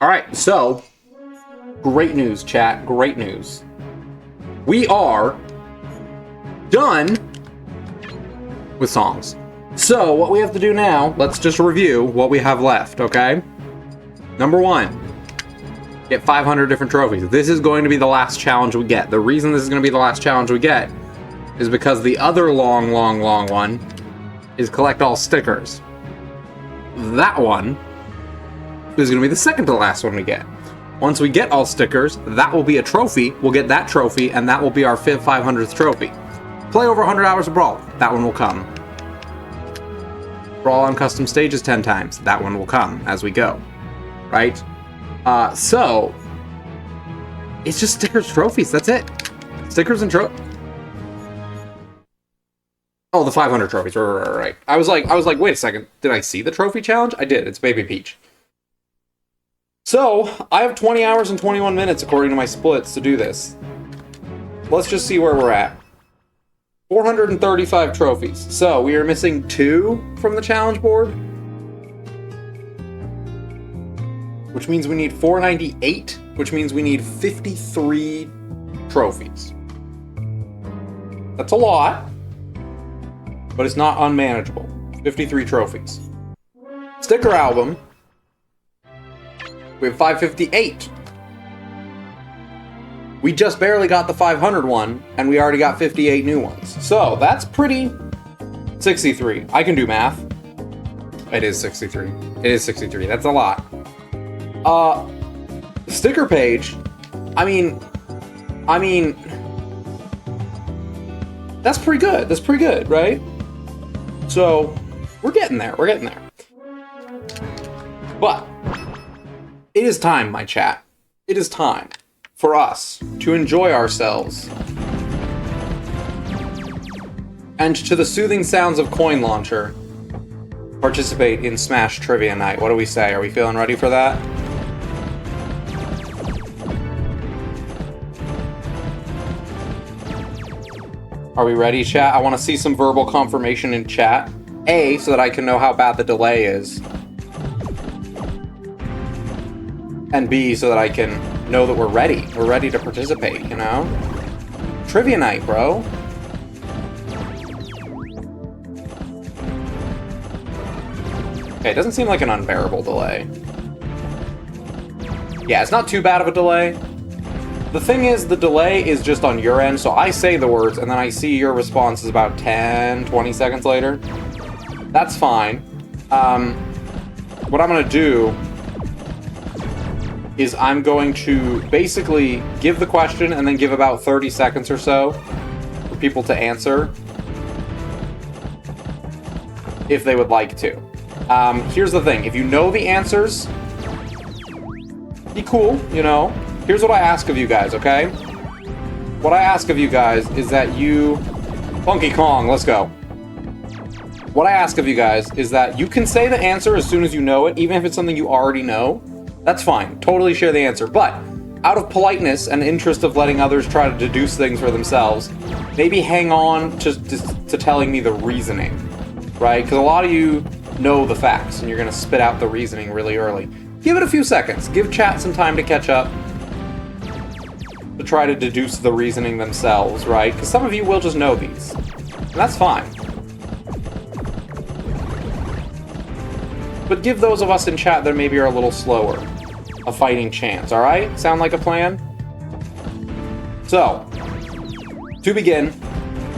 All right, so great news, chat. Great news. We are done with songs. So what we have to do now, let's just review what we have left, okay? Number 1, get 500 different trophies. This is going to be the last challenge we get. The reason this is going to be the last challenge we get is because the other long one is collect all stickers. That one is going to be the second to last one we get. Once we get all stickers, that will be a trophy. We'll get that trophy, and that will be our 500th trophy. Play over 100 hours of Brawl. That one will come. Brawl on custom stages 10 times. That one will come as we go. Right? So, it's just stickers, trophies. That's it. Stickers and trophies. Oh, the 500 trophies. Right. I was like, wait a second. Did I see the trophy challenge? I did. It's Baby Peach. So, I have 20 hours and 21 minutes according to my splits to do this. Let's just see where we're at. 435 trophies. So, we are missing 2 from the challenge board. Which means we need 498, which means we need 53 trophies. That's a lot, but it's not unmanageable. 53 trophies. Sticker album. We have 558. We just barely got the 500 one, and we already got 58 new ones. So, that's pretty... 63. I can do math. It is 63. It is 63. That's a lot. Sticker page. I mean... That's pretty good. That's pretty good, right? So, we're getting there. We're getting there. But... it is time, my chat. It is time for us to enjoy ourselves. And to the soothing sounds of Coin Launcher, participate in Smash Trivia Night. What do we say? Are we feeling ready for that? Are we ready, chat? I want to see some verbal confirmation in chat. A, so that I can know how bad the delay is. And B, so that I can know that we're ready. We're ready to participate, you know? Trivia night, bro. Okay, it doesn't seem like an unbearable delay. Yeah, it's not too bad of a delay. The thing is, the delay is just on your end, so I say the words, and then I see your response is about 10, 20 seconds later. That's fine. What I'm gonna do is I'm going to basically give the question and then give about 30 seconds or so for people to answer if they would like to. Here's the thing, if you know the answers, be cool, you know. Here's what I ask of you guys, okay? What I ask of you guys is that you... Funky Kong, let's go. What I ask of you guys is that you can say the answer as soon as you know it, even if it's something you already know. That's fine. Totally share the answer. But out of politeness and interest of letting others try to deduce things for themselves, maybe hang on to telling me the reasoning, right? Because a lot of you know the facts, and you're going to spit out the reasoning really early. Give it a few seconds. Give chat some time to catch up, to try to deduce the reasoning themselves, right? Because some of you will just know these. And that's fine. But give those of us in chat that maybe are a little slower a fighting chance, alright? Sound like a plan? So, to begin,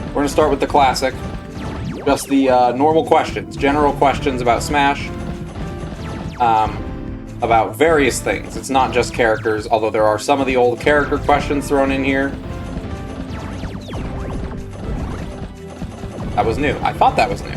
we're going to start with the classic. Just the normal questions. General questions about Smash. About various things. It's not just characters, although there are some of the old character questions thrown in here. That was new. I thought that was new.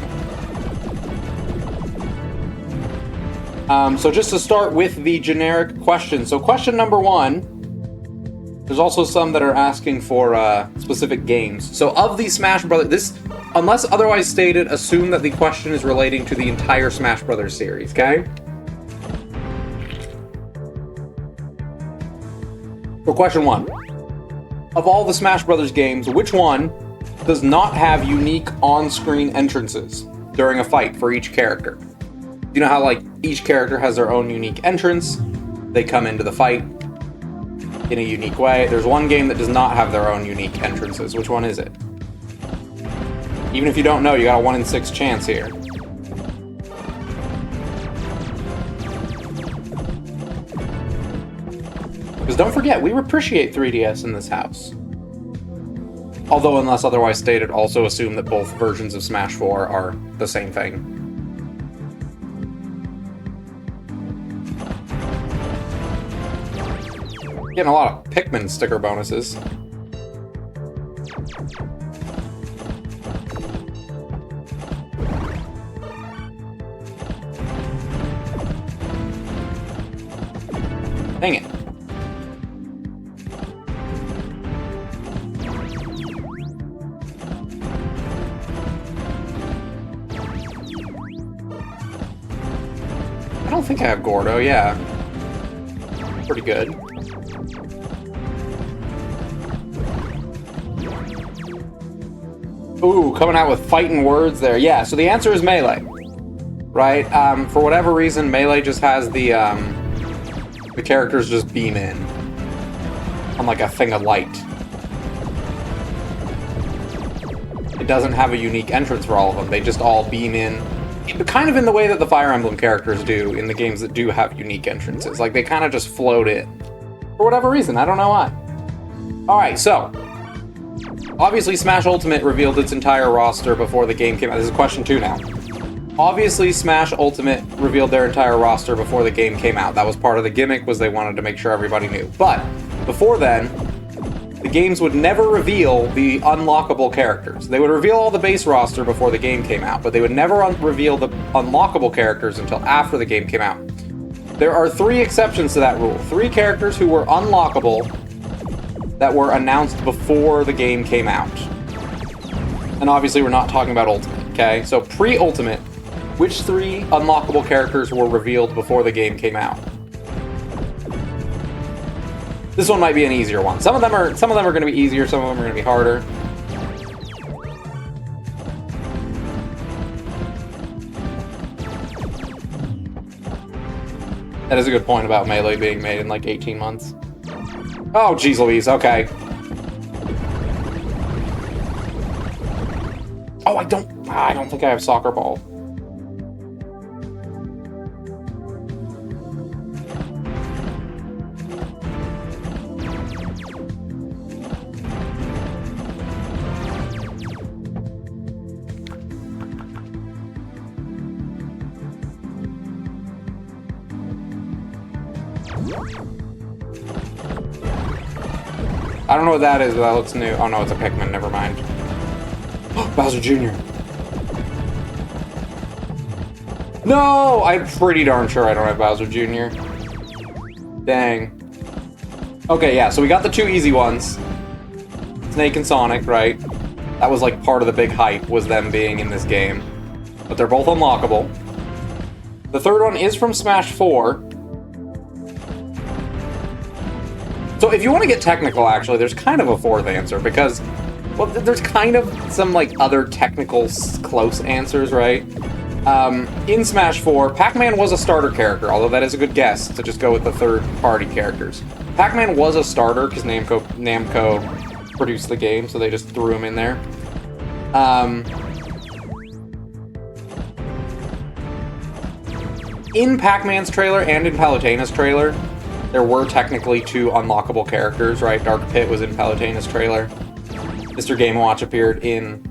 So just to start with the generic questions. So question number 1, there's also some that are asking for specific games. So of the Smash Brothers, this, unless otherwise stated, assume that the question is relating to the entire Smash Brothers series, okay? For question 1, of all the Smash Brothers games, which one does not have unique on-screen entrances during a fight for each character? You know how, like, each character has their own unique entrance? they come into the fight in a unique way. There's one game that does not have their own unique entrances. Which one is it? Even if you don't know, you got a 1 in 6 chance here. Because don't forget, we appreciate 3DS in this house. Although, unless otherwise stated, also assume that both versions of Smash 4 are the same thing. Getting a lot of Pikmin sticker bonuses. Dang it. I don't think I have Gordo, yeah. Pretty good. Ooh, coming out with fighting words there. Yeah, so the answer is Melee. Right? For whatever reason, Melee just has the characters just beam in. On like a thing of light. It doesn't have a unique entrance for all of them. They just all beam in. Kind of in the way that the Fire Emblem characters do in the games that do have unique entrances. Like, they kind of just float in. For whatever reason, I don't know why. Alright, so... obviously, Smash Ultimate revealed its entire roster before the game came out. This is question 2 now. Obviously, Smash Ultimate revealed their entire roster before the game came out. That was part of the gimmick, was they wanted to make sure everybody knew. But, before then, the games would never reveal the unlockable characters. They would reveal all the base roster before the game came out, but they would never reveal the unlockable characters until after the game came out. There are 3 exceptions to that rule. 3 characters who were unlockable that were announced before the game came out. And obviously we're not talking about Ultimate, okay? So pre-Ultimate, which 3 unlockable characters were revealed before the game came out? This one might be an easier one. Some of them are going to be easier, some of them are going to be harder. That is a good point about Melee being made in like 18 months. Oh, geez Louise, okay. Oh, I don't think I have Soccer Ball. I don't know what that is, but that looks new. Oh no, it's a Pikmin, never mind. Bowser Jr. No! I'm pretty darn sure I don't have Bowser Jr. Dang. Okay, yeah, so we got the 2 easy ones. Snake and Sonic, right? That was like part of the big hype, was them being in this game. But they're both unlockable. The third one is from Smash 4. So if you want to get technical, actually, there's kind of a 4th answer, because, well, there's kind of some, like, other technical close answers, right? In Smash 4, Pac-Man was a starter character, although that is a good guess to just go with the third-party characters. Pac-Man was a starter, because Namco produced the game, so they just threw him in there. In Pac-Man's trailer and in Palutena's trailer, there were technically 2 unlockable characters, right? Dark Pit was in Palutena's trailer. Mr. Game & Watch appeared in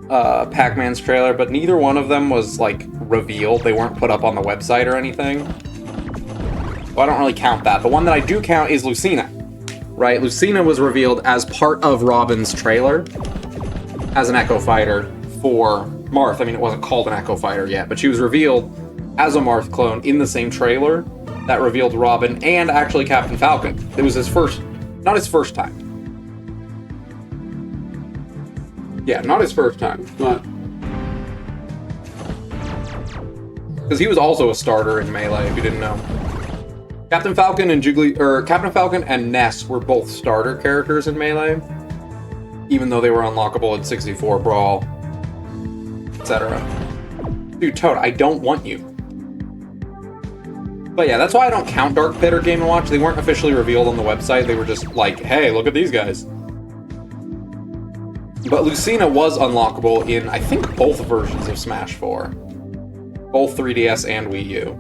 Pac-Man's trailer, but neither one of them was, like, revealed. They weren't put up on the website or anything. So I don't really count that. The one that I do count is Lucina, right? Lucina was revealed as part of Robin's trailer as an Echo Fighter for Marth. I mean, it wasn't called an Echo Fighter yet, but she was revealed as a Marth clone in the same trailer that revealed Robin and actually Captain Falcon. It was his first, not his first time. Yeah, not his first time, but because he was also a starter in Melee, if you didn't know. Captain Falcon and Ness were both starter characters in Melee, even though they were unlockable in 64 Brawl, etc. Dude, Toad, I don't want you. But yeah, that's why I don't count Dark Pit or Game & Watch. They weren't officially revealed on the website. They were just like, hey, look at these guys. But Lucina was unlockable in, I think, both versions of Smash 4. Both 3DS and Wii U.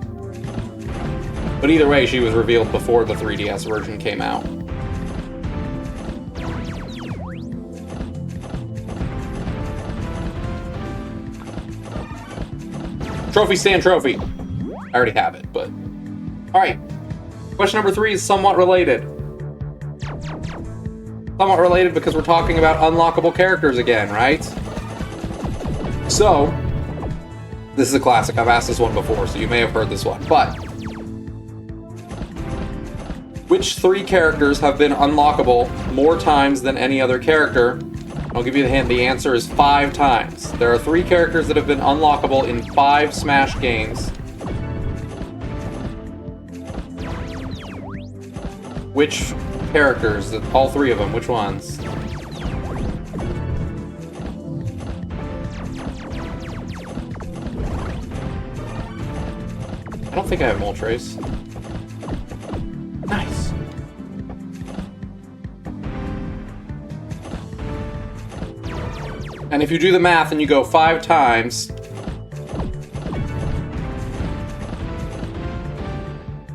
But either way, she was revealed before the 3DS version came out. Trophy stand trophy. I already have it, but... Alright. Question number 3 is somewhat related. Somewhat related because we're talking about unlockable characters again, right? So, this is a classic. I've asked this one before, so you may have heard this one. But, which 3 characters have been unlockable more times than any other character? I'll give you the hint. The answer is 5 times. There are 3 characters that have been unlockable in 5 Smash games. Which characters? All 3 of them. Which ones? I don't think I have Moltres. Nice. And if you do the math and you go 5 times,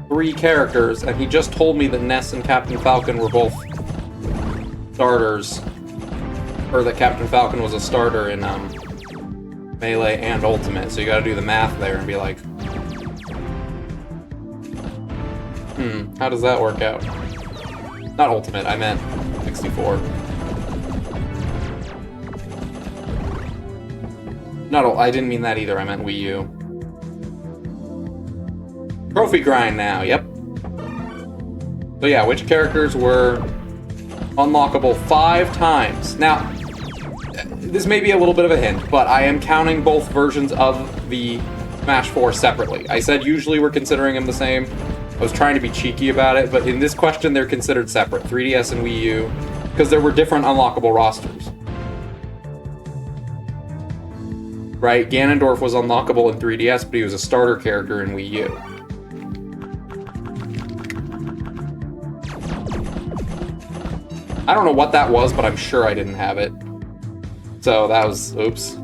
3 characters, and he just told me that Ness and Captain Falcon were both starters, or that Captain Falcon was a starter in Melee and Ultimate, so you gotta do the math there and be like, how does that work out? Not Ultimate, I meant 64. I didn't mean that either, I meant Wii U. Trophy grind now, yep. So yeah, which characters were unlockable 5 times? Now, this may be a little bit of a hint, but I am counting both versions of the Smash 4 separately. I said usually we're considering them the same. I was trying to be cheeky about it, but in this question they're considered separate, 3DS and Wii U, because there were different unlockable rosters. Right, Ganondorf was unlockable in 3DS, but he was a starter character in Wii U. I don't know what that was, but I'm sure I didn't have it. So that was, oops.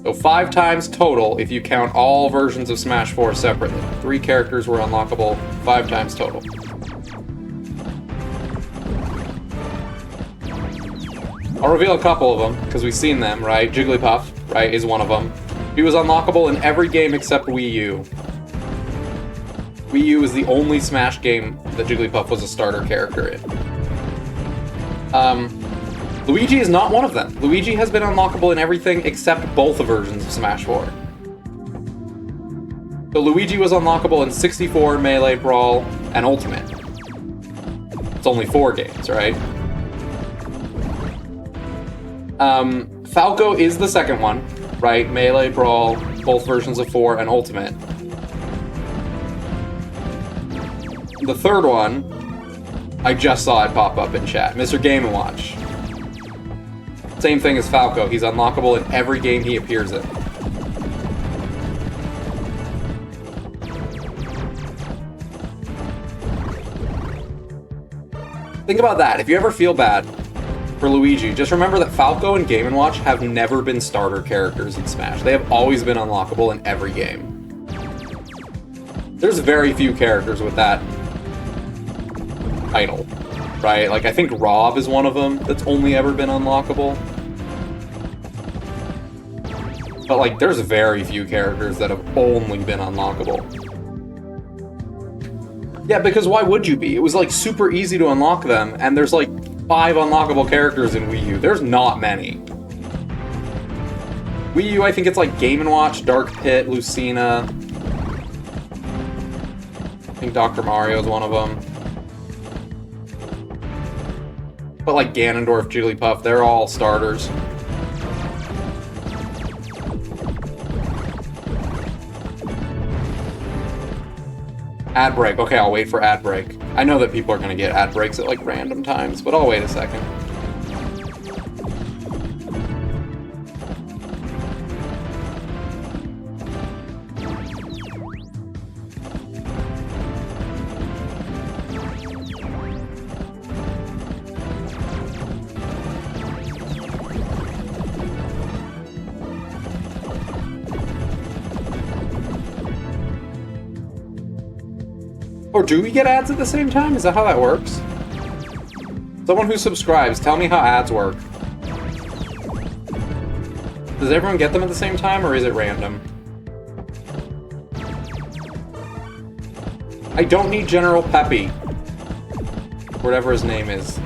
So 5 times total if you count all versions of Smash 4 separately. 3 characters were unlockable 5 times total. I'll reveal a couple of them, because we've seen them, right? Jigglypuff, right, is one of them. He was unlockable in every game except Wii U. Wii U is the only Smash game that Jigglypuff was a starter character in. Luigi is not one of them. Luigi has been unlockable in everything except both versions of Smash 4. So Luigi was unlockable in 64, Melee, Brawl, and Ultimate. It's only 4 games, right? Falco is the second one, right? Melee, Brawl, both versions of 4, and Ultimate. The third one, I just saw it pop up in chat. Mr. Game & Watch. Same thing as Falco. He's unlockable in every game he appears in. Think about that. If you ever feel bad for Luigi, just remember that Falco and Game & Watch have never been starter characters in Smash. They have always been unlockable in every game. There's very few characters with that title, right? Like, I think Rob is one of them that's only ever been unlockable. But, like, there's very few characters that have only been unlockable. Yeah, because why would you be? It was, like, super easy to unlock them, and there's, like, 5 unlockable characters in Wii U. There's not many. Wii U, I think it's, like, Game & Watch, Dark Pit, Lucina. I think Dr. Mario is one of them. But, like, Ganondorf, Jigglypuff, they're all starters. Ad break. Okay, I'll wait for ad break. I know that people are going to get ad breaks at, like, random times, but I'll wait a second. Or do we get ads at the same time? Is that how that works? Someone who subscribes, tell me how ads work. Does everyone get them at the same time, or is it random? I don't need General Peppy. Whatever his name is.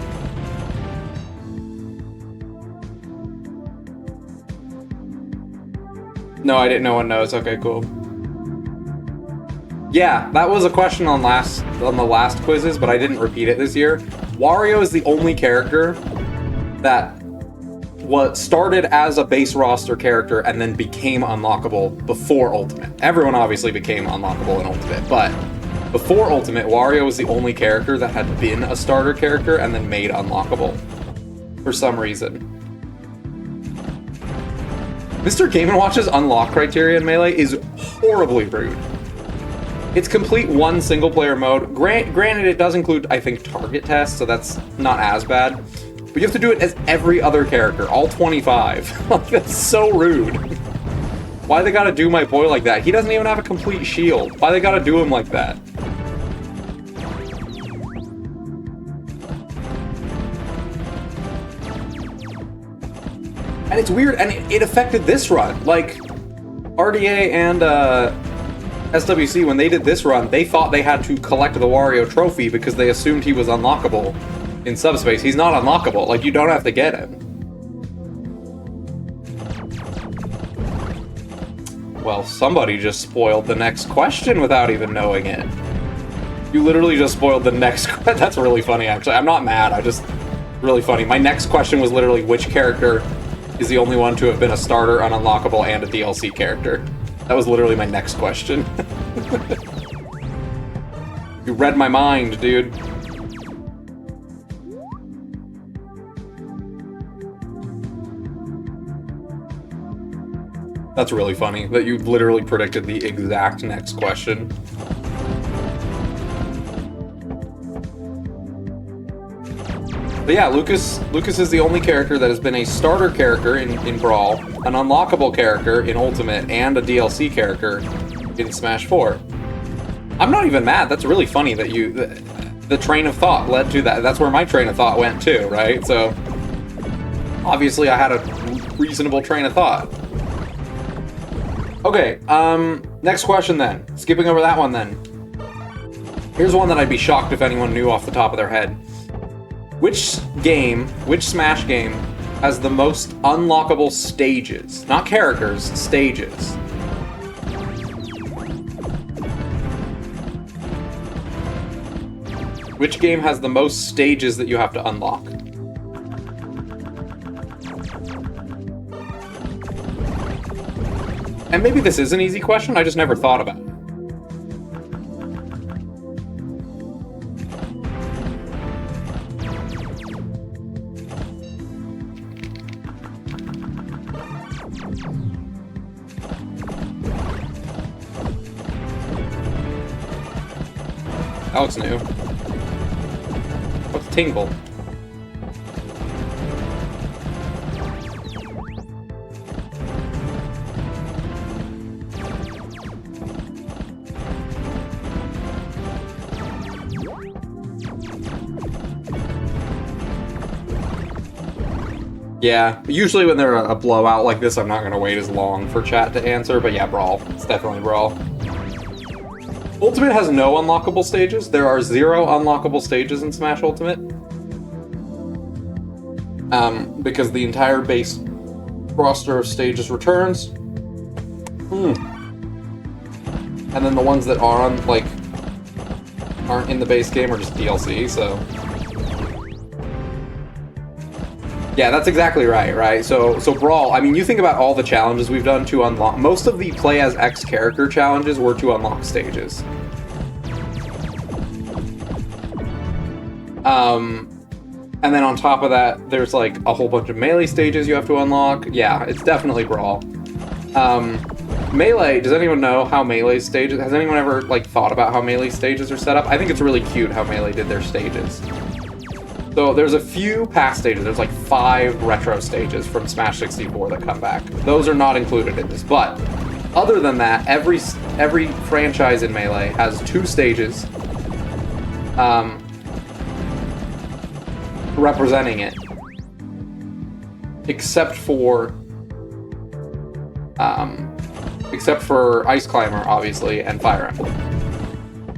No, I didn't. No one knows. Okay, cool. Yeah, that was a question on the last quizzes, but I didn't repeat it this year. Wario is the only character that started as a base roster character and then became unlockable before Ultimate. Everyone obviously became unlockable in Ultimate, but before Ultimate, Wario was the only character that had been a starter character and then made unlockable for some reason. Mr. Game & Watch's unlock criteria in Melee is horribly rude. It's complete one single-player mode. Granted, it does include, I think, target tests, so that's not as bad. But you have to do it as every other character, all 25. Like, that's so rude. Why they gotta do my boy like that? He doesn't even have a complete shield. Why they gotta do him like that? And it's weird, and it affected this run. Like, RDA and SWC, when they did this run, they thought they had to collect the Wario trophy because they assumed he was unlockable in Subspace. He's not unlockable. Like, you don't have to get him. Well, somebody just spoiled the next question without even knowing it. You literally just spoiled the next question. That's really funny, actually. I'm not mad. I just... really funny. My next question was literally which character is the only one to have been a starter, an unlockable, and a DLC character. That was literally my next question. You read my mind, dude. That's really funny, that you literally predicted the exact next question. But yeah, Lucas is the only character that has been a starter character in Brawl, an unlockable character in Ultimate, and a DLC character in Smash 4. I'm not even mad. That's really funny that the train of thought led to that. That's where my train of thought went too, right? So obviously I had a reasonable train of thought. Okay, next question then. Skipping over that one then. Here's one that I'd be shocked if anyone knew off the top of their head. Which Smash game has the most unlockable stages? Not characters, stages. Which game has the most stages that you have to unlock? And maybe this is an easy question, I just never thought about it. That looks new. What's Tingle? Yeah, usually when they're a blowout like this, I'm not going to wait as long for chat to answer, but yeah, Brawl. It's definitely Brawl. Ultimate has no unlockable stages. There are 0 unlockable stages in Smash Ultimate. Because the entire base roster of stages returns. And then the ones that are on, like, aren't in the base game are just DLC, so... Yeah, that's exactly right? So Brawl, I mean, you think about all the challenges we've done to unlock... Most of the Play as X character challenges were to unlock stages. And then on top of that, there's like a whole bunch of Melee stages you have to unlock. Yeah, it's definitely Brawl. Melee, does anyone know how Melee stages... Has anyone ever, like, thought about how Melee stages are set up? I think it's really cute how Melee did their stages. So there's a few past stages. There's like 5 retro stages from Smash 64 that come back. Those are not included in this. But other than that, every franchise in Melee has 2 stages representing it. Except for Ice Climber, obviously, and Fire Emblem.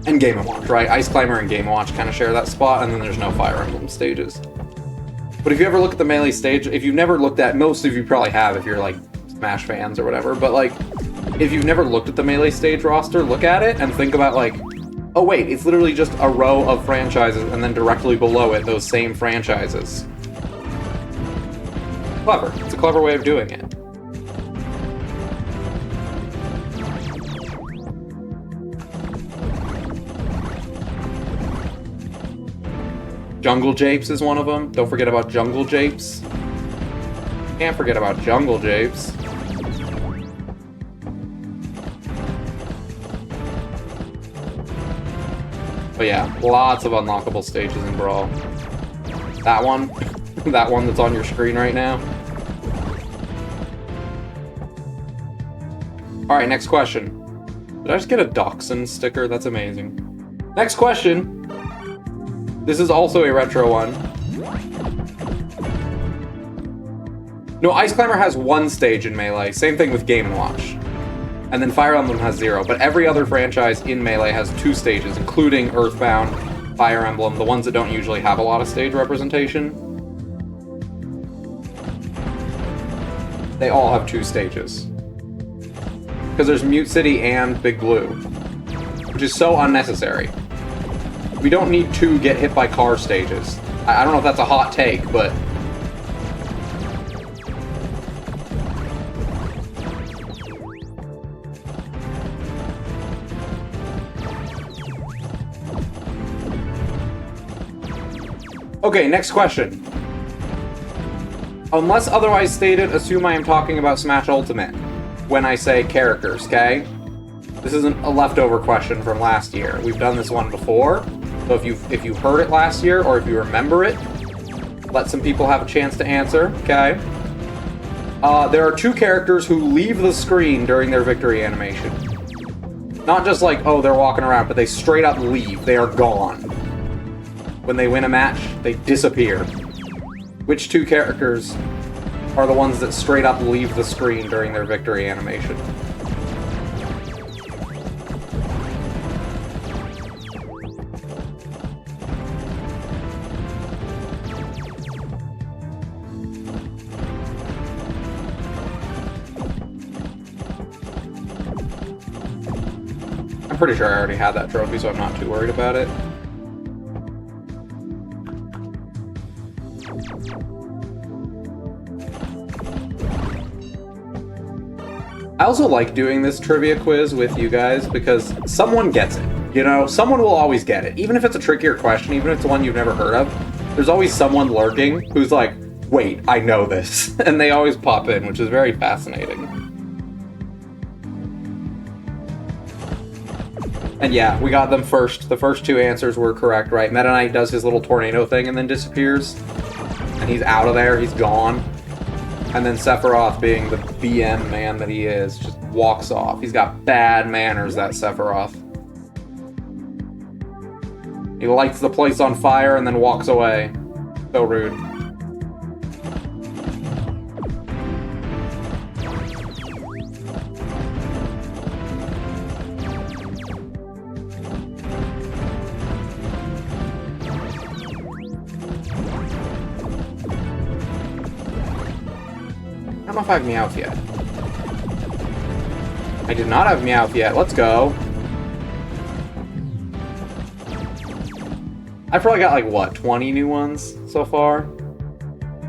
And Game & Watch, right? Ice Climber and Game & Watch kind of share that spot, and then there's no Fire Emblem stages. But if you ever look at the Melee stage, if you've never looked at, most of you probably have if you're like Smash fans or whatever, but like, if you've never looked at the Melee stage roster, look at it and think about like, oh wait, it's literally just a row of franchises and then directly below it, those same franchises. Clever. It's a clever way of doing it. Jungle Japes is one of them. Don't forget about Jungle Japes. Can't forget about Jungle Japes. But yeah, lots of unlockable stages in Brawl. That one. That one that's on your screen right now. Alright, next question. Did I just get a Dachshund sticker? That's amazing. Next question. This is also a retro one. No, Ice Climber has one stage in Melee. Same thing with Game & Watch. And then Fire Emblem has 0. But every other franchise in Melee has 2 stages, including Earthbound, Fire Emblem, the ones that don't usually have a lot of stage representation. They all have 2 stages. Because there's Mute City and Big Blue. Which is so unnecessary. We don't need 2 get hit by car stages. I don't know if that's a hot take, but... Okay, next question. Unless otherwise stated, assume I am talking about Smash Ultimate when I say characters, okay? This isn't a leftover question from last year. We've done this one before, so if you heard it last year, or if you remember it, let some people have a chance to answer, okay? There are 2 characters who leave the screen during their victory animation. Not just like, oh, they're walking around, but they straight up leave. They are gone. When they win a match, they disappear. Which 2 characters are the ones that straight up leave the screen during their victory animation? I'm pretty sure I already had that trophy, so I'm not too worried about it. I also like doing this trivia quiz with you guys because someone gets it, you know? Someone will always get it. Even if it's a trickier question, even if it's one you've never heard of, there's always someone lurking who's like, wait, I know this. And they always pop in, which is very fascinating. And yeah, we got them first. The first 2 answers were correct, right? Meta Knight does his little tornado thing and then disappears. And he's out of there, he's gone. And then Sephiroth, being the BM man that he is, just walks off. He's got bad manners, that Sephiroth. He lights the place on fire and then walks away. So rude. I don't know if I have Meowth yet. I did not have Meowth yet. Let's go. I've probably got like, what, 20 new ones so far?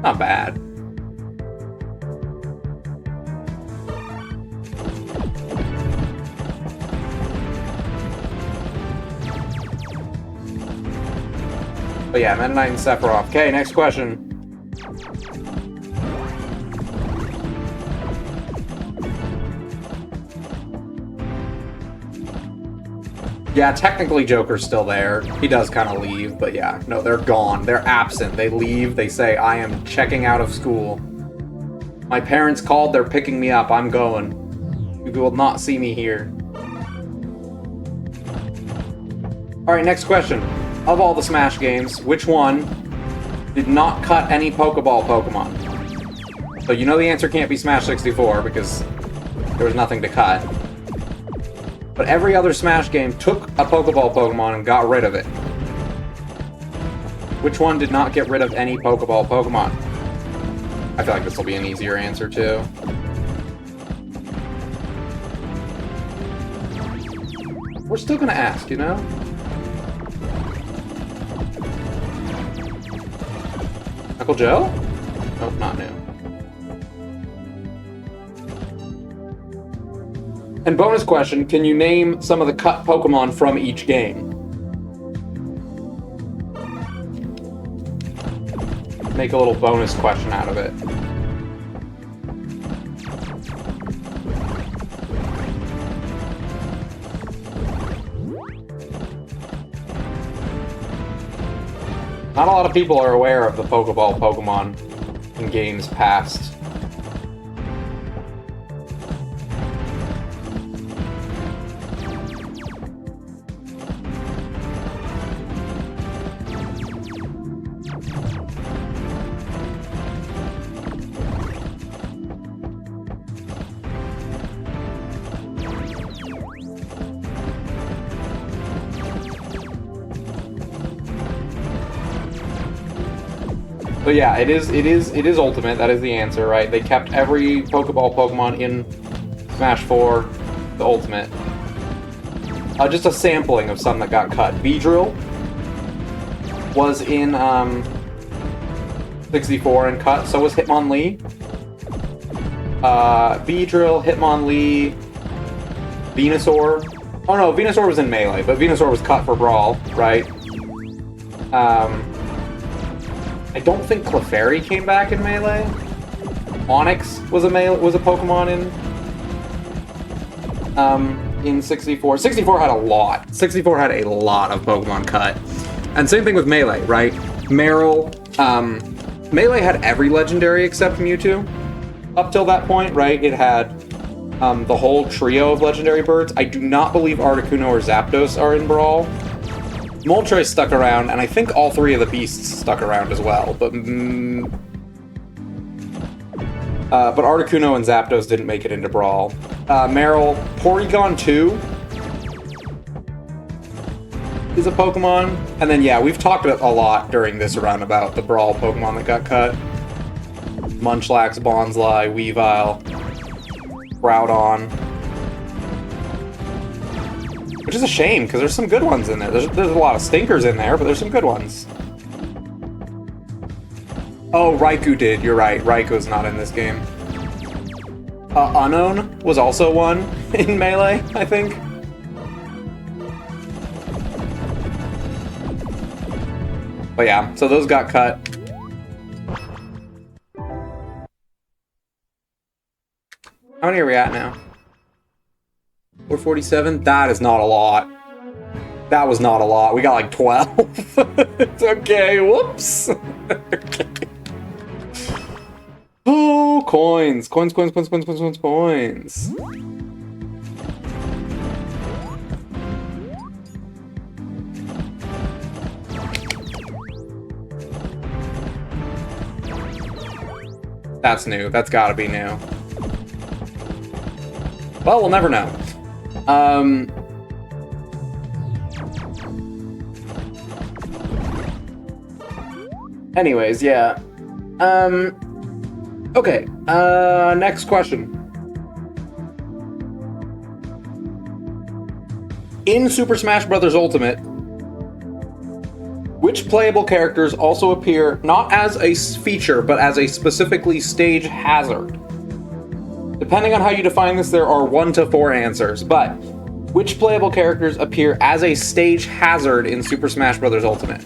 Not bad. But yeah, Meta Knight and Sephiroth. Okay, next question. Yeah, technically Joker's still there. He does kind of leave, but yeah, no, they're gone. They're absent. They leave, they say, I am checking out of school. My parents called, they're picking me up, I'm going. You will not see me here. Alright, next question. of all the Smash games, which one did not cut any Pokeball Pokemon? So you know the answer can't be Smash 64 because there was nothing to cut. But every other Smash game took a Pokeball Pokemon and got rid of it. Which one did not get rid of any Pokeball Pokemon? I feel like this will be an easier answer, too. We're still gonna ask, you know? Uncle Joe? Nope, not new. And bonus question, can you name some of the cut Pokemon from each game? Make a little bonus question out of it. Not a lot of people are aware of the Pokeball Pokemon in games past. So yeah, it is Ultimate. That is the answer, right? They kept every Pokeball Pokemon in Smash 4, the Ultimate. Just a sampling of some that got cut. Beedrill was in 64 and cut. So was Hitmonlee. Beedrill, Hitmonlee, Venusaur. Oh no, Venusaur was in Melee, but Venusaur was cut for Brawl, right? I don't think Clefairy came back in Melee. Onix was a Pokemon in 64. 64 had a lot. 64 had a lot of Pokemon cut. And same thing with Melee, right? Meryl, Melee had every legendary except Mewtwo. Up till that point, right? It had the whole trio of legendary birds. I do not believe Articuno or Zapdos are in Brawl. Moltres stuck around, and I think all three of the beasts stuck around as well, but Articuno and Zapdos didn't make it into Brawl. Meryl, Porygon 2 is a Pokemon, and then yeah, we've talked a lot during this run about the Brawl Pokemon that got cut. Munchlax, Bonsly, Weavile, Groudon. Which is a shame, because there's some good ones in there. There's a lot of stinkers in there, but there's some good ones. Oh, Raikou did. You're right. Raikou's not in this game. Unknown was also one in Melee, I think. But yeah, so those got cut. How many are we at now? 447? That is not a lot. That was not a lot. We got like 12. It's okay. Whoops. Okay. Oh, coins. Coins. That's new. That's gotta be new. Well, we'll never know. Anyways, yeah. Okay, next question. In Super Smash Bros. Ultimate, which playable characters also appear not as a feature, but as a specifically stage hazard? Depending on how you define this, there are 1 to 4 answers, but which playable characters appear as a stage hazard in Super Smash Bros. Ultimate?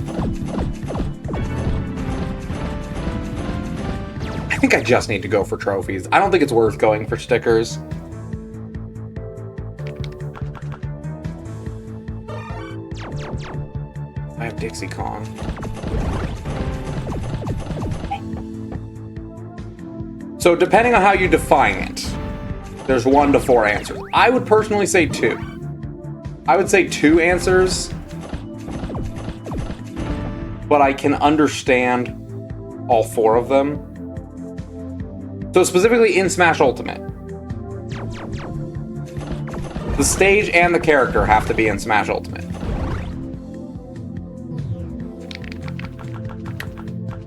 I think I just need to go for trophies. I don't think it's worth going for stickers. I have Dixie Kong. So depending on how you define it, there's 1 to 4 answers. I would personally say 2. I would say 2 answers. but I can understand all 4 of them. So specifically in Smash Ultimate, the stage and the character have to be in Smash Ultimate.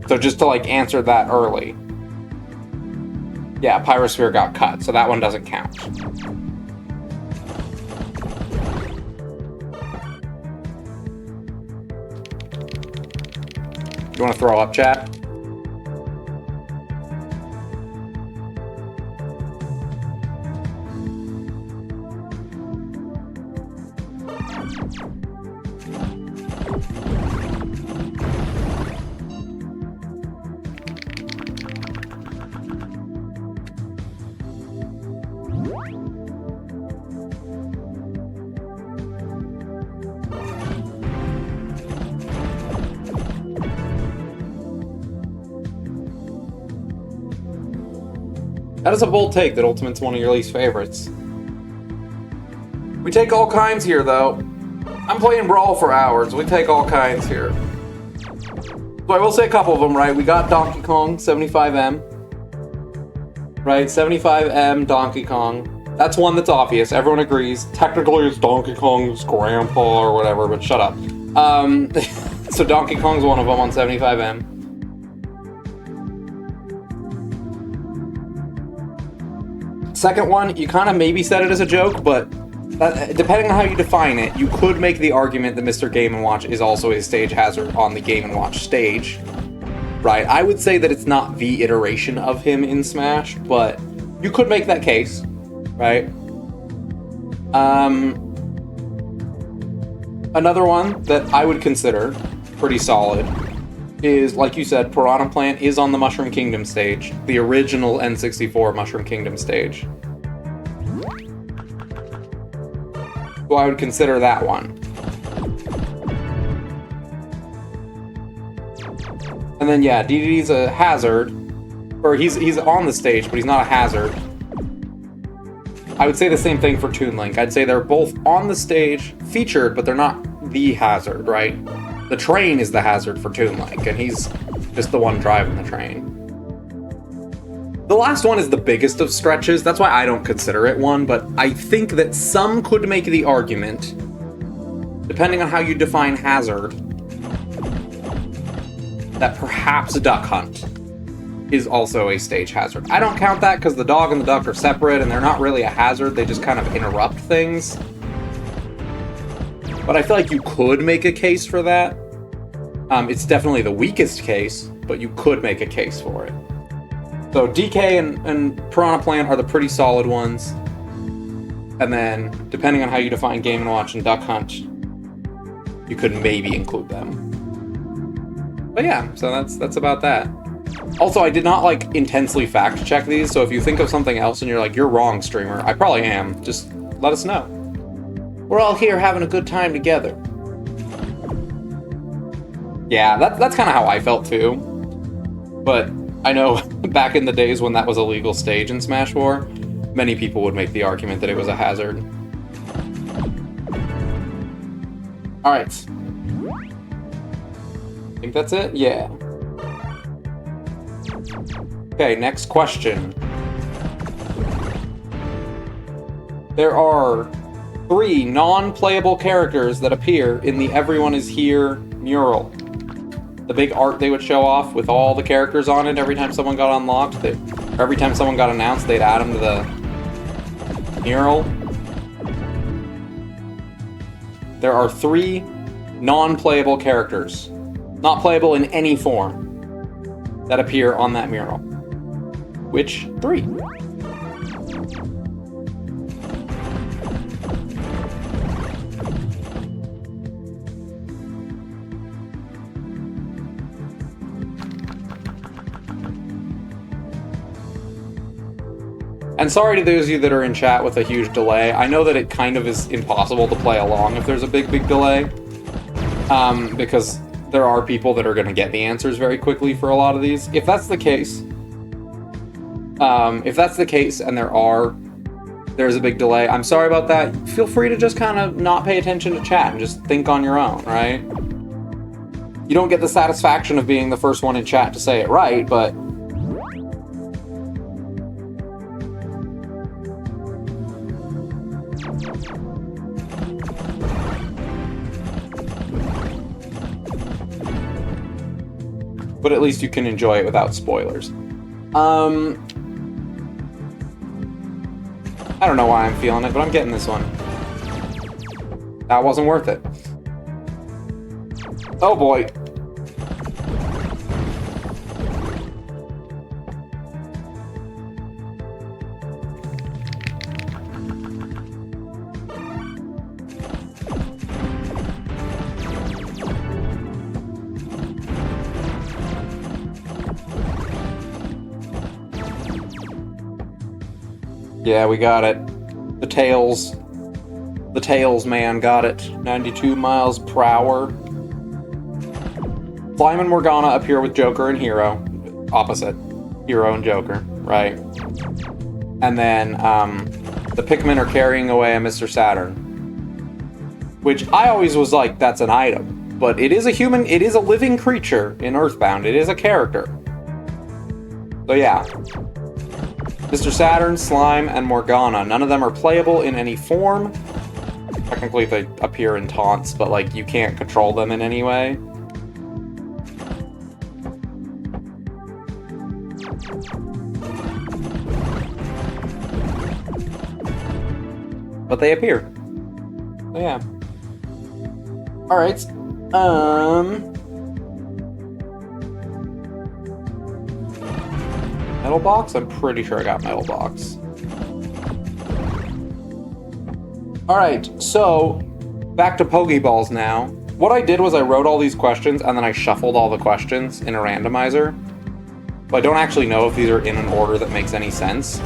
So just to like answer that early. Yeah, Pyrosphere got cut, so that one doesn't count. You want to throw up, chat? That is a bold take that Ultimate's one of your least favorites. We take all kinds here, though. I'm playing Brawl for hours. We take all kinds here. So I will say a couple of them, right? We got Donkey Kong, 75M. Right? 75M, Donkey Kong. That's one that's obvious. Everyone agrees. Technically, it's Donkey Kong's grandpa or whatever, but shut up. So Donkey Kong's one of them on 75M. Second one, you kind of maybe said it as a joke, but depending on how you define it, you could make the argument that Mr. Game & Watch is also a stage hazard on the Game & Watch stage. Right? I would say that it's not the iteration of him in Smash, but you could make that case. Right? Another one that I would consider pretty solid is, like you said, Piranha Plant is on the Mushroom Kingdom stage, the original N64 Mushroom Kingdom stage. So I would consider that one. And then yeah, DDD's a hazard, or he's on the stage, but he's not a hazard. I would say the same thing for Toon Link. I'd say they're both on the stage, featured, but they're not the hazard, right? The train is the hazard for Toon Link, and he's just the one driving the train. The last one is the biggest of stretches, that's why I don't consider it one, but I think that some could make the argument, depending on how you define hazard, that perhaps Duck Hunt is also a stage hazard. I don't count that because the dog and the duck are separate, and they're not really a hazard, they just kind of interrupt things. But I feel like you could make a case for that. It's definitely the weakest case, but you could make a case for it. So DK and Piranha Plant are the pretty solid ones. And then, depending on how you define Game & Watch and Duck Hunt, you could maybe include them. But yeah, so that's about that. Also, I did not, like, intensely fact-check these, so if you think of something else and you're like, you're wrong, streamer, I probably am. Just let us know. We're all here having a good time together. Yeah, that's kind of how I felt too. But I know back in the days when that was a legal stage in Smash 4, many people would make the argument that it was a hazard. Alright. I think that's it? Yeah. Okay, next question. There are 3 non-playable characters that appear in the Everyone Is Here mural. The big art they would show off with all the characters on it every time someone got unlocked. Every time someone got announced, they'd add them to the mural. There are 3 non-playable characters, not playable in any form, that appear on that mural. Which 3? And sorry to those of you that are in chat with a huge delay. I know that it kind of is impossible to play along if there's a big delay. Because there are people that are going to get the answers very quickly for a lot of these. If that's the case, and there's a big delay, I'm sorry about that. Feel free to just kind of not pay attention to chat and just think on your own, right? You don't get the satisfaction of being the first one in chat to say it right, but... but at least you can enjoy it without spoilers. I don't know why I'm feeling it, but I'm getting this one. That wasn't worth it. Oh boy. Yeah, we got it. The tails. The tails, man, got it. 92 miles per hour. Slime and Morgana appear with Joker and Hero. Opposite. Hero and Joker, right? And then, the Pikmin are carrying away a Mr. Saturn. Which I always was like, that's an item. But it is a human, it is a living creature in Earthbound. It is a character. So yeah. Mr. Saturn, Slime, and Morgana. None of them are playable in any form. Technically, they appear in taunts, but, like, you can't control them in any way. But they appear. So, yeah. Alright. Metal box? I'm pretty sure I got metal box. Alright, so back to Pokeballs now. What I did was I wrote all these questions and then I shuffled all the questions in a randomizer. But I don't actually know if these are in an order that makes any sense.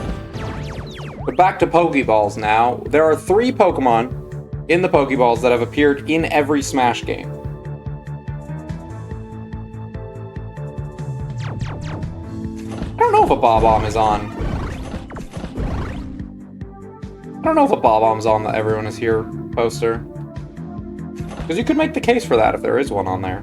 But back to Pokeballs now. There are 3 Pokemon in the Pokeballs that have appeared in every Smash game. I don't know if a Bob-omb is on. I don't know if a Bob-omb's on the Everyone Is Here poster. Because you could make the case for that if there is one on there.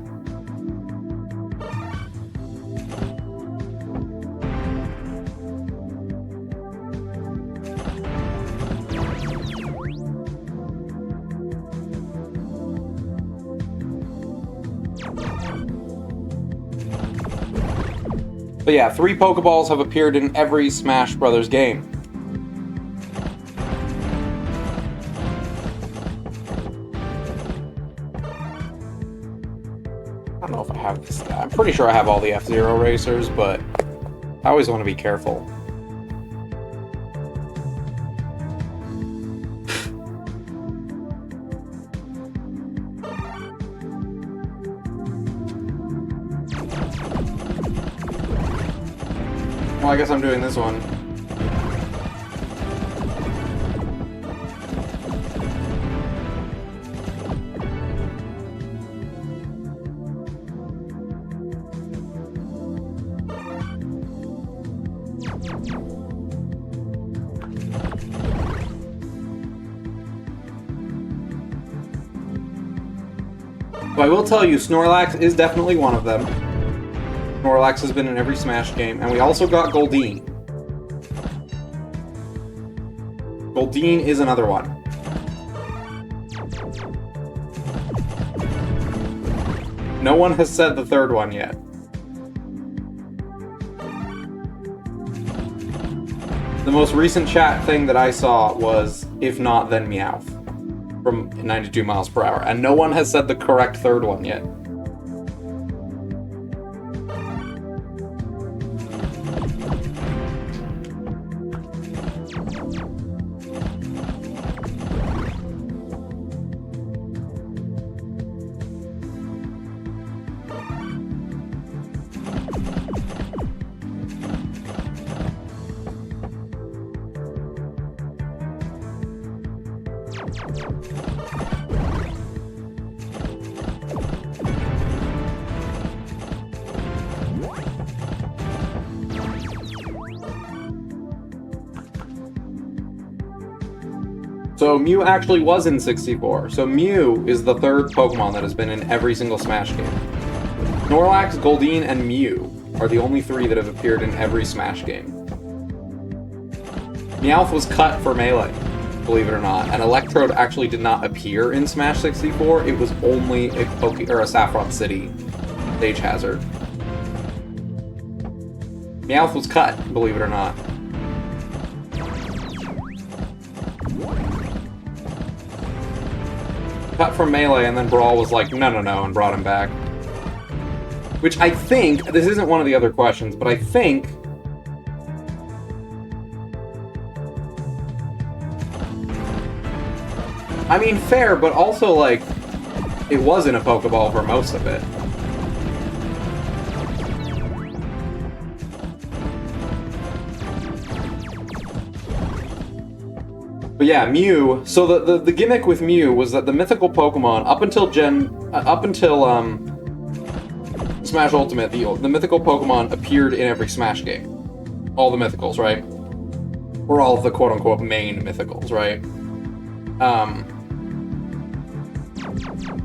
But yeah, 3 Pokeballs have appeared in every Smash Brothers game. I don't know if I have this. I'm pretty sure I have all the F-Zero racers, but I always want to be careful. Well, I guess I'm doing this one. So I will tell you, Snorlax is definitely one of them. Snorlax has been in every Smash game, and we also got Goldeen. Goldeen is another one. No one has said the third one yet. The most recent chat thing that I saw was, if not, then Meowth, from 92 miles per hour, and no one has said the correct third one yet. So Mew actually was in 64. So Mew is the third Pokemon that has been in every single Smash game. Snorlax, Goldeen, and Mew are the only three that have appeared in every Smash game. Meowth was cut for Melee, believe it or not, and Electrode actually did not appear in Smash 64. It was only a Saffron City stage hazard. Meowth was cut, believe it or not. Cut from Melee, and then Brawl was like, no, and brought him back. Which I think, this isn't one of the other questions, but I think... I mean, fair, but also, like, it was in a Pokeball for most of it. But yeah, Mew. So the gimmick with Mew was that the mythical Pokemon up until Smash Ultimate, the mythical Pokemon appeared in every Smash game. All the mythicals, right? Or all of the quote-unquote main mythicals, right?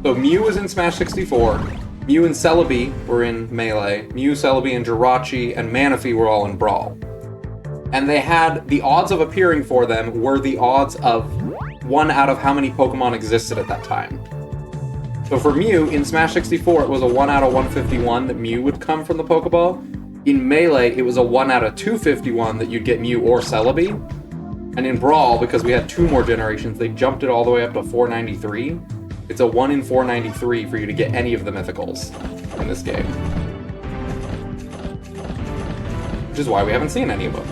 So Mew was in Smash 64. Mew and Celebi were in Melee. Mew, Celebi, and Jirachi and Manaphy were all in Brawl. And they had, the odds of appearing for them were the odds of 1 out of how many Pokemon existed at that time. So for Mew, in Smash 64, it was a 1 out of 151 that Mew would come from the Pokeball. In Melee, it was a 1 out of 251 that you'd get Mew or Celebi. And in Brawl, because we had 2 more generations, they jumped it all the way up to 493. It's a 1 in 493 for you to get any of the mythicals in this game. Which is why we haven't seen any of them.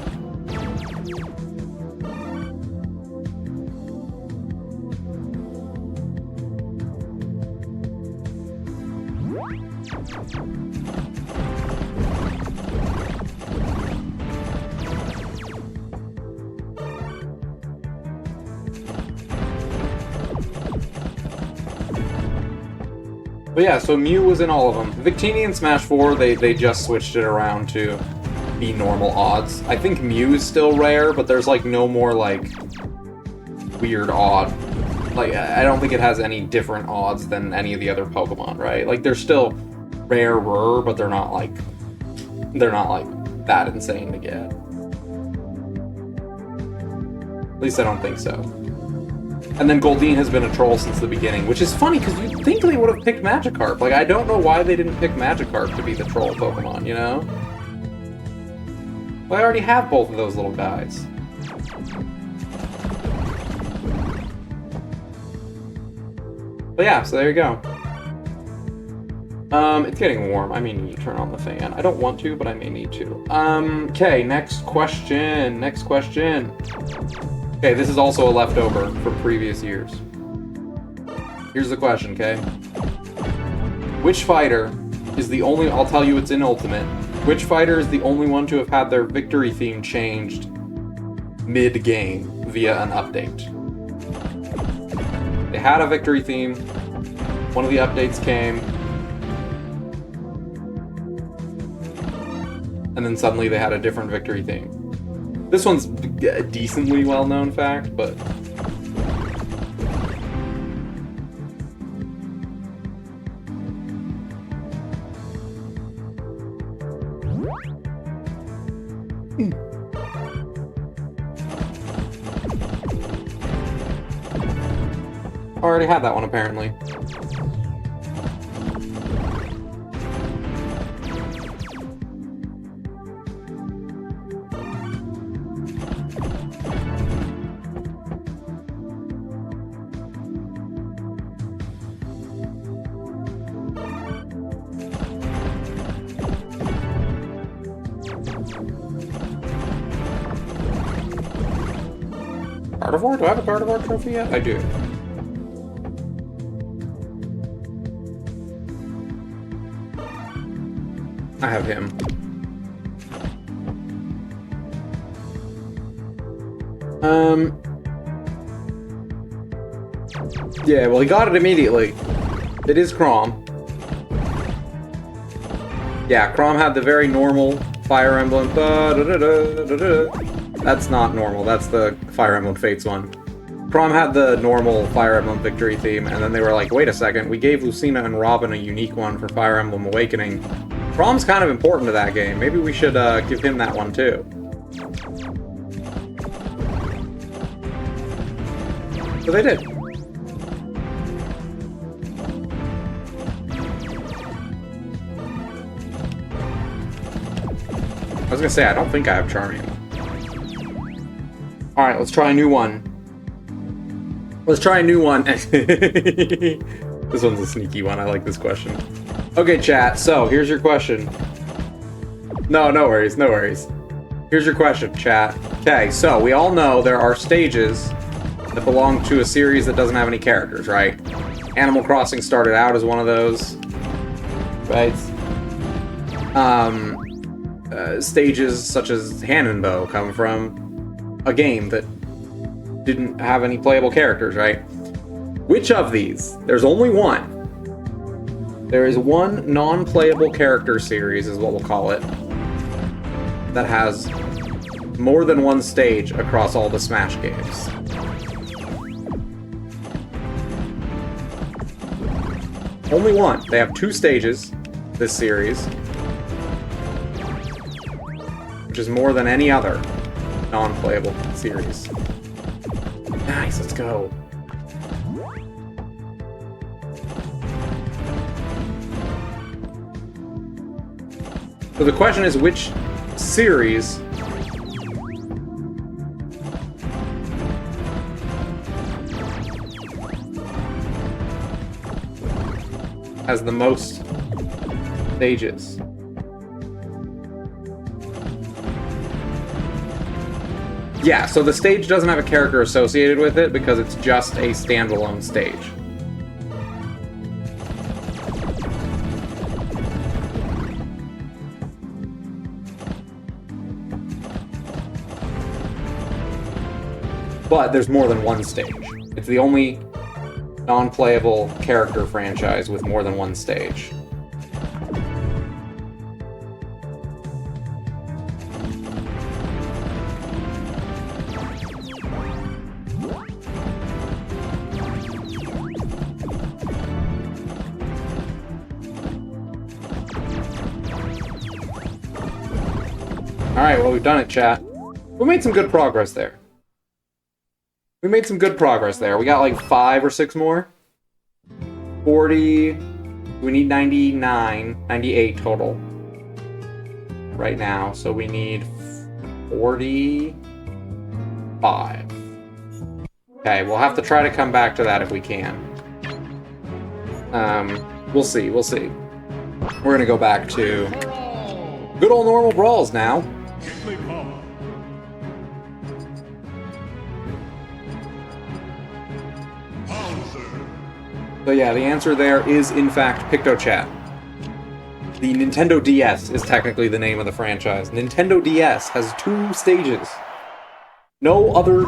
But yeah, so Mew was in all of them. Victini in Smash 4, they just switched it around to be normal odds. I think Mew is still rare, but there's like no more like weird odd. Like, I don't think it has any different odds than any of the other Pokemon, right? Like, they're still rarer, but they're not like that insane to get. At least I don't think so. And then Goldeen has been a troll since the beginning, which is funny because you'd think they would have picked Magikarp. Like, I don't know why they didn't pick Magikarp to be the troll Pokemon, you know? Well, I already have both of those little guys. But yeah, so there you go. It's getting warm. I may need to turn on the fan. I don't want to, but I may need to. Okay, next question. Okay, this is also a leftover from previous years. Here's the question, okay? Which fighter is the only... I'll tell you it's in Ultimate. Which fighter is the only one to have had their victory theme changed mid-game via an update? They had a victory theme. One of the updates came. And then suddenly they had a different victory theme. This one's a decently well-known fact, but... Already had that one, apparently. Gardevoir? Do I have a Gardevoir trophy yet? I do. I have him. Yeah, well, he got it immediately. It is Chrom. Yeah, Chrom had the very normal Fire Emblem. That's not normal. That's the Fire Emblem Fates one. Prom had the normal Fire Emblem Victory theme, and then they were like, wait a second, we gave Lucina and Robin a unique one for Fire Emblem Awakening. Prom's kind of important to that game. Maybe we should give him that one too. So they did. I was gonna say, I don't think I have Charmian. Alright, let's try a new one. Let's try a new one. This one's a sneaky one. I like this question. Okay, chat. So, here's your question. No worries, no worries. Here's your question, chat. Okay, so we all know there are stages that belong to a series that doesn't have any characters, right? Animal Crossing started out as one of those, right? Stages such as Hanenbo come from a game that didn't have any playable characters, right? Which of these? There's only one. There is one non-playable character series, is what we'll call it, that has more than one stage across all the Smash games. Only one. They have 2 stages, this series, which is more than any other non-playable series. Nice, let's go. So the question is, which series has the most stages? Yeah, so the stage doesn't have a character associated with it because it's just a standalone stage. But there's more than one stage. It's the only non-playable character franchise with more than one stage. Alright, well, we've done it, chat. We made some good progress there. We made some good progress there. We got like 5 or 6 more. 40. We need 99, 98 total. Right now, so we need 45. Okay, we'll have to try to come back to that if we can. We'll see, we'll see. We're gonna go back to good old normal brawls now. So yeah, the answer there is, in fact, PictoChat. The Nintendo DS is technically the name of the franchise. Nintendo DS has 2 stages. No other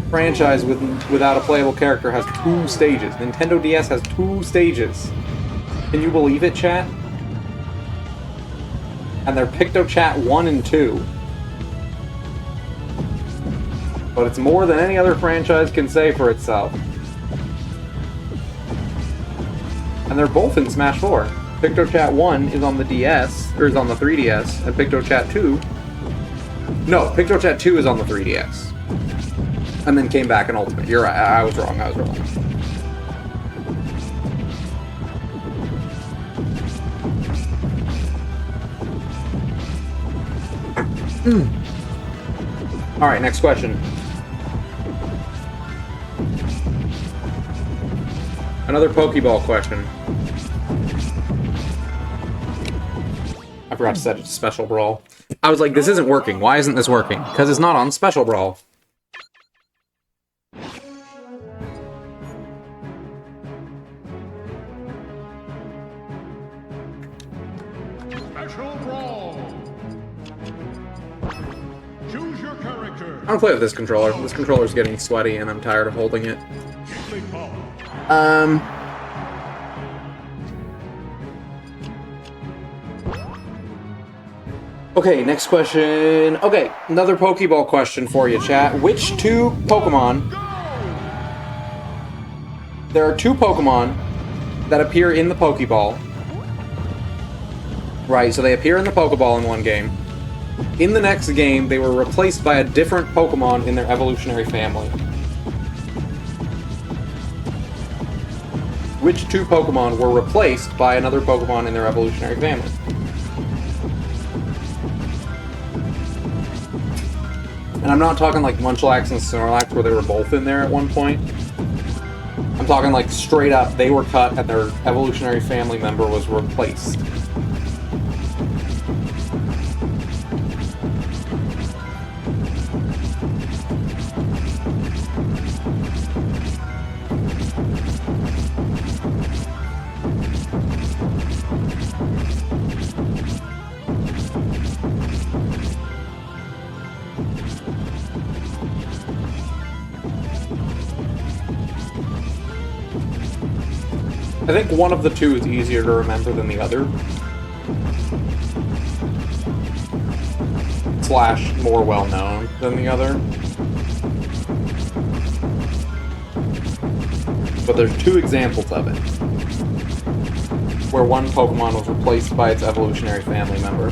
franchise without a playable character has 2 stages. Nintendo DS has 2 stages. Can you believe it, chat? And they're PictoChat 1 and 2. But it's more than any other franchise can say for itself. And they're both in Smash 4. PictoChat 1 is on the DS, or is on the 3DS, and PictoChat 2... No, PictoChat 2 is on the 3DS. And then came back in Ultimate. You're right, I was wrong, I was wrong. Alright, next question. Another Pokeball question. I forgot to set it to Special Brawl. I was like, this isn't working. Why isn't this working? Because it's not on Special Brawl. Special Brawl. Choose your character. I don't play with this controller. This controller's getting sweaty and I'm tired of holding it. Okay, next question. Okay, another Pokeball question for you, chat. Which 2 Pokemon there are two Pokemon that appear in the Pokeball. Right, so they appear in the Pokeball in one game. In the next game, they were replaced by a different Pokemon in their evolutionary family. Which two Pokemon were replaced by another Pokemon in their evolutionary family? And I'm not talking like Munchlax and Snorlax where they were both in there at one point. I'm talking like straight up, they were cut and their evolutionary family member was replaced. I think one of the two is easier to remember than the other. Slash more well known than the other. But there's two examples of it. Where one Pokemon was replaced by its evolutionary family member.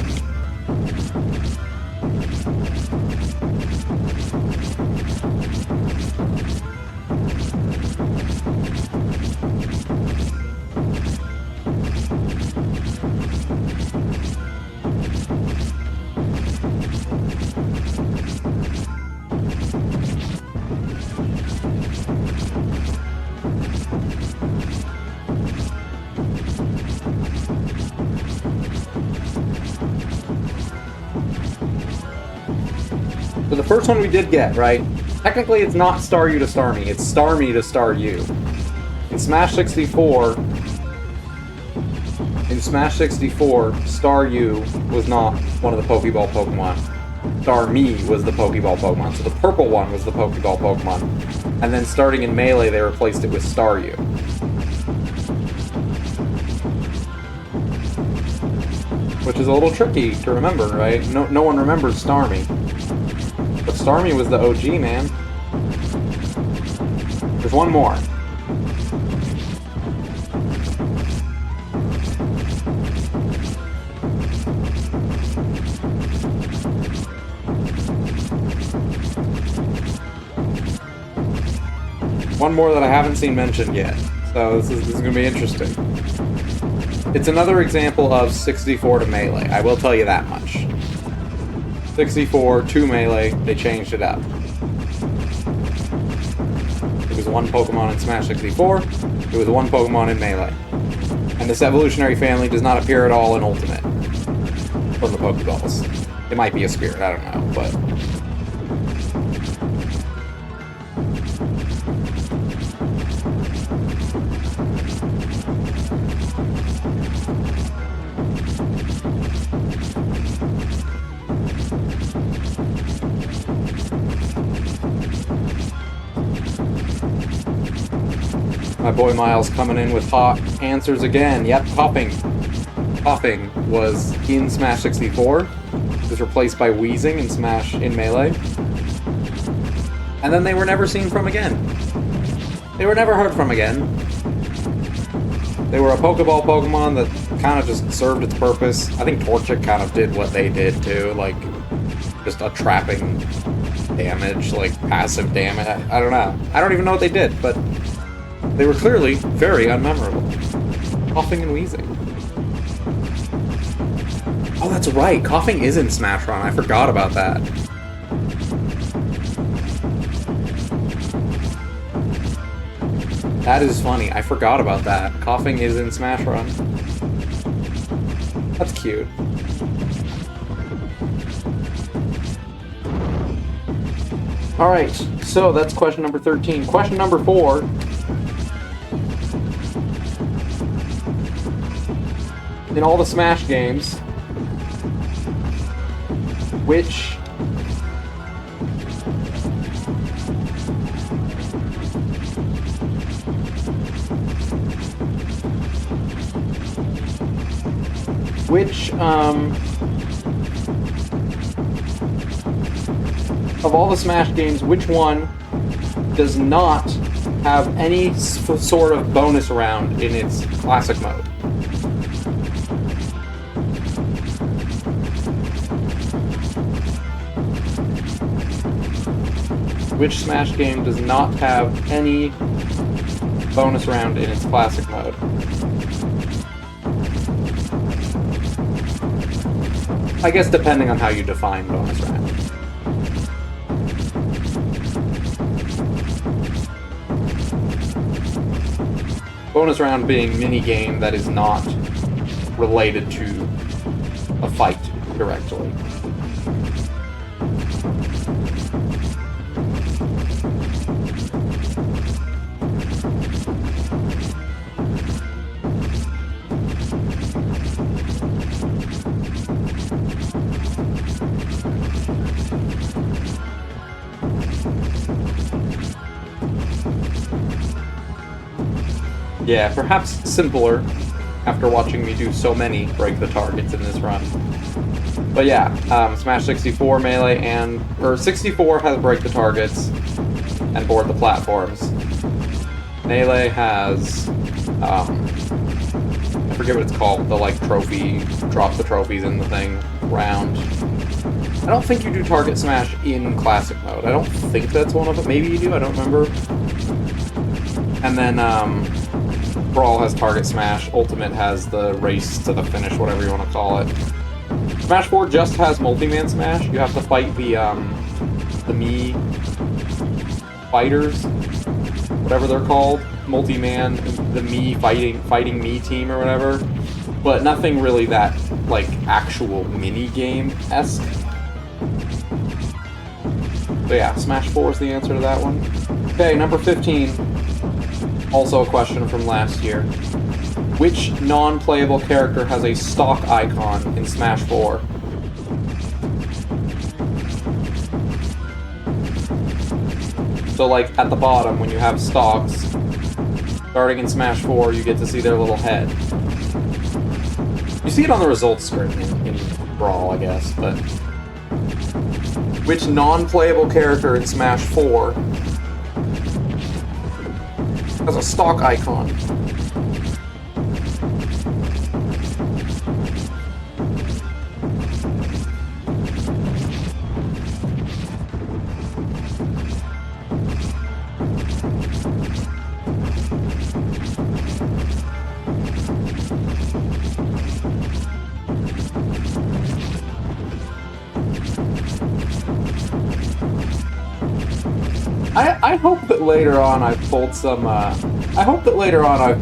So the first one we did get, right? Technically it's not Staryu to Starmie, it's Starmie to Staryu. In Smash 64, Staryu was not one of the Pokeball Pokemon. Starmie was the Pokeball Pokemon, so the purple one was the Pokeball Pokemon. And then starting in Melee, they replaced it with Staryu. Which is a little tricky to remember, right? No one remembers Starmie. But Starmie was the OG, man. There's one more. One more that I haven't seen mentioned yet. So this is going to be interesting. It's another example of 64 to Melee, I will tell you that much. 64 to Melee, they changed it up. It was one Pokemon in Smash 64, it was one Pokemon in Melee. And this evolutionary family does not appear at all in Ultimate from the Pokeballs. It might be a spirit, I don't know, but... My boy Miles coming in with hot answers again. Yep, Popping. Popping was in Smash 64. It was replaced by Weezing in Melee. And then they were never seen from again. They were never heard from again. They were a Pokeball Pokemon that kind of just served its purpose. I think Torchic kind of did what they did too, like just a trapping damage, like passive damage. I don't know. I don't even know what they did, but they were clearly very unmemorable. Coughing and wheezing. Oh, that's right. Coughing is in Smash Run. I forgot about that. That is funny. I forgot about that. Coughing is in Smash Run. That's cute. Alright, so that's question number 13. Question number 4. In all the Smash games, which of all the Smash games, which one does not have any sort of bonus round in its classic mode? Which Smash game does not have any bonus round in its classic mode? I guess depending on how you define bonus round. Bonus round being mini-game that is not related to a fight directly. Yeah, perhaps simpler after watching me do so many break the targets in this run. But yeah, Smash 64 Melee or 64 has break the targets and board the platforms. Melee has, I forget what it's called, the like trophy, drop the trophies in the thing round. I don't think you do target smash in classic mode. I don't think that's one of them. Maybe you do, I don't remember. And then, Brawl has target smash, Ultimate has the race to the finish, whatever you want to call it. Smash 4 just has multi-man smash. You have to fight the Mii fighters, whatever they're called. Multi-man, the Mii fighting Mii team or whatever. But nothing really that, like, actual mini-game-esque. But yeah, Smash 4 is the answer to that one. Okay, number 15. Also a question from last year. Which non-playable character has a stock icon in Smash 4? So like at the bottom when you have stocks, starting in Smash 4 you get to see their little head. You see it on the results screen in Brawl, I guess, but... Which non-playable character in Smash 4 has a stock icon? I hope that later on I've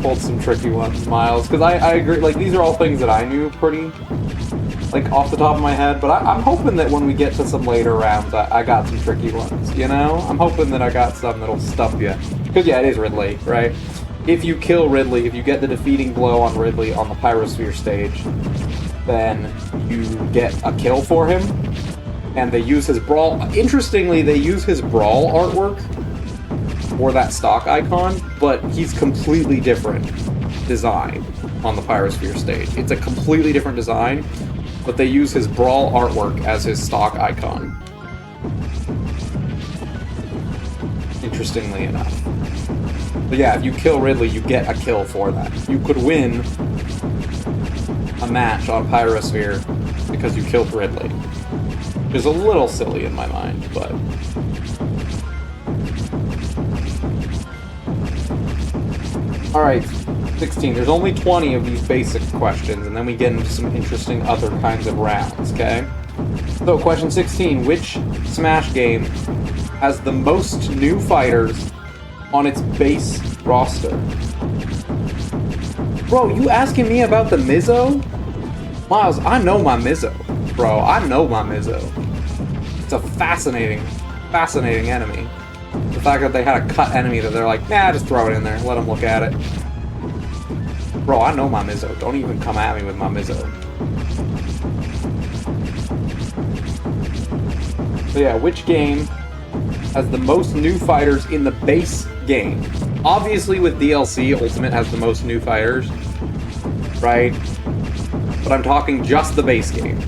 pulled some, tricky ones, Miles, because I agree, like, these are all things that I knew pretty, like, off the top of my head, but I'm hoping that when we get to some later rounds, I got some tricky ones, you know? I'm hoping that I got some that'll stump you. Because, yeah, it is Ridley, right? If you kill Ridley, if you get the defeating blow on Ridley on the Pyrosphere stage, then you get a kill for him. And they use his Brawl... Interestingly, they use his Brawl artwork for that stock icon, but he's completely different design on the Pyrosphere stage. It's a completely different design, but they use his Brawl artwork as his stock icon. Interestingly enough. But yeah, if you kill Ridley, you get a kill for that. You could win a match on Pyrosphere because you killed Ridley. Which is a little silly in my mind, but... Alright, 16. There's only 20 of these basic questions, and then we get into some interesting other kinds of rounds, okay? So, question 16. Which Smash game has the most new fighters on its base roster? Bro, you asking me about the Mizzo? Miles, I know my Mizzo. Bro, I know my Mizzo. It's a fascinating enemy. The fact that they had a cut enemy that they're like, nah, just throw it in there, let them look at it. Bro, I know my Mizzo. Don't even come at me with my Mizzo. So yeah, which game has the most new fighters in the base game? Obviously with DLC, Ultimate has the most new fighters, right? But I'm talking just the base game.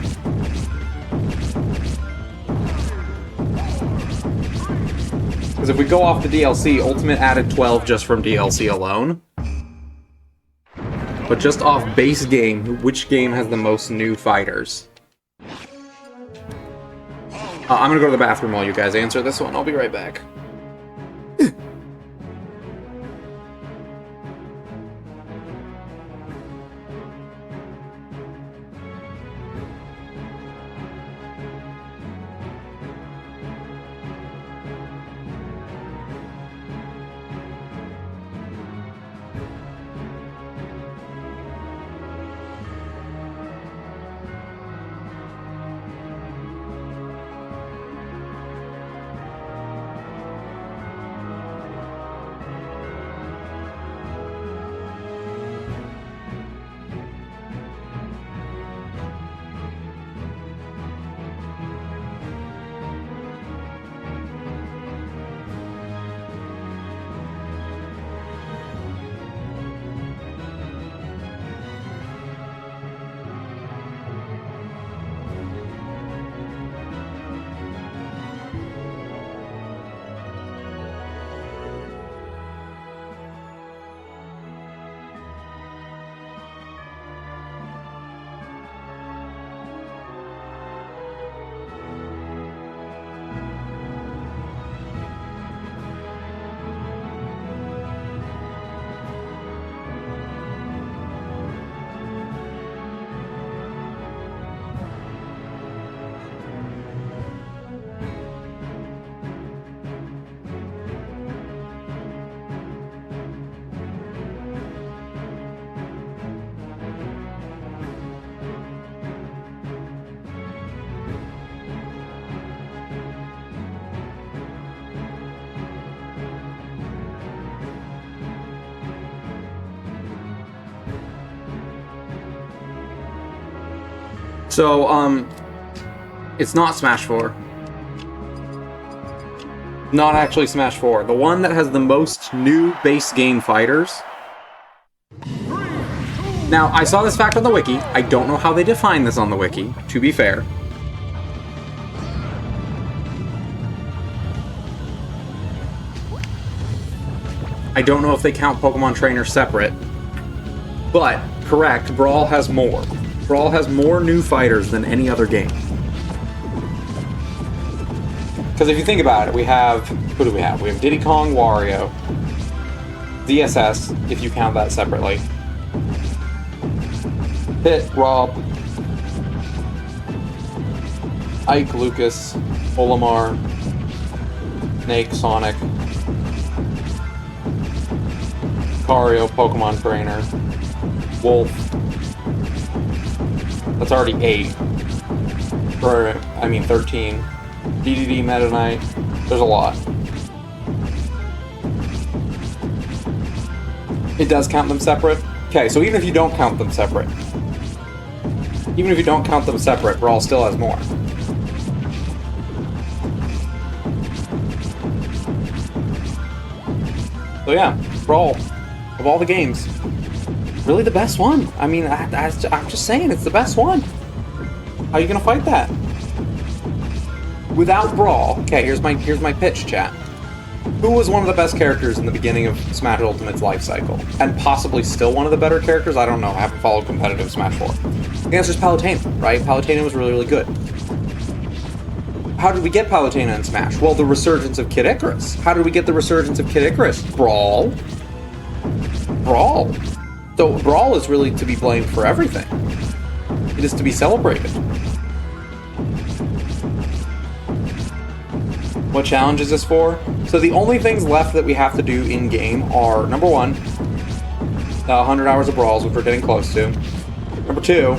Because if we go off the DLC, Ultimate added 12 just from DLC alone. But just off base game, which game has the most new fighters? I'm gonna go to the bathroom while you guys answer this one. I'll be right back. So, it's not Smash 4. Not actually Smash 4. The one that has the most new base game fighters. Now, I saw this fact on the wiki. I don't know how they define this on the wiki, to be fair. I don't know if they count Pokemon Trainer separate. But, correct, Brawl has more. Brawl has more new fighters than any other game. Because if you think about it, we have... Who do we have? We have Diddy Kong, Wario, DSS, if you count that separately. Pit, Rob, Ike, Lucas, Olimar, Snake, Sonic, Cario, Pokemon Trainer, Wolf. That's already 8. Or, I mean 13. DDD, Meta Knight. There's a lot. It does count them separate? Okay, so even if you don't count them separate, Brawl still has more. So yeah, Brawl, of all the games, really the best one. I mean, I'm just saying, it's the best one. How are you gonna fight that? Without Brawl, okay, here's my pitch, chat. Who was one of the best characters in the beginning of Smash Ultimate's life cycle? And possibly still one of the better characters? I don't know, I haven't followed competitive Smash 4. The answer is Palutena, right? Palutena was really, really good. How did we get Palutena in Smash? Well, the resurgence of Kid Icarus. How did we get the resurgence of Kid Icarus? Brawl. Brawl. So Brawl is really to be blamed for everything. It is to be celebrated. What challenge is this for? So the only things left that we have to do in-game are, number 1, 100 hours of Brawls, which we're getting close to. Number 2,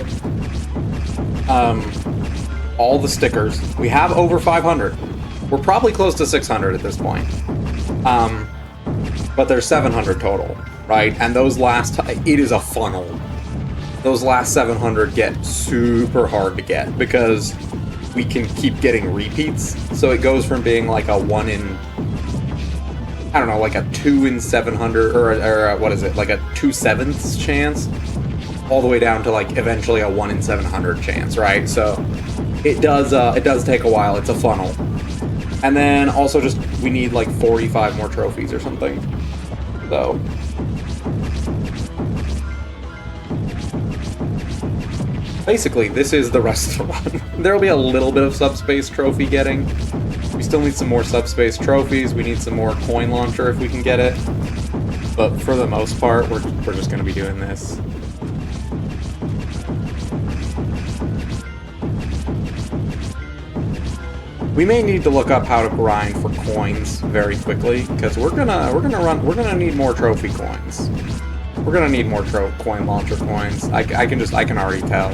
all the stickers. We have over 500. We're probably close to 600 at this point. But there's 700 total, right? And those last, it is a funnel. Those last 700 get super hard to get because we can keep getting repeats. So it goes from being like a 1 in, I don't know, like a 2 in 700, or what is it, like a 2/7 chance, all the way down to like eventually a 1 in 700 chance, right? So it does take a while. It's a funnel. And then also just, we need like 45 more trophies or something. So. Basically, this is the rest of the run. There'll be a little bit of subspace trophy getting. We still need some more subspace trophies. We need some more coin launcher if we can get it. But for the most part, we're just going to be doing this. We may need to look up how to grind for coins very quickly, because we're gonna need more trophy coins. We're gonna need more coin launcher coins. I can already tell.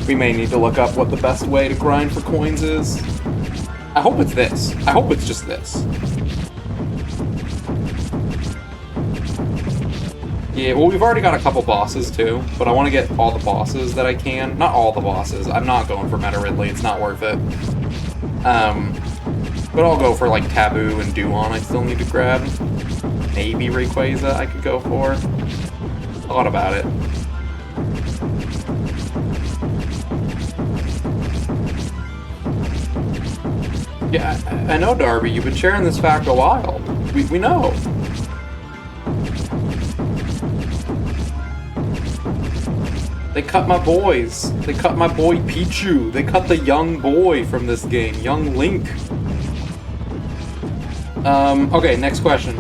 We may need to look up what the best way to grind for coins is. I hope it's this. I hope it's just this. Yeah, well, we've already got a couple bosses too, but I want to get all the bosses that I can. Not all the bosses. I'm not going for Meta Ridley. It's not worth it. But I'll go for like Taboo and Duon. I still need to grab. Maybe Rayquaza I could go for. Thought about it. Yeah, I know, Darby. You've been sharing this fact a while. We know. They cut my boys. They cut my boy Pichu. They cut the young boy from this game. Young Link. Okay, next question.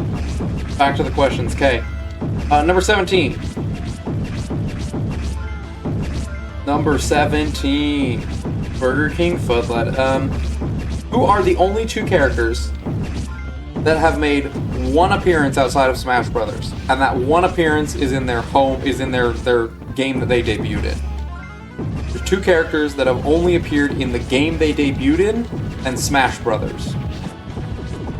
Back to the questions. Okay. Number 17. Number 17. Burger King Footlet. Who are the only two characters that have made one appearance outside of Smash Brothers? And that one appearance is in their their game that they debuted in. There's two characters that have only appeared in the game they debuted in and Smash Brothers.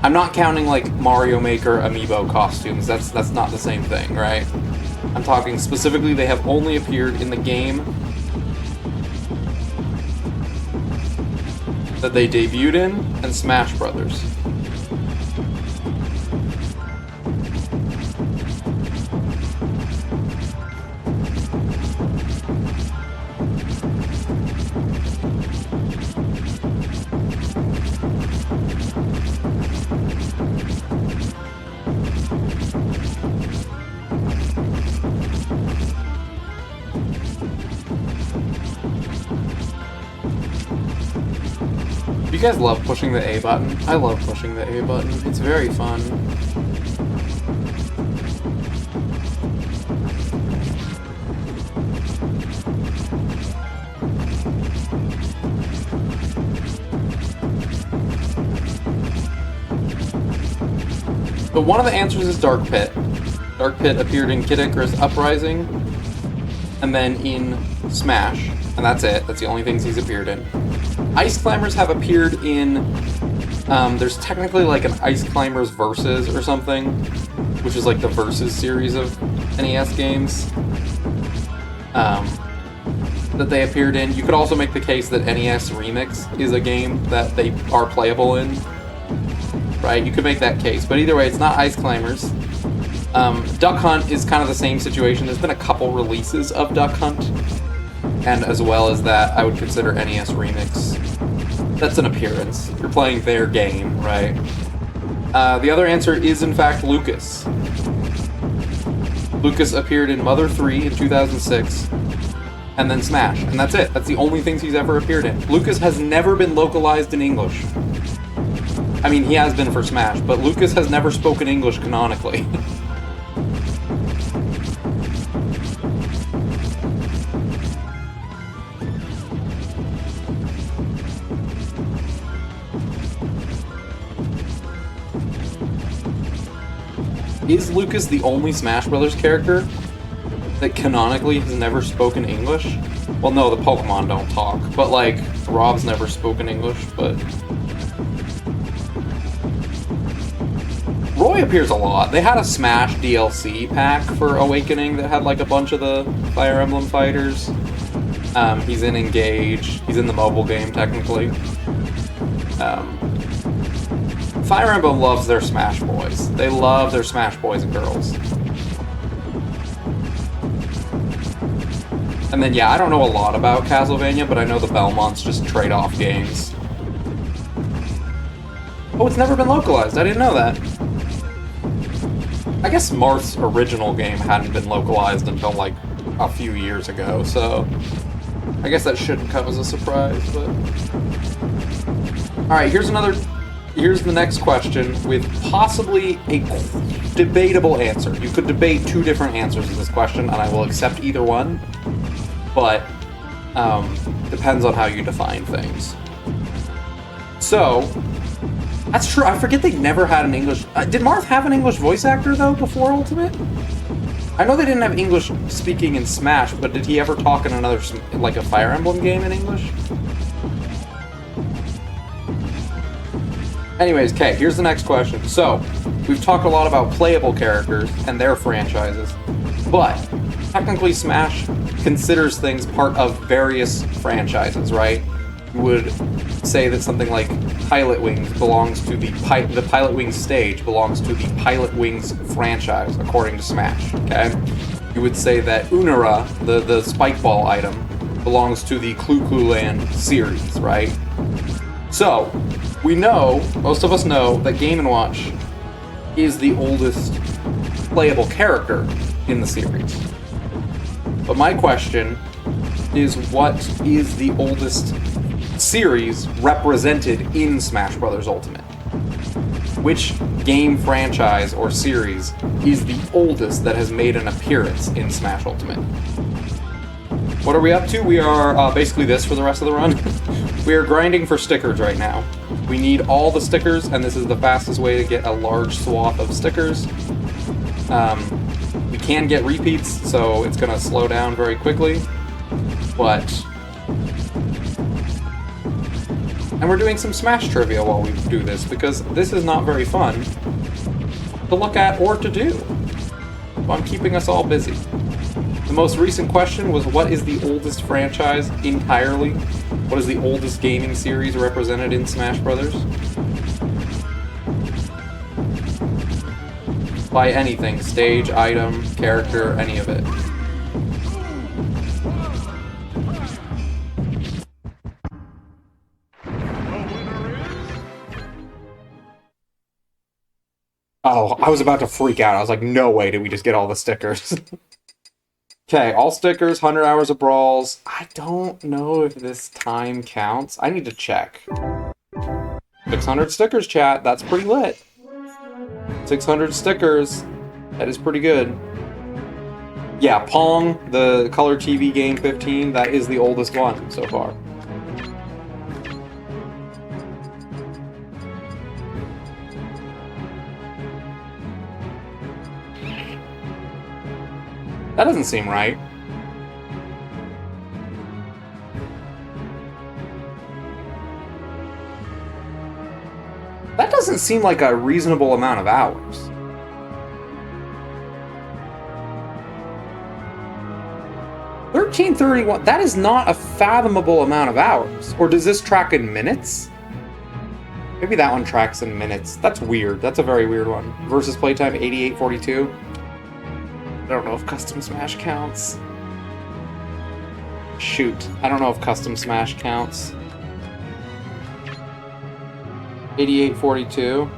I'm not counting like Mario Maker amiibo costumes. That's not the same thing, right? I'm talking specifically they have only appeared in the game that they debuted in and Smash Brothers. You guys love pushing the A button? I love pushing the A button. It's very fun. So one of the answers is Dark Pit. Dark Pit appeared in Kid Icarus Uprising, and then in Smash, and that's it. That's the only things he's appeared in. Ice Climbers have appeared in, there's technically like an Ice Climbers Versus or something, which is like the Versus series of NES games, that they appeared in. You could also make the case that NES Remix is a game that they are playable in, right? You could make that case, but either way, it's not Ice Climbers. Duck Hunt is kind of the same situation. There's been a couple releases of Duck Hunt, and as well as that, I would consider NES Remix. That's an appearance. You're playing their game, right? The other answer is, in fact, Lucas. Lucas appeared in Mother 3 in 2006, and then Smash, and that's it. That's the only things he's ever appeared in. Lucas has never been localized in English. I mean, he has been for Smash, but Lucas has never spoken English canonically. Is Lucas the only Smash Brothers character that canonically has never spoken English? Well, no, the Pokemon don't talk, but like, Rob's never spoken English, but... Roy appears a lot. They had a Smash DLC pack for Awakening that had like a bunch of the Fire Emblem fighters. He's in Engage. He's in the mobile game, technically. Fire Emblem loves their Smash Boys. They love their Smash Boys and girls. And then, yeah, I don't know a lot about Castlevania, but I know the Belmonts just trade off games. Oh, it's never been localized. I didn't know that. I guess Marth's original game hadn't been localized until like a few years ago, so I guess that shouldn't come as a surprise, but... Alright, here's the next question with possibly a debatable answer. You could debate two different answers to this question, and I will accept either one, but depends on how you define things. So, that's true. I forget they never had an English... did Marth have an English voice actor, though, before Ultimate? I know they didn't have English speaking in Smash, but did he ever talk in another, like a Fire Emblem game in English? Anyways, okay, here's the next question. So, we've talked a lot about playable characters and their franchises, but technically Smash considers things part of various franchises, right? You would say that something like Pilot Wings belongs to the Pilot Wings stage belongs to the Pilot Wings franchise, according to Smash, okay? You would say that Unara, the Spike Ball item, belongs to the Clu Clu Land series, right? So, we know, most of us know, that Game & Watch is the oldest playable character in the series. But my question is, what is the oldest series represented in Smash Bros. Ultimate? Which game franchise or series is the oldest that has made an appearance in Smash Ultimate? What are we up to? We are basically this for the rest of the run. We are grinding for stickers right now. We need all the stickers, and this is the fastest way to get a large swath of stickers. We can get repeats, so it's going to slow down very quickly, but... And we're doing some Smash trivia while we do this, because this is not very fun to look at or to do. So I'm keeping us all busy. The most recent question was, what is the oldest franchise entirely? What is the oldest gaming series represented in Smash Brothers? By anything. Stage, item, character, any of it. Oh, I was about to freak out. I was like, no way did we just get all the stickers. Okay, all stickers, 100 hours of brawls. I don't know if this time counts. I need to check. 600 stickers, chat. That's pretty lit. 600 stickers. That is pretty good. Yeah, Pong, the Color TV game 15, that is the oldest one so far. That doesn't seem right. That doesn't seem like a reasonable amount of hours. 1331, that is not a fathomable amount of hours. Or does this track in minutes? Maybe that one tracks in minutes. That's weird. That's a very weird one. Versus playtime 8842. I don't know if Custom Smash counts. Shoot. I don't know if Custom Smash counts. 8842.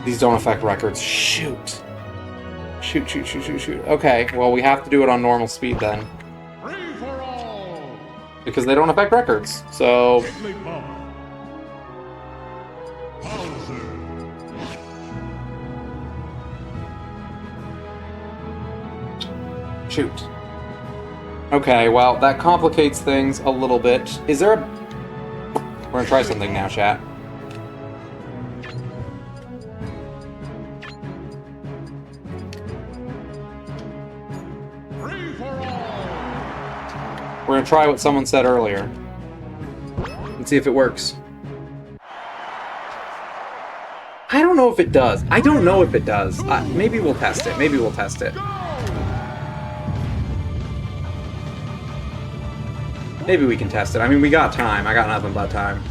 These don't affect records. Shoot. Shoot. Okay, well, we have to do it on normal speed then. Free for all. Because they don't affect records, so... Shoot. Okay, well, that complicates things a little bit. Is there a... We're gonna try something now, chat. We're gonna try what someone said earlier. Let's see if it works. I don't know if it does. I don't know if it does. Maybe we'll test it. Maybe we'll test it. Maybe we can test it. I mean, we got time. I got nothing but time.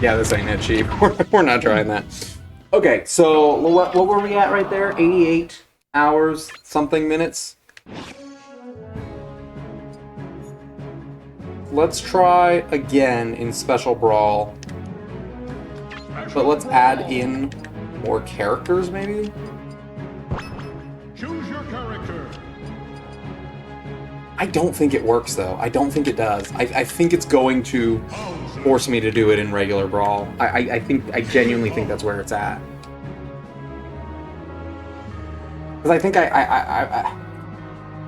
Yeah, this ain't it, cheap. We're not trying that. Okay, so what were we at right there? 88 hours, something minutes? Let's try again in Special Brawl. But let's add in more characters, maybe? Choose your character. I don't think it works, though. I don't think it does. I think it's going to force me to do it in regular Brawl. I genuinely think that's where it's at. Because I think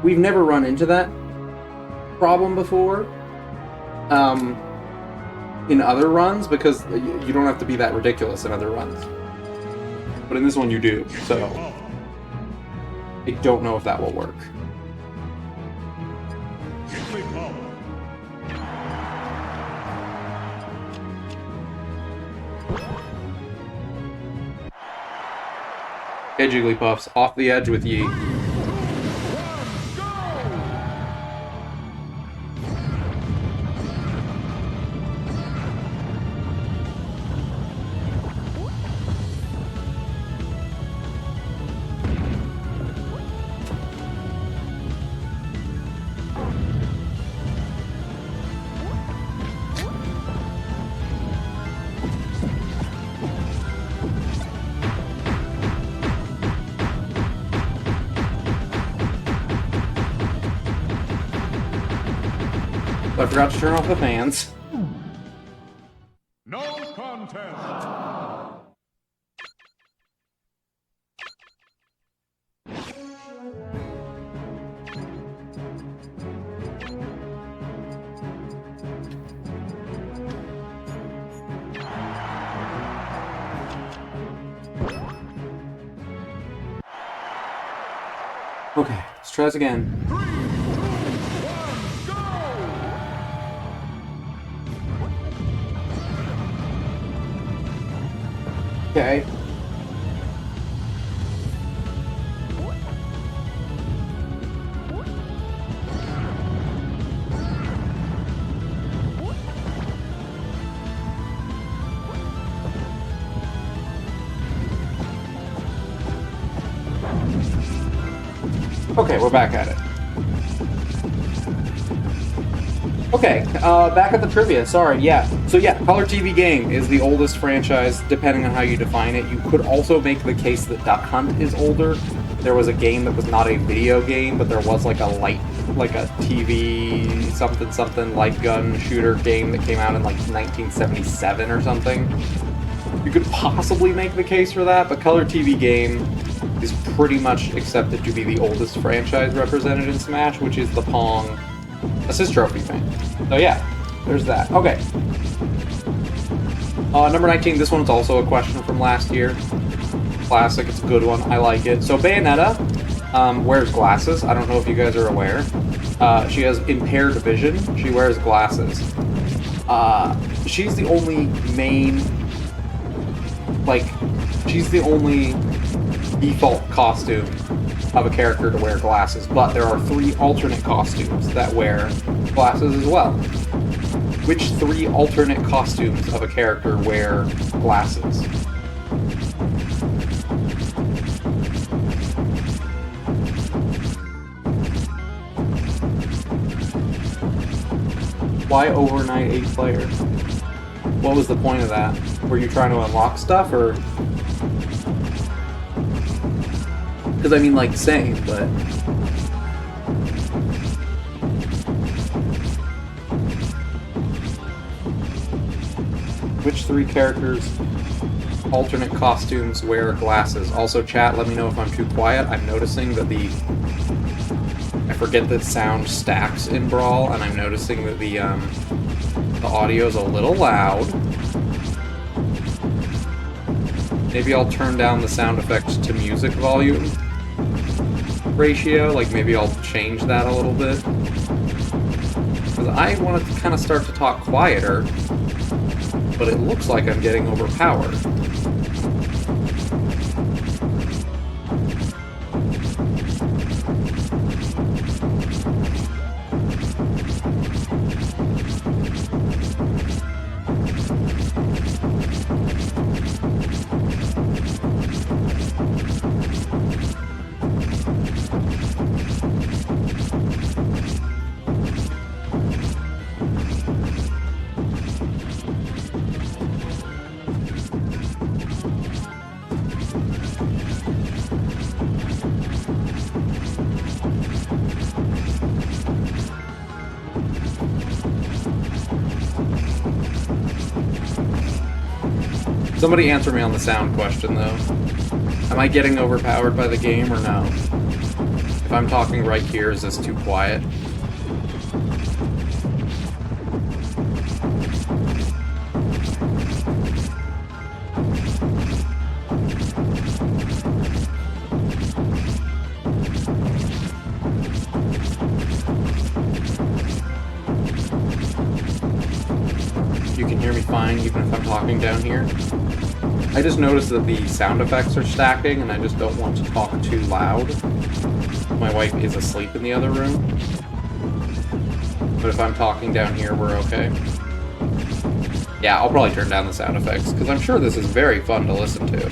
we've never run into that problem before. In other runs, because you don't have to be that ridiculous in other runs. But in this one you do, so I don't know if that will work. Okay, Jigglypuffs, off the edge with ye. I forgot to turn off the fans. No contest. Okay, let's try this again. 3, 2, 1, go! Okay. Okay, we're back at it. Okay, back at the trivia, sorry, yeah. So yeah, Color TV Game is the oldest franchise, depending on how you define it. You could also make the case that Duck Hunt is older. There was a game that was not a video game, but there was like a TV something light gun shooter game that came out in like 1977 or something. You could possibly make the case for that, but Color TV Game is pretty much accepted to be the oldest franchise represented in Smash, which is the Pong Assist Trophy thing. So yeah, there's that. Okay. Number 19, this one's also a question from last year. Classic, it's a good one, I like it. So Bayonetta wears glasses, I don't know if you guys are aware. She has impaired vision, she wears glasses. She's the only main, she's the only default costume of a character to wear glasses, but there are 3 alternate costumes that wear glasses as well. Which 3 alternate costumes of a character wear glasses? Why overnight 8 player? What was the point of that? Were you trying to unlock stuff, or? Because I mean, like, same, but... Which 3 characters' alternate costumes wear glasses? Also, chat, let me know if I'm too quiet. I'm noticing that I forget that sound stacks in Brawl, and I'm noticing that the audio's a little loud. Maybe I'll turn down the sound effects to music volume ratio, like maybe I'll change that a little bit. Because I want to kind of start to talk quieter, but it looks like I'm getting overpowered. Somebody answer me on the sound question, though. Am I getting overpowered by the game or no? If I'm talking right here, is this too quiet? You can hear me fine even if I'm talking down here. I just noticed that the sound effects are stacking and I just don't want to talk too loud. My wife is asleep in the other room. But if I'm talking down here, we're okay. Yeah, I'll probably turn down the sound effects because I'm sure this is very fun to listen to.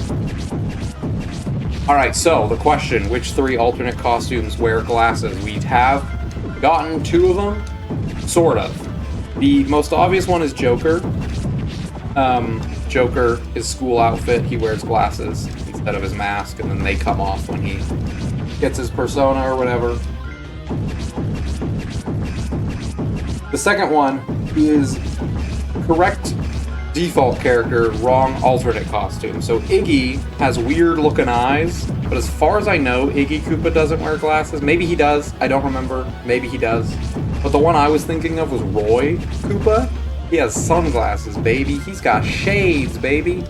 Alright, so the question, which 3 alternate costumes wear glasses? We have gotten 2 of them, sort of. The most obvious one is Joker. Joker, his school outfit, he wears glasses instead of his mask, and then they come off when he gets his persona or whatever. The second one is correct default character, wrong alternate costume. So Iggy has weird looking eyes, but as far as I know, Iggy Koopa doesn't wear glasses. Maybe he does, I don't remember. Maybe he does. But the one I was thinking of was Roy Koopa. He has sunglasses, baby. He's got shades, baby.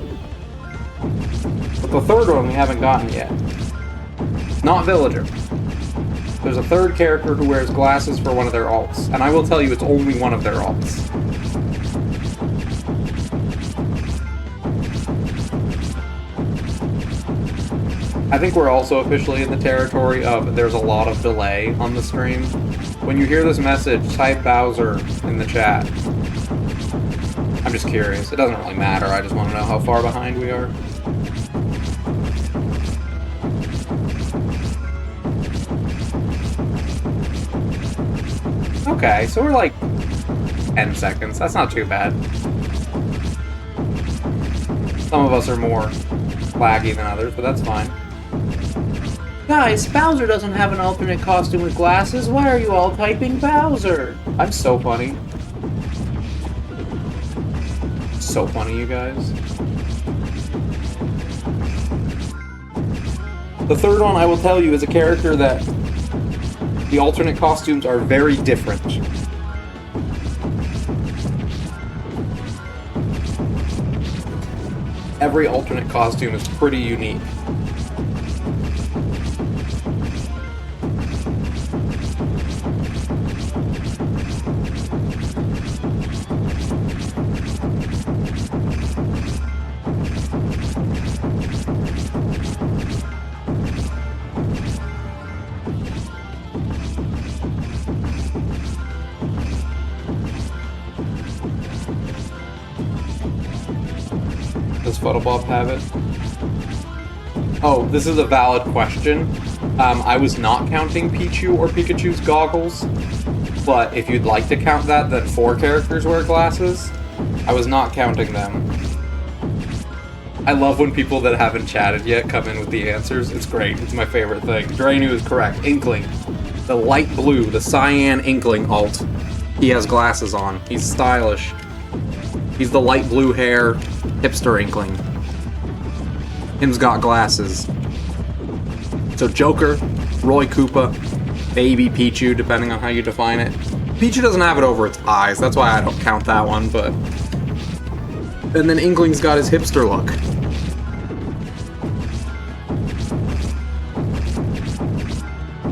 But the third one we haven't gotten yet. Not Villager. There's a third character who wears glasses for one of their alts. And I will tell you, it's only one of their alts. I think we're also officially in the territory of there's a lot of delay on the stream. When you hear this message, type Bowser in the chat. I'm just curious. It doesn't really matter. I just want to know how far behind we are. Okay, so we're like 10 seconds. That's not too bad. Some of us are more laggy than others, but that's fine. Guys, Bowser doesn't have an alternate costume with glasses. Why are you all typing Bowser? I'm so funny. So funny, you guys. The third one I will tell you is a character that the alternate costumes are very different. Every alternate costume is pretty unique. Does Photobob have it? Oh, this is a valid question. I was not counting Pichu or Pikachu's goggles, but if you'd like to count that, then 4 characters wear glasses. I was not counting them. I love when people that haven't chatted yet come in with the answers. It's great. It's my favorite thing. Drainu is correct. Inkling. The light blue, the cyan Inkling alt. He has glasses on. He's stylish. He's the light blue hair hipster Inkling. Him's got glasses. So Joker, Roy Koopa, Baby Pichu, depending on how you define it. Pichu doesn't have it over its eyes, that's why I don't count that one, but... And then Inkling's got his hipster look.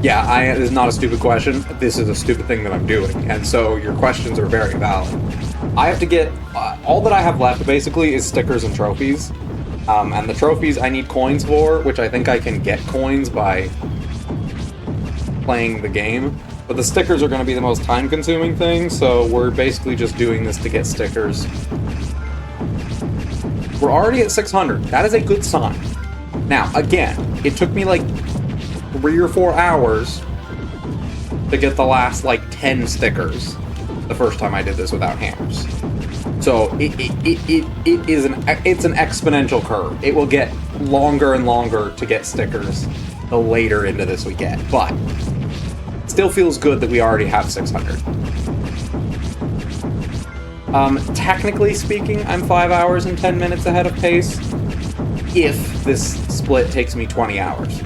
Yeah, this is not a stupid question. This is a stupid thing that I'm doing, and so your questions are very valid. I have to get... all that I have left, basically, is stickers and trophies. And the trophies I need coins for, which I think I can get coins by playing the game. But the stickers are going to be the most time-consuming thing, so we're basically just doing this to get stickers. We're already at 600. That is a good sign. Now, again, it took me like 3 or 4 hours to get the last, like, 10 stickers the first time I did this without hammers. So it's an exponential curve. It will get longer and longer to get stickers the later into this we get, but it still feels good that we already have 600. Technically speaking, I'm 5 hours and 10 minutes ahead of pace, if this split takes me 20 hours.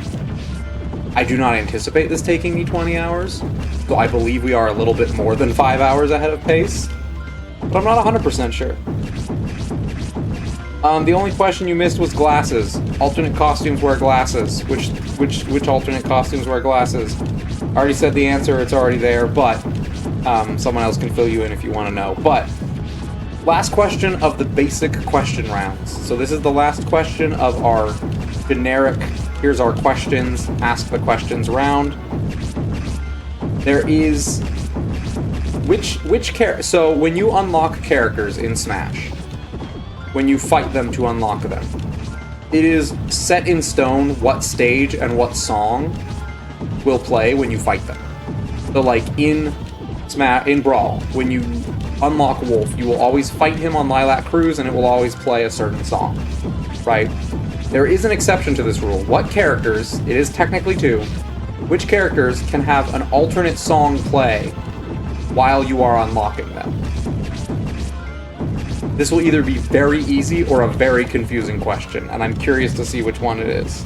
I do not anticipate this taking me 20 hours, so I believe we are a little bit more than 5 hours ahead of pace, but I'm not 100% sure. The only question you missed was glasses. Alternate costumes wear glasses. Which alternate costumes wear glasses? I already said the answer, it's already there, but someone else can fill you in if you want to know. But last question of the basic question rounds. So this is the last question of our generic, here's our questions, ask the questions round. There is so when you unlock characters in Smash, when you fight them to unlock them, it is set in stone what stage and what song will play when you fight them. So like in Brawl, when you unlock Wolf, you will always fight him on Lilac Cruise and it will always play a certain song, right? There is an exception to this rule. What characters, it is technically 2, which characters can have an alternate song play while you are unlocking them? This will either be very easy or a very confusing question, and I'm curious to see which one it is.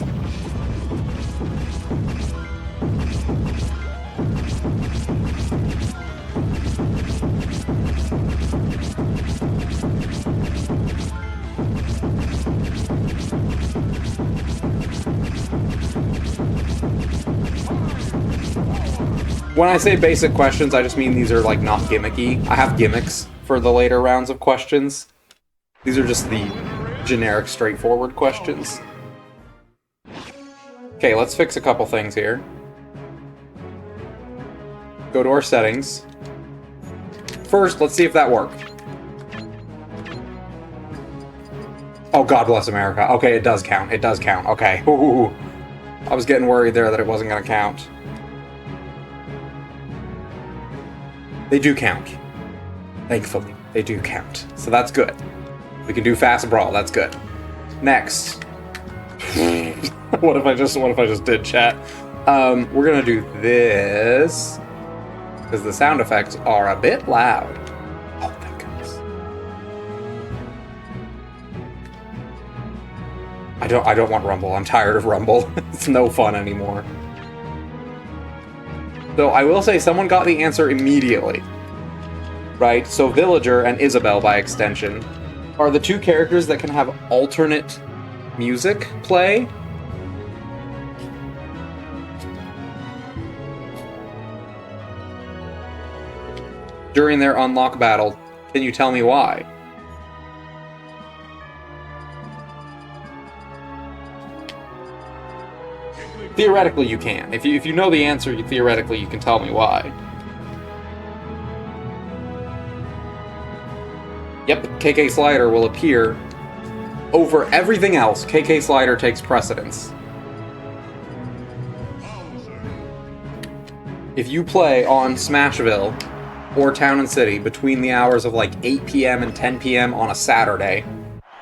When I say basic questions, I just mean these are like not gimmicky. I have gimmicks for the later rounds of questions. These are just the generic, straightforward questions. Okay, let's fix a couple things here. Go to our settings. First, let's see if that worked. Oh, God bless America. Okay, it does count. It does count. Okay. Ooh. I was getting worried there that it wasn't going to count. They do count. Thankfully, they do count. So that's good. We can do fast brawl. That's good. Next. What if I just did chat? We're gonna do this because the sound effects are a bit loud. Oh, thank goodness. I don't want Rumble. I'm tired of Rumble. It's no fun anymore. So I will say someone got the answer immediately. Right? So Villager and Isabelle, by extension, are the 2 characters that can have alternate music play. During their unlock battle. Can you tell me why? Theoretically, you can. If you know the answer, theoretically you can tell me why. Yep, KK Slider will appear over everything else. KK Slider takes precedence. If you play on Smashville or Town and City between the hours of like 8 p.m. and 10 p.m. on a Saturday,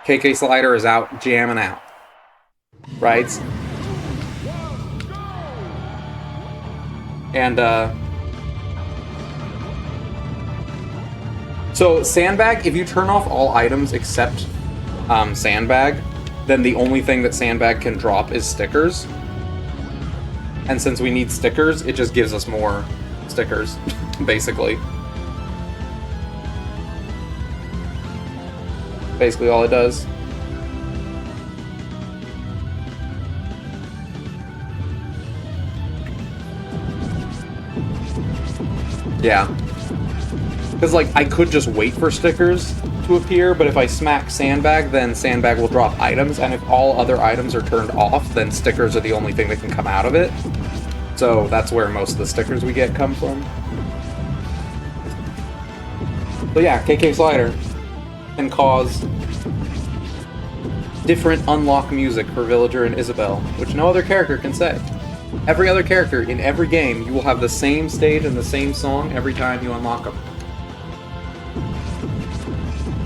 KK Slider is out jamming out. Right? And, so Sandbag, if you turn off all items except Sandbag, then the only thing that Sandbag can drop is stickers. And since we need stickers, it just gives us more stickers, basically. Basically all it does. Yeah. Because, like, I could just wait for stickers to appear, but if I smack Sandbag, then Sandbag will drop items, and if all other items are turned off, then stickers are the only thing that can come out of it. So that's where most of the stickers we get come from. So yeah, KK Slider can cause different unlock music for Villager and Isabelle, which no other character can say. Every other character in every game, you will have the same stage and the same song every time you unlock them.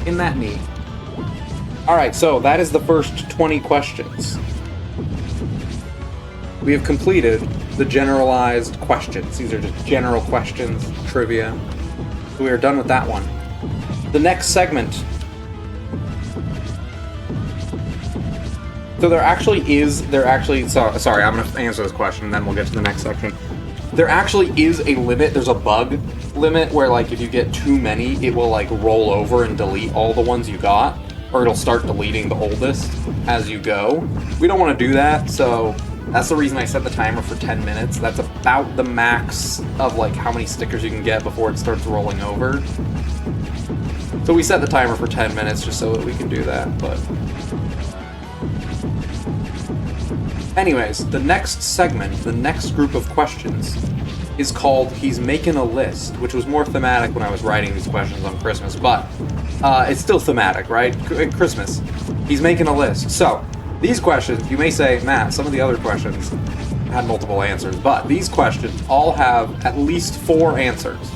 Isn't that neat? Alright, so that is the first 20 questions. We have completed the generalized questions. These are just general questions, trivia. So we are done with that one. The next segment. So sorry, I'm going to answer this question and then we'll get to the next section. There actually is a limit, there's a bug limit where like if you get too many, it will like roll over and delete all the ones you got, or it'll start deleting the oldest as you go. We don't want to do that, so that's the reason I set the timer for 10 minutes. That's about the max of like how many stickers you can get before it starts rolling over. So we set the timer for 10 minutes just so that we can do that, but... Anyways, the next segment, the next group of questions, is called He's Making a List, which was more thematic when I was writing these questions on Christmas, but it's still thematic, right? Christmas. He's making a list. So, these questions, you may say, Matt, some of the other questions had multiple answers, but these questions all have at least 4 answers.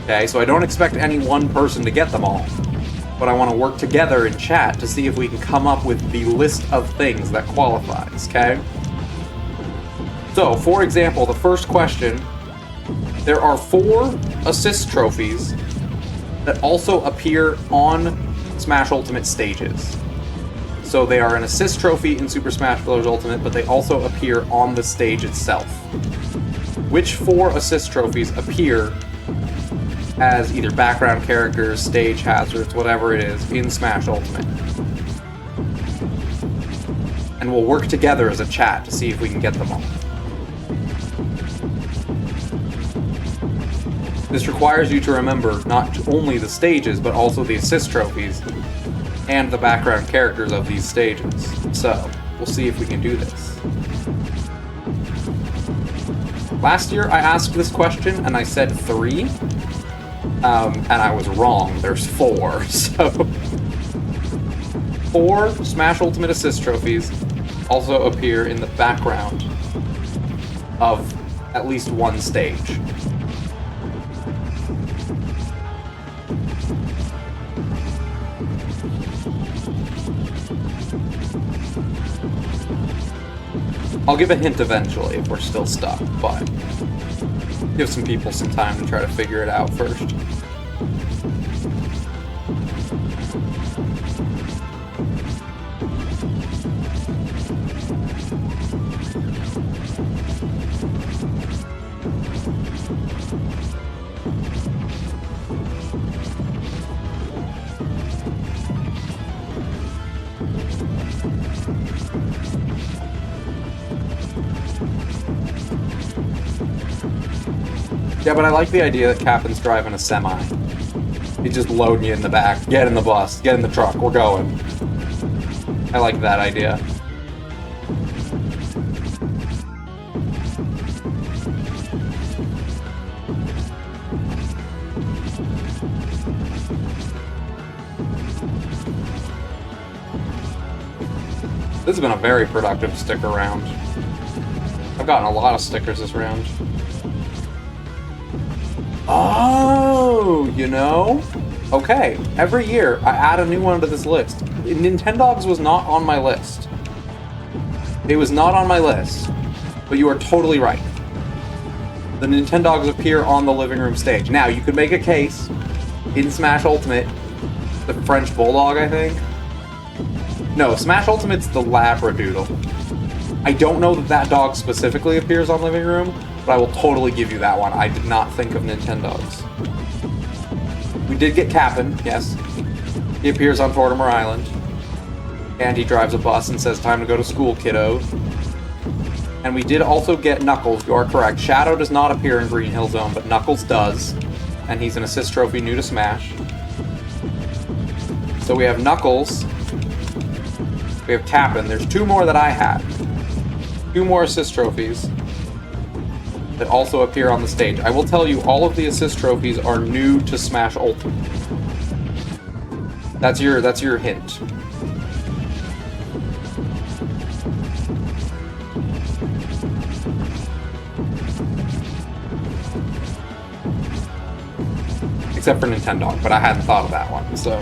Okay, so I don't expect any one person to get them all, but I want to work together in chat to see if we can come up with the list of things that qualifies, okay? So, for example, the first question, there are 4 assist trophies that also appear on Smash Ultimate stages. So they are an assist trophy in Super Smash Bros. Ultimate, but they also appear on the stage itself. Which 4 assist trophies appear as either background characters, stage hazards, whatever it is, in Smash Ultimate? And we'll work together as a chat to see if we can get them all. This requires you to remember not only the stages, but also the assist trophies and the background characters of these stages. So, we'll see if we can do this. Last year I asked this question and I said 3, and I was wrong. There's 4, so 4 Smash Ultimate assist trophies also appear in the background of at least one stage. I'll give a hint eventually if we're still stuck, but give some people some time to try to figure it out first. Yeah, but I like the idea that Captain's driving a semi. He's just loading you in the back. Get in the bus. Get in the truck. We're going. I like that idea. This has been a very productive sticker round. I've gotten a lot of stickers this round. Oh, you know? Okay, every year I add a new one to this list. Nintendogs was not on my list. It was not on my list, but you are totally right. The Nintendogs appear on the living room stage. Now, you could make a case in Smash Ultimate, the French Bulldog, I think. No, Smash Ultimate's the Labradoodle. I don't know that that dog specifically appears on living room, but I will totally give you that one. I did not think of Nintendogs. We did get Cap'n, yes. He appears on Tortimer Island. And he drives a bus and says, "Time to go to school, kiddo." And we did also get Knuckles, you are correct. Shadow does not appear in Green Hill Zone, but Knuckles does. And he's an assist trophy new to Smash. So we have Knuckles. We have Cap'n. There's 2 more that I had. 2 more assist trophies that also appear on the stage. I will tell you, all of the assist trophies are new to Smash Ultimate. That's your hint. Except for Nintendo, but I hadn't thought of that one, so...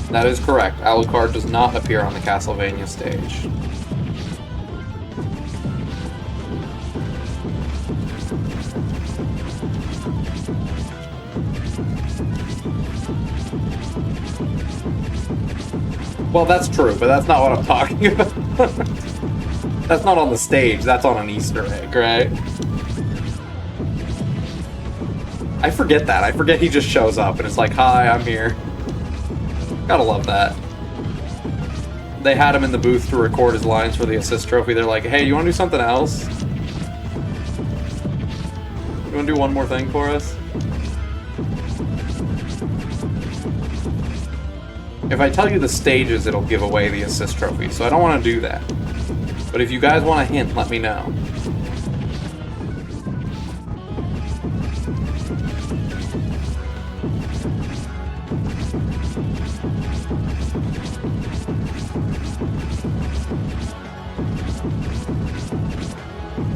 That is correct. Alucard does not appear on the Castlevania stage. Well, that's true, but that's not what I'm talking about. That's not on the stage, that's on an Easter egg, right? I forget that. I forget he just shows up and it's like, hi, I'm here. Gotta love that. They had him in the booth to record his lines for the assist trophy. They're like, hey, you wanna do something else? You wanna do one more thing for us? If I tell you the stages, it'll give away the assist trophy, so I don't want to do that. But if you guys want a hint, let me know.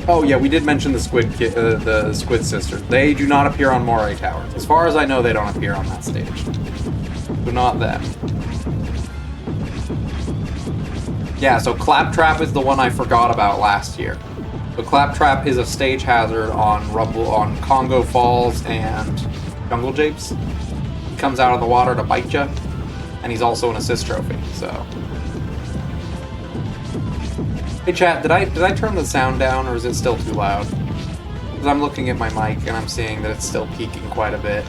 Oh yeah, we did mention the the Squid Sisters. They do not appear on Moray Towers. As far as I know, they don't appear on that stage. So not them. Yeah, so Claptrap is the one I forgot about last year. So Claptrap is a stage hazard on Congo Falls and Jungle Japes. He comes out of the water to bite you, and he's also an assist trophy. So, hey chat, did I turn the sound down or is it still too loud? Because I'm looking at my mic and I'm seeing that it's still peaking quite a bit.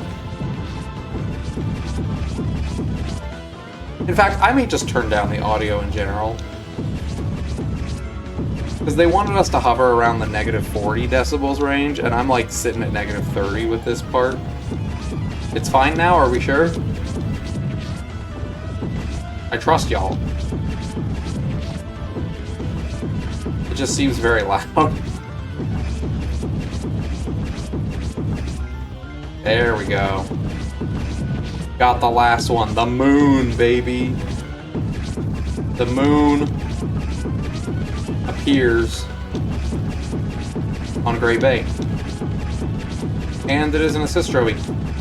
In fact, I may just turn down the audio in general. Because they wanted us to hover around the -40 decibels range, and I'm like sitting at -30 with this part. It's fine now, are we sure? I trust y'all. It just seems very loud. There we go. Got the last one. The moon, baby. The moon appears on Great Bay. And it is an assist trophy.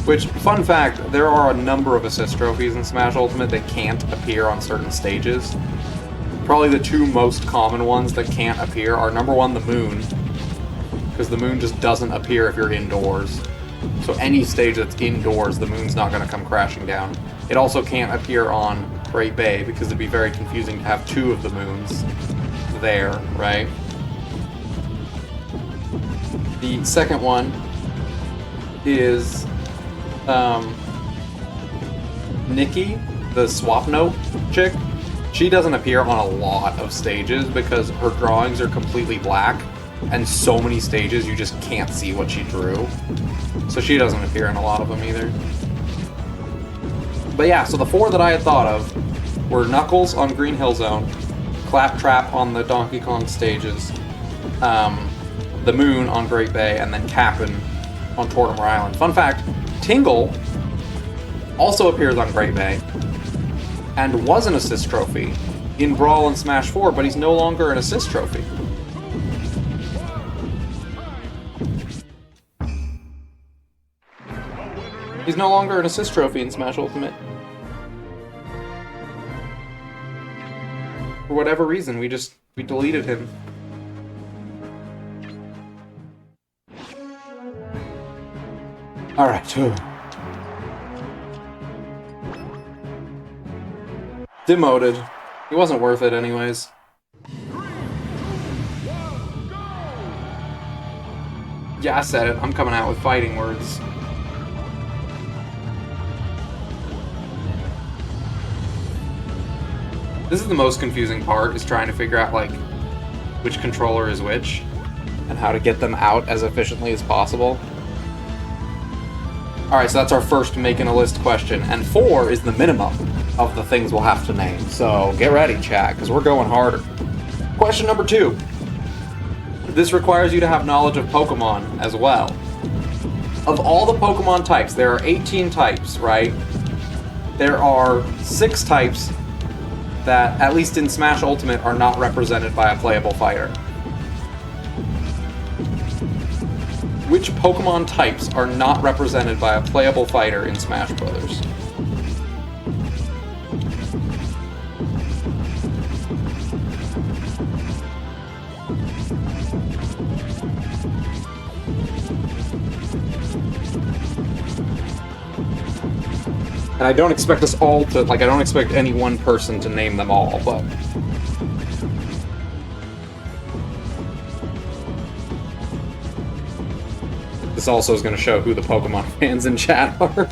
Which, fun fact, there are a number of assist trophies in Smash Ultimate that can't appear on certain stages. Probably the two most common ones that can't appear are number one, the moon. Because the moon just doesn't appear if you're indoors. So any stage that's indoors, the moon's not going to come crashing down. It also can't appear on Great Bay because it'd be very confusing to have two of the moons there, right? The second one is Nikki, the swap note chick. She doesn't appear on a lot of stages because her drawings are completely black, and so many stages you just can't see what she drew. So she doesn't appear in a lot of them either. But yeah, so the four that I had thought of were Knuckles on Green Hill Zone, Claptrap on the Donkey Kong stages, the Moon on Great Bay, and then Kapp'n on Tortimer Island. Fun fact, Tingle also appears on Great Bay and was an assist trophy in Brawl and Smash 4, but he's no longer an assist trophy. He's no longer an assist trophy in Smash Ultimate. For whatever reason, we deleted him. Alright. Demoted. He wasn't worth it anyways. 3, 2, 1, go! Yeah, I said it. I'm coming out with fighting words. This is the most confusing part, is trying to figure out, like, which controller is which, and how to get them out as efficiently as possible. Alright, so that's our first making a list question, and 4 is the minimum of the things we'll have to name. So get ready, chat, because we're going harder. Question number 2. This requires you to have knowledge of Pokemon as well. Of all the Pokemon types, there are 18 types, right? There are 6 types that, at least in Smash Ultimate, are not represented by a playable fighter. Which Pokemon types are not represented by a playable fighter in Smash Brothers? And I don't expect us all to, like, I don't expect any one person to name them all, but... This also is going to show who the Pokemon fans in chat are.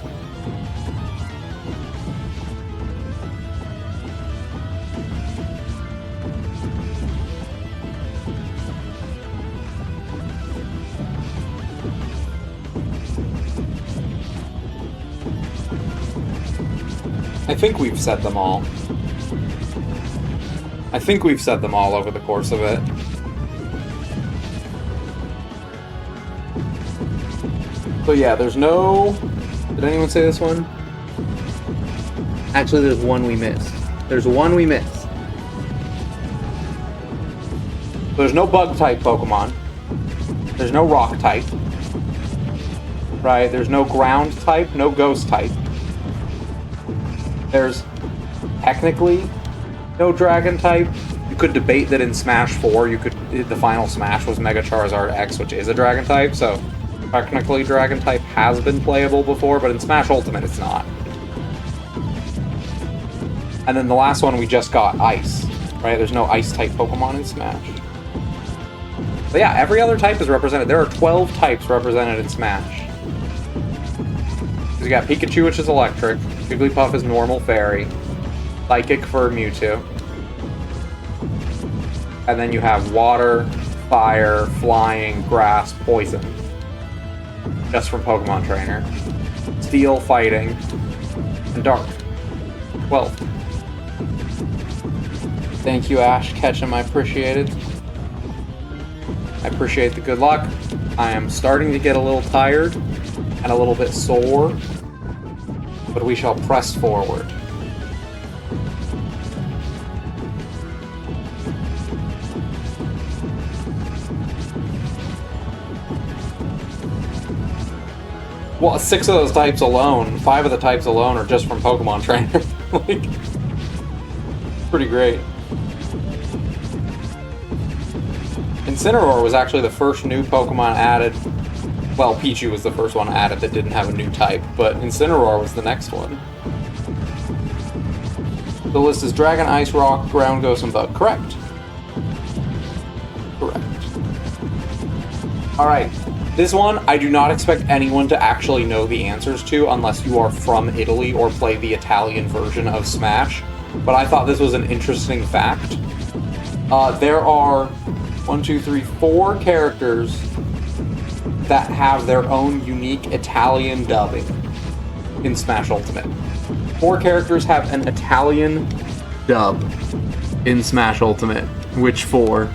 I think we've said them all. I think we've said them all over the course of it. So yeah, there's no... Did anyone say this one? Actually, there's one we missed. There's one we missed. There's no Bug-type Pokemon. There's no Rock-type. Right? There's no Ground-type, no Ghost-type. There's technically no Dragon type. You could debate that in Smash 4, the final Smash was Mega Charizard X, which is a Dragon type, so technically Dragon type has been playable before, but in Smash Ultimate it's not. And then the last one we just got, Ice, right? There's no Ice type Pokemon in Smash. But yeah, every other type is represented. There are 12 types represented in Smash. You got Pikachu, which is electric, Jigglypuff is normal fairy, Psychic for Mewtwo, and then you have water, fire, flying, grass, poison. Just from Pokemon Trainer. Steel, fighting, and dark. 12. Thank you, Ash Ketchum, I appreciate it. I appreciate the good luck. I am starting to get a little tired and a little bit sore, but we shall press forward. Well, 6 of those types alone, 5 of the types alone are just from Pokemon Trainer. Like, pretty great. Incineroar was actually the first new Pokemon added. Well, Pichu was the first one added that didn't have a new type, but Incineroar was the next one. The list is Dragon, Ice, Rock, Ground, Ghost, and Bug. Correct. Correct. Alright. This one, I do not expect anyone to actually know the answers to unless you are from Italy or play the Italian version of Smash. But I thought this was an interesting fact. There are 4 characters that have their own unique Italian dubbing in Smash Ultimate. 4 characters have an Italian dub in Smash Ultimate. Which 4?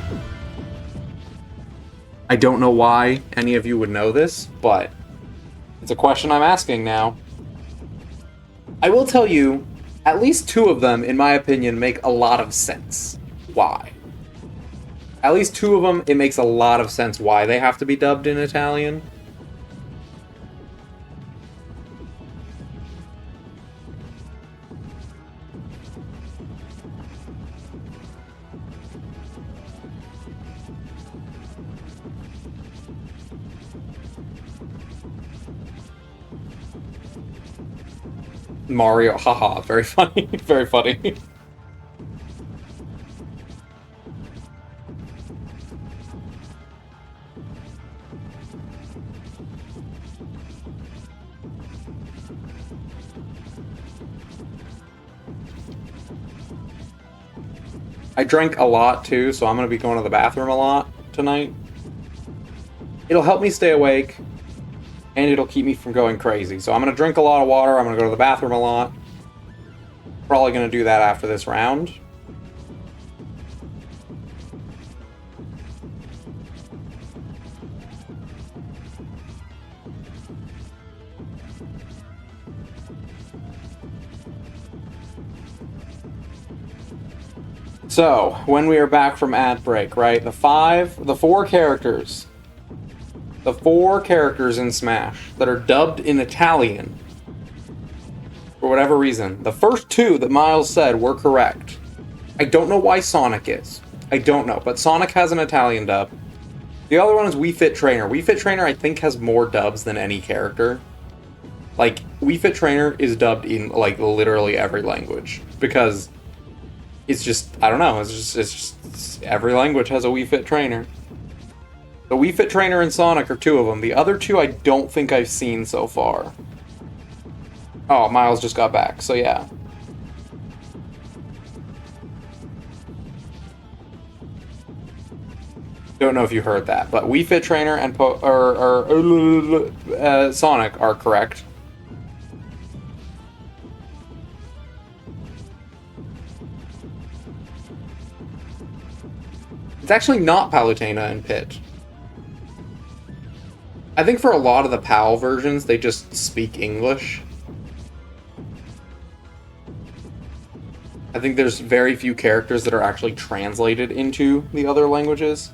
I don't know why any of you would know this, but it's a question I'm asking now. I will tell you, at least 2 of them, in my opinion, make a lot of sense. Why? At least 2 of them, it makes a lot of sense why they have to be dubbed in Italian. Mario, haha, very funny, very funny. I drank a lot too, so I'm going to be going to the bathroom a lot tonight. It'll help me stay awake, and it'll keep me from going crazy. So I'm going to drink a lot of water, I'm going to go to the bathroom a lot. Probably going to do that after this round. So, when we are back from ad break, right? The 4 characters. The 4 characters in Smash that are dubbed in Italian, for whatever reason. The first 2 that Miles said were correct. I don't know why Sonic is. I don't know, but Sonic has an Italian dub. The other one is Wii Fit Trainer. Wii Fit Trainer, I think, has more dubs than any character. Like, Wii Fit Trainer is dubbed in, like, literally every language. Because it's just, I don't know, it's just every language has a Wii Fit Trainer. The Wii Fit Trainer and Sonic are two of them. The other two I don't think I've seen so far. Oh, Miles just got back, so yeah. Don't know if you heard that, but Wii Fit Trainer and Sonic are correct. It's actually not Palutena and Pit. I think for a lot of the PAL versions, they just speak English. I think there's very few characters that are actually translated into the other languages.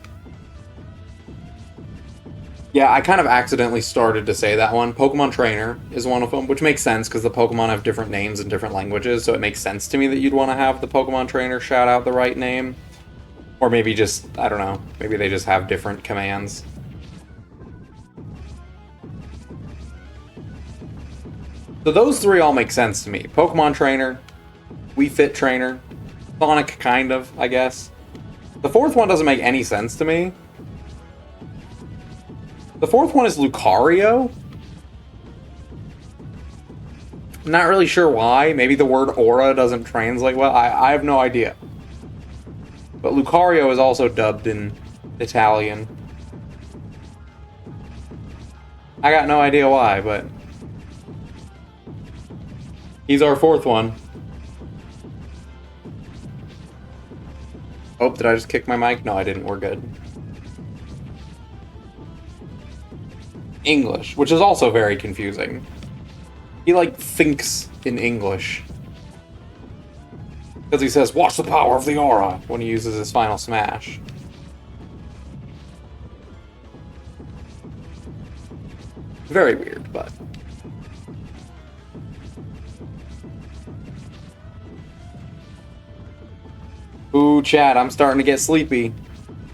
Yeah, I kind of accidentally started to say that one. Pokemon Trainer is one of them, which makes sense because the Pokemon have different names in different languages, so it makes sense to me that you'd want to have the Pokemon Trainer shout out the right name. Or maybe just, I don't know, maybe they just have different commands. So those three all make sense to me. Pokemon Trainer, Wii Fit Trainer, Sonic kind of, I guess. The fourth one doesn't make any sense to me. The fourth one is Lucario? I'm not really sure why. Maybe the word aura doesn't translate well. I have no idea. But Lucario is also dubbed in Italian. I got no idea why, but he's our fourth one. Oh, did I just kick my mic? No, I didn't. We're good. English, which is also very confusing. He, like, thinks in English. Because he says, "Watch the power of the aura," when he uses his final smash. Very weird, but... Ooh, chat, I'm starting to get sleepy.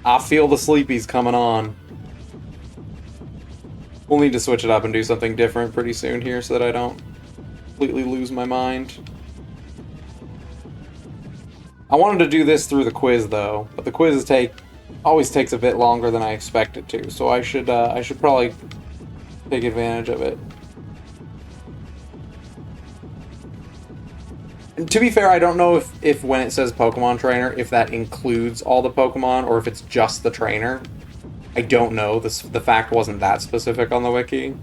I feel the sleepies coming on. We'll need to switch it up and do something different pretty soon here so that I don't completely lose my mind. I wanted to do this through the quiz though, but the quiz always takes a bit longer than I expect it to, so I should probably take advantage of it. And to be fair, I don't know if when it says Pokemon Trainer, if that includes all the Pokemon or if it's just the trainer. I don't know. The fact wasn't that specific on the wiki.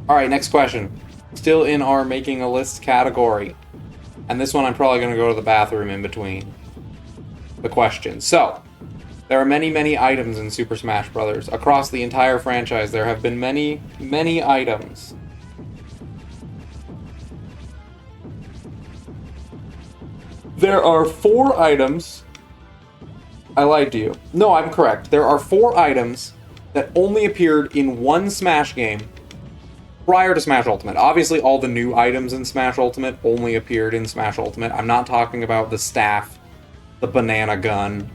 Alright, next question. Still in our making a list category. And this one I'm probably going to go to the bathroom in between the questions. So, there are many, many items in Super Smash Bros. Across the entire franchise, there have been many, many items. There are 4 items... I lied to you. No, I'm correct. There are 4 items that only appeared in one Smash game prior to Smash Ultimate. Obviously, all the new items in Smash Ultimate only appeared in Smash Ultimate. I'm not talking about the staff, the banana gun.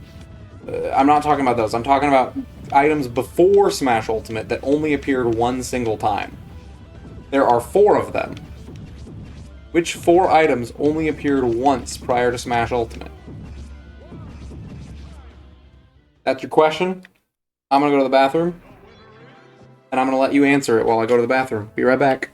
I'm not talking about those. I'm talking about items before Smash Ultimate that only appeared one single time. There are 4 of them. Which 4 items only appeared once prior to Smash Ultimate? That's your question? I'm gonna go to the bathroom. And I'm gonna let you answer it while I go to the bathroom. Be right back.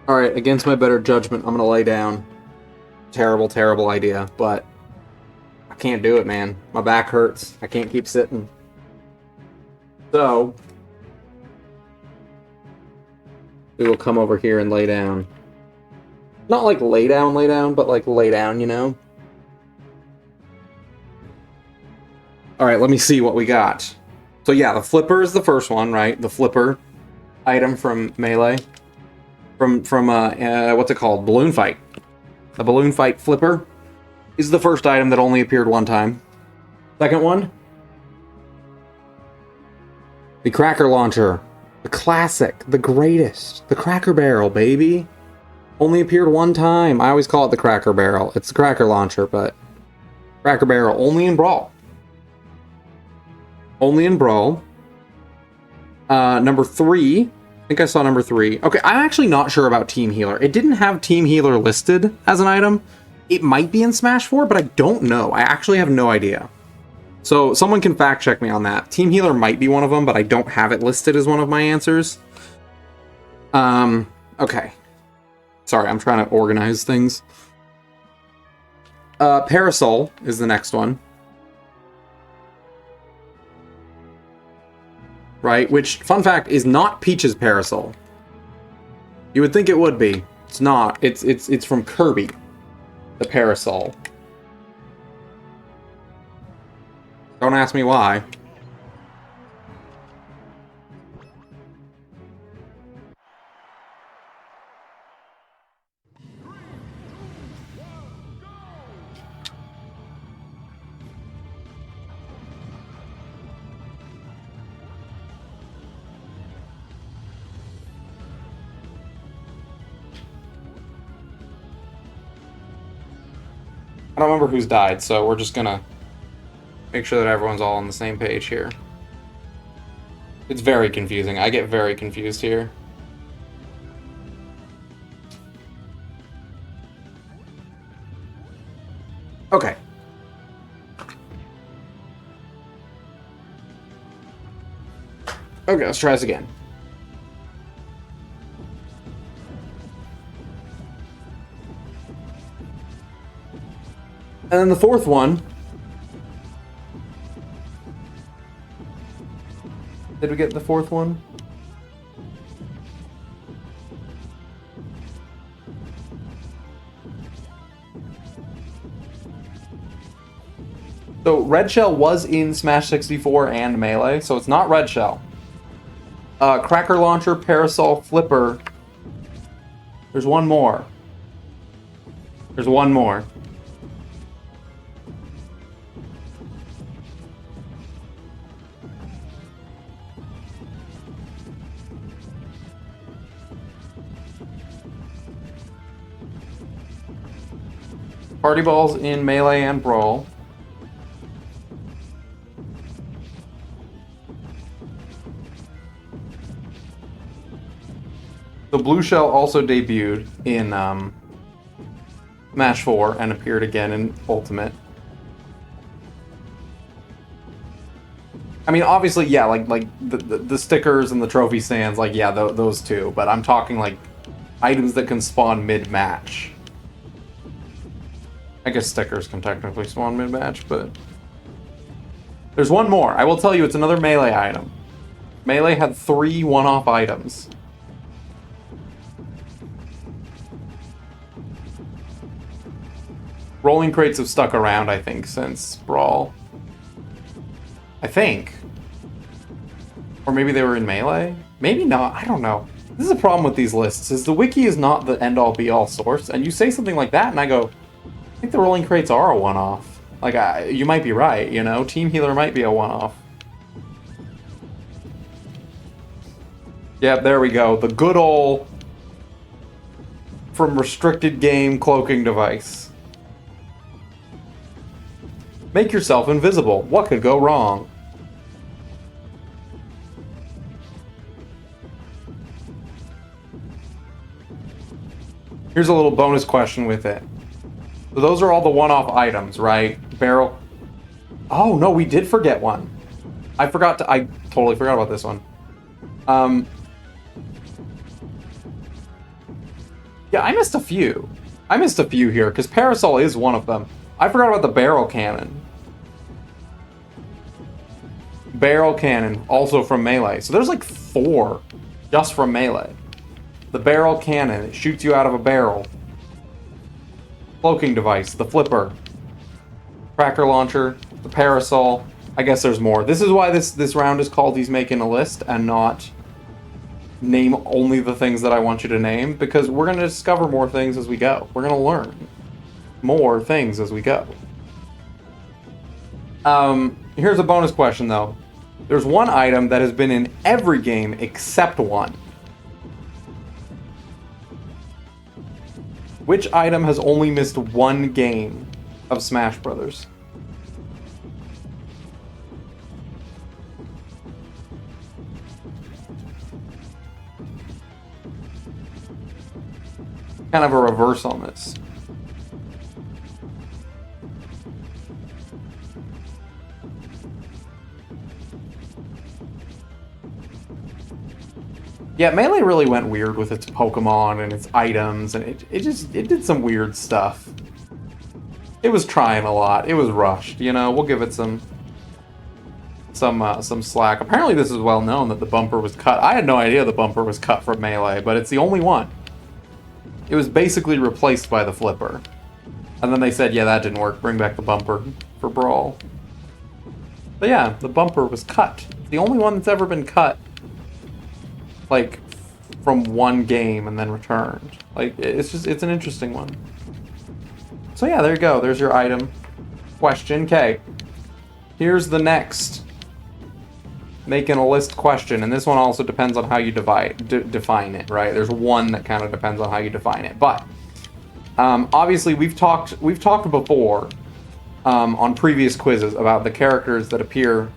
Alright, against my better judgment, I'm gonna lay down. Terrible, terrible idea, but I can't do it, man. My back hurts. I can't keep sitting. So, we will come over here and lay down. Not like lay down, but like lay down, you know? Alright, let me see what we got. So yeah, the flipper is the first one, right? The flipper item from Melee. From what's it called? Balloon Fight. The Balloon Fight flipper is the first item that only appeared one time. Second one, the Cracker Launcher. The classic, the greatest. The Cracker Barrel, baby. Only appeared one time. I always call it the Cracker Barrel. It's the Cracker Launcher, but Cracker Barrel only in Brawl. Only in Brawl. Number 3. I think I saw number 3. Okay, I'm actually not sure about Team Healer. It didn't have Team Healer listed as an item. It might be in Smash 4, but I don't know. I actually have no idea. So someone can fact check me on that. Team Healer might be one of them, but I don't have it listed as one of my answers. Okay. Sorry, I'm trying to organize things. Parasol is the next one. Right, which, fun fact, is not Peach's Parasol. You would think it would be. It's not. It's from Kirby. The Parasol. Don't ask me why. I don't remember who's died, so we're just gonna make sure that everyone's all on the same page here. It's very confusing. I get very confused here. Okay. Okay, let's try this again. And then the fourth one. Did we get the fourth one? So Red Shell was in Smash 64 and Melee, so it's not Red Shell. Cracker Launcher, Parasol, Flipper. There's one more. There's one more. Party Balls in Melee and Brawl. The Blue Shell also debuted in Smash 4 and appeared again in Ultimate. I mean, obviously, yeah, like the stickers and the trophy stands, like, yeah, those two. But I'm talking, like, items that can spawn mid-match. I guess stickers can technically spawn mid-match, but... There's one more. I will tell you, it's another Melee item. Melee had 3 one-off items. Rolling crates have stuck around, I think, since Brawl. I think. Or maybe they were in Melee? Maybe not, I don't know. This is a problem with these lists, is the wiki is not the end-all be-all source, and you say something like that, and I go, I think the rolling crates are a one-off. Like, you might be right, you know? Team Healer might be a one-off. Yep, there we go. The good ol' from restricted game cloaking device. Make yourself invisible. What could go wrong? Here's a little bonus question with it. So those are all the one-off items, right? Barrel. Oh, no, we did forget one. I totally forgot about this one. Yeah, I missed a few. I missed a few here, because Parasol is one of them. I forgot about the barrel cannon. Barrel cannon, also from Melee. So there's like 4 just from Melee. The barrel cannon, it shoots you out of a barrel. Cloaking device, the flipper. Cracker launcher, the parasol. I guess there's more. This is why this round is called He's Making a List and not name only the things that I want you to name, because we're going to discover more things as we go. We're going to learn more things as we go. Here's a bonus question, though. There's one item that has been in every game except one. Which item has only missed one game of Smash Brothers? Kind of a reverse on this. Yeah, Melee really went weird with its Pokemon and its items, and it did some weird stuff. It was trying a lot. It was rushed, you know. We'll give it some slack. Apparently, this is well known that the bumper was cut. I had no idea the bumper was cut from Melee, but it's the only one. It was basically replaced by the flipper, and then they said, "Yeah, that didn't work. Bring back the bumper for Brawl." But yeah, the bumper was cut. It's the only one that's ever been cut. Like, from one game and then returned. Like, it's an interesting one. So yeah, there you go. There's your item question. Okay. Here's the next making a list question, and this one also depends on how you define it, right? There's one that kind of depends on how you define it. But obviously we've talked before on previous quizzes about the characters that appear.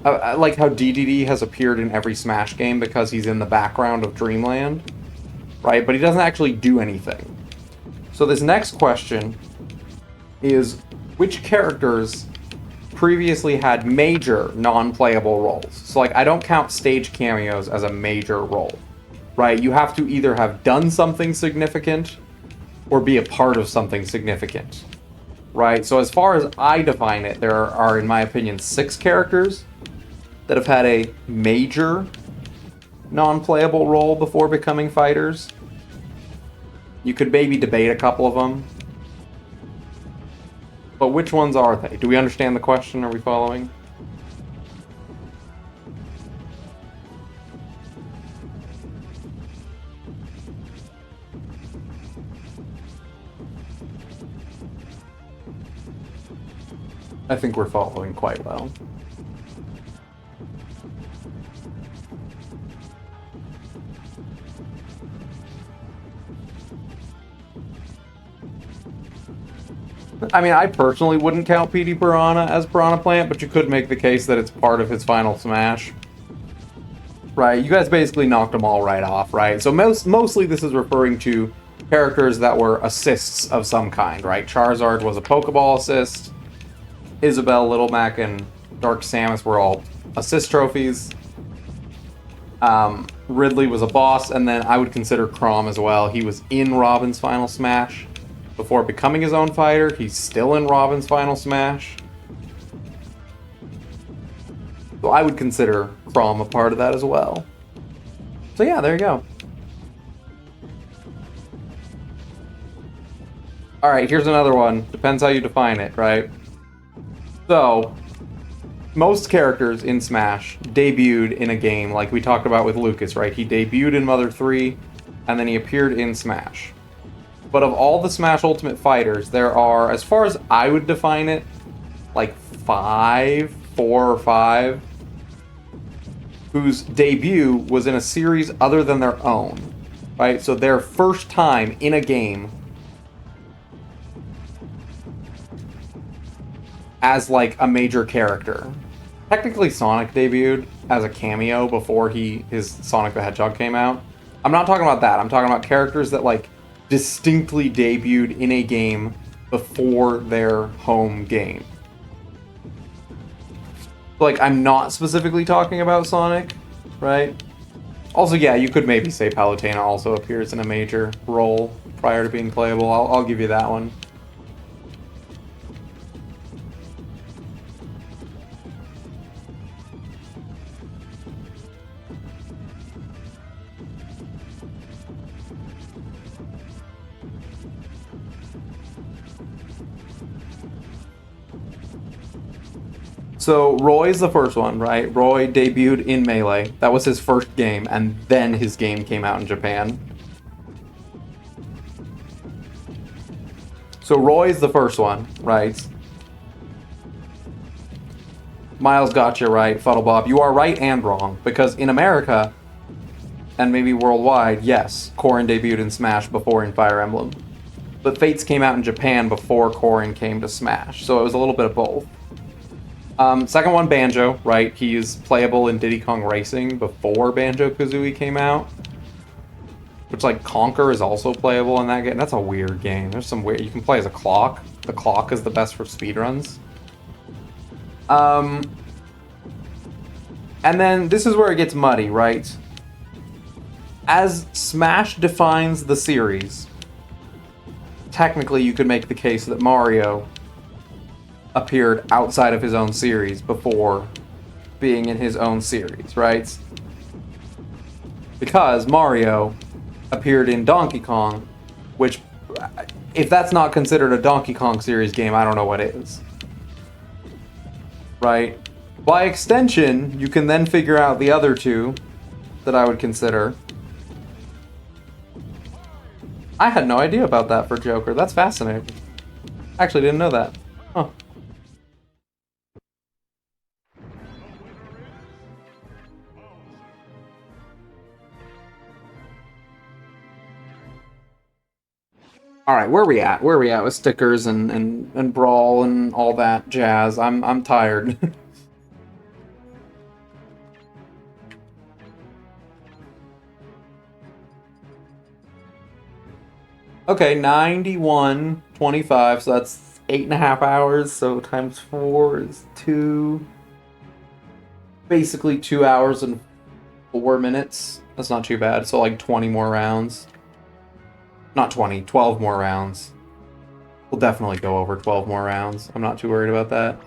Like how DDD has appeared in every Smash game because he's in the background of Dreamland, right? But he doesn't actually do anything. So this next question is, which characters previously had major non-playable roles? So like, I don't count stage cameos as a major role, right? You have to either have done something significant or be a part of something significant, right? So as far as I define it, there are, in my opinion, 6 characters that have had a major non-playable role before becoming fighters. You could maybe debate a couple of them. But which ones are they? Do we understand the question? Are we following? I think we're following quite well. I mean, I personally wouldn't count PD Piranha as Piranha Plant, but you could make the case that it's part of his final Smash. Right, you guys basically knocked them all right off, right? So mostly this is referring to characters that were assists of some kind, right? Charizard was a Pokeball assist. Isabelle, Little Mac, and Dark Samus were all assist trophies. Ridley was a boss, and then I would consider Chrom as well. He was in Robin's final Smash. Before becoming his own fighter, he's still in Robin's final Smash. So I would consider Chrom a part of that as well. So yeah, there you go. Alright, here's another one. Depends how you define it, right? So, most characters in Smash debuted in a game, like we talked about with Lucas, right? He debuted in Mother 3, and then he appeared in Smash. But of all the Smash Ultimate Fighters, there are, as far as I would define it, like 4 or 5, whose debut was in a series other than their own, right? So their first time in a game as like a major character. Technically Sonic debuted as a cameo before his Sonic the Hedgehog came out. I'm not talking about that. I'm talking about characters that like distinctly debuted in a game before their home game. Like, I'm not specifically talking about Sonic, right? Also, yeah, you could maybe say Palutena also appears in a major role prior to being playable. I'll give you that one. So Roy's the first one, right? Roy debuted in Melee. That was his first game, and then his game came out in Japan. So Roy's the first one, right? Miles got you right, Fuddlebob. You are right and wrong, because in America, and maybe worldwide, yes, Corrin debuted in Smash before in Fire Emblem. But Fates came out in Japan before Corrin came to Smash, so it was a little bit of both. Second one, Banjo, right? He's playable in Diddy Kong Racing before Banjo-Kazooie came out. Which, like, Conker is also playable in that game. That's a weird game. There's some weird... You can play as a clock. The clock is the best for speedruns. And then this is where it gets muddy, right? As Smash defines the series, technically you could make the case that Mario appeared outside of his own series before being in his own series, right? Because Mario appeared in Donkey Kong, which, if that's not considered a Donkey Kong series game, I don't know what is. Right? By extension, you can then figure out the other two that I would consider. I had no idea about that for Joker. That's fascinating. I actually didn't know that. Huh. Alright, where are we at? Where are we at with stickers and Brawl and all that jazz? I'm tired. Okay, 91.25, so that's 8.5 hours, so times 4 is 2. Basically 2 hours and 4 minutes. That's not too bad, so like 20 more rounds. Not 20, 12 more rounds. We'll definitely go over 12 more rounds. I'm not too worried about that.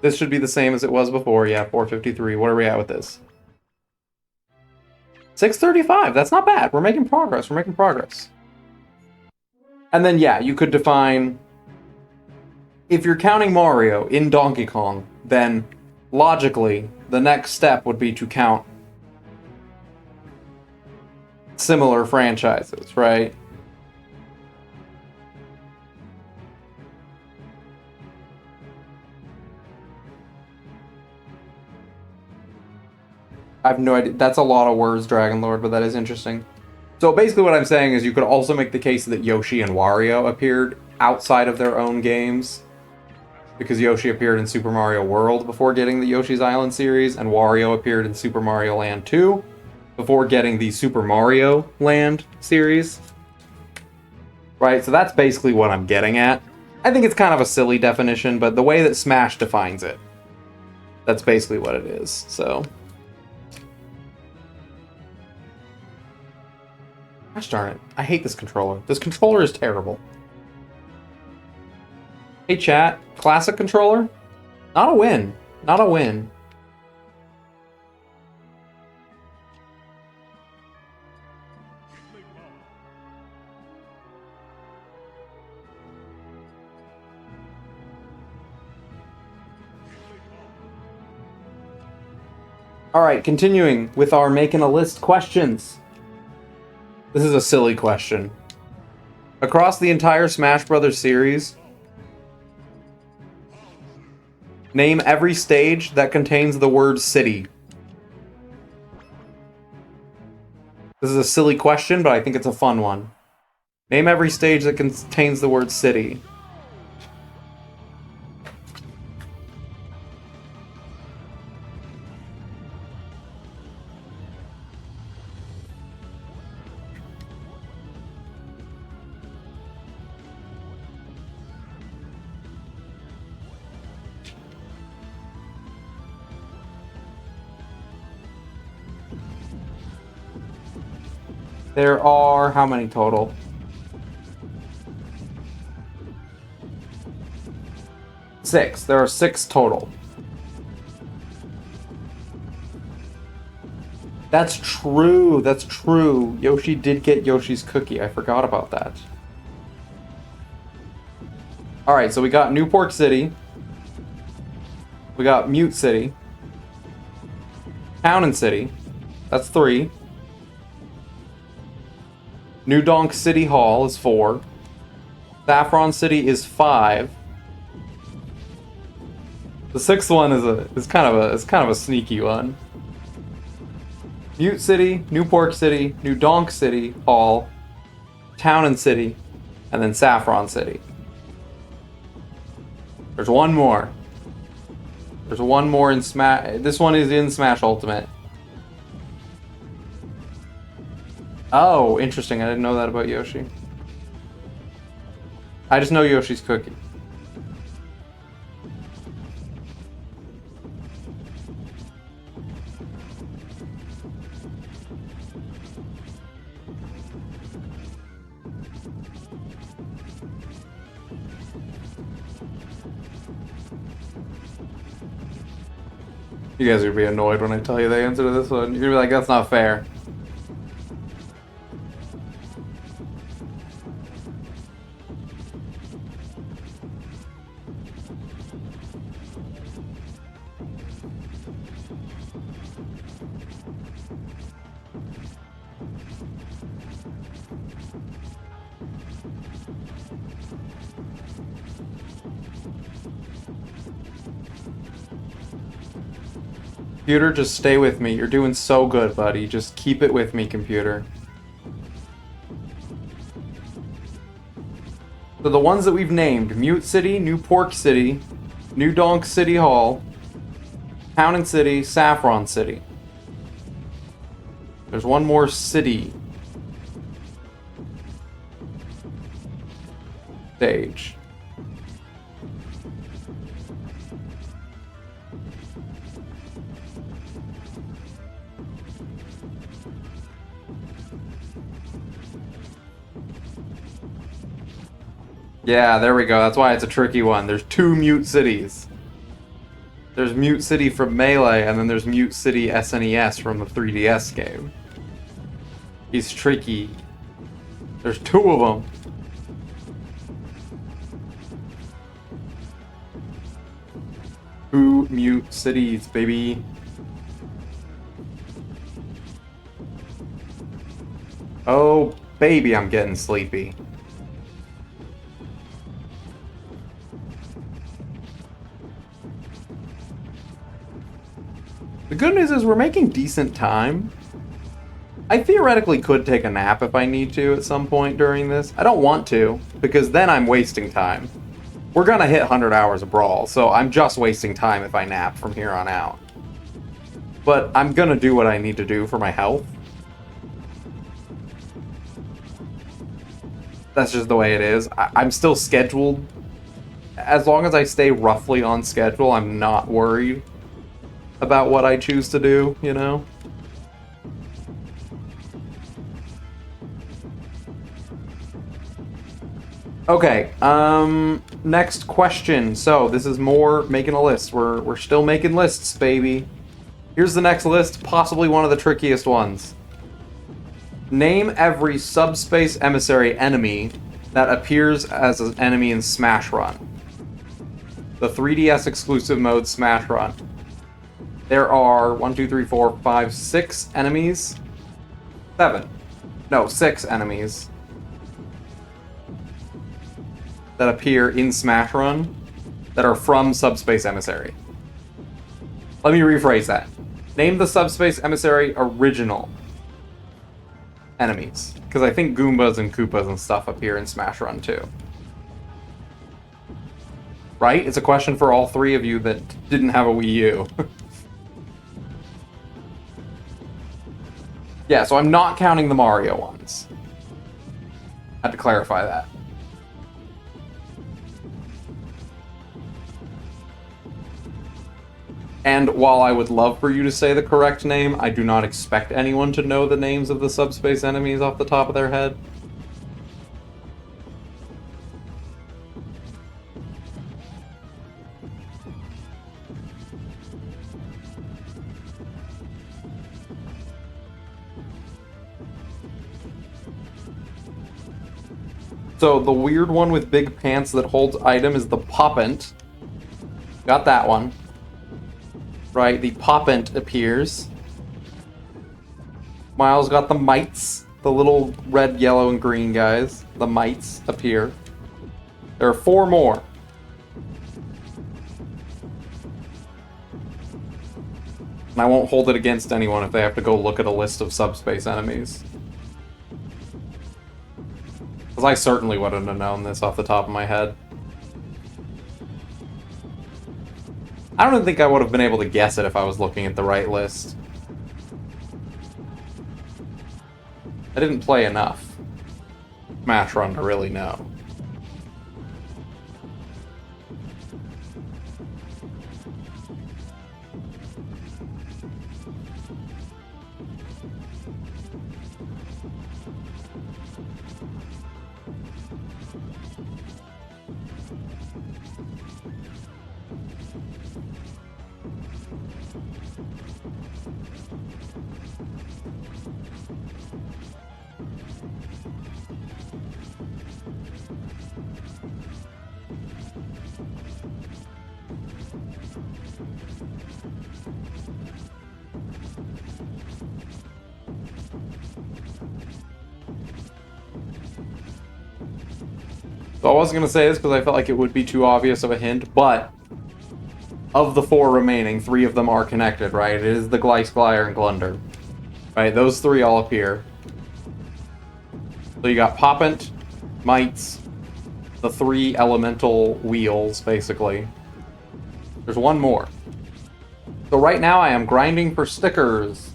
This should be the same as it was before. Yeah, 453. What are we at with this? 635. That's not bad. We're making progress. We're making progress. And then, yeah, you could define... If you're counting Mario in Donkey Kong, then logically, the next step would be to count similar franchises, right? I have no idea. That's a lot of words, Dragon Lord, but that is interesting. So basically what I'm saying is you could also make the case that Yoshi and Wario appeared outside of their own games. Because Yoshi appeared in Super Mario World before getting the Yoshi's Island series, and Wario appeared in Super Mario Land 2 before getting the Super Mario Land series. Right, so that's basically what I'm getting at. I think it's kind of a silly definition, but the way that Smash defines it, that's basically what it is, so... Gosh darn it, I hate this controller. This controller is terrible. Hey chat, classic controller? Not a win. Not a win. Alright, continuing with our making a list questions. This is a silly question. Across the entire Smash Bros. Series, name every stage that contains the word city. This is a silly question, but I think it's a fun one. Name every stage that contains the word city. There are how many total? Six. There are 6 total. That's true. That's true. Yoshi did get Yoshi's cookie. I forgot about that. Alright, so we got New Pork City. We got Mute City. Town and City. That's 3. New Donk City Hall is 4. Saffron City is 5. The 6th one is kind of a sneaky one. Mute City, New Pork City, New Donk City Hall, Town and City, and then Saffron City. There's one more. There's one more in Smash. This one is in Smash Ultimate. Oh, interesting. I didn't know that about Yoshi. I just know Yoshi's cookie. You guys are gonna be annoyed when I tell you the answer to this one. You're gonna be like, that's not fair. Computer, just stay with me. You're doing so good, buddy. Just keep it with me, computer. So the ones that we've named, Mute City, New Pork City, New Donk City Hall, Town and City, Saffron City. There's one more city stage. Yeah, there we go. That's why it's a tricky one. There's 2 Mute Cities. There's Mute City from Melee, and then there's Mute City SNES from the 3DS game. He's tricky. There's 2 of them. Two Mute Cities, baby. Oh, baby, I'm getting sleepy. The good news is we're making decent time. I theoretically could take a nap if I need to at some point during this. I don't want to, because then I'm wasting time. We're gonna hit 100 hours of Brawl, so I'm just wasting time if I nap from here on out. But I'm gonna do what I need to do for my health. That's just the way it is. I'm still scheduled. As long as I stay roughly on schedule, I'm not worried about what I choose to do, you know? Okay, next question. So, this is more making a list. We're still making lists, baby. Here's the next list, possibly one of the trickiest ones. Name every subspace emissary enemy that appears as an enemy in Smash Run. The 3DS exclusive mode Smash Run. There are 1, 2, 3, 4, 5, 6 enemies. 7. No, 6 enemies that appear in Smash Run that are from Subspace Emissary. Let me rephrase that. Name the Subspace Emissary original enemies. Because I think Goombas and Koopas and stuff appear in Smash Run too. Right? It's a question for all 3 of you that didn't have a Wii U. Yeah, so I'm not counting the Mario ones. Had to clarify that. And while I would love for you to say the correct name, I do not expect anyone to know the names of the subspace enemies off the top of their head. So the weird one with big pants that holds item is the Poppant. Got that one. Right, the Poppant appears. Miles got the Mites. The little red, yellow, and green guys. The Mites appear. There are 4 more. And I won't hold it against anyone if they have to go look at a list of subspace enemies. Because I certainly wouldn't have known this off the top of my head. I don't even think I would have been able to guess it if I was looking at the right list. I didn't play enough Smash Run to really know. So I wasn't going to say this because I felt like it would be too obvious of a hint, but of the 4 remaining, 3 of them are connected, right? It is the Gleisglier and Glunder. Right, those 3 all appear. So you got Poppant, Mites, the 3 elemental wheels, basically. There's 1 more. So right now I am grinding for stickers.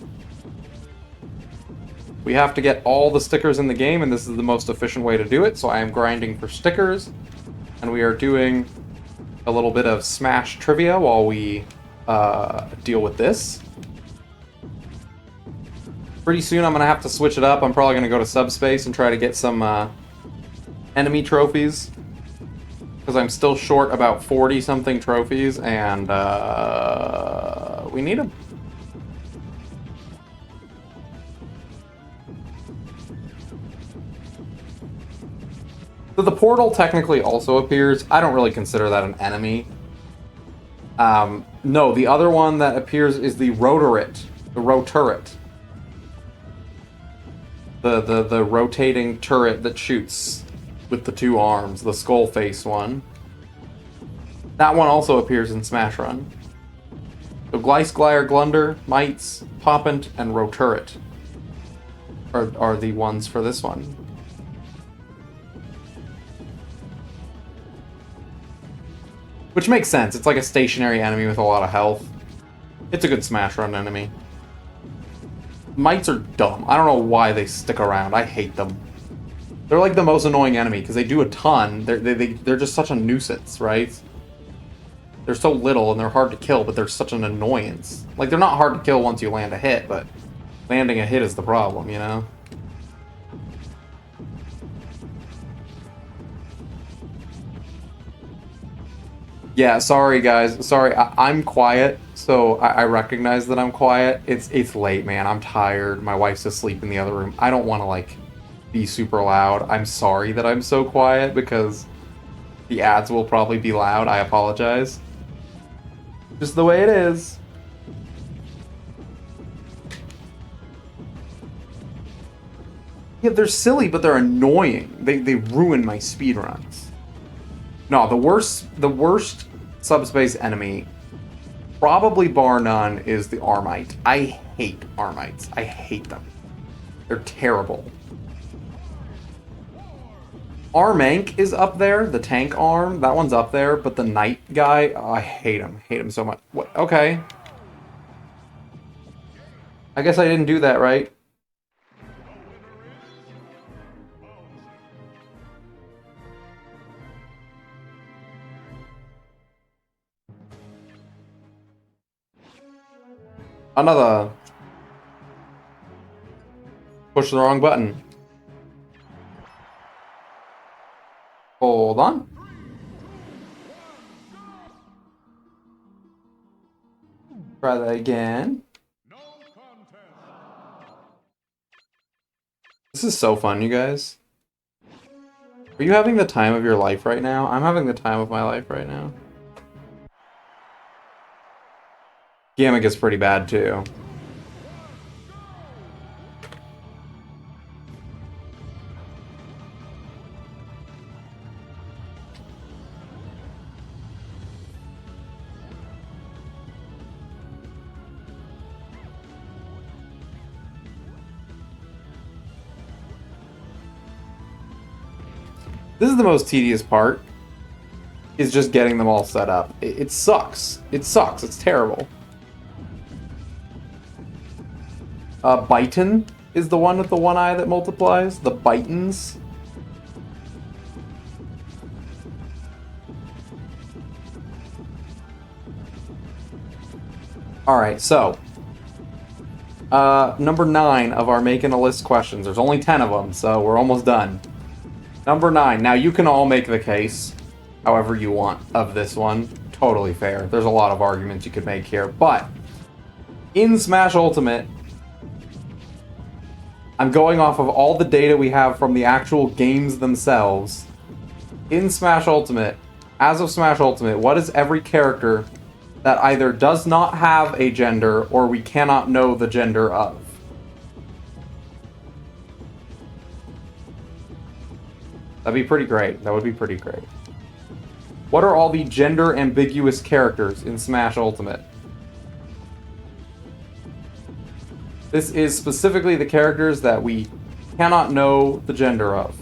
We have to get all the stickers in the game, and this is the most efficient way to do it, so I am grinding for stickers. And we are doing a little bit of Smash trivia while we deal with this. Pretty soon I'm going to have to switch it up. I'm probably going to go to Subspace and try to get some enemy trophies. Because I'm still short about 40-something trophies, and we need them. So the portal technically also appears. I don't really consider that an enemy. No, the other one that appears is the Roturret. The Roturret. The rotating turret that shoots with the 2 arms. The skull face one. That one also appears in Smash Run. So Gleisglier, Glunder, Mites, Poppant, and Roturret are the ones for this one. Which makes sense. It's like a stationary enemy with a lot of health. It's a good Smash Run enemy. Mites are dumb. I don't know why they stick around. I hate them. They're like the most annoying enemy because they do a ton. They're just such a nuisance, right? They're so little and they're hard to kill, but they're such an annoyance. Like, they're not hard to kill once you land a hit, but landing a hit is the problem, you know? Yeah, sorry guys. Sorry, I'm quiet, so I recognize that I'm quiet. It's late, man. I'm tired. My wife's asleep in the other room. I don't want to, like, be super loud. I'm sorry that I'm so quiet because the ads will probably be loud. I apologize. Just the way it is. Yeah, they're silly, but they're annoying. They ruin my speedruns. No, the worst subspace enemy, probably bar none, is the Armite. I hate Armites. I hate them. They're terrible. Armank is up there, the tank arm. That one's up there, but the knight guy, oh, I hate him. Hate him so much. What? Okay. I guess I didn't do that right. Another. Push the wrong button. Hold on. Try that again. No contest. This is so fun, you guys. Are you having the time of your life right now? I'm having the time of my life right now. Gamma gets pretty bad, too. This is the most tedious part, is just getting them all set up. It sucks. It sucks. It's terrible. Biton is the one with the one eye that multiplies. The Bitons. Alright, so. Number 9 of our making a list questions. There's only 10 of them, so we're almost done. Number 9. Now, you can all make the case however you want of this one. Totally fair. There's a lot of arguments you could make here. But, in Smash Ultimate, I'm going off of all the data we have from the actual games themselves. In Smash Ultimate, as of Smash Ultimate, what is every character that either does not have a gender or we cannot know the gender of? That'd be pretty great. That would be pretty great. What are all the gender ambiguous characters in Smash Ultimate? This is specifically the characters that we cannot know the gender of.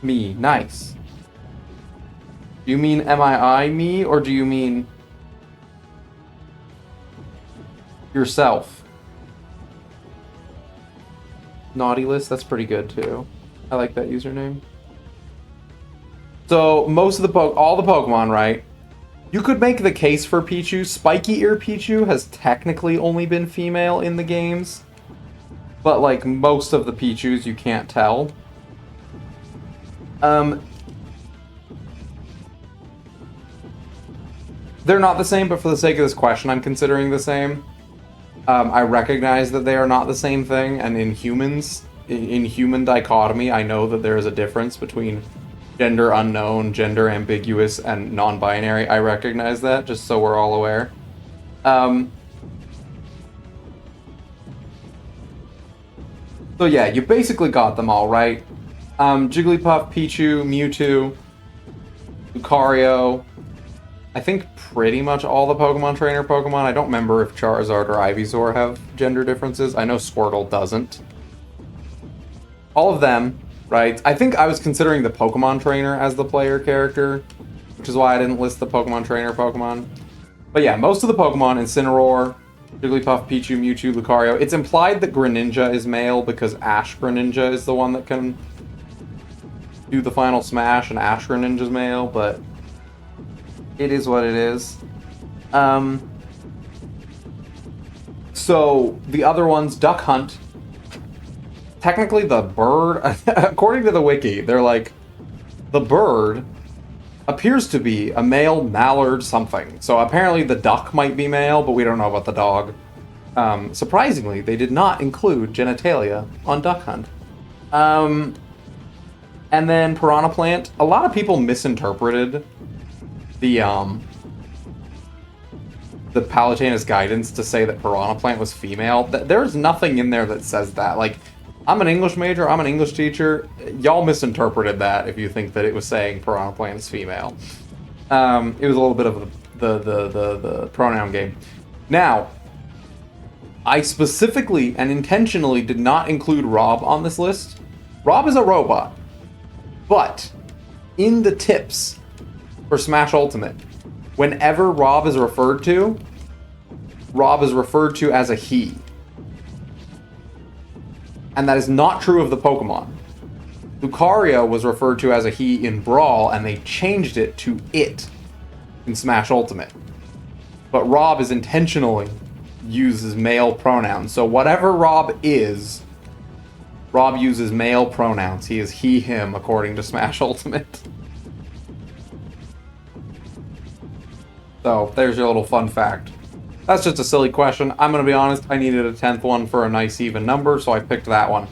Me. Nice. Do you mean M-I-I me, or do you mean yourself? Naughty List, that's pretty good too. I like that username. So, most of the all the Pokemon, right? You could make the case for Pichu. Spiky Ear Pichu has technically only been female in the games. But, like, most of the Pichus you can't tell. They're not the same, but for the sake of this question, I'm considering the same. I recognize that they are not the same thing, and in humans, in human dichotomy, I know that there is a difference between gender unknown, gender ambiguous, and non-binary. I recognize that, just so we're all aware. So yeah, you basically got them all, right? Jigglypuff, Pichu, Mewtwo, Lucario. I think pretty much all the Pokemon Trainer Pokemon. I don't remember if Charizard or Ivysaur have gender differences. I know Squirtle doesn't. All of them, right? I think I was considering the Pokemon Trainer as the player character, which is why I didn't list the Pokemon Trainer Pokemon. But yeah, most of the Pokemon, Incineroar, Jigglypuff, Pichu, Mewtwo, Lucario. It's implied that Greninja is male because Ash Greninja is the one that can do the final smash, and Ash Greninja's male, but it is what it is. So, the other ones, Duck Hunt. Technically, the bird, according to the wiki, they're like, the bird appears to be a male mallard something. So apparently the duck might be male, but we don't know about the dog. Surprisingly, they did not include genitalia on Duck Hunt. And then Piranha Plant. A lot of people misinterpreted the Palutena's guidance to say that Piranha Plant was female. There's nothing in there that says that. Like, I'm an English major, I'm an English teacher. Y'all misinterpreted that if you think that it was saying Piranha Plant is female. It was a little bit of the pronoun game. Now, I specifically and intentionally did not include Rob on this list. Rob is a robot. But, in the tips for Smash Ultimate, whenever Rob is referred to as a he. And that is not true of the Pokemon. Lucario was referred to as a he in Brawl, and they changed it to it in Smash Ultimate. But Rob is intentionally uses male pronouns. So whatever Rob is, Rob uses male pronouns. He is he, him, according to Smash Ultimate. So there's your little fun fact. That's just a silly question. I'm going to be honest, I needed a 10th one for a nice even number, so I picked that one.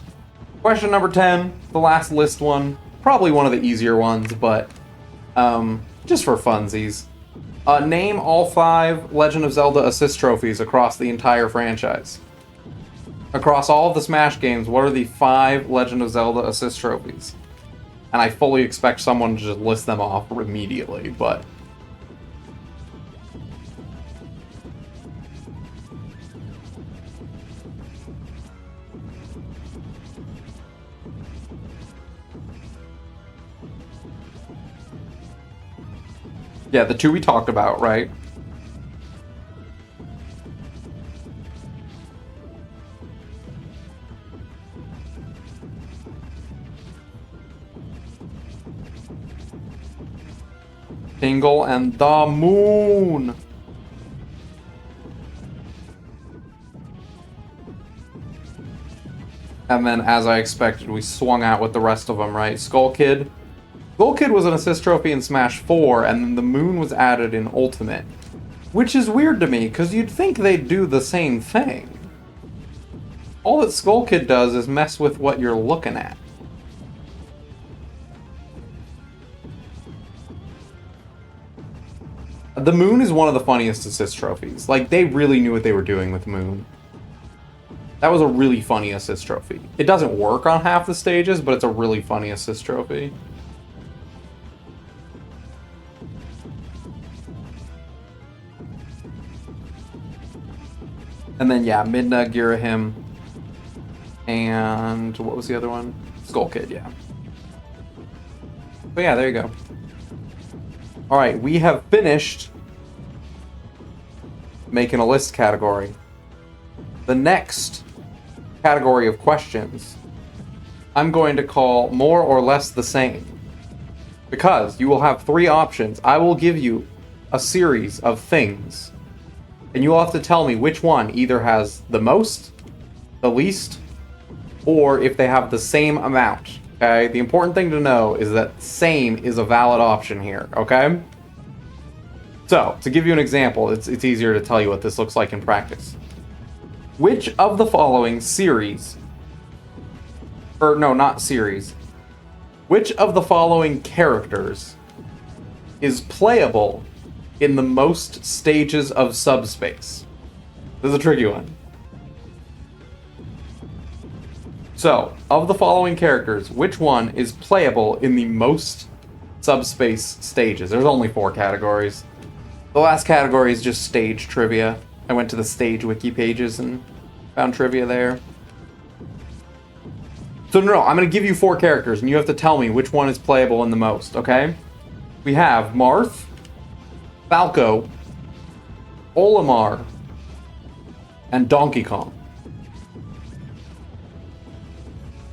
Question number 10, the last list one. Probably one of the easier ones, but just for funsies. Name all 5 Legend of Zelda assist trophies across the entire franchise. Across all of the Smash games, what are the 5 Legend of Zelda assist trophies? And I fully expect someone to just list them off immediately, but... yeah, the 2 we talked about, right? Tingle and the Moon. And then, as I expected, we swung out with the rest of them, right? Skull Kid. Skull Kid was an assist trophy in Smash 4, and then the Moon was added in Ultimate. Which is weird to me, because you'd think they'd do the same thing. All that Skull Kid does is mess with what you're looking at. The Moon is one of the funniest assist trophies. Like, they really knew what they were doing with Moon. That was a really funny assist trophy. It doesn't work on half the stages, but it's a really funny assist trophy. And then, yeah, Midna, Girahim, and what was the other one? Skull Kid, yeah. But yeah, there you go. Alright, we have finished making a list category. The next category of questions I'm going to call more or less the same. Because you will have 3 options. I will give you a series of things. And you will have to tell me which one either has the most, the least, or if they have the same amount. Okay? The important thing to know is that same is a valid option here. Okay? So, to give you an example, it's easier to tell you what this looks like in practice. Which of the following series... or, no, not series. Which of the following characters is playable in the most stages of subspace? This is a tricky one. So, of the following characters, which one is playable in the most subspace stages? There's only 4 categories. The last category is just stage trivia. I went to the stage wiki pages and found trivia there. So no, I'm going to give you 4 characters, and you have to tell me which one is playable in the most, okay? We have Marth, Falco, Olimar, and Donkey Kong.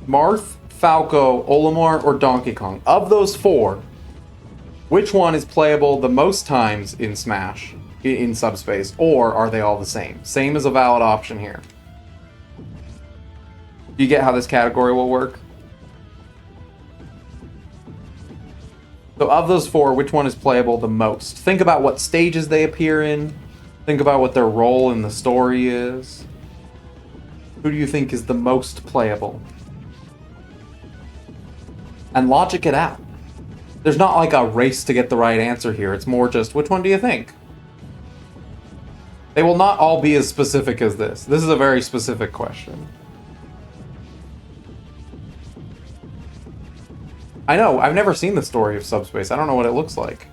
Marth, Falco, Olimar, or Donkey Kong. Of those 4, which one is playable the most times in Smash, in subspace, or are they all the same? Same is a valid option here. Do you get how this category will work? So of those 4, which one is playable the most? Think about what stages they appear in. Think about what their role in the story is. Who do you think is the most playable? And logic it out. There's not like a race to get the right answer here. It's more just, which one do you think? They will not all be as specific as this. This is a very specific question. I know, I've never seen the story of Subspace. I don't know what it looks like.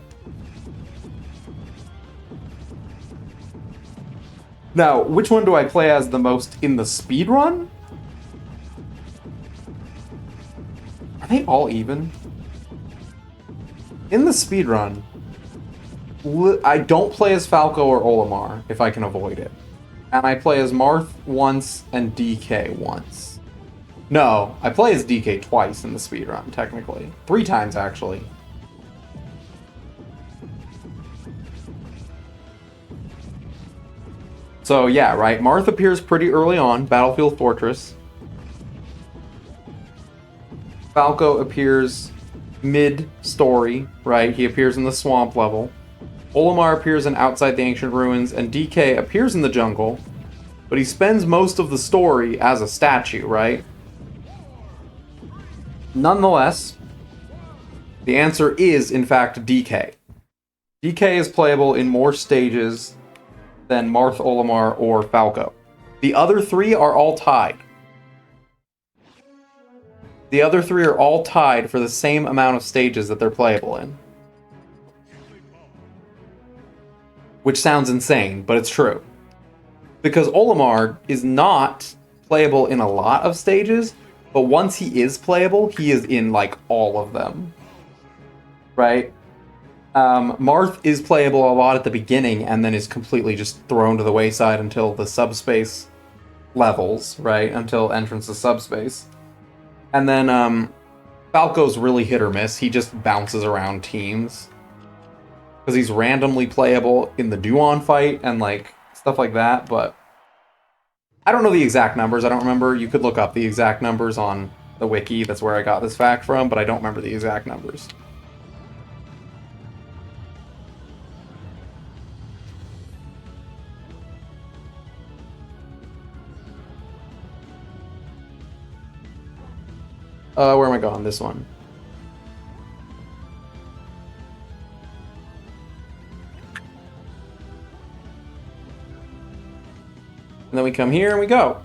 Now, which one do I play as the most in the speedrun? Are they all even? In the speedrun, I don't play as Falco or Olimar, if I can avoid it. And I play as Marth once and DK once. No, I play as DK twice in the speedrun, technically. 3 times, actually. So, yeah, right. Marth appears pretty early on, Battlefield Fortress. Falco appears mid-story, right? He appears in the swamp level. Olimar appears in Outside the Ancient Ruins, and DK appears in the jungle, but he spends most of the story as a statue, right? Nonetheless, the answer is, in fact, DK. DK is playable in more stages than Marth, Olimar, or Falco. The other 3 are all tied. The other 3 are all tied for the same amount of stages that they're playable in. Which sounds insane, but it's true. Because Olimar is not playable in a lot of stages, but once he is playable, he is in, like, all of them. Right? Marth is playable a lot at the beginning, and then is completely just thrown to the wayside until the subspace levels, right? Until entrance to subspace. And then, Falco's really hit or miss. He just bounces around teams. Because he's randomly playable in the Duon fight and, like, stuff like that, but I don't know the exact numbers. I don't remember. You could look up the exact numbers on the wiki. That's where I got this fact from, but I don't remember the exact numbers. Where am I going? This one. And then we come here and we go.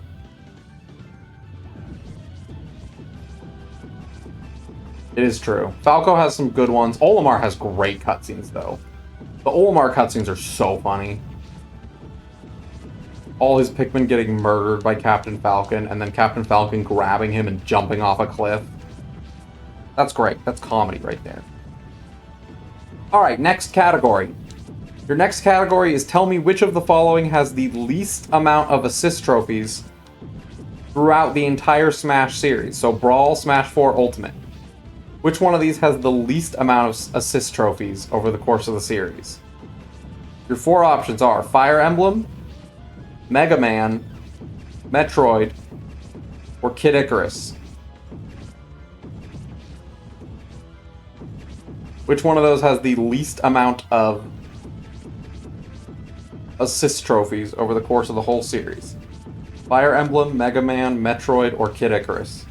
It is true. Falco has some good ones. Olimar has great cutscenes, though. The Olimar cutscenes are so funny. All his Pikmin getting murdered by Captain Falcon, and then Captain Falcon grabbing him and jumping off a cliff. That's great. That's comedy right there. Alright, next category. Your next category is tell me which of the following has the least amount of assist trophies throughout the entire Smash series. So Brawl, Smash 4, Ultimate. Which one of these has the least amount of assist trophies over the course of the series? Your 4 options are Fire Emblem, Mega Man, Metroid, or Kid Icarus. Which one of those has the least amount of assist trophies over the course of the whole series? Fire Emblem, Mega Man, Metroid, or Kid Icarus?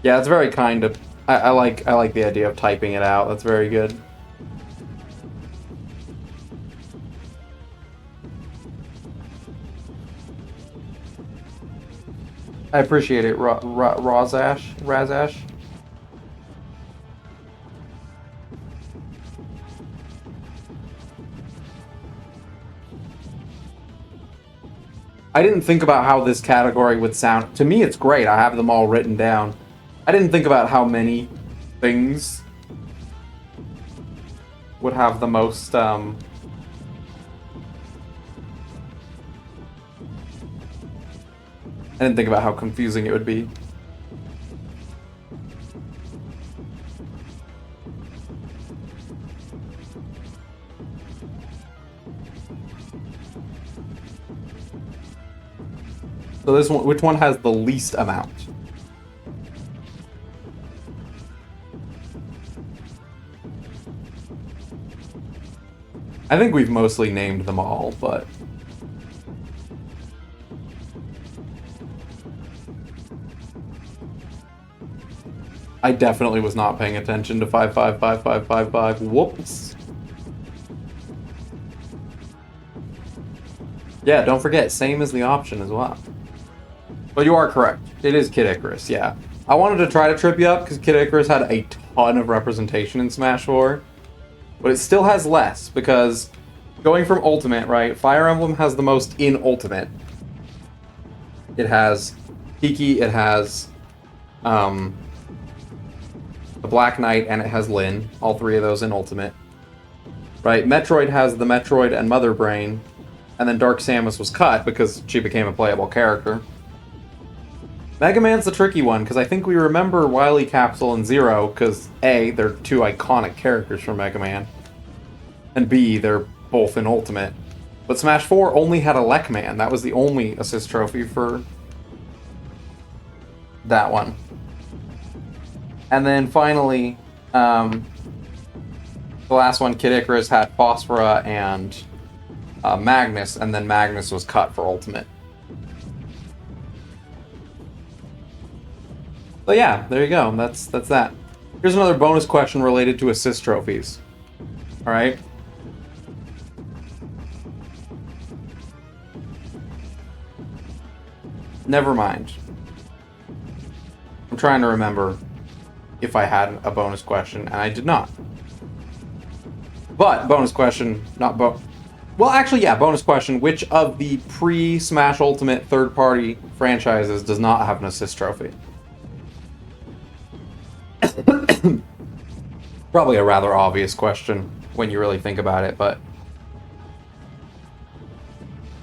Yeah, it's very kind of. I like the idea of typing it out. That's very good. I appreciate it, Razash. I didn't think about how this category would sound. To me, it's great. I have them all written down. I didn't think about how many things would have the most, I didn't think about how confusing it would be. So this one, which one has the least amount? I think we've mostly named them all, but I definitely was not paying attention to 555555. Whoops. Yeah, don't forget, same as the option as well. But you are correct. It is Kid Icarus, yeah. I wanted to try to trip you up because Kid Icarus had a ton of representation in Smash 4. But it still has less, because Going from Ultimate, right? Fire Emblem has the most in Ultimate. It has Kiki, it has the Black Knight, and it has Lyn. All three of those in Ultimate. Right? Metroid has the Metroid and Mother Brain, and then Dark Samus was cut because she became a playable character. Mega Man's the tricky one, because I think we remember Wily Capsule and Zero, because A, they're two iconic characters from Mega Man, and B, they're both in Ultimate. But Smash 4 only had a Lek-Man. That was the only assist trophy for that one. And then finally, the last one, Kid Icarus, had Phosphora and Magnus, and then Magnus was cut for Ultimate. So yeah, there you go. That's that. Here's another bonus question related to assist trophies. All right. Never mind. I'm trying to remember if I had a bonus question, and I did not. But bonus question, well, actually, yeah, bonus question. Which of the pre-Smash Ultimate third-party franchises does not have an assist trophy? Probably a rather obvious question when you really think about it, but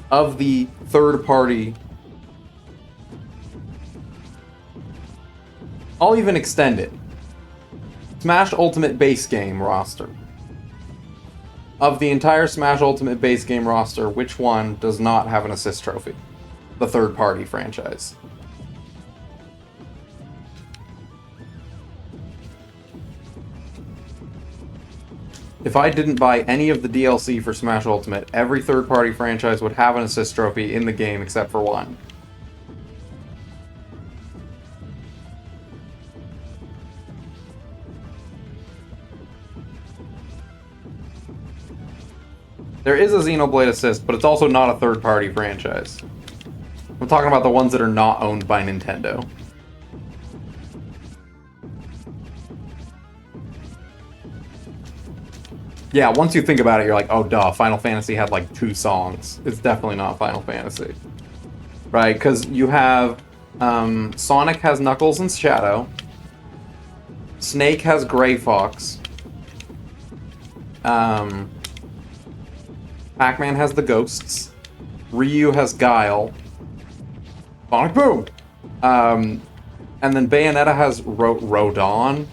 of the third-party, I'll even extend it. Smash Ultimate base game roster. Of the entire Smash Ultimate base game roster, which one does not have an assist trophy? The third-party franchise. If I didn't buy any of the DLC for Smash Ultimate, every third-party franchise would have an assist trophy in the game except for one. There is a Xenoblade assist, but it's also not a third-party franchise. I'm talking about the ones that are not owned by Nintendo. Yeah, once you think about it, you're like, oh duh, Final Fantasy had like 2 songs. It's definitely not Final Fantasy. Right, because you have Sonic has Knuckles and Shadow. Snake has Gray Fox. Pac-Man has the Ghosts. Ryu has Guile. Sonic Boom! And then Bayonetta has Rodin?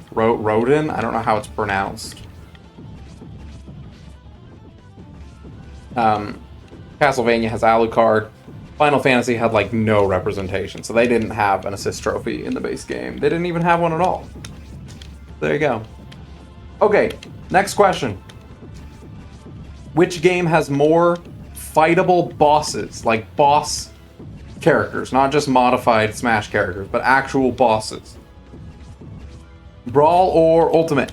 I don't know how it's pronounced. Castlevania has Alucard. Final Fantasy had like no representation, so they didn't have an assist trophy in the base game. They didn't even have one at all. There you go. Okay, next question. Which game has more fightable bosses, like boss characters, not just modified Smash characters, but actual bosses? Brawl or Ultimate?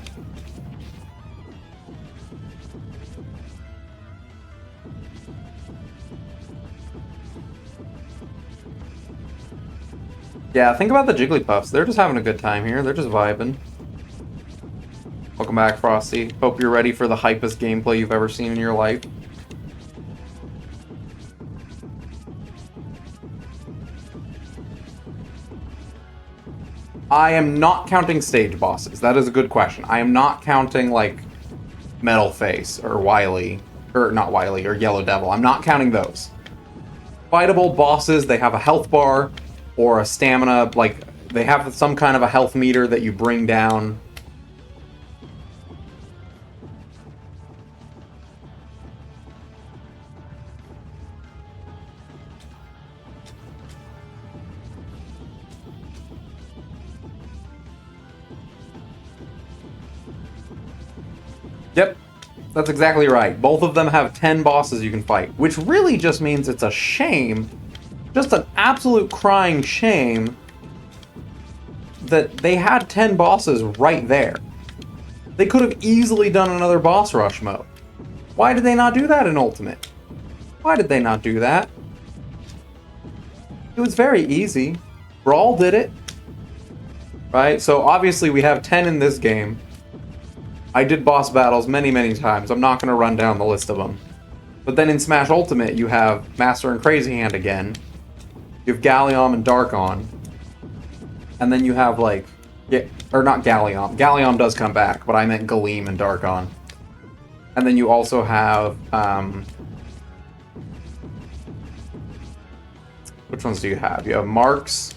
Yeah, think about the Jigglypuffs. They're just having a good time here. They're just vibing. Welcome back, Frosty. Hope you're ready for the hypest gameplay you've ever seen in your life. I am not counting stage bosses. That is a good question. I am not counting, like, Metal Face or Wily. Or not Wily, or Yellow Devil. I'm not counting those. Fightable bosses, they have a health bar or a stamina, like, they have some kind of a health meter that you bring down. Yep, that's exactly right. Both of them have 10 bosses you can fight, which really just means it's a shame, just an absolute crying shame, that they had 10 bosses right there. They could have easily done another boss rush mode. Why did they not do that in Ultimate? Why did they not do that? It was very easy. Brawl did it. Right? So obviously we have 10 in this game. I did boss battles many, many times. I'm not going to run down the list of them. But then in Smash Ultimate, you have Master and Crazy Hand again. You have Gallium and Darkon. And then you have, like... Yeah, or not Gallium. Gallium does come back, but I meant Galeem and Darkon. And then you also have... which ones do you have? You have Marks,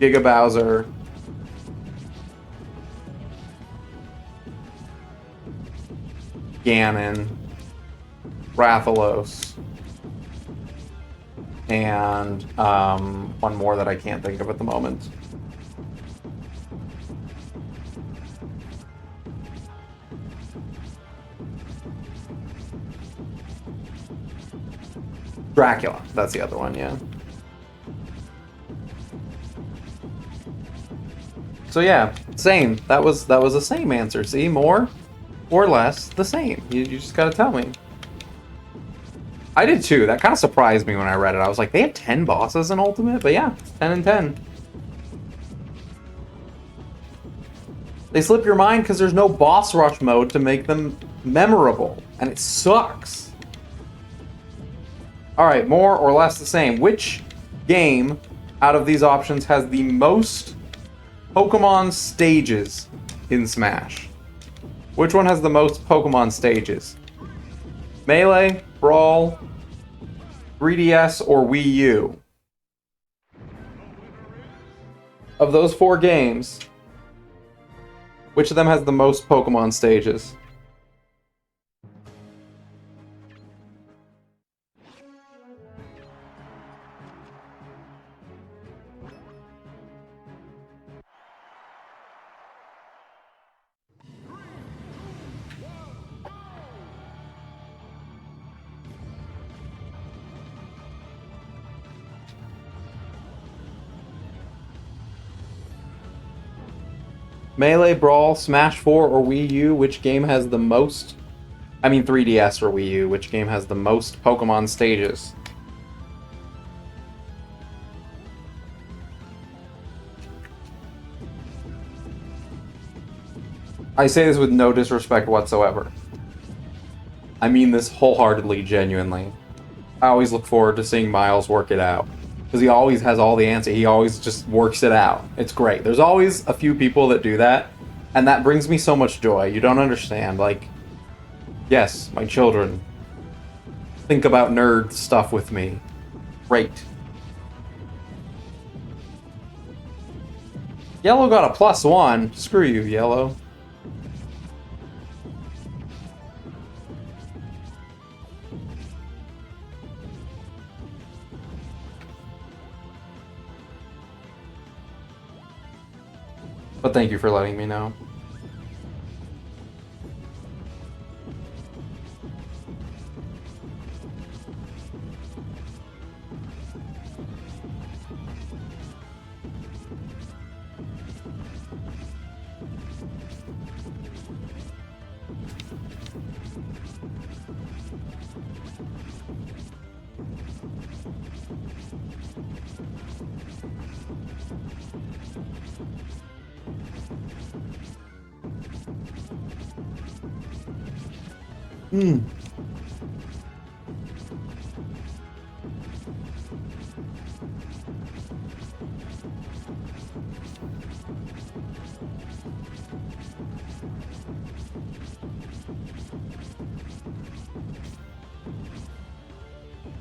Giga Bowser... Ganon, Rathalos, and one more that I can't think of at the moment. Dracula, that's the other one, yeah. So yeah, same. That was the same answer. See, more or less the same. You just gotta tell me. I did too. That kind of surprised me when I read it. I was like, they have 10 bosses in Ultimate? But yeah, 10 and 10. They slip your mind because there's no boss rush mode to make them memorable. And it sucks. Alright, more or less the same. Which game out of these options has the most Pokemon stages in Smash? Which one has the most Pokemon stages? Melee, Brawl, 3DS, or Wii U? Of those 4 games, which of them has the most Pokemon stages? Melee, Brawl, Smash 4, or Wii U, which game has the most... I mean 3DS or Wii U, which game has the most Pokemon stages? I say this with no disrespect whatsoever. I mean this wholeheartedly, genuinely. I always look forward to seeing Miles work it out. Because he always has all the answers. He always just works it out. It's great. There's always a few people that do that, and that brings me so much joy. You don't understand. Like, yes, my children think about nerd stuff with me. Great. Yellow got a +1. Screw you, Yellow. But thank you for letting me know.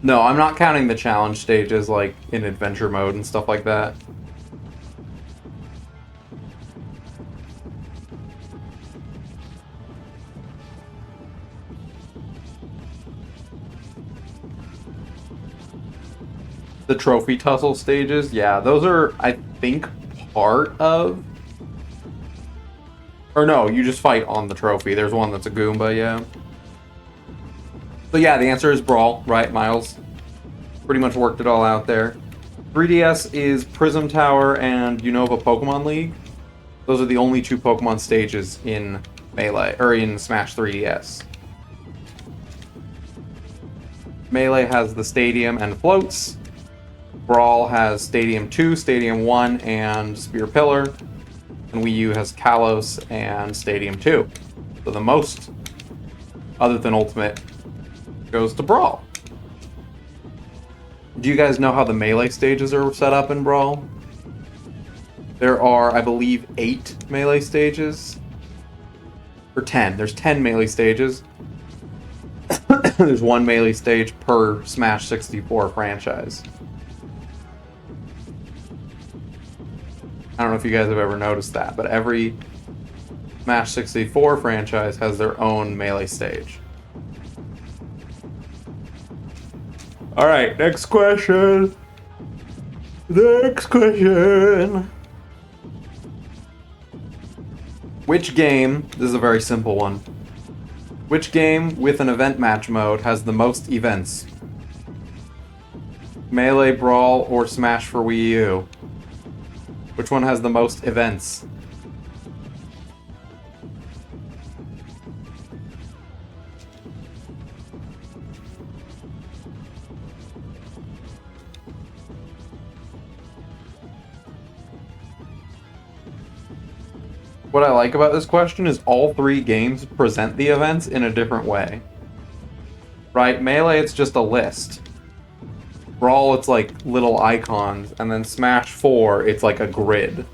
No, I'm not counting the challenge stages, like, in adventure mode and stuff like that. The trophy tussle stages, yeah, those are, I think, part of... Or no, you just fight on the trophy. There's one that's a Goomba, yeah. So yeah, the answer is Brawl, right, Miles? Pretty much worked it all out there. 3DS is Prism Tower and Unova Pokemon League. Those are the only 2 Pokemon stages in Melee, or in Smash 3DS. Melee has the Stadium and Floats. Brawl has Stadium 2, Stadium 1, and Spear Pillar. And Wii U has Kalos and Stadium 2. So the most, other than Ultimate, goes to Brawl. Do you guys know how the melee stages are set up in Brawl? There are, I believe, 8 melee stages. Or 10. There's 10 melee stages. There's 1 melee stage per Smash 64 franchise. I don't know if you guys have ever noticed that, but every Smash 64 franchise has their own melee stage. Alright, next question. Next question. Which game, this is a very simple one. Which game with an event match mode has the most events? Melee, Brawl, or Smash for Wii U? Which one has the most events? What I like about this question is all 3 games present the events in a different way. Right? Melee, it's just a list. Brawl, it's like little icons, and then Smash 4, it's like a grid.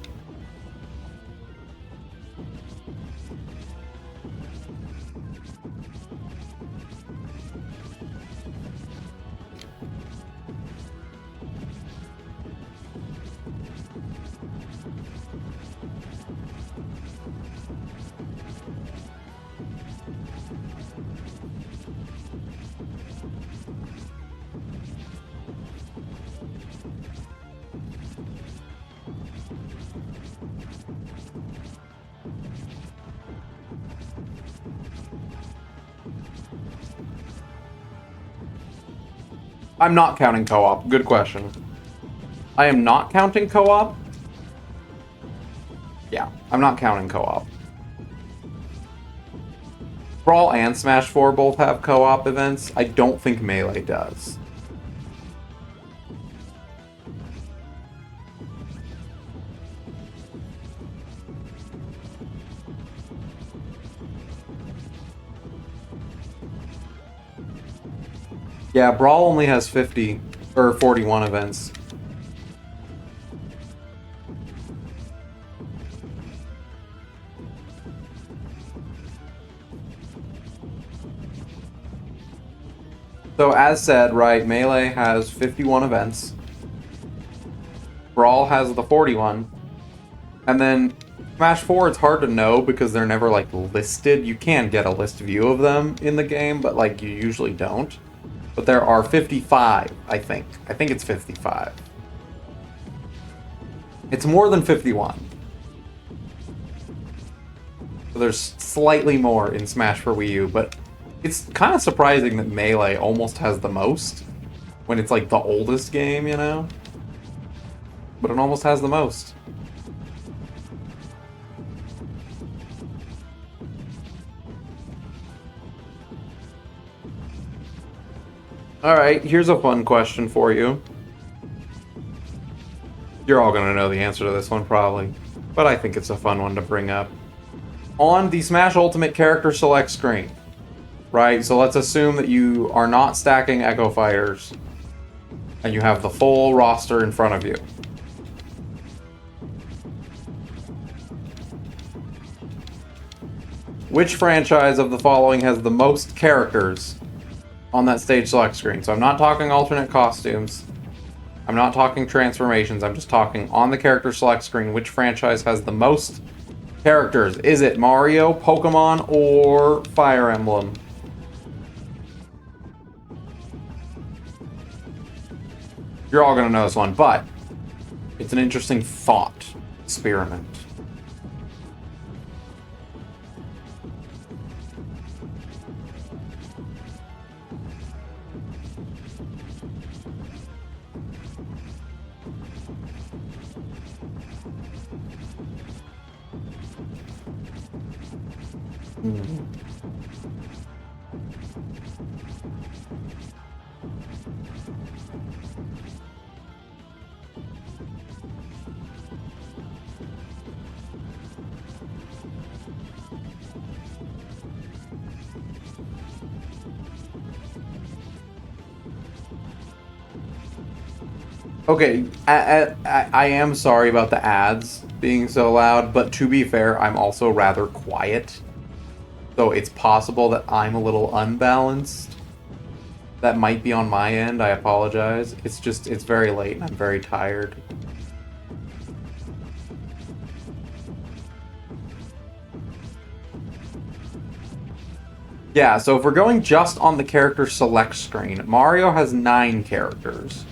I'm not counting co-op. Good question. I am not counting co-op. Yeah, I'm not counting co-op. Brawl and Smash 4 both have co-op events. I don't think Melee does. Yeah, Brawl only has 50 or 41 events. So as said, right, Melee has 51 events. Brawl has the 41. And then Smash 4, it's hard to know because they're never like listed. You can get a list view of them in the game, but like you usually don't. But there are 55, I think. I think it's 55. It's more than 51. So there's slightly more in Smash for Wii U, but it's kind of surprising that Melee almost has the most when it's like the oldest game, you know? But it almost has the most. Alright, here's a fun question for you. You're all gonna know the answer to this one, probably. But I think it's a fun one to bring up. On the Smash Ultimate character select screen, right? So let's assume that you are not stacking Echo Fighters, and you have the full roster in front of you. Which franchise of the following has the most characters on that stage select screen? So I'm not talking alternate costumes. I'm not talking transformations. I'm just talking on the character select screen. Which franchise has the most characters? Is it Mario, Pokemon, or Fire Emblem? You're all gonna know this one, but it's an interesting thought experiment. Okay, I am sorry about the ads being so loud, but to be fair, I'm also rather quiet. So it's possible that I'm a little unbalanced. That might be on my end, I apologize. It's very late and I'm very tired. Yeah, so if we're going just on the character select screen, Mario has 9 characters.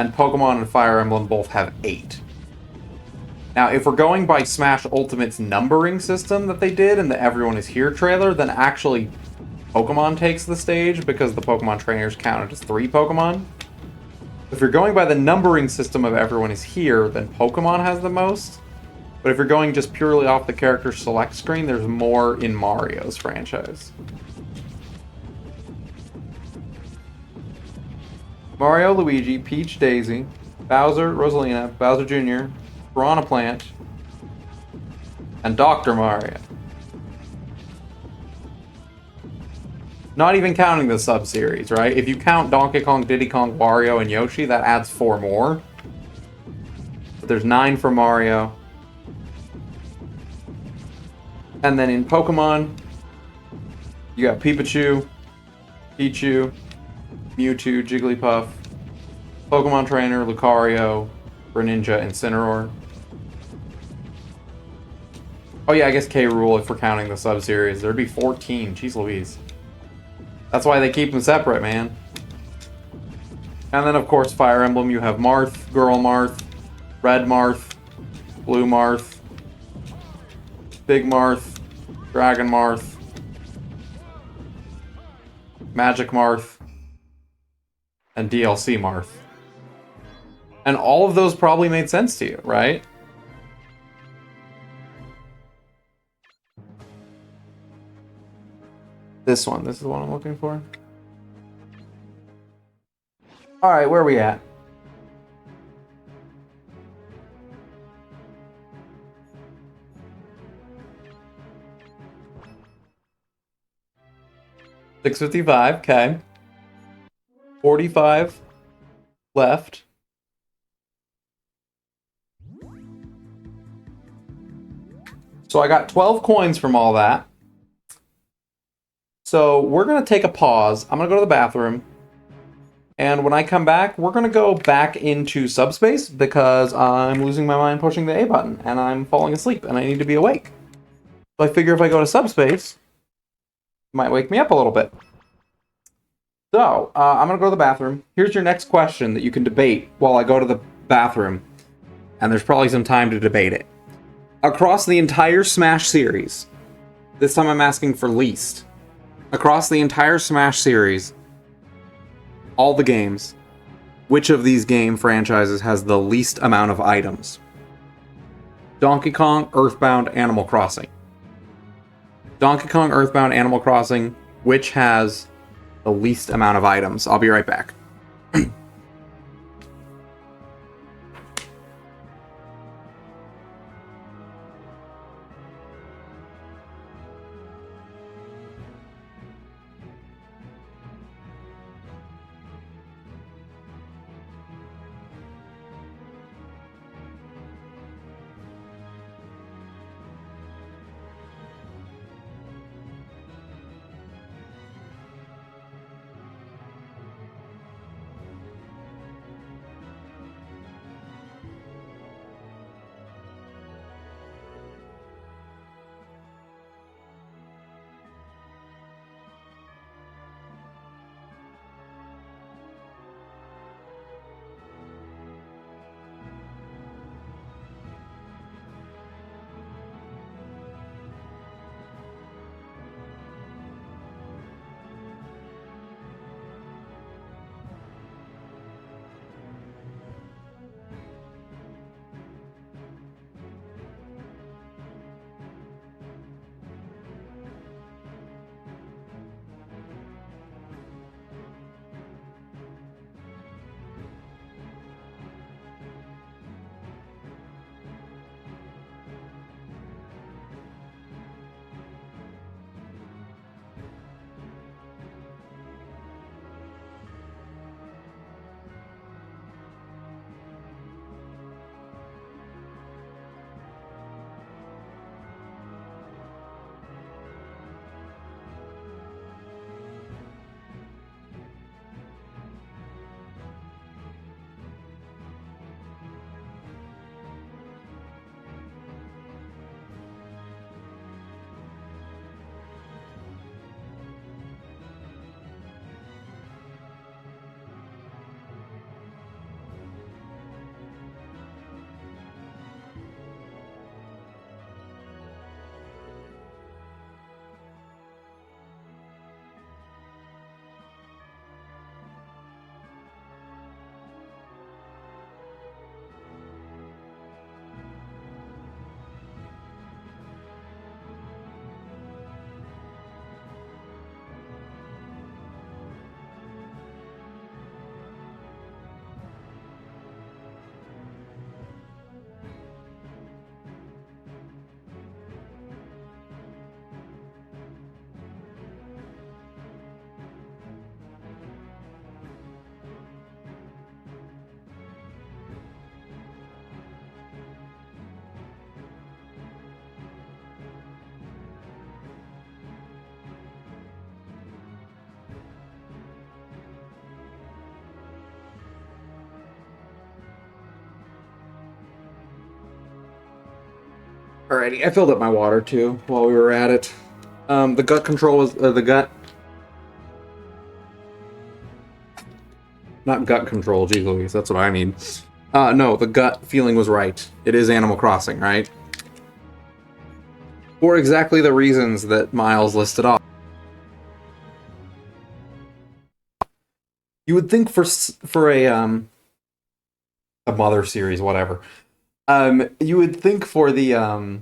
And Pokemon and Fire Emblem both have 8. Now, if we're going by Smash Ultimate's numbering system that they did in the Everyone is Here trailer, then actually Pokemon takes the stage because the Pokemon trainers counted as 3 Pokemon. If you're going by the numbering system of Everyone is Here, then Pokemon has the most. But if you're going just purely off the character select screen, there's more in Mario's franchise. Mario, Luigi, Peach, Daisy, Bowser, Rosalina, Bowser Jr., Piranha Plant, and Dr. Mario. Not even counting the sub-series, right? If you count Donkey Kong, Diddy Kong, Wario, and Yoshi, that adds 4 more. But there's 9 for Mario. And then in Pokemon, you got Pikachu, Pichu, Mewtwo, Jigglypuff, Pokemon Trainer, Lucario, Greninja, Incineroar. Oh yeah, I guess K. Rool if we're counting the sub-series. There'd be 14. Jeez Louise. That's why they keep them separate, man. And then, of course, Fire Emblem, you have Marth, Girl Marth, Red Marth, Blue Marth, Big Marth, Dragon Marth, Magic Marth, and DLC Marth. And all of those probably made sense to you, right? This is the one I'm looking for. Alright, where are we at? $6.55, okay. 45 left. So I got 12 coins from all that. So we're going to take a pause. I'm going to go to the bathroom. And when I come back, we're going to go back into subspace because I'm losing my mind pushing the A button and I'm falling asleep and I need to be awake. So I figure if I go to subspace, it might wake me up a little bit. So I'm going to go to the bathroom. Here's your next question that you can debate while I go to the bathroom. And there's probably some time to debate it. Across the entire Smash series, this time I'm asking for least. Across the entire Smash series, all the games, which of these game franchises has the least amount of items? Donkey Kong, Earthbound, Animal Crossing. Donkey Kong, Earthbound, Animal Crossing, which has the least amount of items? I'll be right back. Alrighty, I filled up my water too while we were at it. The gut control was the gut. Not gut control, geez Louise, that's what I need. No, the gut feeling was right. It is Animal Crossing, right? For exactly the reasons that Miles listed off. You would think for a mother series, whatever. You would think for the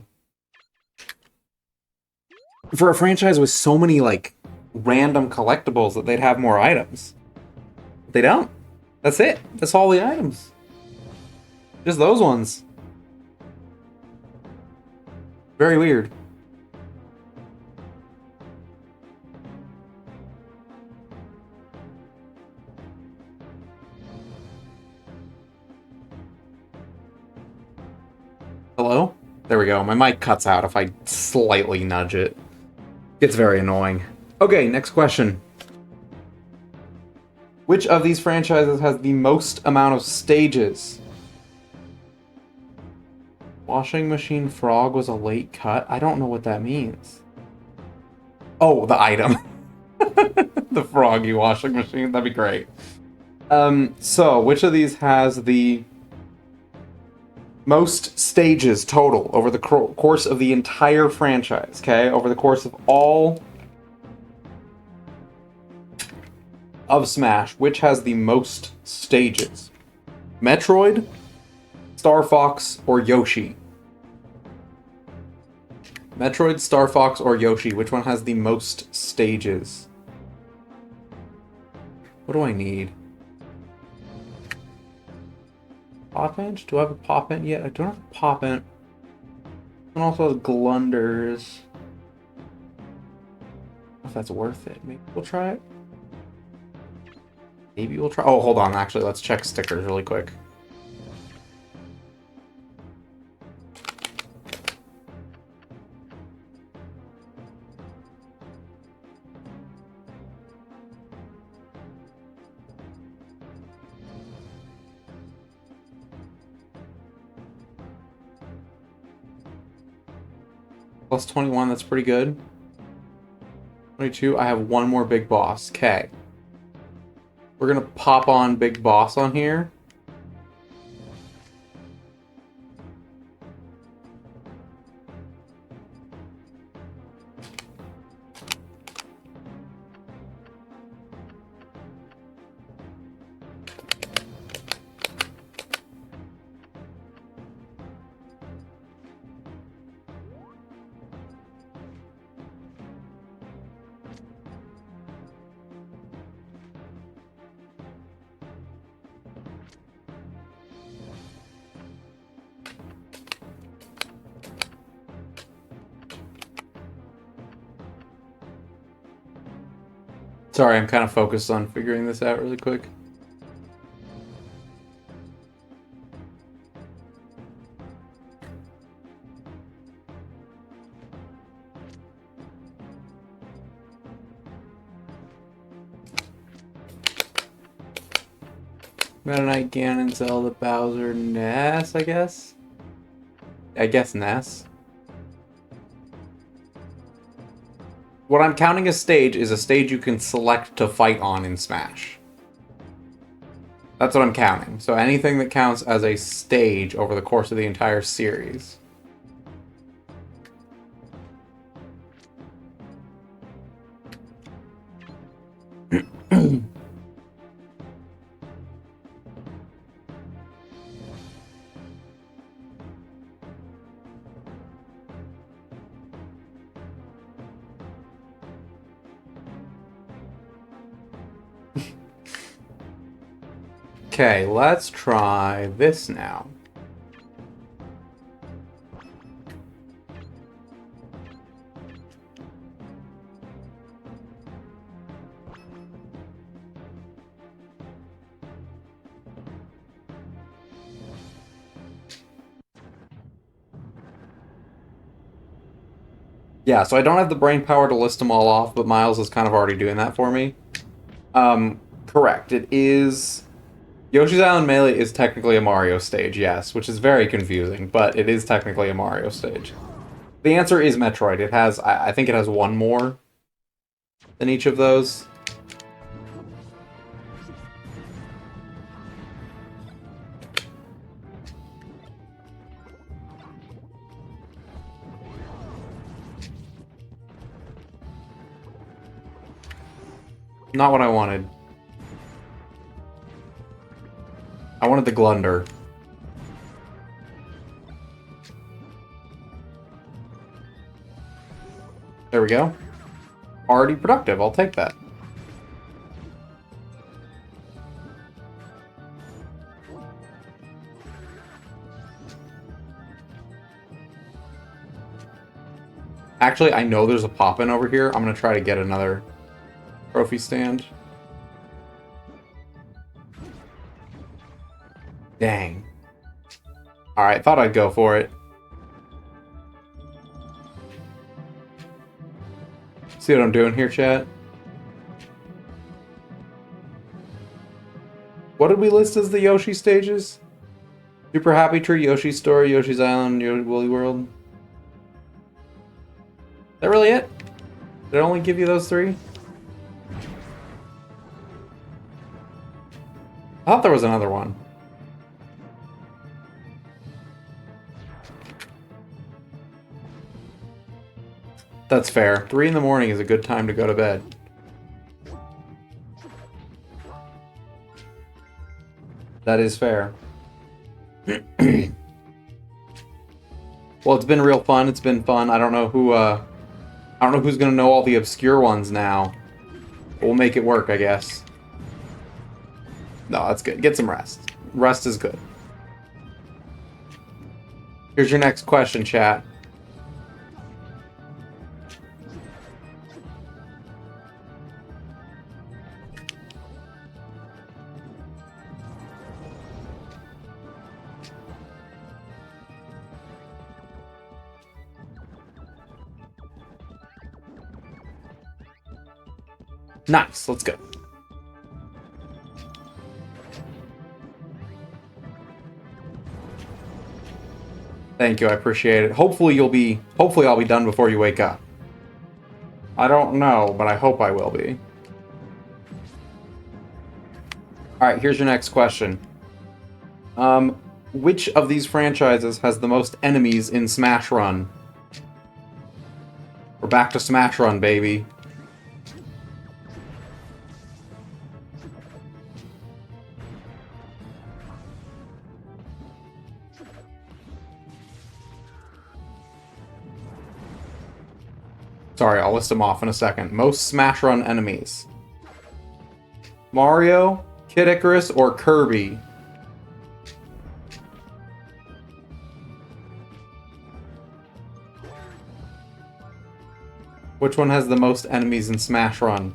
for a franchise with so many like random collectibles that they'd have more items. They don't. That's it. That's all the items. Just those ones. Very weird. Hello? There we go. My mic cuts out if I slightly nudge it. It's very annoying. Okay, next question. Which of these franchises has the most amount of stages? Washing machine frog was a late cut? I don't know what that means. Oh, the item. The froggy washing machine. That'd be great. So, which of these has the most stages total over the course of the entire franchise, okay? Over the course of all of Smash, which has the most stages? Metroid, Star Fox, or Yoshi? Metroid, Star Fox, or Yoshi, which one has the most stages? What do I need? Pop Inch? Do I have a Pop Int yet? I don't have a Pop Int. And also has Glunders. I don't know if that's worth it. Maybe we'll try it. Maybe we'll try. Oh, hold on. Actually, let's check stickers really quick. Plus 21, that's pretty good. 22, I have one more big boss. Okay. We're gonna pop on big boss on here. Sorry, I'm kind of focused on figuring this out really quick. Meta Knight, Ganon, Zelda, Bowser, Ness, I guess? I guess Ness. What I'm counting as stage is a stage you can select to fight on in Smash. That's what I'm counting. So anything that counts as a stage over the course of the entire series. Okay, let's try this now. Yeah, so I don't have the brain power to list them all off, but Miles is kind of already doing that for me. Correct. It is... Yoshi's Island Melee is technically a Mario stage, yes, which is very confusing, but it is technically a Mario stage. The answer is Metroid. It has, I think it has one more than each of those. Not what I wanted. I wanted the Glunder. There we go. Already productive. I'll take that. Actually, I know there's a pop-in over here. I'm going to try to get another trophy stand. Dang. Alright, thought I'd go for it. See what I'm doing here, chat? What did we list as the Yoshi stages? Super Happy Tree, Yoshi's Story, Yoshi's Island, Woolly World. Is that really it? Did it only give you those three? I thought there was another one. That's fair. 3 in the morning is a good time to go to bed. That is fair. Well, it's been real fun. It's been fun. I don't know who's gonna know all the obscure ones now. We'll make it work, I guess. No, that's good. Get some rest. Rest is good. Here's your next question, chat. Nice, let's go. Thank you, I appreciate it. Hopefully I'll be done before you wake up. I don't know, but I hope I will be. Alright, here's your next question. Which of these franchises has the most enemies in Smash Run? We're back to Smash Run, baby. Sorry, I'll list them off in a second. Most Smash Run enemies. Mario, Kid Icarus, or Kirby? Which one has the most enemies in Smash Run?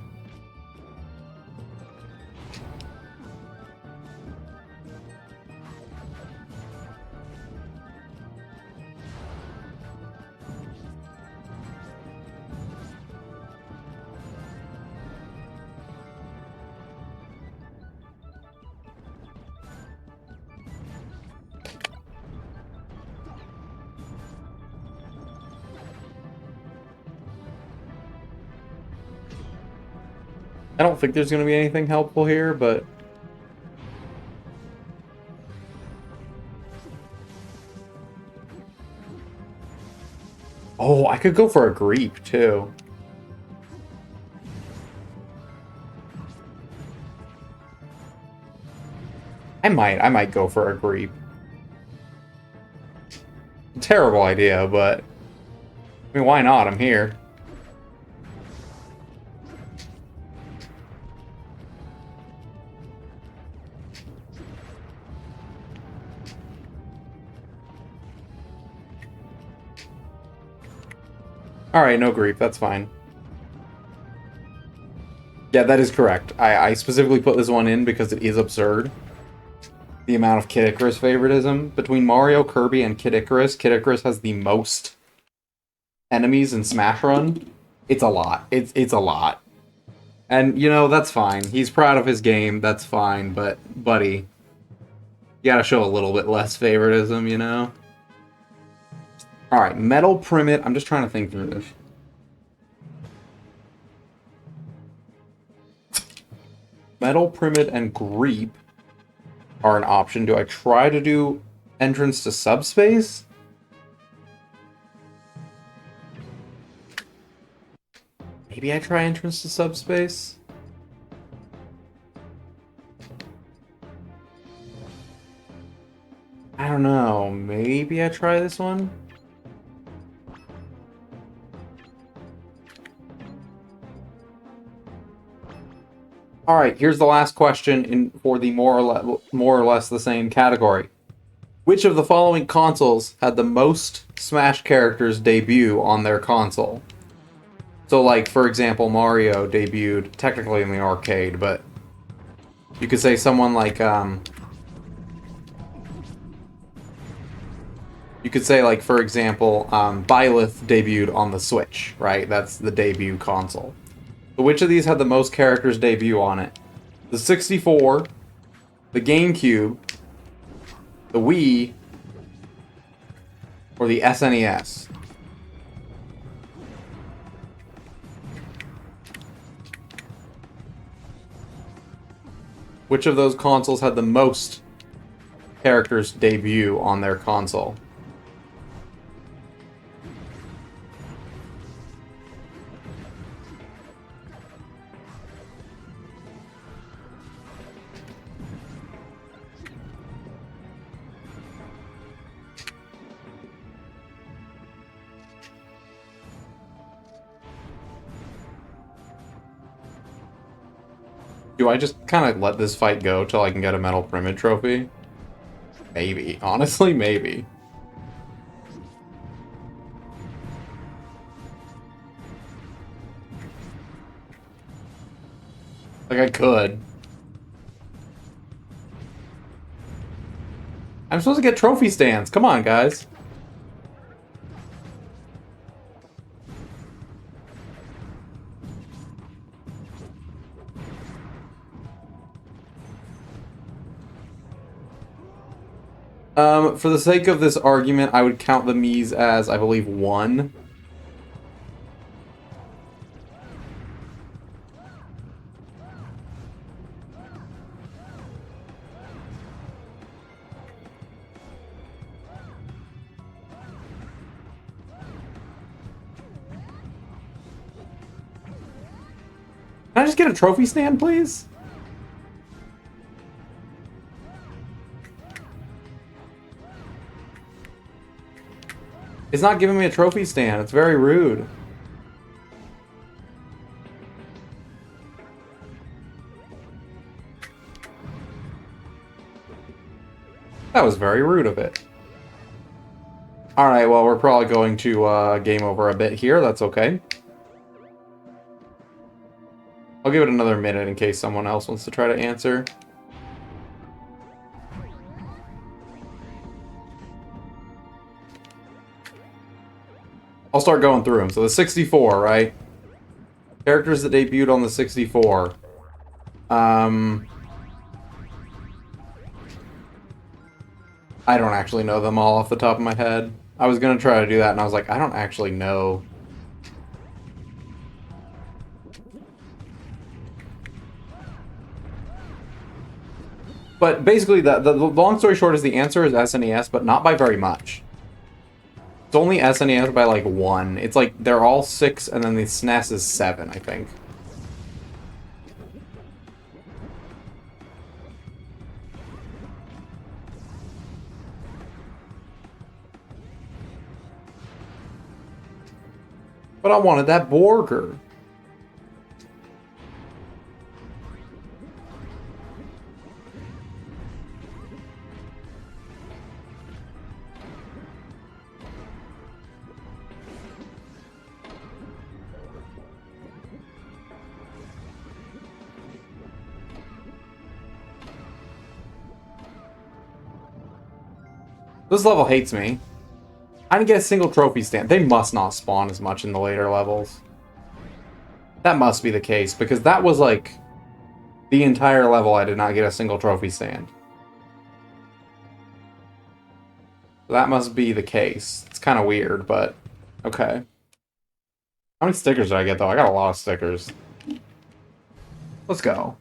I don't think there's going to be anything helpful here, but... Oh, I could go for a Greep, too. I might go for a Greep. Terrible idea, but... I mean, why not? I'm here. Alright, no grief, that's fine. Yeah, that is correct. I specifically put this one in because it is absurd. The amount of Kid Icarus favoritism. Between Mario, Kirby, and Kid Icarus has the most enemies in Smash Run. It's a lot. It's a lot. And, you know, that's fine. He's proud of his game, that's fine, but, buddy, you gotta show a little bit less favoritism, you know? Alright, Metal Primate. I'm just trying to think through this. Metal Primate and Greep are an option. Do I try to do entrance to subspace? Maybe I try entrance to subspace? I don't know. Maybe I try this one? Alright, here's the last question for the more or less the same category. Which of the following consoles had the most Smash characters debut on their console? So, like, for example, Mario debuted technically in the arcade, but you could say someone like, you could say, like, for example, Byleth debuted on the Switch, right? That's the debut console. So which of these had the most characters debut on it? The 64, the GameCube, the Wii, or the SNES? Which of those consoles had the most characters debut on their console? Do I just kind of let this fight go till I can get a Metal Primate trophy? Maybe. Honestly, maybe. Like, I could. I'm supposed to get trophy stands. Come on, guys. For the sake of this argument, I would count the Miis as, I believe, 1. Can I just get a trophy stand, please? It's not giving me a trophy stand. It's very rude. That was very rude of it. Alright, well, we're probably going to game over a bit here. That's okay. I'll give it another minute in case someone else wants to try to answer. I'll start going through them. So the 64, right? Characters that debuted on the 64. I don't actually know them all off the top of my head. I was going to try to do that, and I was like, I don't actually know. But basically, the long story short is the answer is SNES, but not by very much. It's only SNES by like 1. It's like they're all 6, and then the SNES is 7, I think. But I wanted that burger. This level hates me. I didn't get a single trophy stand. They must not spawn as much in the later levels. That must be the case, because that was like the entire level I did not get a single trophy stand. That must be the case. It's kind of weird, but okay. How many stickers did I get, though? I got a lot of stickers. Let's go.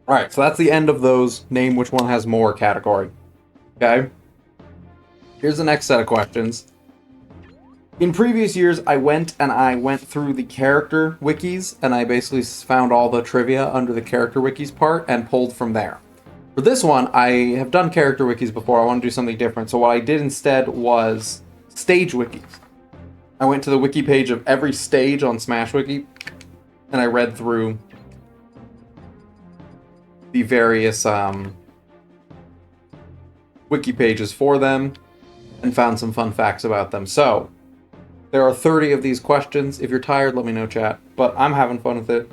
Alright, so that's the end of those name which one has more category. Okay? Here's the next set of questions. In previous years, I went through the character wikis, and I basically found all the trivia under the character wikis part and pulled from there. For this one, I have done character wikis before. I want to do something different. So what I did instead was stage wikis. I went to the wiki page of every stage on Smash Wiki, and I read through the various wiki pages for them and found some fun facts about them. So, there are 30 of these questions. If you're tired, let me know, chat. But I'm having fun with it.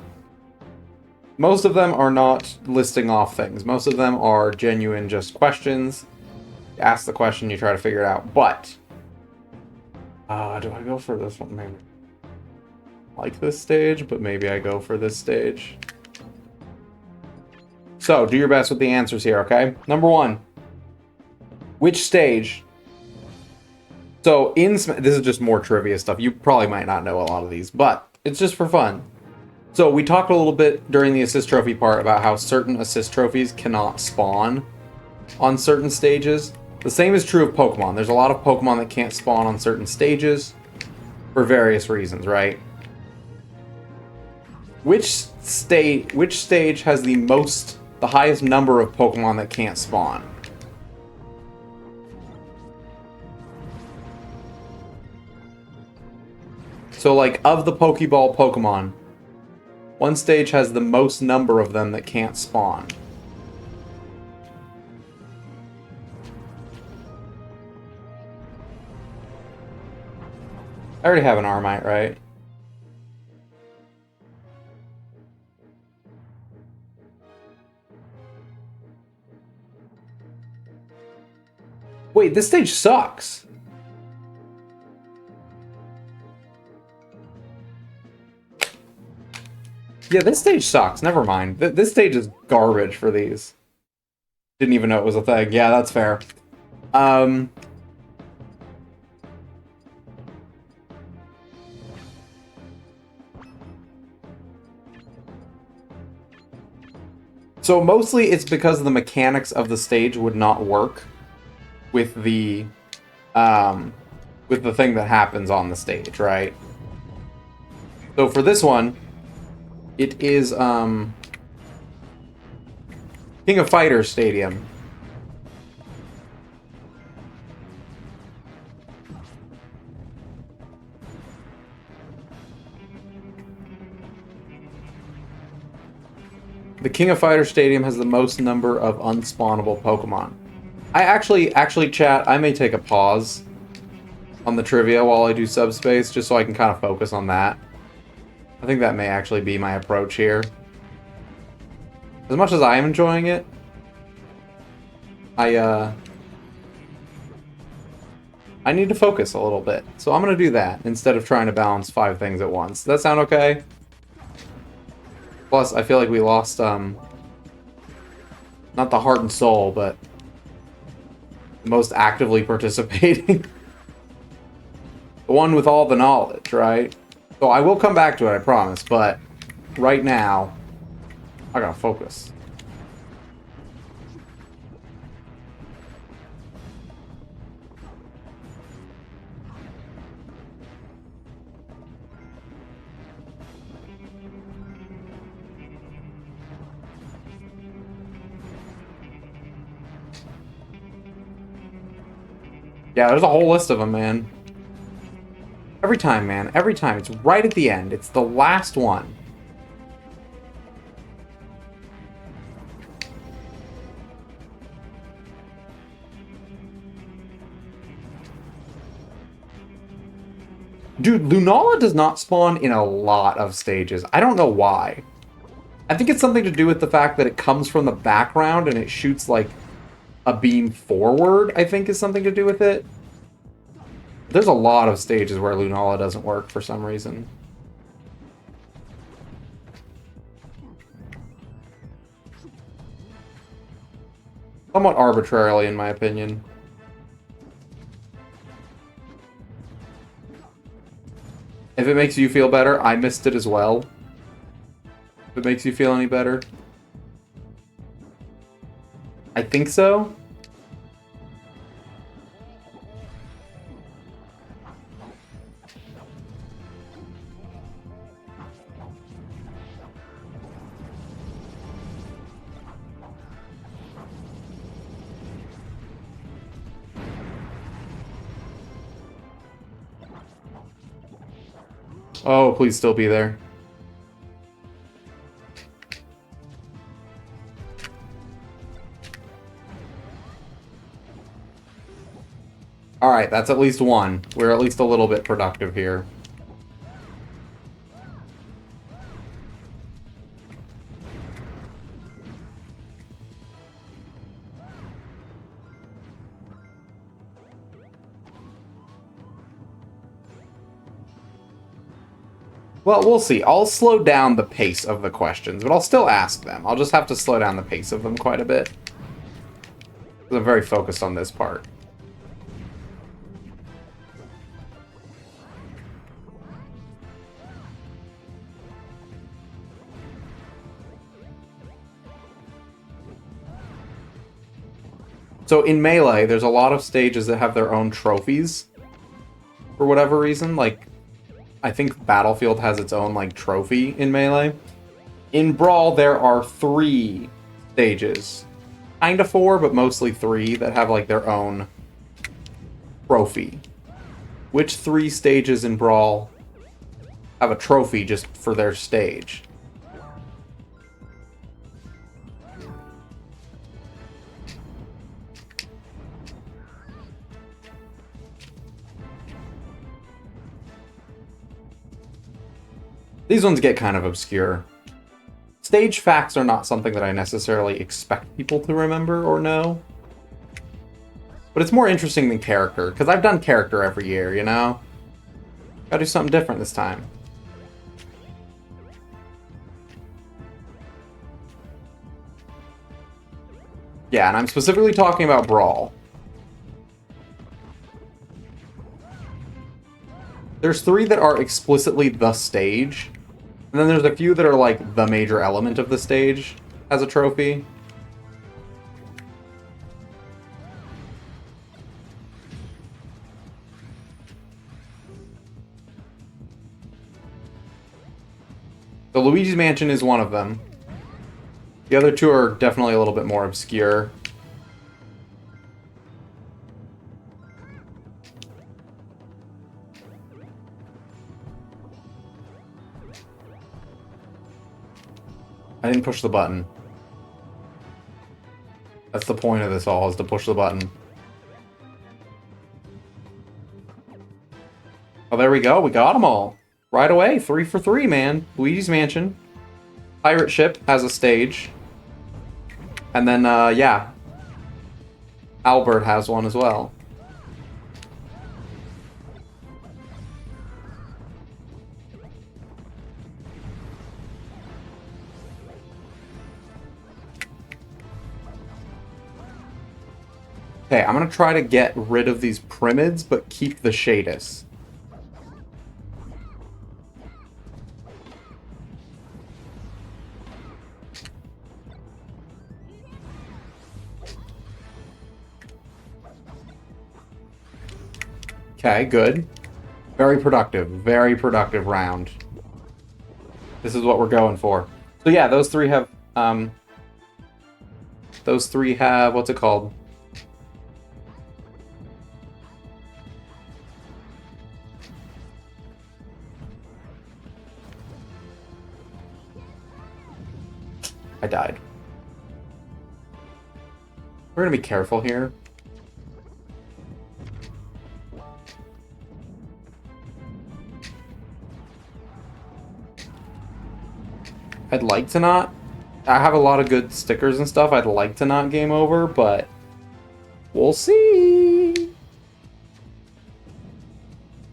Most of them are not listing off things. Most of them are genuine just questions. You ask the question, you try to figure it out. But, do I go for this one? Maybe. I like this stage, but maybe I go for this stage. So, do your best with the answers here, okay? Number 1. Which stage... So, this is just more trivia stuff. You probably might not know a lot of these, but it's just for fun. So, we talked a little bit during the assist trophy part about how certain assist trophies cannot spawn on certain stages. The same is true of Pokemon. There's a lot of Pokemon that can't spawn on certain stages for various reasons, right? Which stage has the highest number of Pokemon that can't spawn? So, like, of the Pokeball Pokemon, one stage has the most number of them that can't spawn. I already have an Armite, right? Wait, this stage sucks. Yeah, this stage sucks. Never mind. This stage is garbage for these. Didn't even know it was a thing. Yeah, that's fair. So mostly it's because the mechanics of the stage would not work with the thing that happens on the stage, right? So for this one, it is King of Fighters Stadium. The King of Fighters Stadium has the most number of unspawnable Pokemon. I actually, chat, I may take a pause on the trivia while I do Subspace, just so I can kind of focus on that. I think that may actually be my approach here. As much as I am enjoying it, I need to focus a little bit. So I'm going to do that instead of trying to balance 5 things at once. Does that sound okay? Plus, I feel like we lost, not the heart and soul, but the most actively participating. The one with all the knowledge, right? So I will come back to it, I promise, but right now, I gotta focus. Yeah, there's a whole list of them, man. Every time, man. Every time. It's right at the end. It's the last one. Dude, Lunala does not spawn in a lot of stages. I don't know why. I think it's something to do with the fact that it comes from the background and it shoots, like, a beam forward, I think is something to do with it. There's a lot of stages where Lunala doesn't work for some reason. Somewhat arbitrarily, in my opinion. If it makes you feel better, I missed it as well. If it makes you feel any better. I think so. Oh, please still be there. Alright, that's at least one. We're at least a little bit productive here. Well, we'll see. I'll slow down the pace of the questions, but I'll still ask them. I'll just have to slow down the pace of them quite a bit. Because I'm very focused on this part. So in Melee, there's a lot of stages that have their own trophies. For whatever reason, like, I think Battlefield has its own, like, trophy in Melee. In Brawl, there are 3 stages. Kinda 4, but mostly 3 that have, like, their own trophy. Which 3 stages in Brawl have a trophy just for their stage? These ones get kind of obscure. Stage facts are not something that I necessarily expect people to remember or know. But it's more interesting than character, because I've done character every year, you know? Gotta do something different this time. Yeah, and I'm specifically talking about Brawl. There's 3 that are explicitly the stage, and then there's a few that are like the major element of the stage as a trophy. So Luigi's Mansion is one of them. The other 2 are definitely a little bit more obscure. I didn't push the button. That's the point of this all, is to push the button. Oh, there we go. We got them all. Right away. 3 for 3, man. Luigi's Mansion. Pirate Ship has a stage. And then, yeah. Albert has one as well. Okay, I'm gonna try to get rid of these Primids, but keep the Shadis. Okay, good. Very productive round. This is what we're going for. So yeah, those 3 have, what's it called? I died. We're gonna be careful here. I'd like to not. I have a lot of good stickers and stuff. I'd like to not game over, but we'll see. Do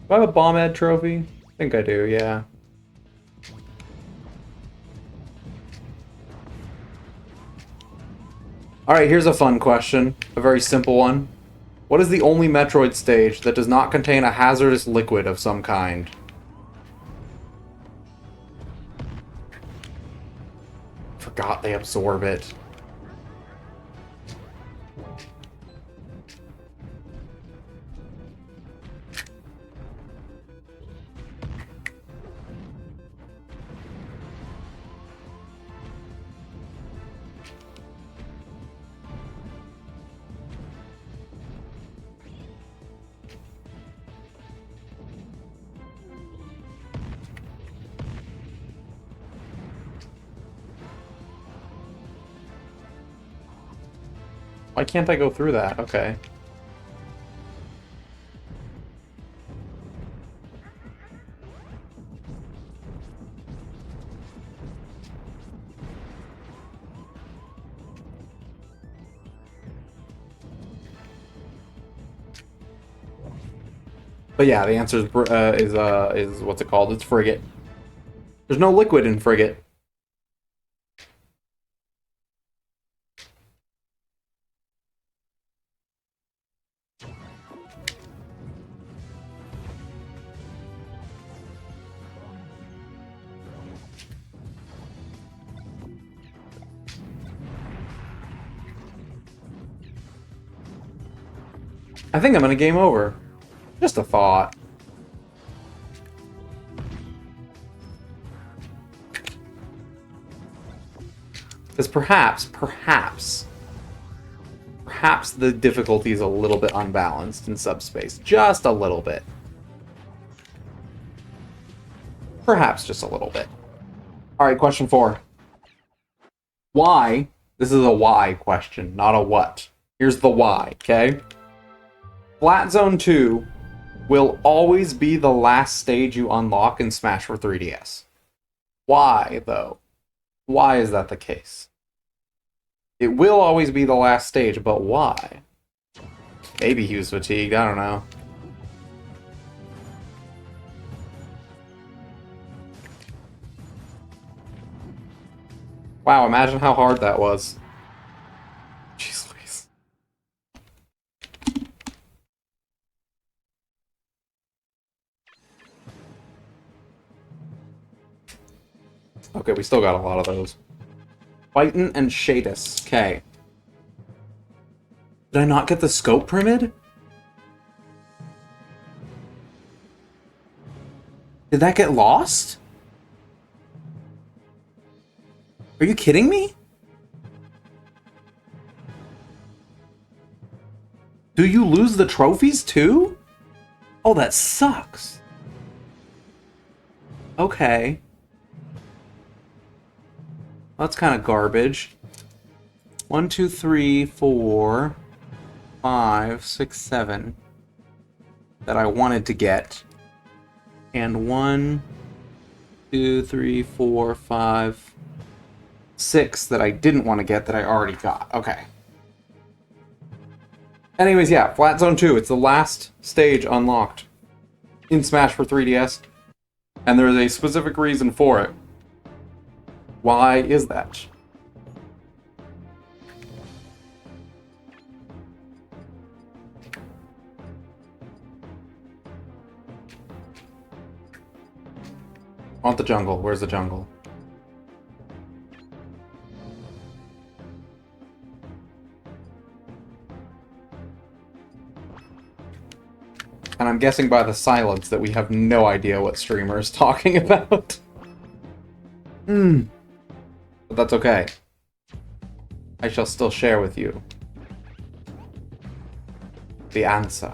I have a Bomb Ed trophy? I think I do, yeah. Alright, here's a fun question. A very simple one. What is the only Metroid stage that does not contain a hazardous liquid of some kind? Forgot they absorb it. Why can't I go through that? Okay. But yeah, the answer is what's it called? It's frigate. There's no liquid in frigate. I think I'm gonna game over. Just a thought. Because perhaps the difficulty is a little bit unbalanced in subspace. Just a little bit. Perhaps just a little bit. Alright, question 4. Why? This is a why question, not a what. Here's the why, okay? Flat Zone 2 will always be the last stage you unlock in Smash for 3DS. Why, though? Why is that the case? It will always be the last stage, but why? Maybe he was fatigued, I don't know. Wow, imagine how hard that was. Jeez Louise. Okay, we still got a lot of those. Fightin' and Shadis. Okay. Did I not get the scope pyramid? Did that get lost? Are you kidding me? Do you lose the trophies too? Oh, that sucks. Okay. That's kind of garbage. 1, 2, 3, 4, 5, 6, 7 that I wanted to get. And 1, 2, 3, 4, 5, 6 that I didn't want to get that I already got. Okay. Anyways, yeah, Flat Zone 2. It's the last stage unlocked in Smash for 3DS. And there is a specific reason for it. Why is that? I want the jungle. Where's the jungle? And I'm guessing by the silence that we have no idea what streamer is talking about. But that's okay. I shall still share with you the answer.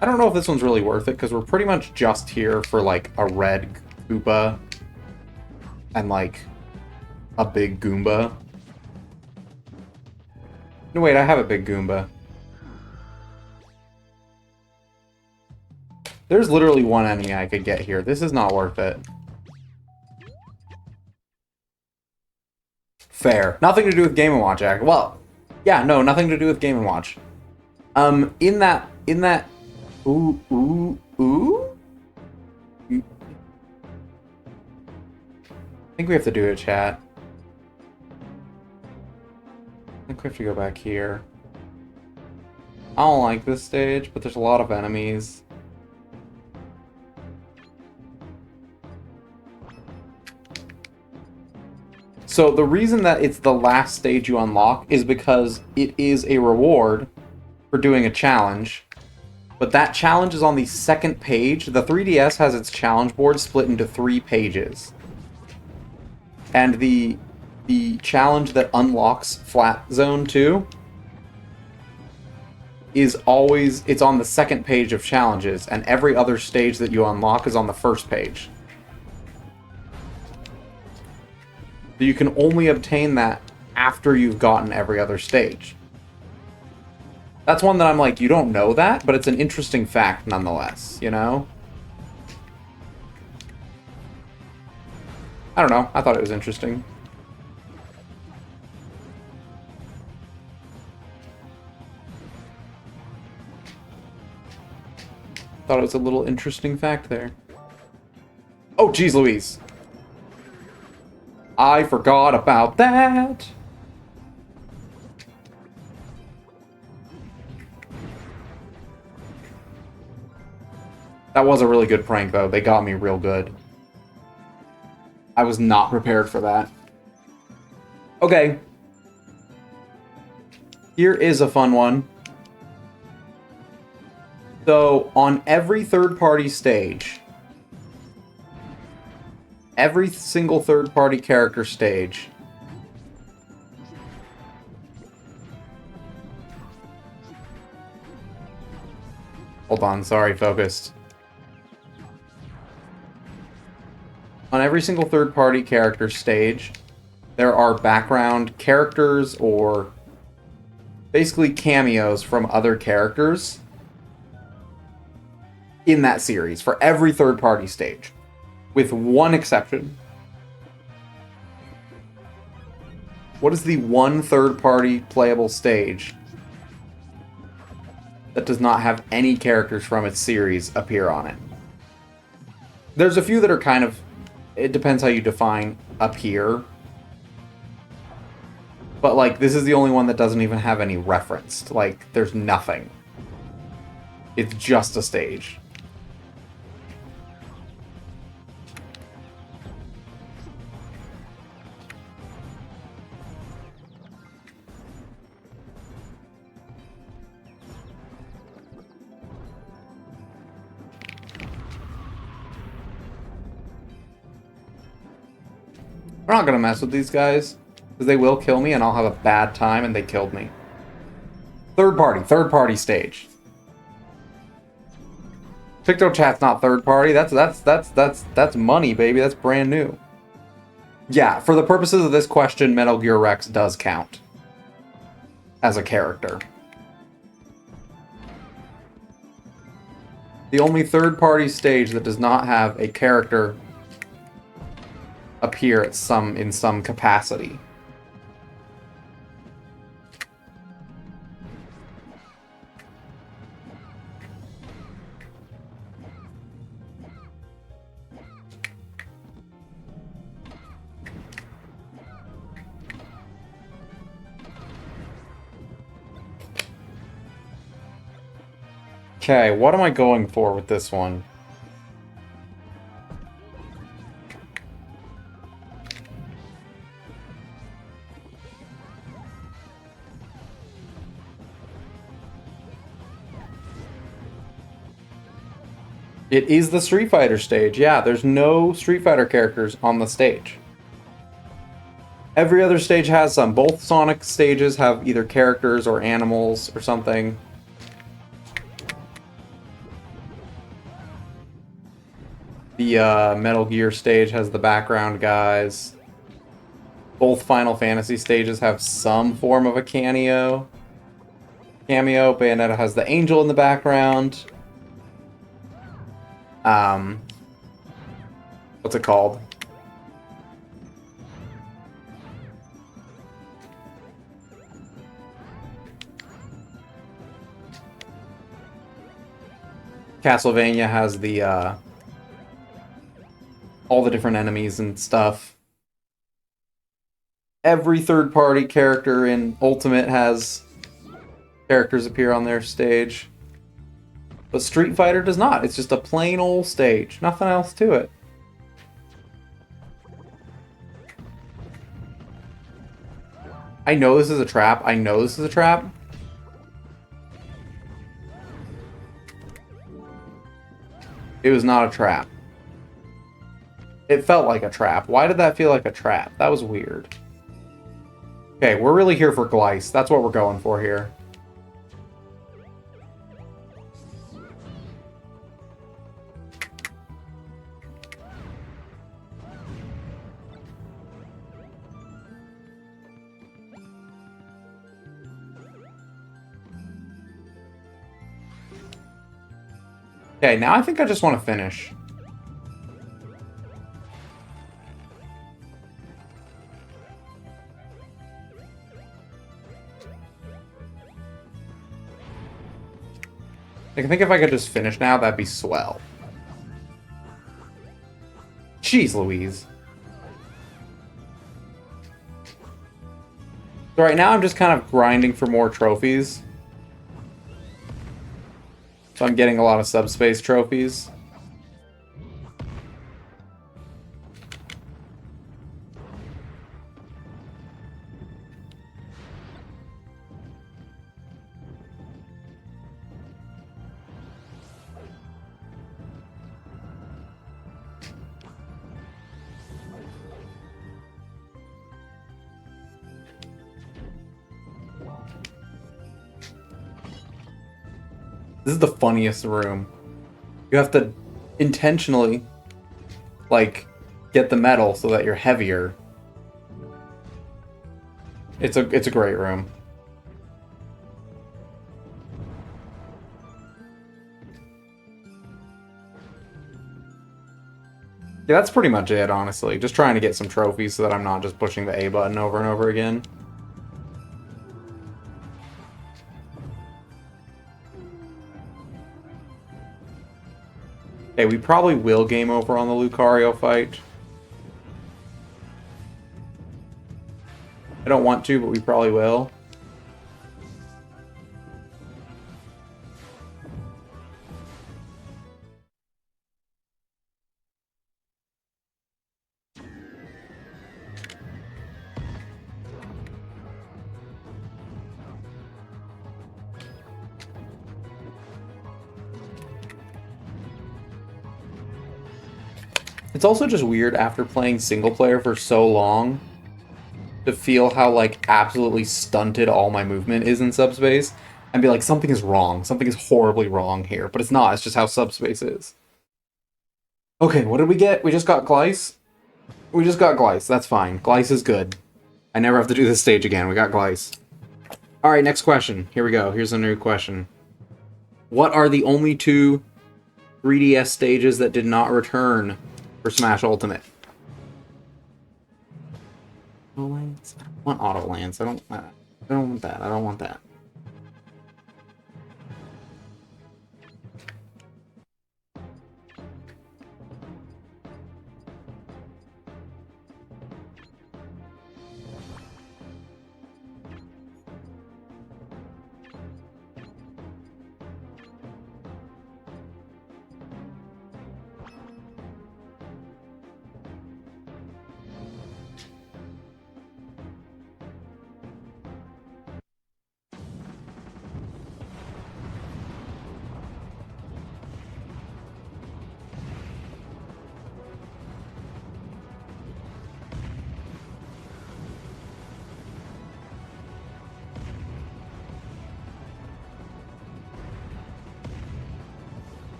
I don't know if this one's really worth it, because we're pretty much just here for, like, a red Koopa and, like, a big Goomba. No, wait, I have a big Goomba. There's literally one enemy I could get here. This is not worth it. Fair. Nothing to do with Game & Watch, Well, yeah, no, nothing to do with Game & Watch. In that, ooh, ooh, ooh? I think we have to do it, chat. I think we have to go back here. I don't like this stage, but there's a lot of enemies. So the reason that it's the last stage you unlock is because it is a reward for doing a challenge. But that challenge is on the second page. The 3DS has its challenge board split into 3 pages. And the challenge that unlocks Flat Zone 2 is always, it's on the second page of challenges, and every other stage that you unlock is on the first page. So you can only obtain that after you've gotten every other stage. That's one that I'm like, you don't know that, but it's an interesting fact nonetheless, you know? I don't know, I thought it was interesting. Thought it was a little interesting fact there. Oh, geez Louise. I forgot about that. That was a really good prank, though. They got me real good. I was not prepared for that. Okay. Here is a fun one. So, on every third-party stage, every single third-party character stage, hold on, sorry, focused. On every single third-party character stage, there are background characters or basically cameos from other characters in that series for every third-party stage, with one exception. What is the one third-party playable stage that does not have any characters from its series appear on it? There's a few that are kind of, it depends how you define appear. But, like, this is the only one that doesn't even have any reference. Like, there's nothing. It's just a stage. We're not gonna mess with these guys, because they will kill me and I'll have a bad time, and they killed me. Third party stage. PictoChat's not third party. That's money, baby. That's brand new. Yeah, for the purposes of this question, Metal Gear Rex does count as a character. The only third party stage that does not have a character appear at in some capacity. Okay, what am I going for with this one? It is the Street Fighter stage. Yeah, there's no Street Fighter characters on the stage. Every other stage has some. Both Sonic stages have either characters or animals or something. The Metal Gear stage has the background guys. Both Final Fantasy stages have some form of a cameo. Bayonetta has the angel in the background. What's it called? Castlevania has the, all the different enemies and stuff. Every third-party character in Ultimate has characters appear on their stage. But Street Fighter does not. It's just a plain old stage. Nothing else to it. I know this is a trap. I know this is a trap. It was not a trap. It felt like a trap. Why did that feel like a trap? That was weird. Okay, we're really here for Gleice. That's what we're going for here. Okay, now I think I just want to finish. I think if I could just finish now, that'd be swell. Jeez Louise. So right now I'm just kind of grinding for more trophies. So I'm getting a lot of subspace trophies. This is the funniest room. You have to intentionally, like, get the metal so that you're heavier. It's a great room. Yeah, that's pretty much it, honestly. Just trying to get some trophies so that I'm not just pushing the A button over and over again. Okay, we probably will game over on the Lucario fight. I don't want to, but we probably will. It's also just weird after playing single player for so long to feel how, like, absolutely stunted all my movement is in subspace and be like, something is wrong. Something is horribly wrong here. But it's not. It's just how subspace is. Okay, what did we get? We just got Gleice? We just got Gleice. That's fine. Gleice is good. I never have to do this stage again. We got Gleice. Alright, next question. Here we go. Here's a new question. What are the only two 3DS stages that did not return for Smash Ultimate? Auto Lance? I don't want Auto Lance. I don't want that. I don't want that.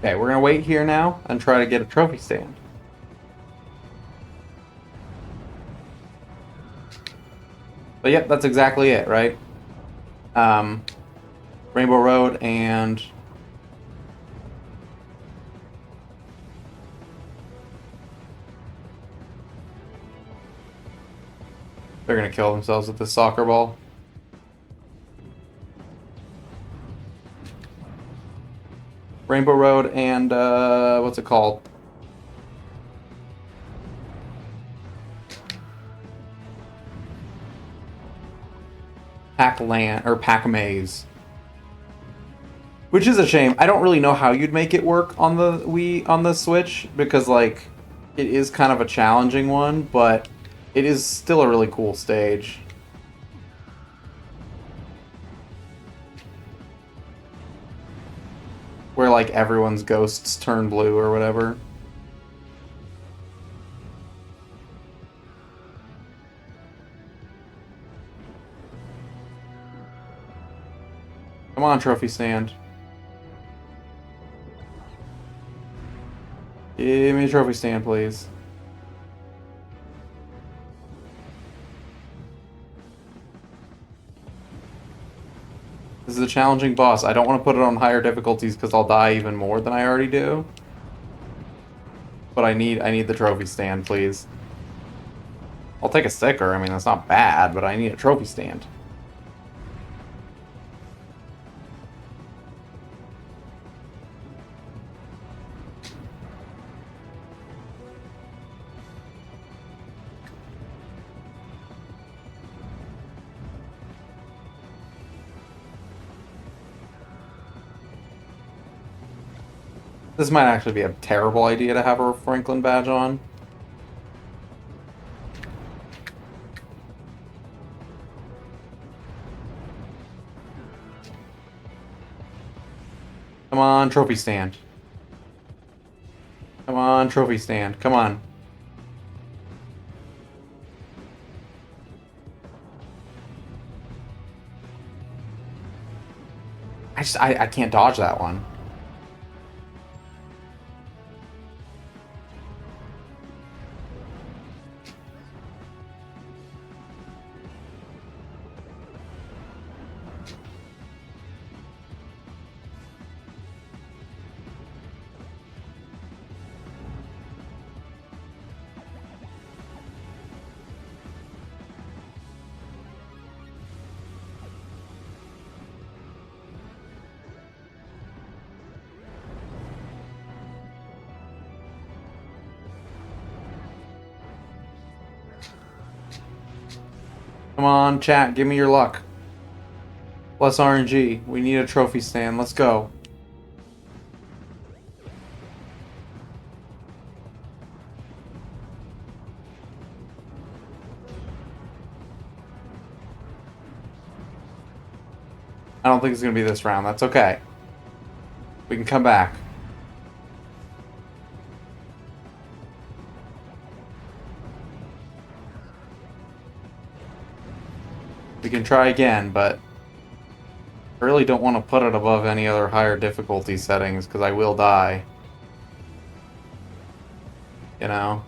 Okay, we're gonna wait here now and try to get a trophy stand. But yep, that's exactly it, right? Rainbow Road and... They're gonna kill themselves with this soccer ball. Rainbow Road and, what's it called? Pac-Land, or Pac-Maze. Which is a shame. I don't really know how you'd make it work on the on the Switch, because, like, it is kind of a challenging one, but it is still a really cool stage. Where, like, everyone's ghosts turn blue or whatever. Come on, trophy stand. Give me a trophy stand, please. This is a challenging boss. I don't want to put it on higher difficulties because I'll die even more than I already do. But I need the trophy stand, please. I'll take a sticker. I mean, that's not bad, but I need a trophy stand. This might actually be a terrible idea to have a Franklin badge on. Come on, trophy stand. Come on, trophy stand. Come on. I can't dodge that one. Come on, chat, give me your luck. Plus RNG. We need a trophy stand. Let's go. I don't think it's going to be this round. That's okay. We can come back. We can try again, but I really don't want to put it above any other higher difficulty settings because I will die. You know?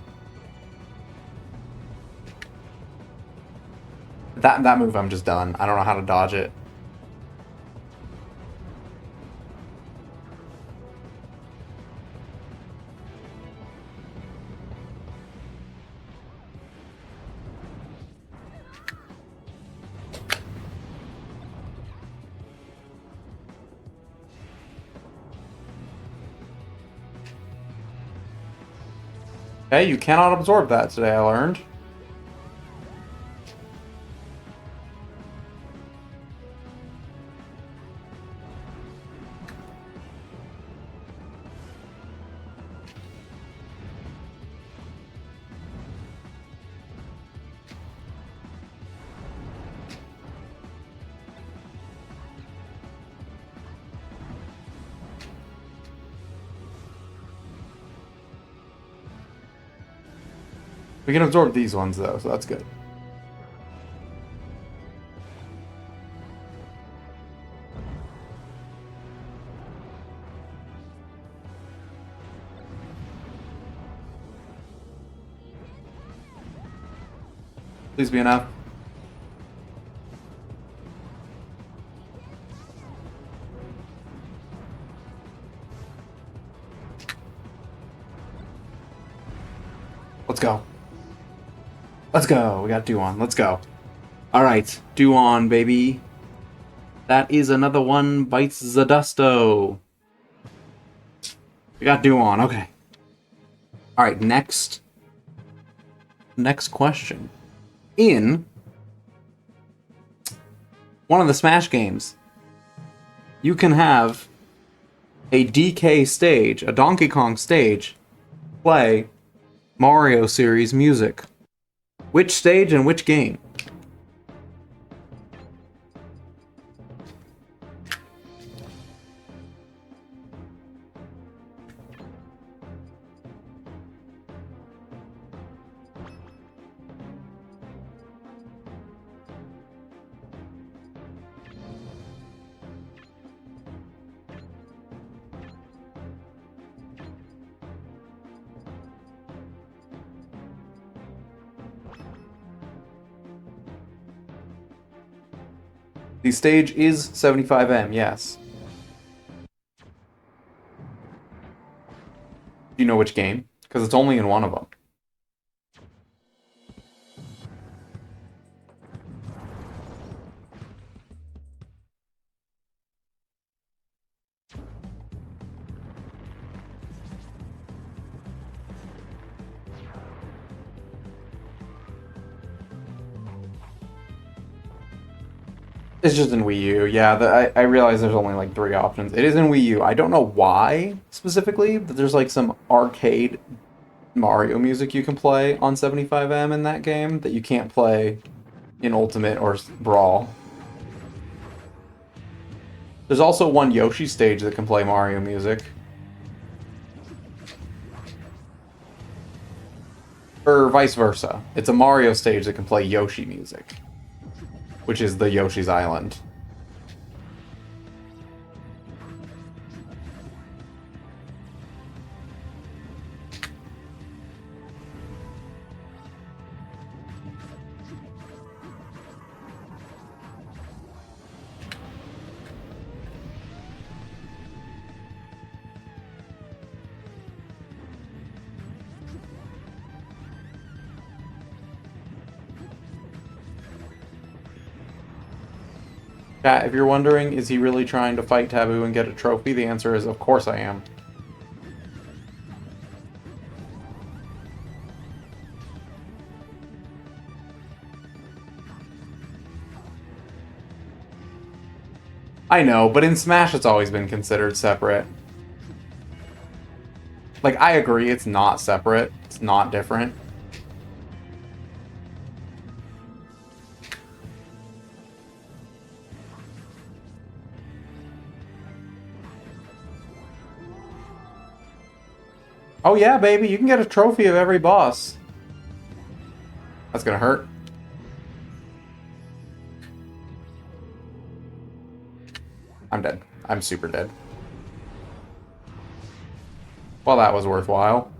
That move I'm just done. I don't know how to dodge it. Okay, you cannot absorb that today, I learned. We can absorb these ones, though, so that's good. Please be enough. Let's go. Let's go. We got 2 on. Let's go. Alright, do on, baby. That is another one bites the dusto. We got do on, okay. Alright, next question. In one of the Smash games, you can have a DK stage, a Donkey Kong stage, play Mario series music. Which stage and which game? The stage is 75M, yes. Do you know which game? Because it's only in one of them. It's just in Wii U, yeah. I realize there's only like 3 options. It is in Wii U. I don't know why specifically, but there's like some arcade Mario music you can play on 75M in that game that you can't play in Ultimate or Brawl. There's also one Yoshi stage that can play Mario music. Or vice versa. It's a Mario stage that can play Yoshi music, which is the Yoshi's Island. Chat, if you're wondering, is he really trying to fight Taboo and get a trophy? The answer is, of course I am. I know, but in Smash it's always been considered separate. Like, I agree, it's not separate. It's not different. Oh yeah, baby, you can get a trophy of every boss. That's gonna hurt. I'm dead. I'm super dead. Well, that was worthwhile.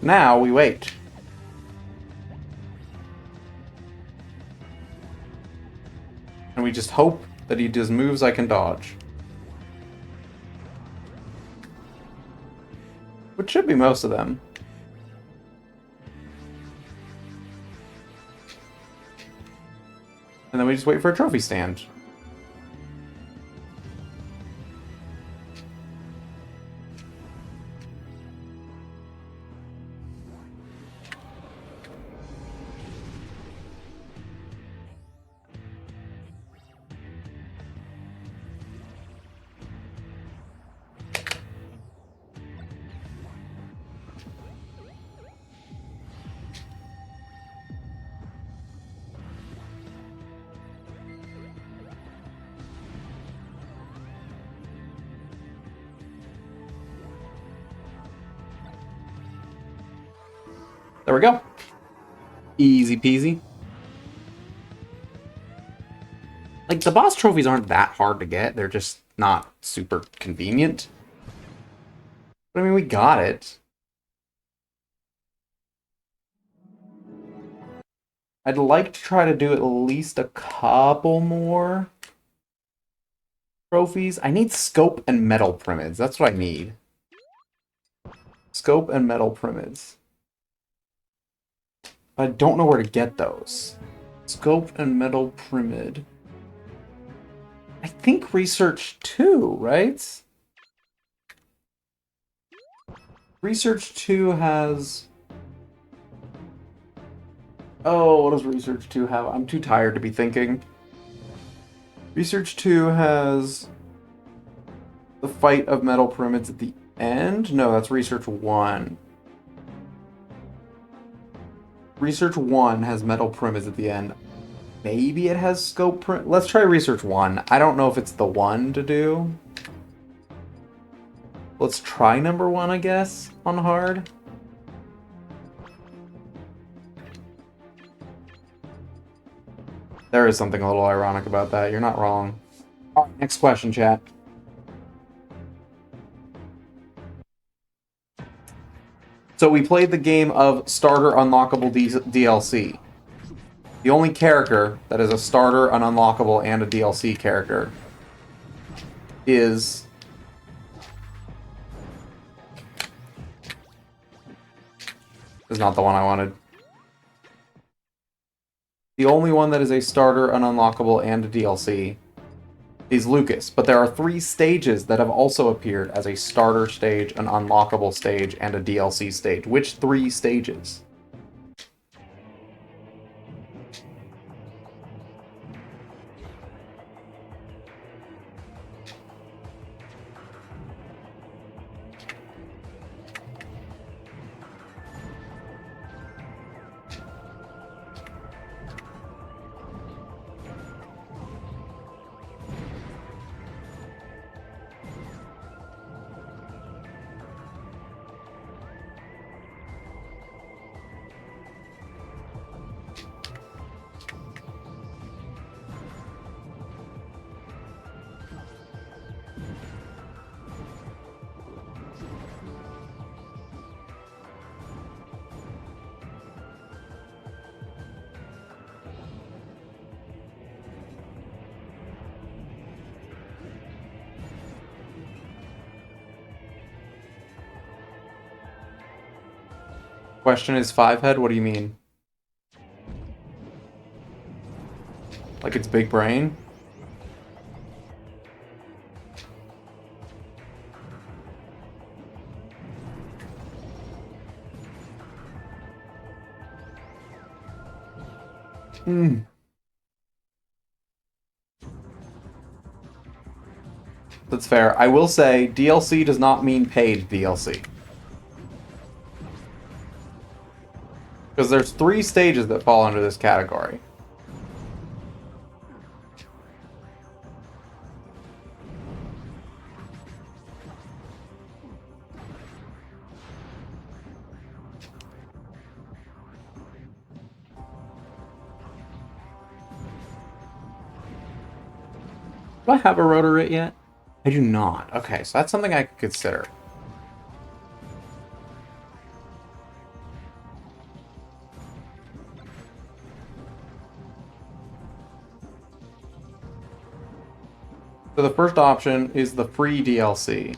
Now we wait. And we just hope that he does moves I can dodge. Which should be most of them. And then we just wait for a trophy stand. There we go. Easy peasy. Like, the boss trophies aren't that hard to get. They're just not super convenient. But, I mean, we got it. I'd like to try to do at least a couple more trophies. I need scope and metal pyramids. That's what I need. Scope and metal pyramids. But I don't know where to get those. Scope and metal pyramid. I think research 2, right? Research 2 has... Oh, what does Research 2 have? I'm too tired to be thinking. Research 2 has the fight of metal pyramids at the end? No, that's Research 1. Research 1 has metal pyramids at the end. Maybe it has scope pyramid. Let's try Research 1. I don't know if it's the one to do. Let's try number 1, I guess, on hard. There is something a little ironic about that. You're not wrong. All right, next question, chat. So we played the game of starter unlockable DLC. The only character that is a starter, an unlockable, and a DLC character is... not the one I wanted. The only one that is a starter, an unlockable, and a DLC is Lucas. But there are 3 stages that have also appeared as a starter stage, an unlockable stage, and a DLC stage. Which 3 stages? Question is 5-head? What do you mean? Like it's big brain? That's fair. I will say, DLC does not mean paid DLC. Because there's 3 stages that fall under this category. Do I have a rotorite yet? I do not. Okay, so that's something I could consider. So the first option is the free DLC.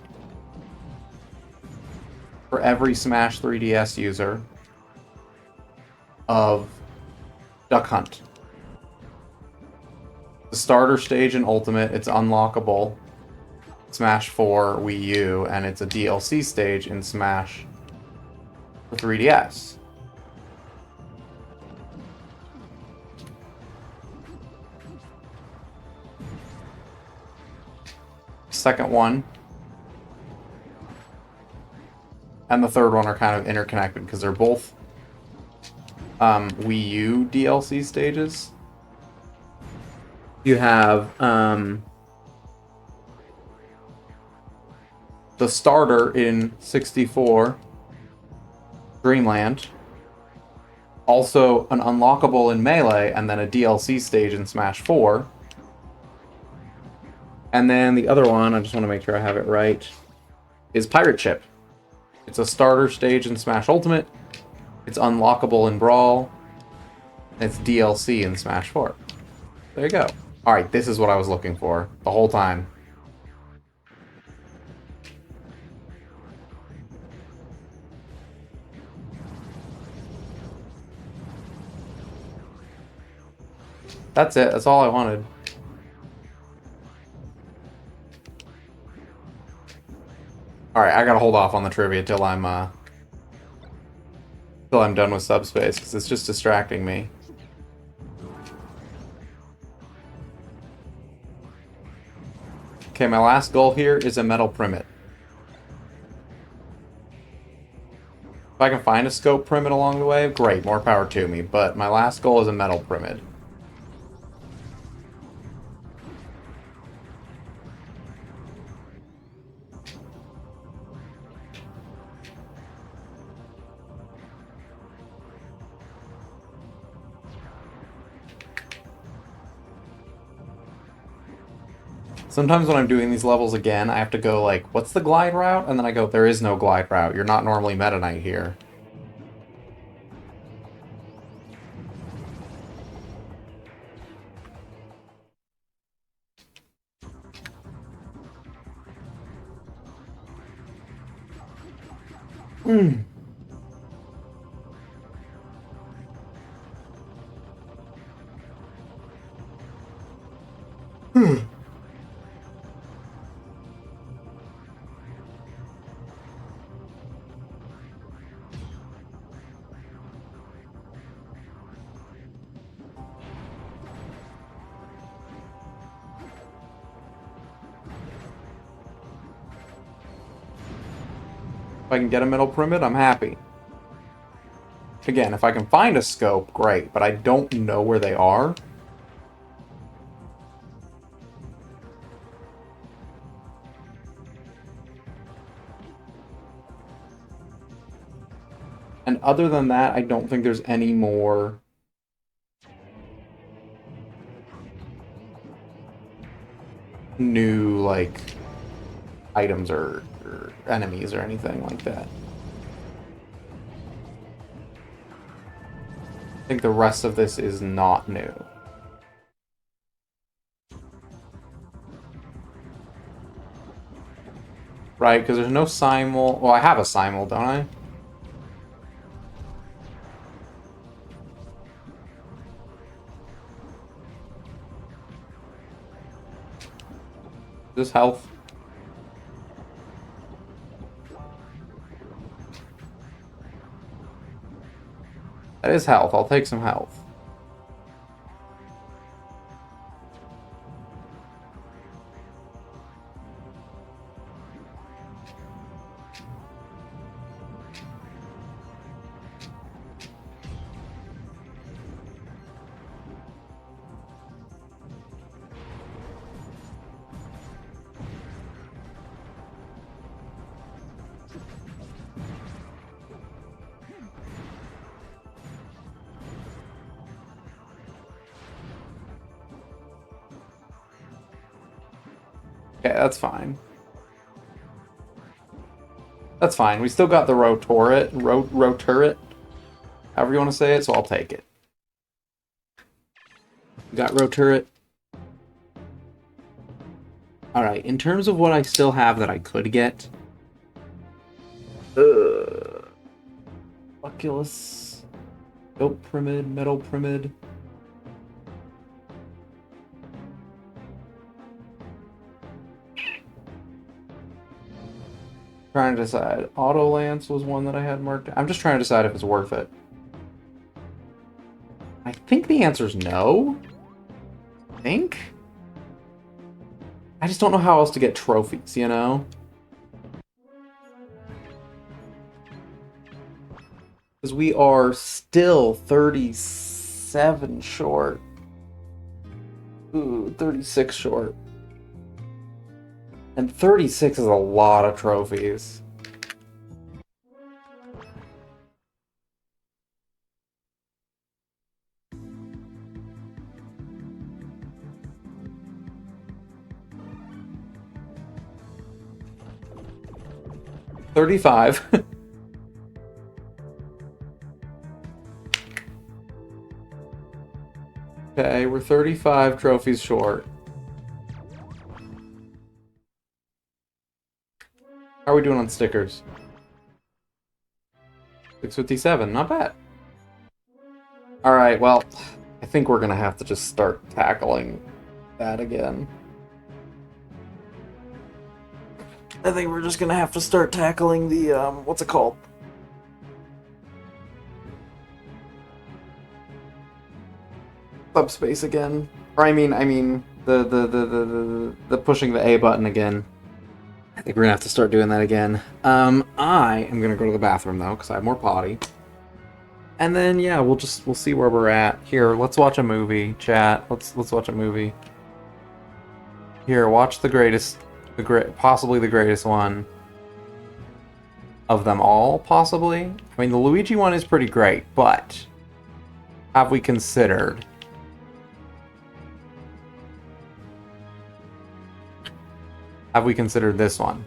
For every Smash 3DS user of Duck Hunt. The starter stage in Ultimate, it's unlockable. Smash 4 Wii U, and it's a DLC stage in Smash for 3DS. Second one and the third one are kind of interconnected because they're both Wii U DLC stages. You have the starter in 64 Dreamland, Also an unlockable in Melee, and then a DLC stage in Smash 4. And then the other one, I just want to make sure I have it right, is Pirate Ship. It's a starter stage in Smash Ultimate. It's unlockable in Brawl. It's DLC in Smash 4. There you go. Alright, this is what I was looking for the whole time. That's it. That's all I wanted. Alright, I gotta hold off on the trivia till I'm done with Subspace, because it's just distracting me. Okay, my last goal here is a metal primate. If I can find a scope primate along the way, great, more power to me, but my last goal is a metal primate. Sometimes when I'm doing these levels again, I have to go like, what's the glide route? And then I go, there is no glide route. You're not normally Meta Knight here. Hmm. If I can get a metal primate, I'm happy. Again, if I can find a scope, great, but I don't know where they are. And other than that, I don't think there's any more new, like, items or enemies or anything like that. I think the rest of this is not new. Right, because there's no simul... Well, I have a simul, don't I? Is this health? That is health. I'll take some health. Okay, that's fine. That's fine. We still got the roturret, however you want to say it, so I'll take it. We got roturret. Alright, in terms of what I still have that I could get... Oculus... Dope Primid, Metal Primid... Trying to decide. Auto Lance was one that I had marked. I'm just trying to decide if it's worth it. I think the answer is no. I think? I just don't know how else to get trophies, you know? Because we are still 37 short. Ooh, 36 short. And 36 is a lot of trophies. 35. Okay, we're 35 trophies short. How are we doing on stickers? 657, not bad. Alright, well, I think we're gonna have to just start tackling that again. I think we're just gonna have to start tackling the, what's it called? Subspace again. Or I mean, the pushing the A button again. I think we're gonna have to start doing that again. I am gonna go to the bathroom though, because I have more potty. And then yeah, we'll see where we're at. Here, let's watch a movie, chat. Let's watch a movie. Here, watch possibly the greatest one of them all, possibly. I mean, the Luigi one is pretty great, but have we considered this one?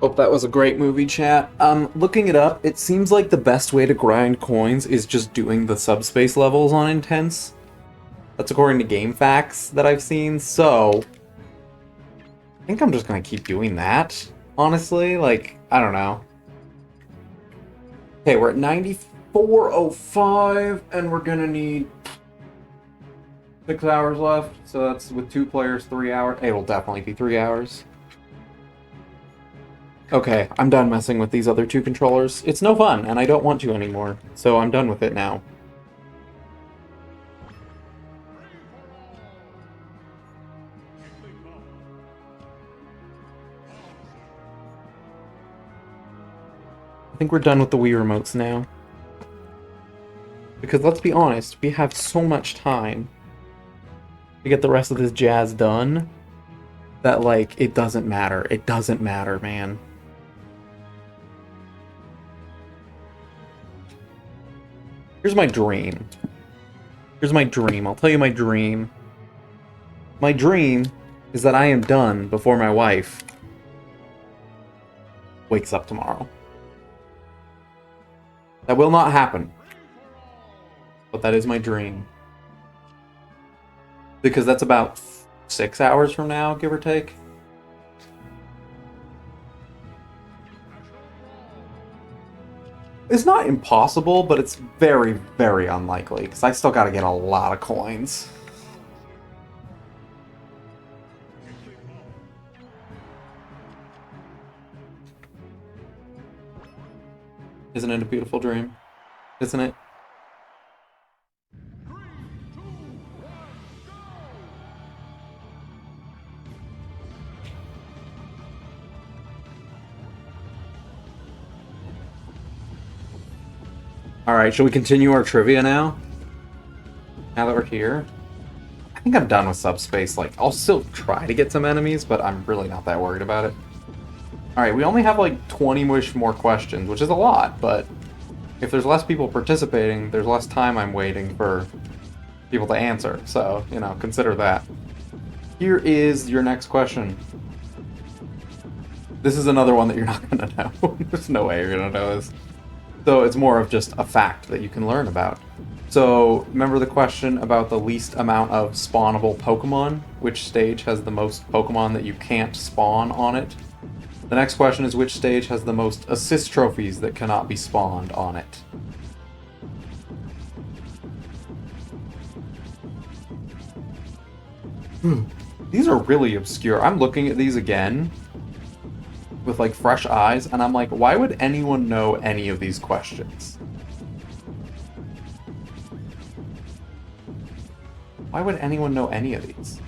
Hope that was a great movie, chat. Looking it up, it seems like the best way to grind coins is just doing the subspace levels on Intense. That's according to game facts that I've seen, so I think I'm just gonna keep doing that, honestly. Like, I don't know. Okay, we're at 94.05, and we're gonna need 6 hours left, so that's with 2 players, 3 hours. It'll definitely be 3 hours. Okay, I'm done messing with these other 2 controllers. It's no fun, and I don't want to anymore, so I'm done with it now. I think we're done with the Wii remotes now. Because let's be honest, we have so much time to get the rest of this jazz done that, like, it doesn't matter. It doesn't matter, man. Here's my dream. Here's my dream. I'll tell you my dream. My dream is that I am done before my wife wakes up tomorrow. That will not happen. But that is my dream. Because that's about 6 hours from now, give or take. It's not impossible, but it's very, very unlikely, because I still gotta get a lot of coins. Isn't it a beautiful dream? Isn't it? Alright, shall we continue our trivia now? Now that we're here? I think I'm done with subspace. Like, I'll still try to get some enemies, but I'm really not that worried about it. Alright, we only have like 20-ish more questions, which is a lot, but if there's less people participating, there's less time I'm waiting for people to answer. So, you know, consider that. Here is your next question. This is another one that you're not going to know. There's no way you're going to know this. So it's more of just a fact that you can learn about. So, remember the question about the least amount of spawnable Pokemon? Which stage has the most Pokemon that you can't spawn on it? The next question is which stage has the most assist trophies that cannot be spawned on it? These are really obscure. I'm looking at these again with like fresh eyes, and I'm like, why would anyone know any of these questions? Why would anyone know any of these?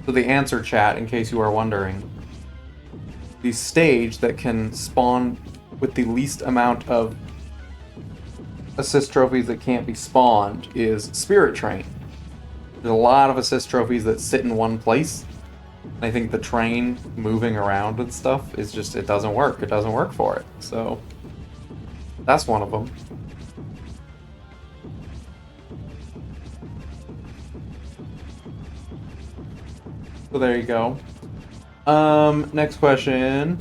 So the answer, chat, in case you are wondering, the stage that can spawn with the least amount of assist trophies that can't be spawned is Spirit Train. There's a lot of assist trophies that sit in one place, and I think the train moving around and stuff is just, it doesn't work. It doesn't work for it. So that's one of them. So there you go. Next question.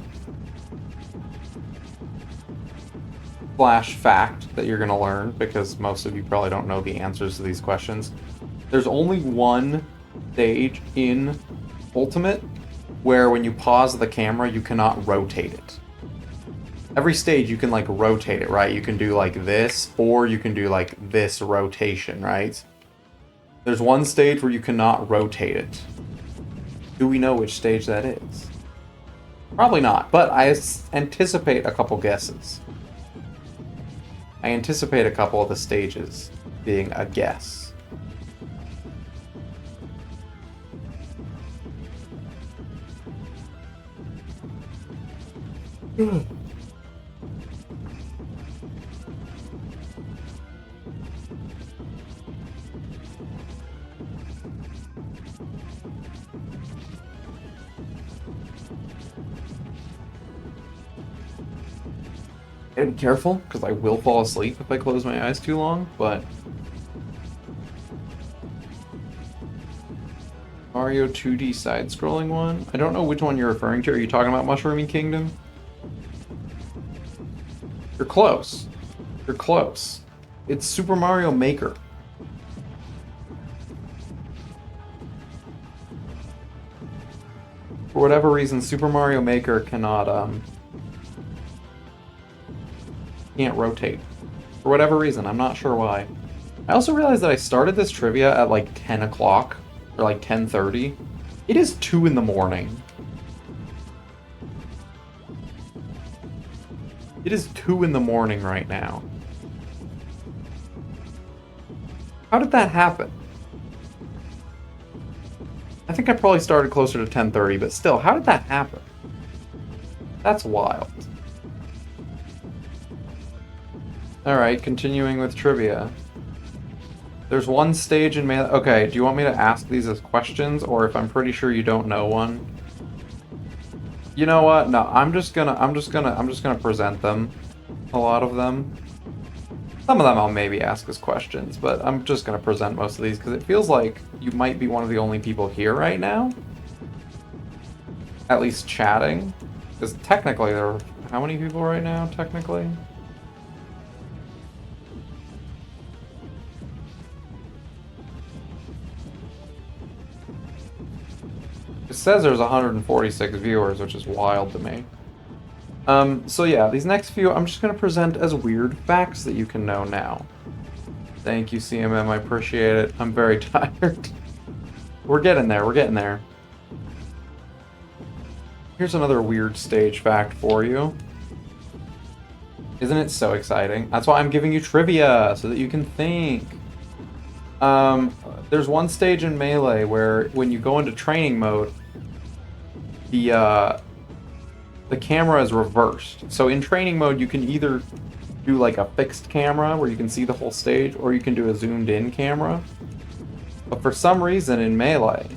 Flash fact that you're gonna learn, because most of you probably don't know the answers to these questions. There's only one stage in Ultimate where when you pause the camera, you cannot rotate it. Every stage you can like rotate it, right? You can do like this, or you can do like this rotation, right? There's one stage where you cannot rotate it. Do we know which stage that is? Probably not, but I anticipate a couple guesses. I anticipate a couple of the stages being a guess. Gotta be careful, because I will fall asleep if I close my eyes too long, but... Mario 2D side-scrolling one? I don't know which one you're referring to. Are you talking about Mushrooming Kingdom? You're close. You're close. It's Super Mario Maker. For whatever reason, Super Mario Maker cannot, can't rotate. For whatever reason, I'm not sure why. I also realized that I started this trivia at like 10 o'clock, or like 10:30. It is 2 in the morning. It is 2 in the morning right now. How did that happen? I think I probably started closer to 10:30, but still, how did that happen? That's wild. Alright, continuing with trivia. There's one stage in Melee... Okay, do you want me to ask these as questions, or if I'm pretty sure you don't know one? You know what? No, I'm just gonna present them. A lot of them. Some of them I'll maybe ask as questions, but I'm just gonna present most of these, because it feels like you might be one of the only people here right now. At least chatting. Because technically there are... How many people right now, technically? It says there's 146 viewers, which is wild to me. So yeah, these next few I'm just going to present as weird facts that you can know now. Thank you, CMM, I appreciate it. I'm very tired. We're getting there, we're getting there. Here's another weird stage fact for you. Isn't it so exciting? That's why I'm giving you trivia, so that you can think. There's one stage in Melee where when you go into training mode, the camera is reversed. So in training mode, you can either do like a fixed camera where you can see the whole stage, or you can do a zoomed in camera. But for some reason in Melee,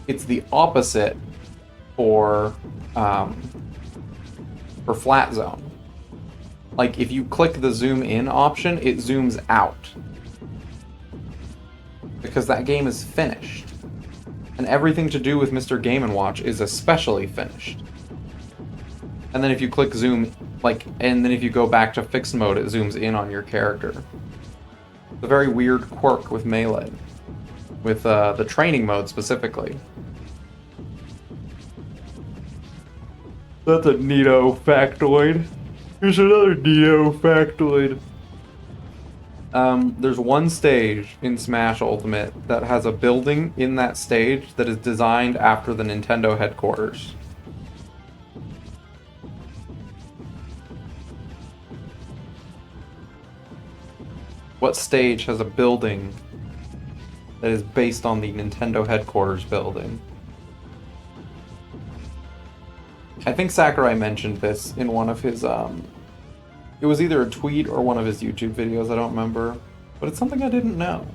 it's the opposite for flat zone. Like if you click the zoom in option, it zooms out. Because that game is finished. And everything to do with Mr. Game & Watch is especially finished. And then if you click zoom, and then if you go back to fixed mode, it zooms in on your character. It's a very weird quirk with Melee. With the training mode specifically. That's a neato factoid. Here's another neato factoid. There's one stage in Smash Ultimate that has a building in that stage that is designed after the Nintendo headquarters. What stage has a building that is based on the Nintendo headquarters building? I think Sakurai mentioned this in one of his, it was either a tweet or one of his YouTube videos, I don't remember. But it's something I didn't know.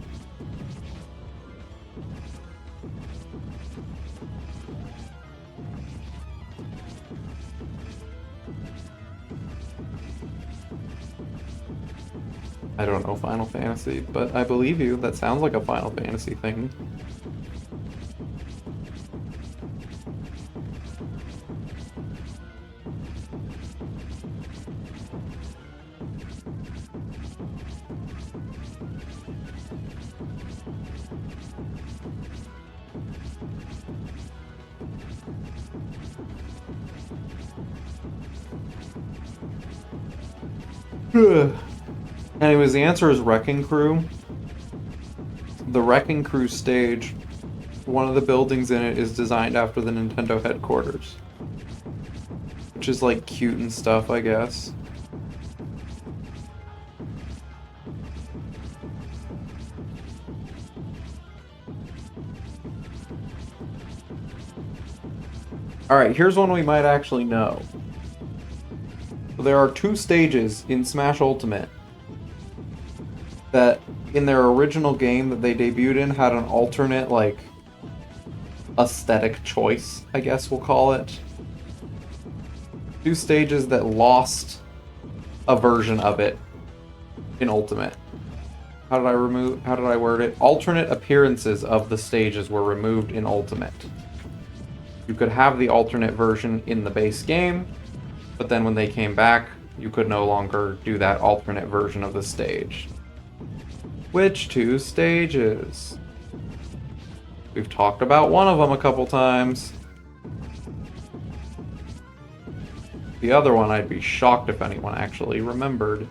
I don't know Final Fantasy, but I believe you. That sounds like a Final Fantasy thing. Anyways, the answer is Wrecking Crew. The Wrecking Crew stage, one of the buildings in it is designed after the Nintendo headquarters. Which is like cute and stuff, I guess. Alright, here's one we might actually know. There are two stages in Smash Ultimate that in their original game that they debuted in had an alternate, like, aesthetic choice, I guess we'll call it. Two stages that lost a version of it in Ultimate. How did I word it? Alternate appearances of the stages were removed in Ultimate. You could have the alternate version in the base game, but then when they came back, you could no longer do that alternate version of the stage. Which two stages? We've talked about one of them a couple times. The other one, I'd be shocked if anyone actually remembered.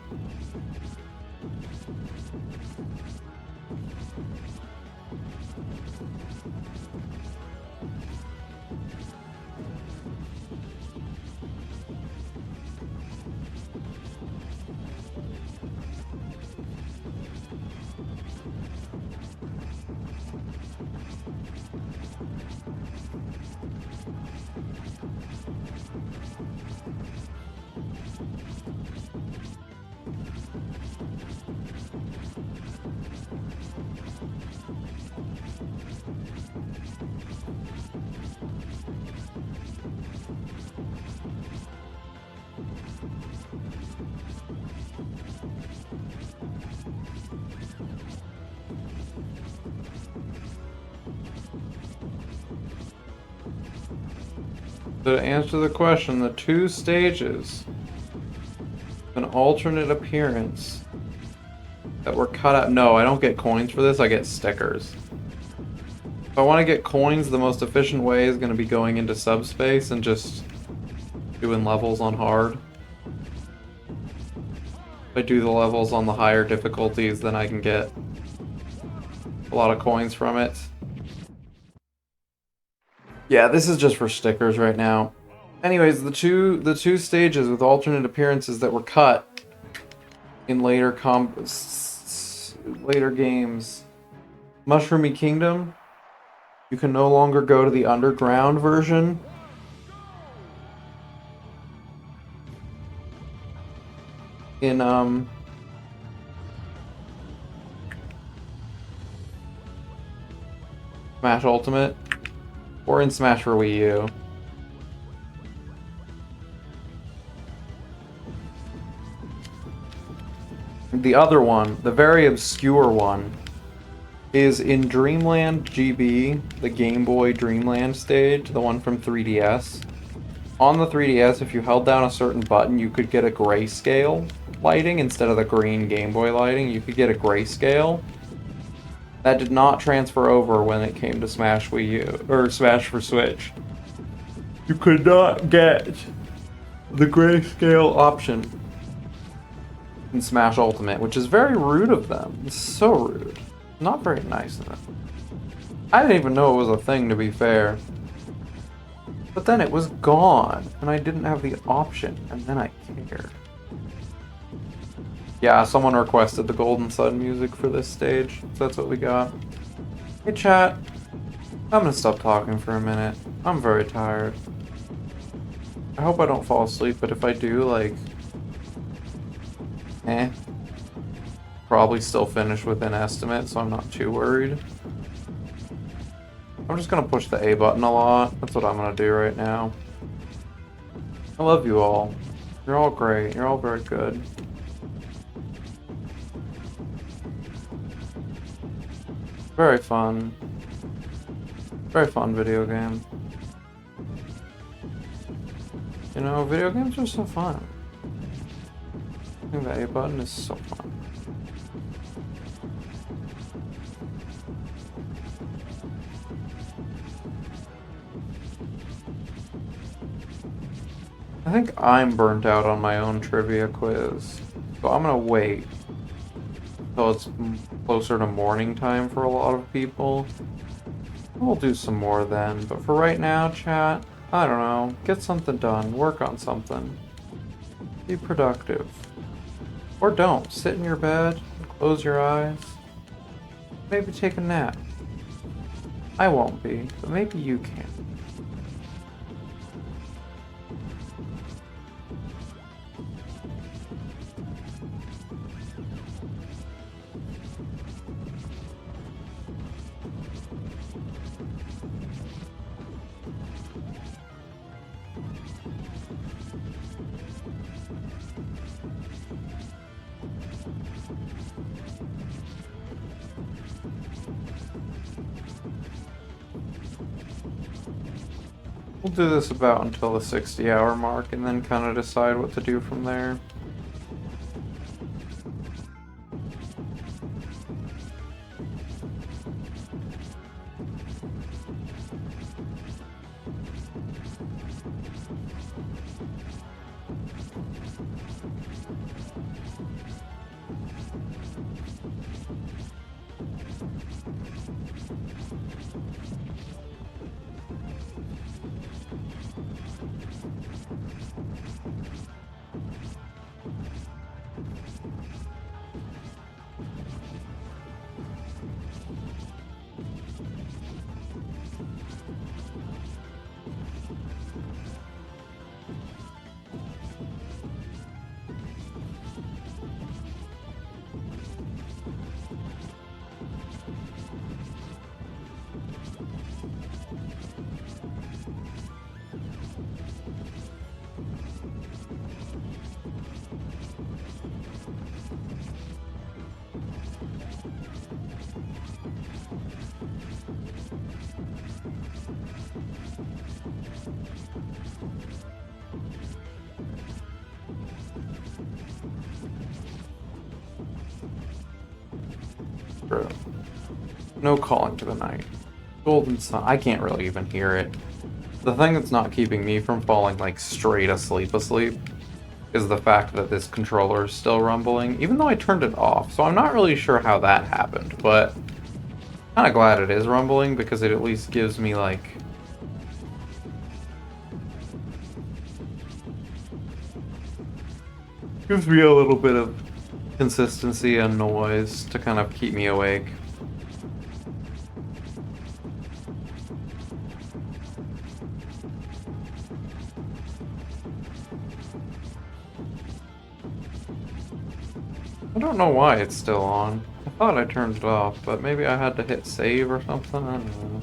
To answer the question, the two stages, an alternate appearance that were cut out. No, I don't get coins for this, I get stickers. If I want to get coins, the most efficient way is going to be going into subspace and just doing levels on hard. If I do the levels on the higher difficulties, then I can get a lot of coins from it. Yeah, this is just for stickers right now. Anyways, the two stages with alternate appearances that were cut in later games. Mushroomy Kingdom. You can no longer go to the underground version. In Smash Ultimate or in Smash for Wii U. The other one, the very obscure one, is in Dreamland GB, the Game Boy Dreamland stage, the one from 3DS. On the 3DS, if you held down a certain button, you could get a grayscale lighting instead of the green Game Boy lighting. You could get a grayscale. That did not transfer over when it came to Smash Wii U, or Smash for Switch. You could not get the grayscale option in Smash Ultimate, which is very rude of them. It's so rude. Not very nice of them. I didn't even know it was a thing, to be fair. But then it was gone, and I didn't have the option, and then I cared. Yeah, someone requested the Golden Sun music for this stage, so that's what we got. Hey chat, I'm gonna stop talking for a minute. I'm very tired. I hope I don't fall asleep, but if I do, like... Probably still finish within estimate, so I'm not too worried. I'm just gonna push the A button a lot. That's what I'm gonna do right now. I love you all. You're all great. You're all very good. Very fun. Very fun video game. You know, video games are so fun. I think the A button is so fun. I think I'm burnt out on my own trivia quiz, so I'm gonna wait until it's closer to morning time for a lot of people. We'll do some more then, but for right now, chat, I don't know, get something done, work on something. Be productive. Or don't, sit in your bed, close your eyes, maybe take a nap. I won't be, but maybe you can. We'll do this about until the 60-hour mark and then kind of decide what to do from there. True. No calling to the night. Golden Sun. I can't really even hear it. The thing that's not keeping me from falling like straight asleep is the fact that this controller is still rumbling, even though I turned it off. So I'm not really sure how that happened, but kind of glad it is rumbling because it at least gives me like gives me a little bit of consistency and noise to kind of keep me awake. I don't know why it's still on. I thought I turned it off, but maybe I had to hit save or something. I don't know.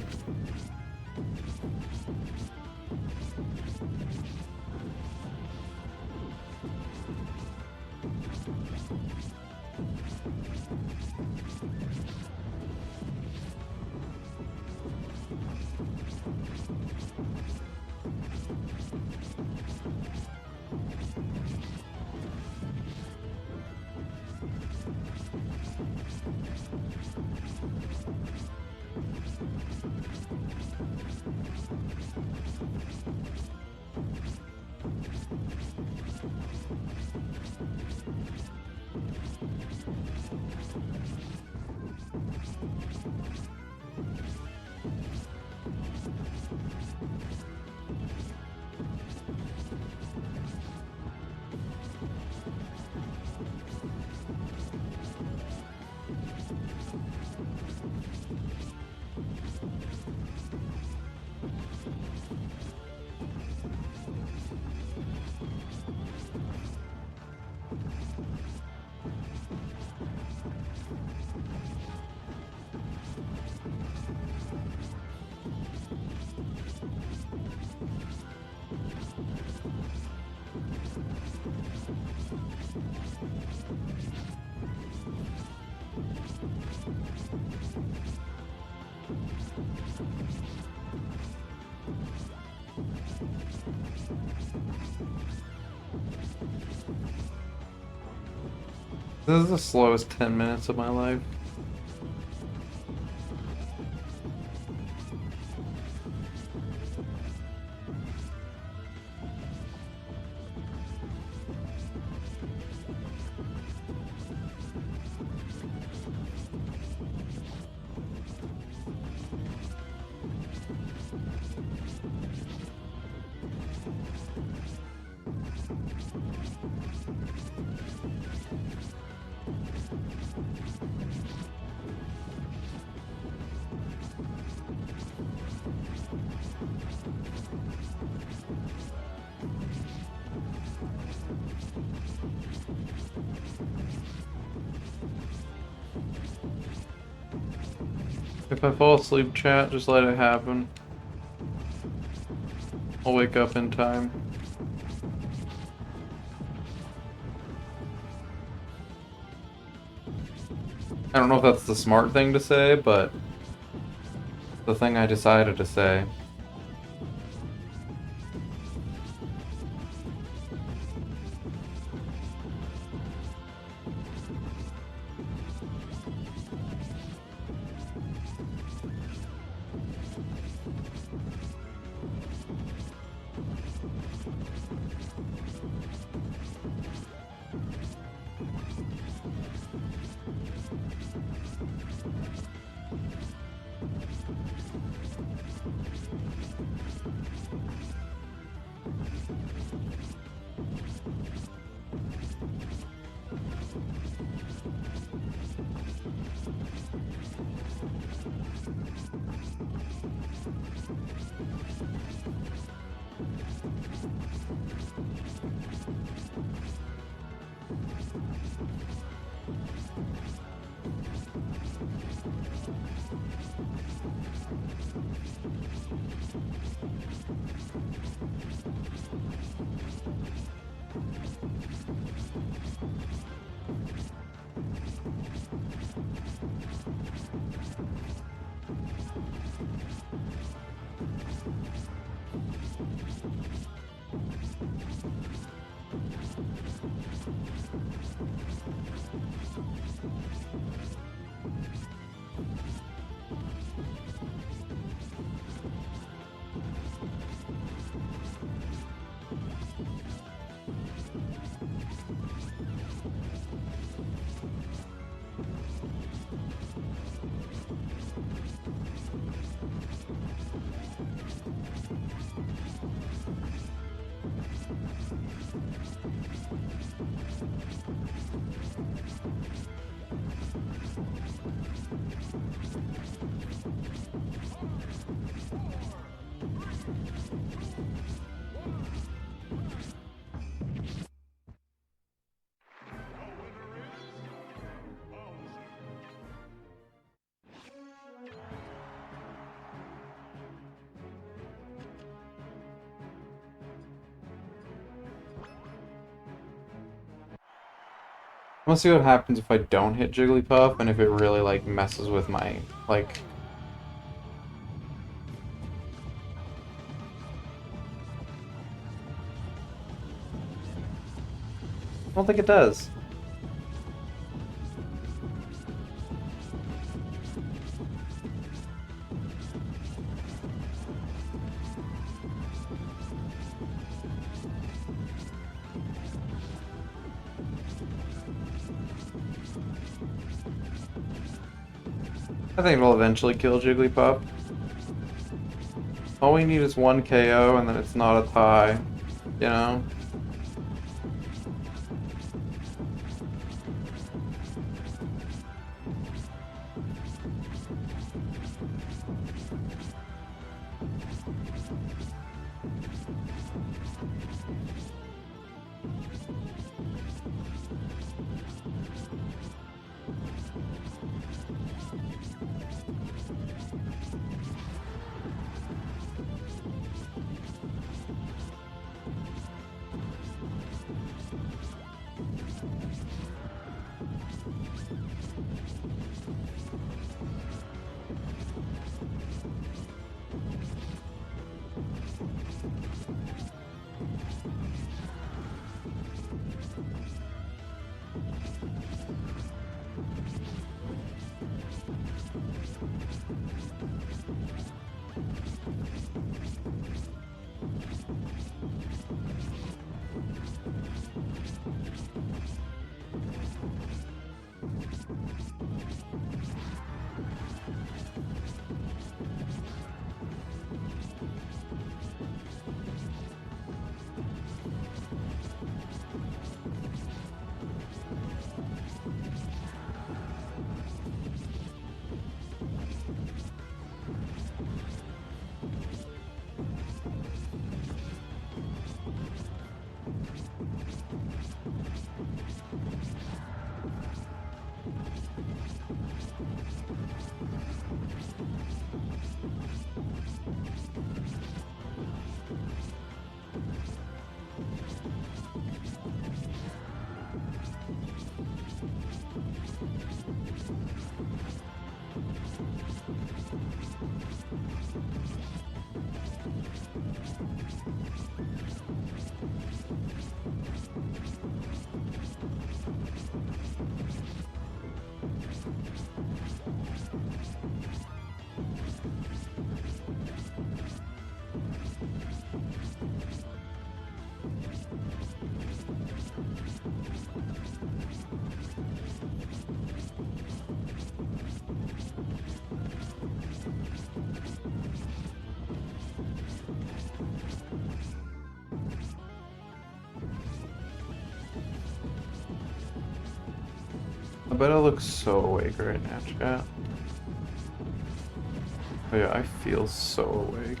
This is the slowest 10 minutes of my life. If I fall asleep, chat, just let it happen. I'll wake up in time. I don't know if that's the smart thing to say, but the thing I decided to say. I want to see what happens if I don't hit Jigglypuff and if it really, like, messes with my, like... I don't think it does. I think it'll eventually kill Jigglypuff. All we need is one KO and then it's not a tie, you know? I bet I look so awake right now, chat. Oh yeah, I feel so awake.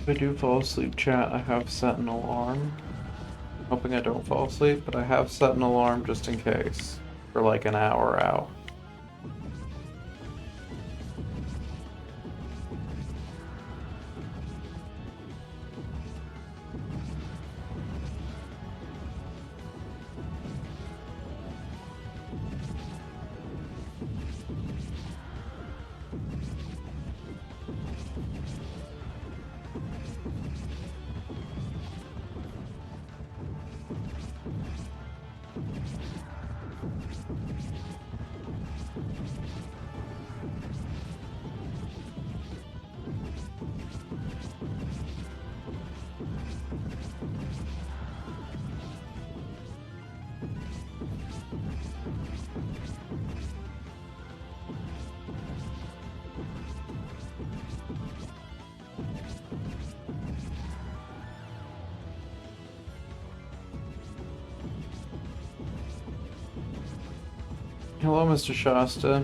If I do fall asleep, chat, I have set an alarm. Hoping I don't fall asleep, but I have set an alarm just in case. For like an hour out. Hello, Mr. Shasta.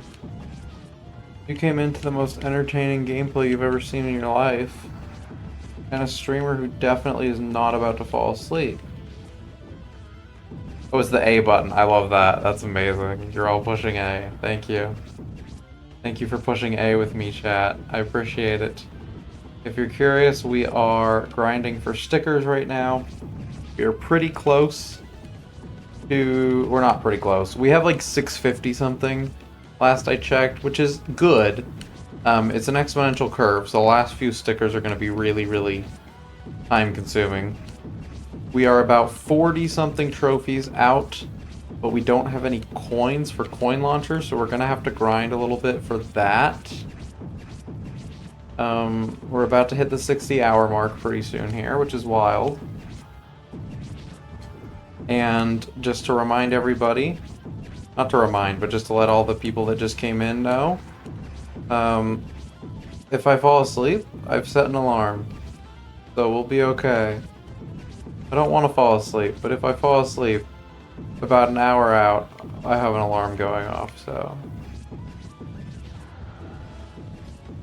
You came into the most entertaining gameplay you've ever seen in your life. And a streamer who definitely is not about to fall asleep. Oh, it's the A button. I love that. That's amazing. You're all pushing A. Thank you. Thank you for pushing A with me, chat. I appreciate it. If you're curious, we are grinding for stickers right now. We are pretty close. We're not pretty close. We have like 650 something last I checked, which is good. It's an exponential curve, so the last few stickers are going to be really, really time consuming. We are about 40 something trophies out, but we don't have any coins for coin launchers, so we're going to have to grind a little bit for that. We're about to hit the 60-hour mark pretty soon here, which is wild. And just to remind everybody, not to remind, but just to let all the people that just came in know, if I fall asleep, I've set an alarm, so we'll be okay. I don't want to fall asleep, but if I fall asleep, about an hour out, I have an alarm going off, so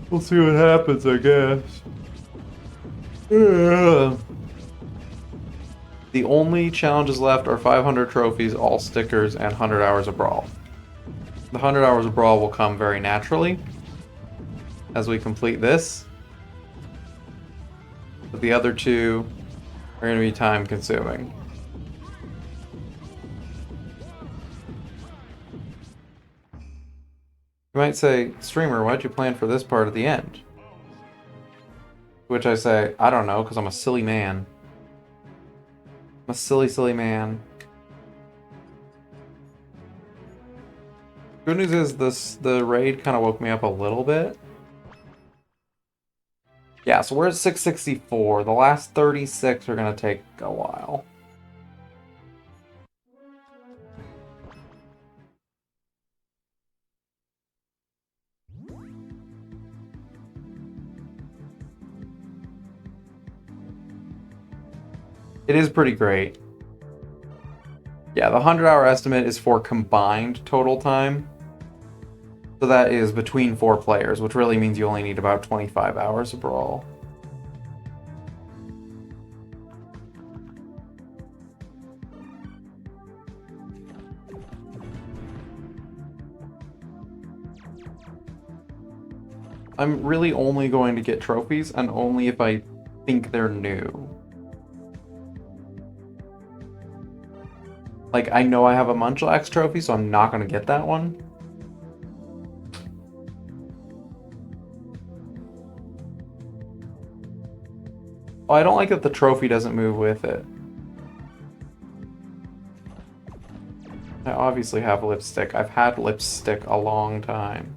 we'll see what happens, I guess. The only challenges left are 500 trophies, all stickers, and 100 hours of Brawl. The 100 hours of Brawl will come very naturally as we complete this. But the other two are going to be time consuming. You might say, streamer, why'd you plan for this part at the end? Which I say, I don't know, because I'm a silly man. I'm a silly, silly man. Good news is the raid kind of woke me up a little bit. Yeah, so we're at 664. The last 36 are going to take a while. It is pretty great. Yeah, the 100-hour estimate is for combined total time. So that is between 4 players, which really means you only need about 25 hours of Brawl. I'm really only going to get trophies, and only if I think they're new. Like, I know I have a Munchlax trophy, so I'm not going to get that one. Oh, I don't like that the trophy doesn't move with it. I obviously have lipstick. I've had lipstick a long time.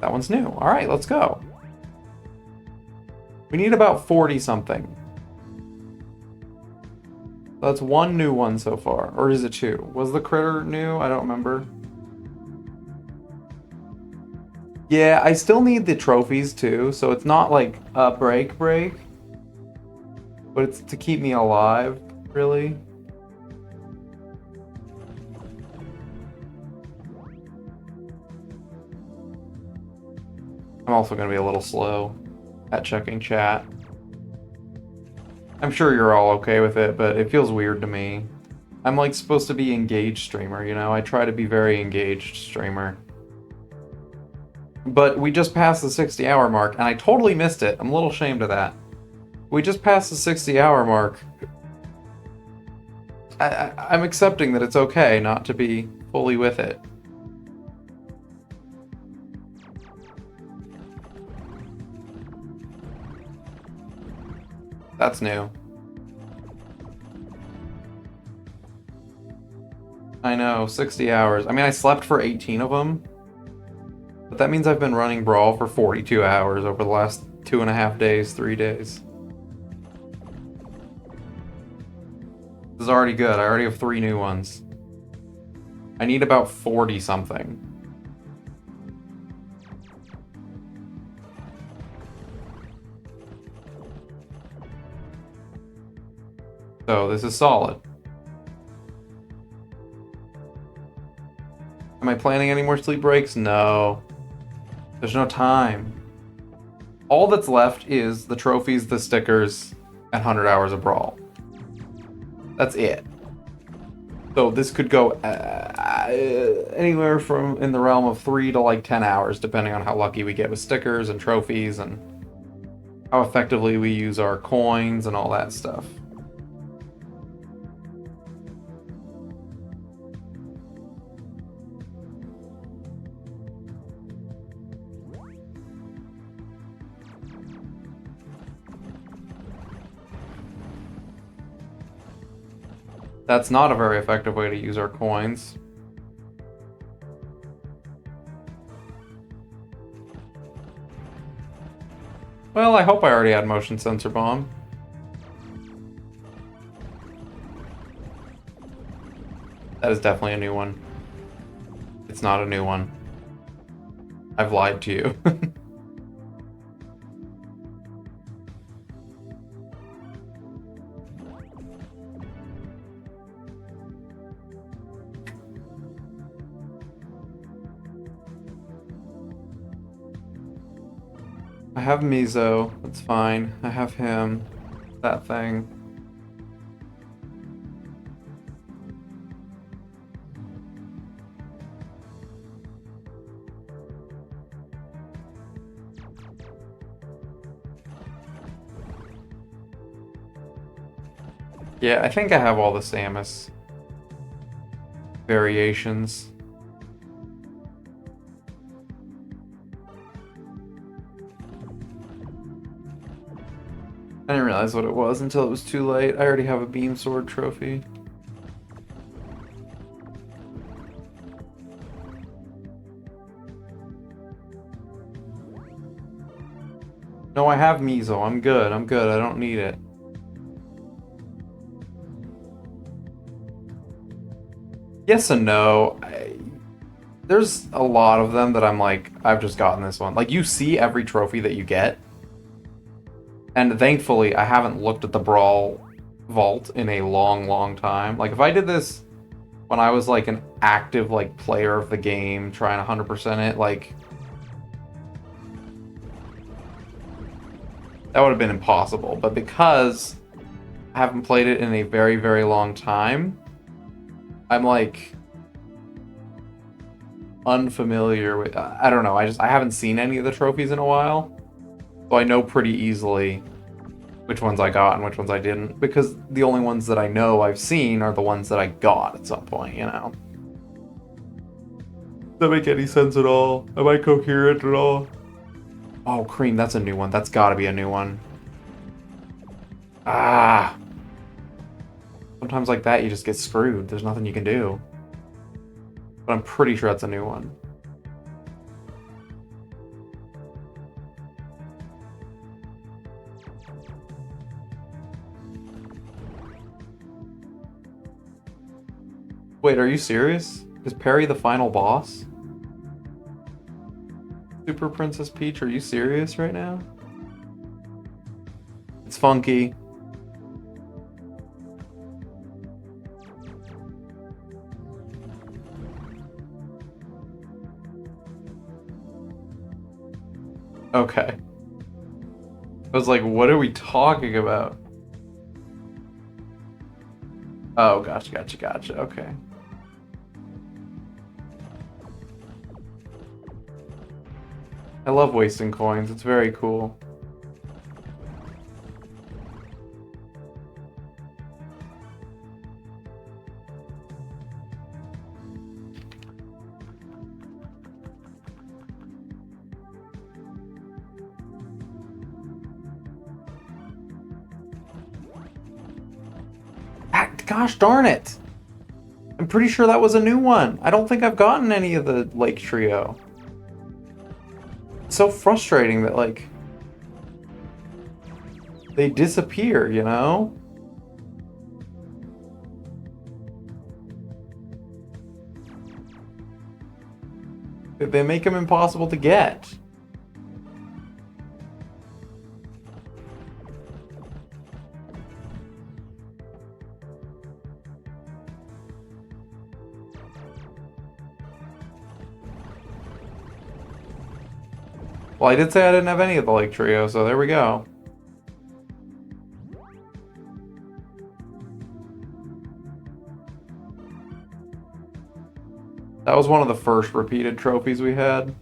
That one's new. Alright, let's go. We need about 40 something. That's one new one so far. Or is it 2? Was the critter new? I don't remember. Yeah, I still need the trophies too, so it's not like a break, but it's to keep me alive, really. I'm also going to be a little slow at checking chat. I'm sure you're all okay with it, but it feels weird to me. I'm like supposed to be engaged streamer, you know? I try to be very engaged streamer. But we just passed the 60-hour mark, and I totally missed it. I'm a little ashamed of that. We just passed the 60-hour mark. I'm accepting that it's okay not to be fully with it. That's new. I know, 60 hours. I mean, I slept for 18 of them. But that means I've been running Brawl for 42 hours over the last 2.5 days, 3 days. This is already good. I already have 3 new ones. I need about 40 something. So this is solid. Am I planning any more sleep breaks? No. There's no time. All that's left is the trophies, the stickers, and 100 hours of Brawl. That's it. So this could go anywhere from in the realm of 3 to like 10 hours, depending on how lucky we get with stickers and trophies and how effectively we use our coins and all that stuff. That's not a very effective way to use our coins. Well, I hope I already had motion sensor bomb. That is definitely a new one. It's not a new one. I've lied to you. I have Mizo, that's fine. I have him, that thing. Yeah, I think I have all the Samus variations. I didn't realize what it was until it was too late. I already have a Beam Sword trophy. No, I have Measle. I'm good. I'm good. I don't need it. Yes and no. There's a lot of them that I'm like, I've just gotten this one. Like, you see every trophy that you get. And thankfully, I haven't looked at the Brawl vault in a long, long time. Like, if I did this when I was, like, an active, like, player of the game, trying to 100% it, like... that would have been impossible. But because I haven't played it in a very, very long time, I'm, like... unfamiliar with... I don't know, I haven't seen any of the trophies in a while. So I know pretty easily which ones I got and which ones I didn't, because the only ones that I know I've seen are the ones that I got at some point, you know? Does that make any sense at all? Am I coherent at all? Oh, Cream, that's a new one. That's gotta be a new one. Ah! Sometimes like that, you just get screwed. There's nothing you can do. But I'm pretty sure that's a new one. Wait, are you serious? Is Perry the final boss? Super Princess Peach, are you serious right now? It's funky. Okay. I was like, what are we talking about? Oh, gotcha. Okay. I love wasting coins. It's very cool. Gosh darn it! I'm pretty sure that was a new one. I don't think I've gotten any of the Lake Trio. It's so frustrating that, like, they disappear, you know? They make them impossible to get. Well, I did say I didn't have any of the Lake Trio, so there we go. That was one of the first repeated trophies we had.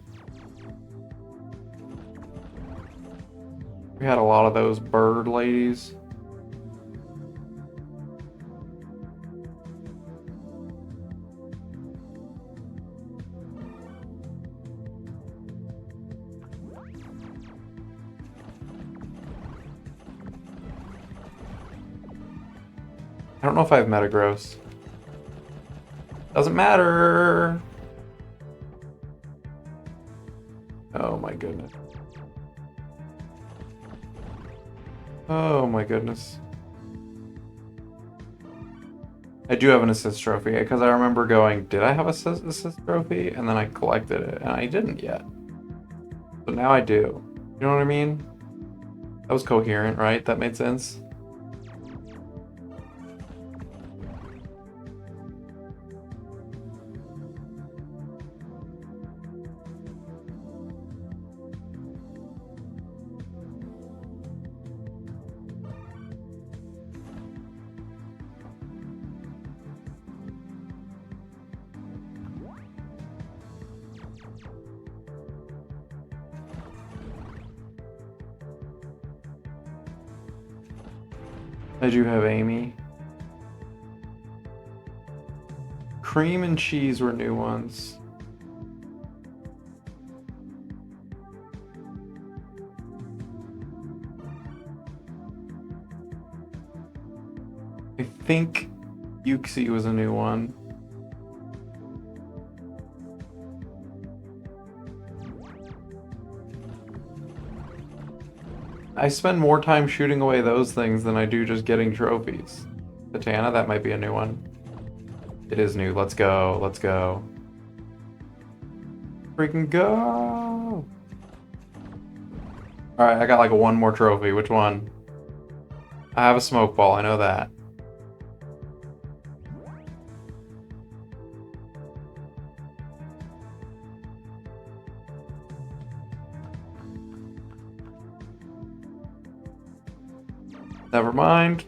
We had a lot of those bird ladies. I don't know if I have Metagross. Doesn't matter. Oh my goodness. Oh my goodness. I do have an assist trophy because I remember going, did I have a assist trophy? And then I collected it and I didn't yet. But now I do. You know what I mean? That was coherent, right? That made sense. I do have Amy. cream and cheese were new ones. I think Yuxi was a new one. I spend more time shooting away those things than I do just getting trophies. Katana, that might be a new one. It is new. Let's go. Let's go. Freaking go! Alright, I got like one more trophy. Which one? I have a smoke ball. I know that. Never mind.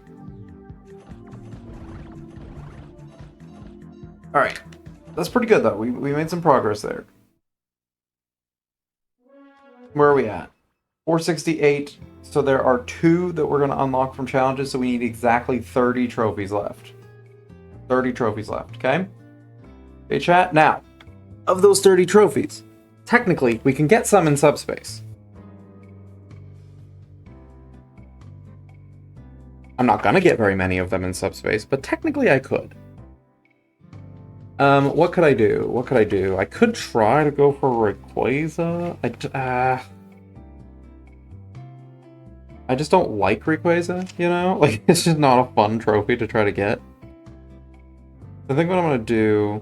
Alright. That's pretty good, though. We made some progress there. Where are we at? 468. So there are 2 that we're going to unlock from challenges, so we need exactly 30 trophies left. 30 trophies left, okay? Okay, chat. Now, of those 30 trophies, technically, we can get some in subspace. I'm not gonna get very many of them in subspace, but technically I could. What could I do? What could I do? I could try to go for Rayquaza. I just don't like Rayquaza, you know? Like, it's just not a fun trophy to try to get. I think what I'm gonna do...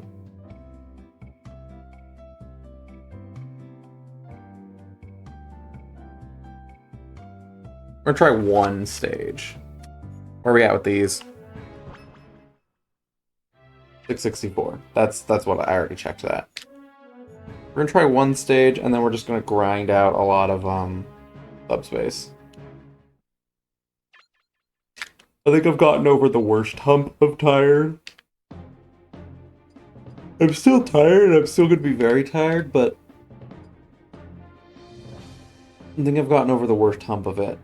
We're gonna try one stage. Where are we at with these? 664. That's what I already checked that. We're gonna try one stage, and then we're just gonna grind out a lot of subspace. I think I've gotten over the worst hump of tired. I'm still tired, and I'm still gonna be very tired, but I think I've gotten over the worst hump of it.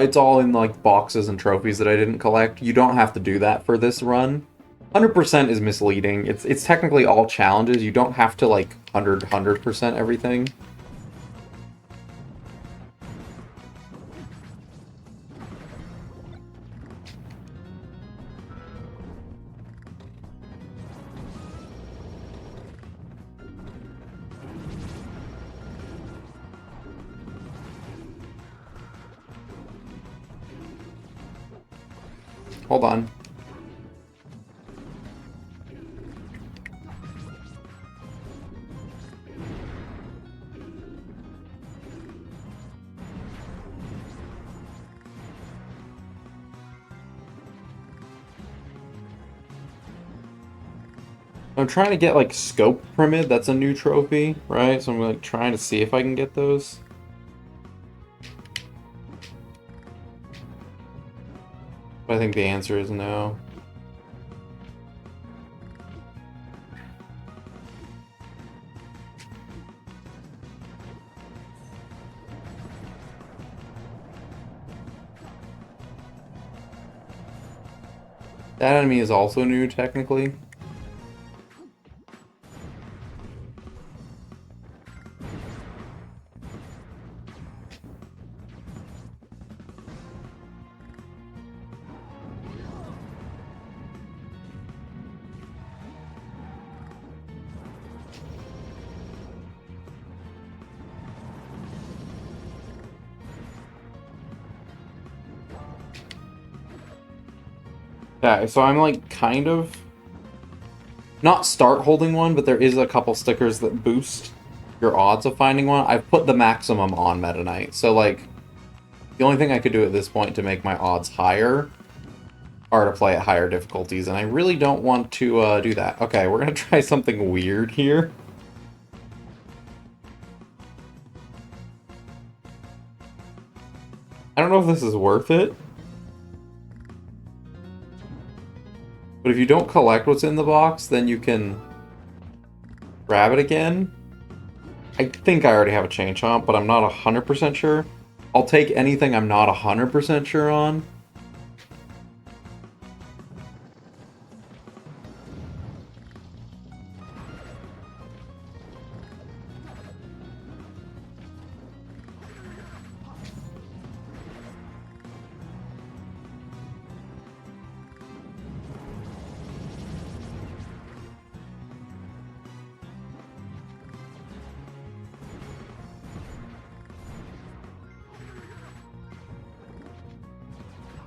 It's all in, like, boxes and trophies that I didn't collect. You don't have to do that for this run. 100% is misleading. It's technically all challenges. You don't have to, like, 100% everything. Hold on. I'm trying to get, like, Scope Pyramid. That's a new trophy, right? So I'm, like, trying to see if I can get those. I think the answer is no. That enemy is also new, technically. Yeah, so I'm like kind of not start holding one, but there is a couple stickers that boost your odds of finding one. I've put the maximum on Meta Knight, so like the only thing I could do at this point to make my odds higher are to play at higher difficulties, and I really don't want to do that. Okay, we're gonna try something weird here. I don't know if this is worth it. But if you don't collect what's in the box, then you can grab it again. I think I already have a chain chomp, but I'm not 100% sure. I'll take anything I'm not 100% sure on.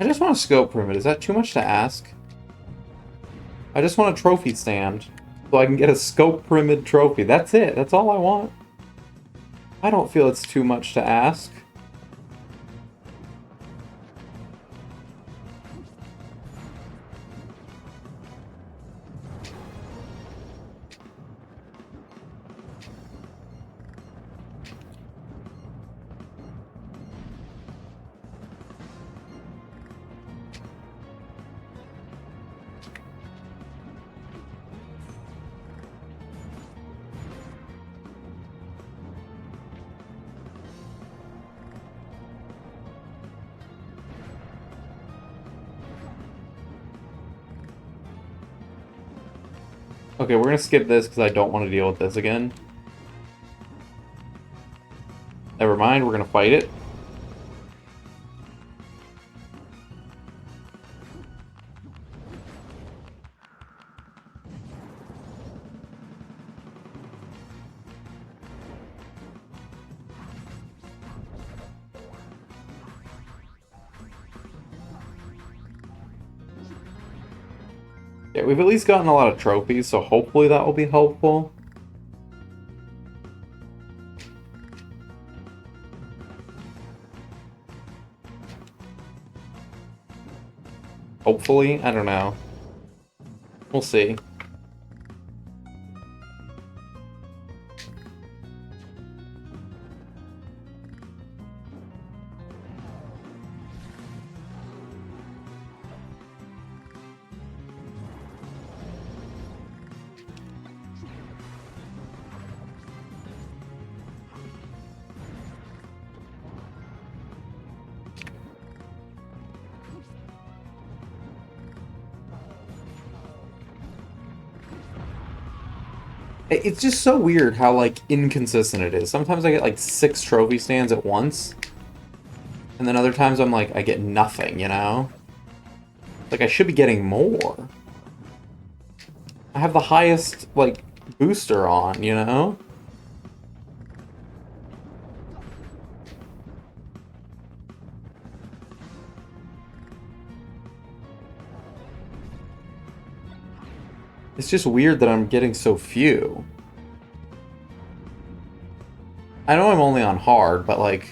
I just want a scope pyramid. Is that too much to ask? I just want a trophy stand so I can get a scope pyramid trophy. That's it. That's all I want. I don't feel it's too much to ask. Okay, we're gonna skip this because I don't want to deal with this again. Never mind, we're gonna fight it. Yeah, we've at least gotten a lot of trophies, so hopefully that will be helpful. Hopefully, I don't know. We'll see. It's just so weird how, like, inconsistent it is. Sometimes I get, like, 6 trophy stands at once. And then other times I'm like, I get nothing, you know? Like, I should be getting more. I have the highest, like, booster on, you know? It's just weird that I'm getting so few. I know I'm only on hard, but like...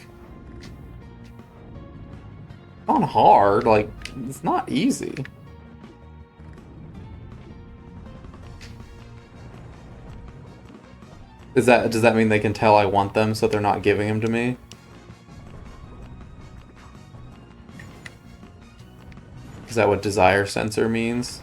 on hard, like, it's not easy. Does that mean they can tell I want them so they're not giving them to me? Is that what desire sensor means?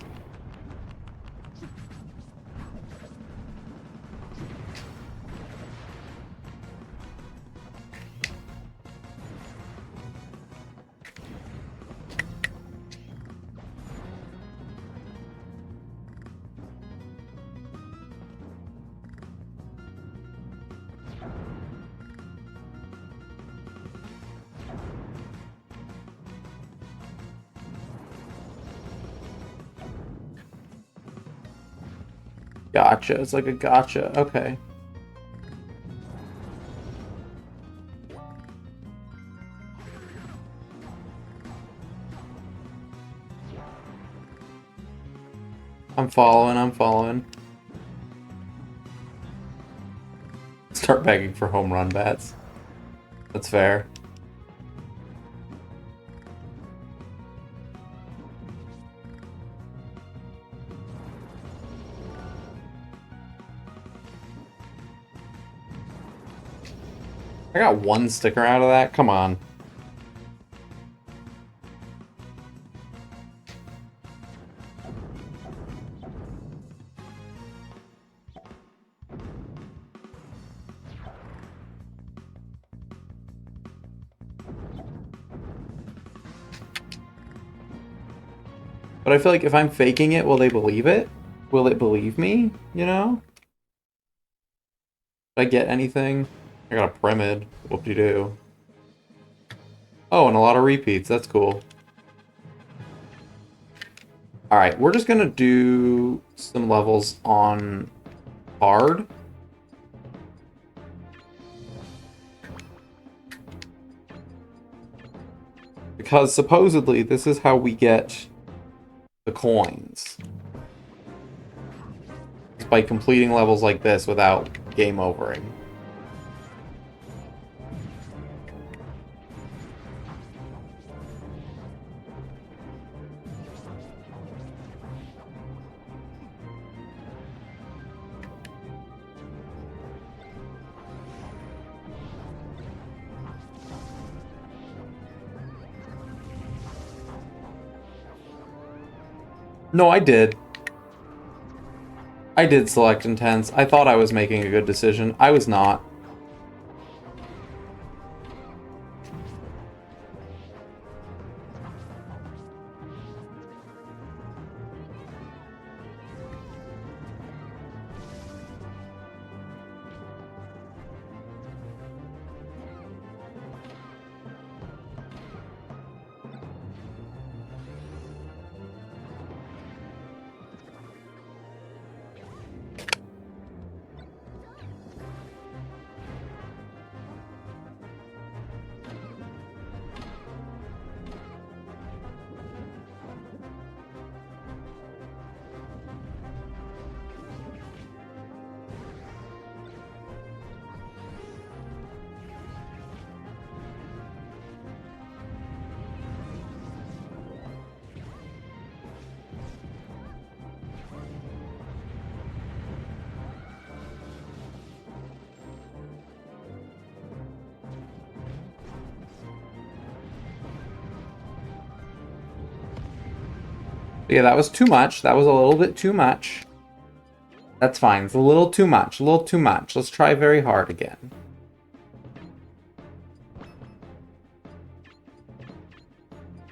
Gotcha. It's like a gotcha. Okay. I'm following. Start begging for home run bats. That's fair. I got one sticker out of that? Come on. But I feel like if I'm faking it, will they believe it? Will it believe me? You know? Did I get anything? I got a Primid. Whoop-de-doo. Oh, and a lot of repeats. That's cool. Alright, we're just gonna do some levels on hard. Because supposedly this is how we get the coins. It's by completing levels like this without game overing. No, I did. I did select intense. I thought I was making a good decision. I was not. Yeah, that was too much. That was a little bit too much. That's fine. It's a little too much. A little too much. Let's try very hard again.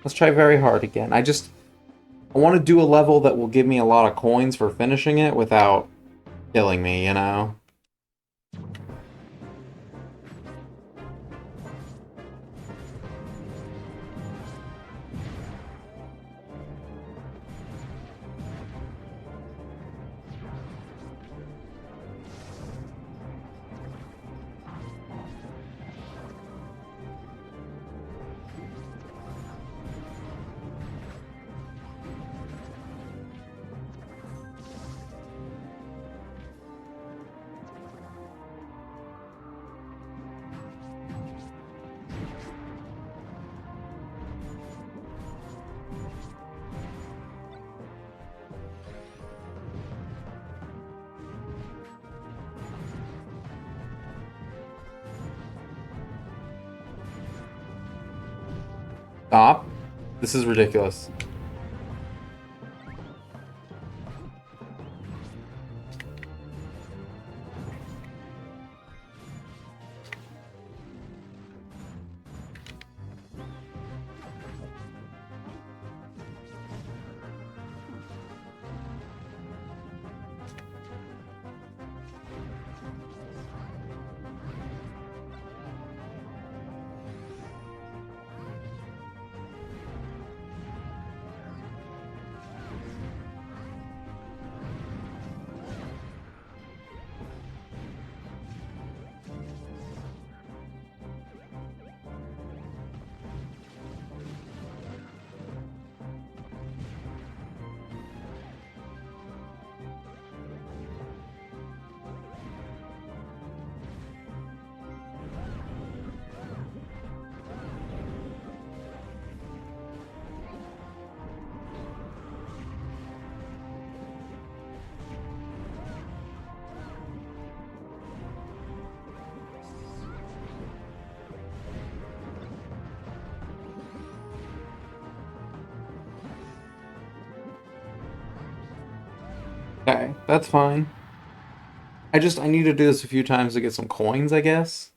Let's try very hard again. I want to do a level that will give me a lot of coins for finishing it without killing me, you know? Stop. This is ridiculous. Okay, that's fine. I need to do this a few times to get some coins, I guess.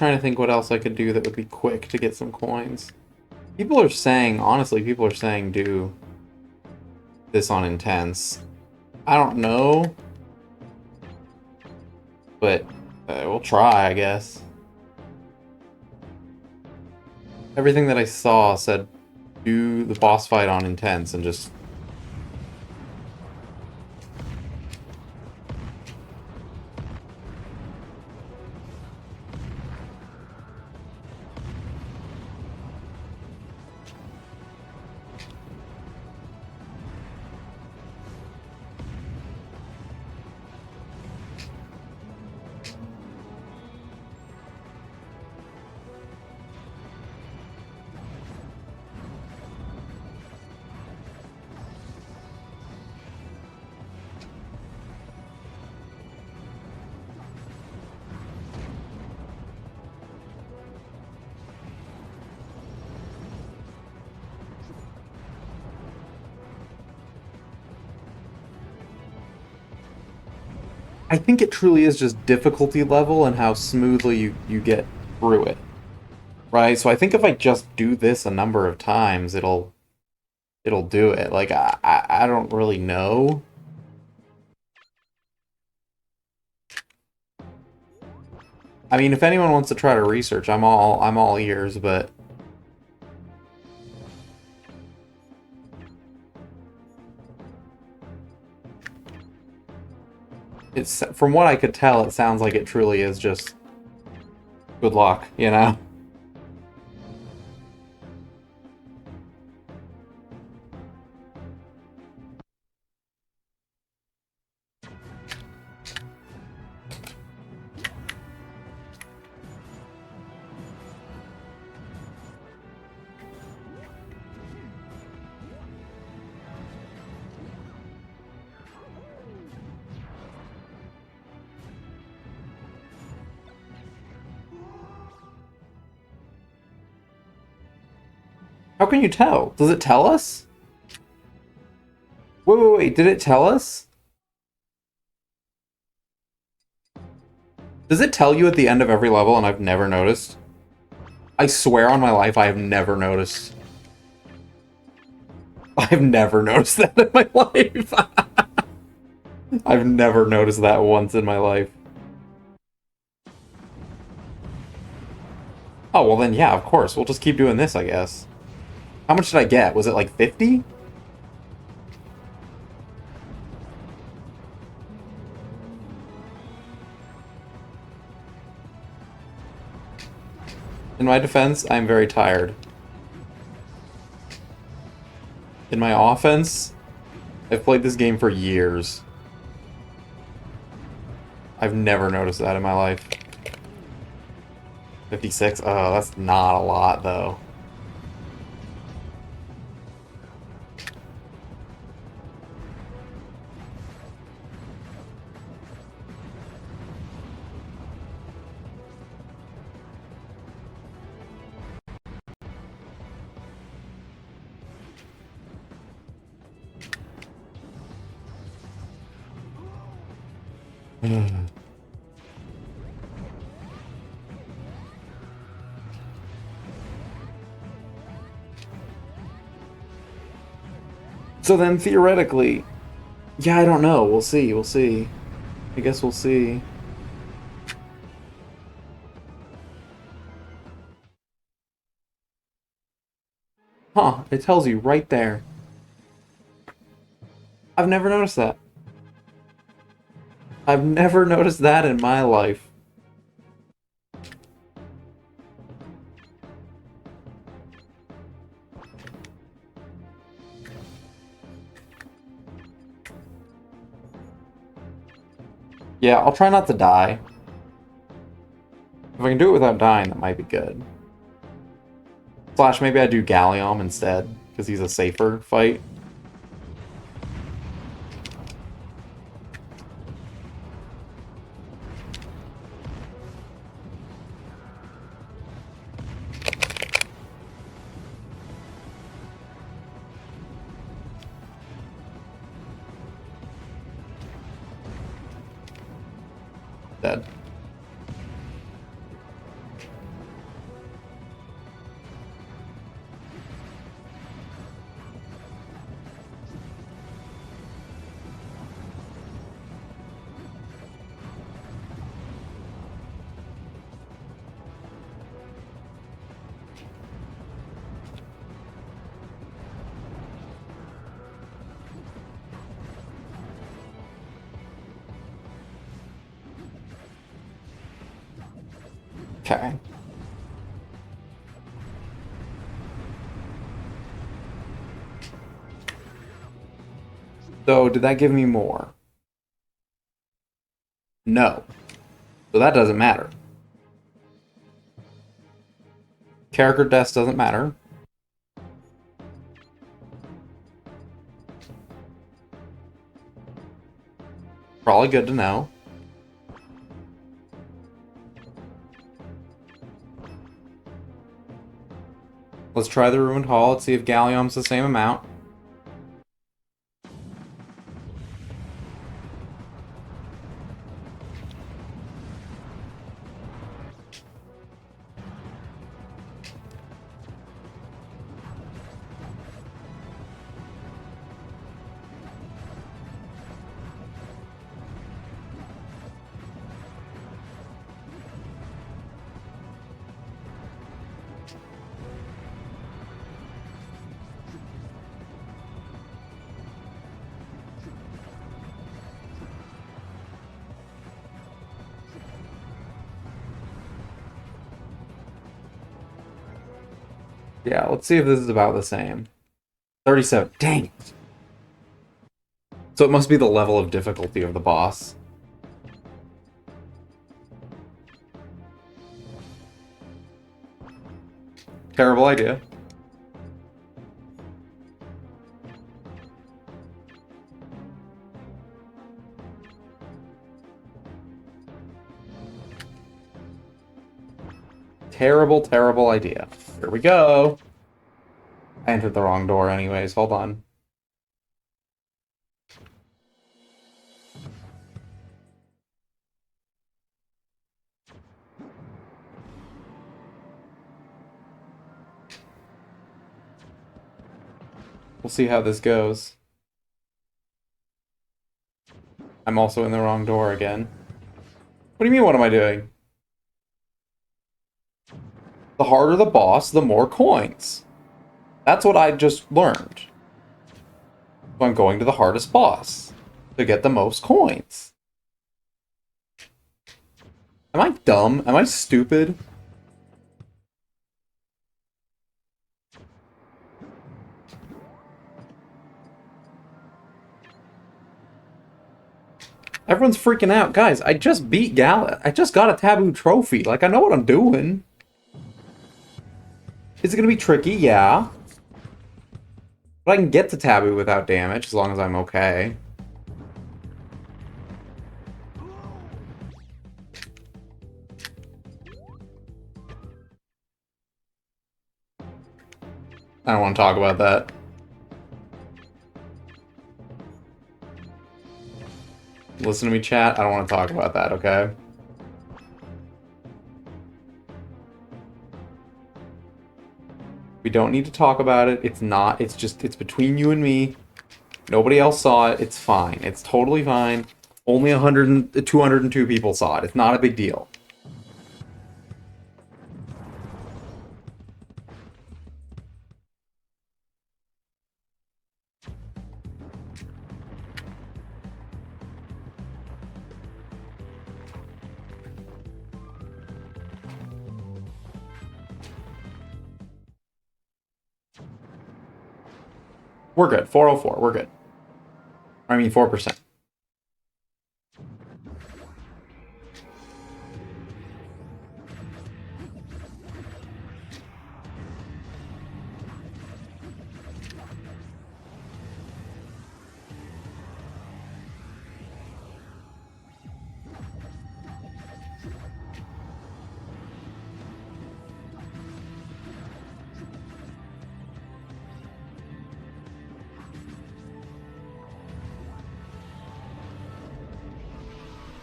trying to think what else I could do that would be quick to get some coins. People are saying, honestly, people are saying do this on Intense. I don't know. But we'll try, I guess. Everything that I saw said do the boss fight on Intense and just... I think it truly is just difficulty level and how smoothly you get through it. Right? So I think if I just do this a number of times, it'll do it. Like, I don't really know. I mean, if anyone wants to try to research, I'm all ears, but... It's, from what I could tell, it sounds like it truly is just good luck, you know? How can you tell? Does it tell us? Wait, did it tell us? Does it tell you at the end of every level and I've never noticed? I swear on my life I have never noticed. I've never noticed that in my life. I've never noticed that once in my life. Oh, well then yeah, of course. We'll just keep doing this, I guess. How much did I get? Was it like 50? In my defense, I'm very tired. In my offense, I've played this game for years. I've never noticed that in my life. 56? Oh, that's not a lot, though. So then, theoretically... Yeah, I don't know. We'll see. We'll see. I guess we'll see. Huh. It tells you right there. I've never noticed that. I've never noticed that in my life. Yeah, I'll try not to die. If I can do it without dying, that might be good. Slash, maybe I do Gallium instead, because he's a safer fight. Dead. Okay. So, did that give me more? No. So that doesn't matter. Character deaths doesn't matter. Probably good to know. Let's try the Ruined Hall. Let's see if Gallium's the same amount. Yeah, let's see if this is about the same. 37. Dang it. So it must be the level of difficulty of the boss. Terrible idea. Terrible, terrible idea. Here we go. I entered the wrong door anyways. Hold on. We'll see how this goes. I'm also in the wrong door again. What do you mean, what am I doing? The harder the boss, the more coins. That's what I just learned. So I'm going to the hardest boss to get the most coins. Am I dumb? Am I stupid? Everyone's freaking out. Guys, I just beat I just got a taboo trophy. Like, I know what I'm doing. Is it gonna be tricky? Yeah. But I can get to taboo without damage, as long as I'm okay. I don't want to talk about that. Listen to me, chat. I don't want to talk about that, okay? We don't need to talk about it. It's not. It's just, it's between you and me. Nobody else saw it. It's fine. It's totally fine. Only 202 people saw it. It's not a big deal. We're good. 404. We're good. I mean, 4%.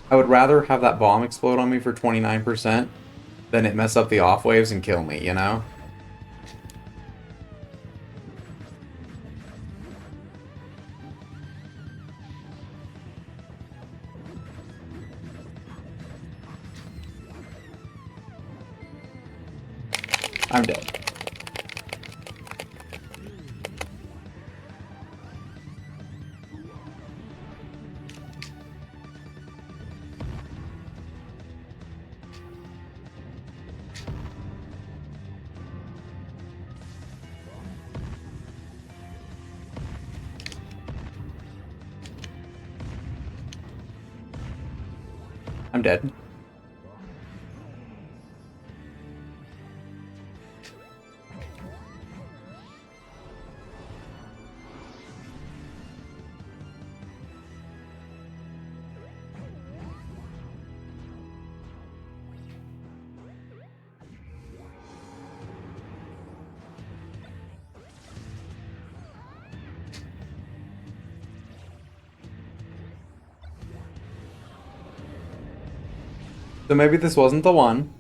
I would rather have that bomb explode on me for 29% than it mess up the off waves and kill me, you know? I'm dead. I'm dead. So maybe this wasn't the one.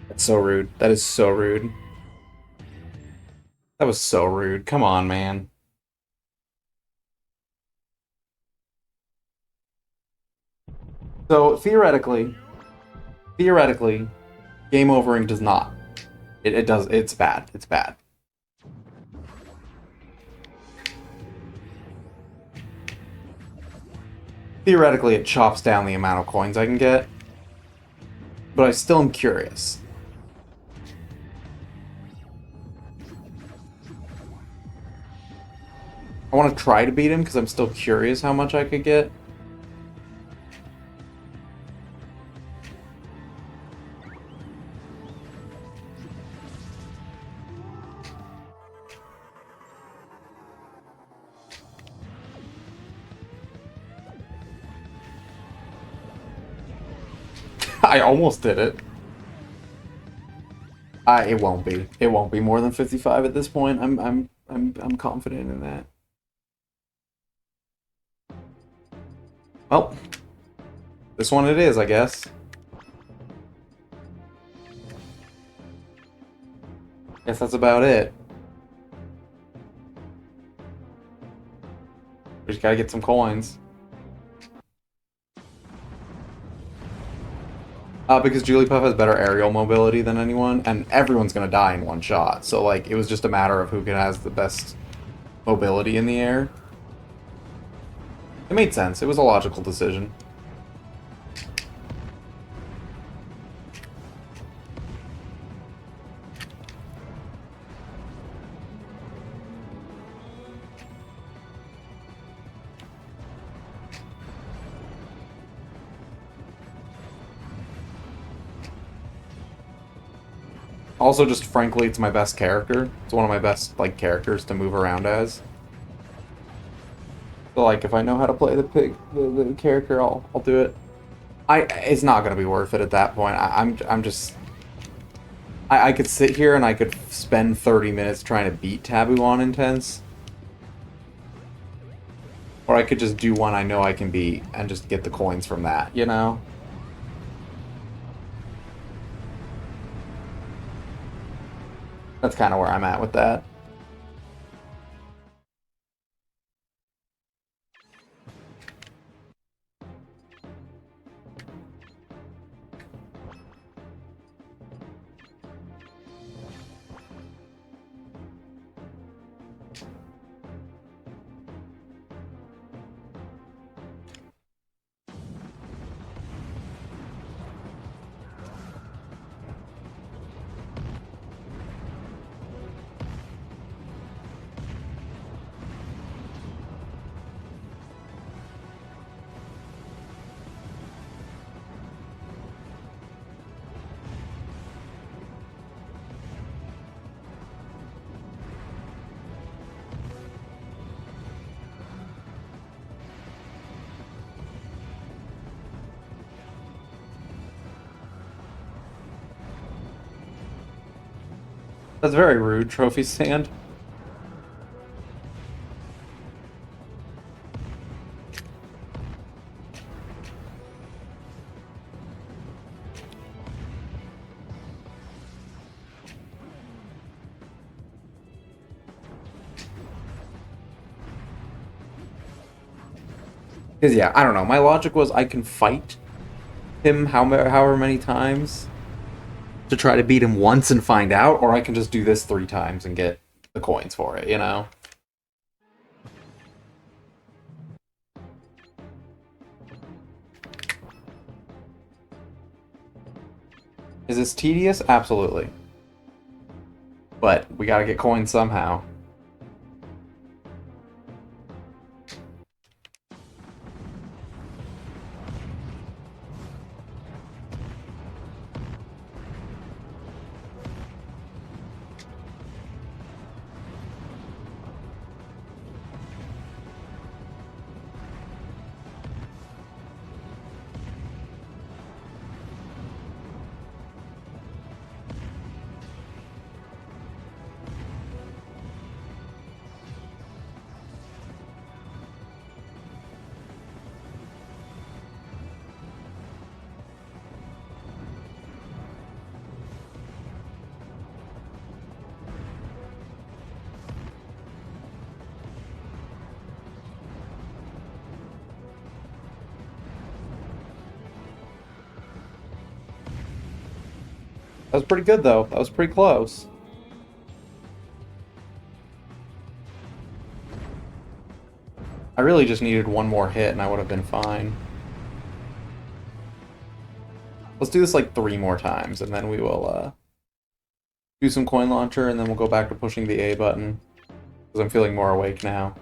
That's so rude. That is so rude. That was so rude. Come on, man. So theoretically, game overing does not. It does. It's bad. It's bad. Theoretically, it chops down the amount of coins I can get, but I still am curious. I want to try to beat him because I'm still curious how much I could get. I almost did it. It won't be. It won't be more than 55 at this point. I'm confident in that. Well, this one it is, I guess. Guess that's about it. We just gotta get some coins. Because Jigglypuff has better aerial mobility than anyone, and everyone's gonna die in one shot. So, like, it was just a matter of who has the best mobility in the air. It made sense. It was a logical decision. Also, just frankly, it's my best character. It's one of my best, like, characters to move around as. So, like, if I know how to play the character, I'll do it. It's not gonna be worth it at that point. I'm just... I could sit here and I could spend 30 minutes trying to beat Taboo on Intense. Or I could just do one I know I can beat and just get the coins from that, you know? That's kind of where I'm at with that. That's very rude, trophy stand. Because, yeah, I don't know. My logic was I can fight him however many times to try to beat him once and find out, or I can just do this 3 times and get the coins for it, you know? Is this tedious? Absolutely. But we gotta get coins somehow. That was pretty good, though. That was pretty close. I really just needed one more hit and I would have been fine. Let's do this like 3 more times and then we will do some coin launcher and then we'll go back to pushing the A button. Because I'm feeling more awake now.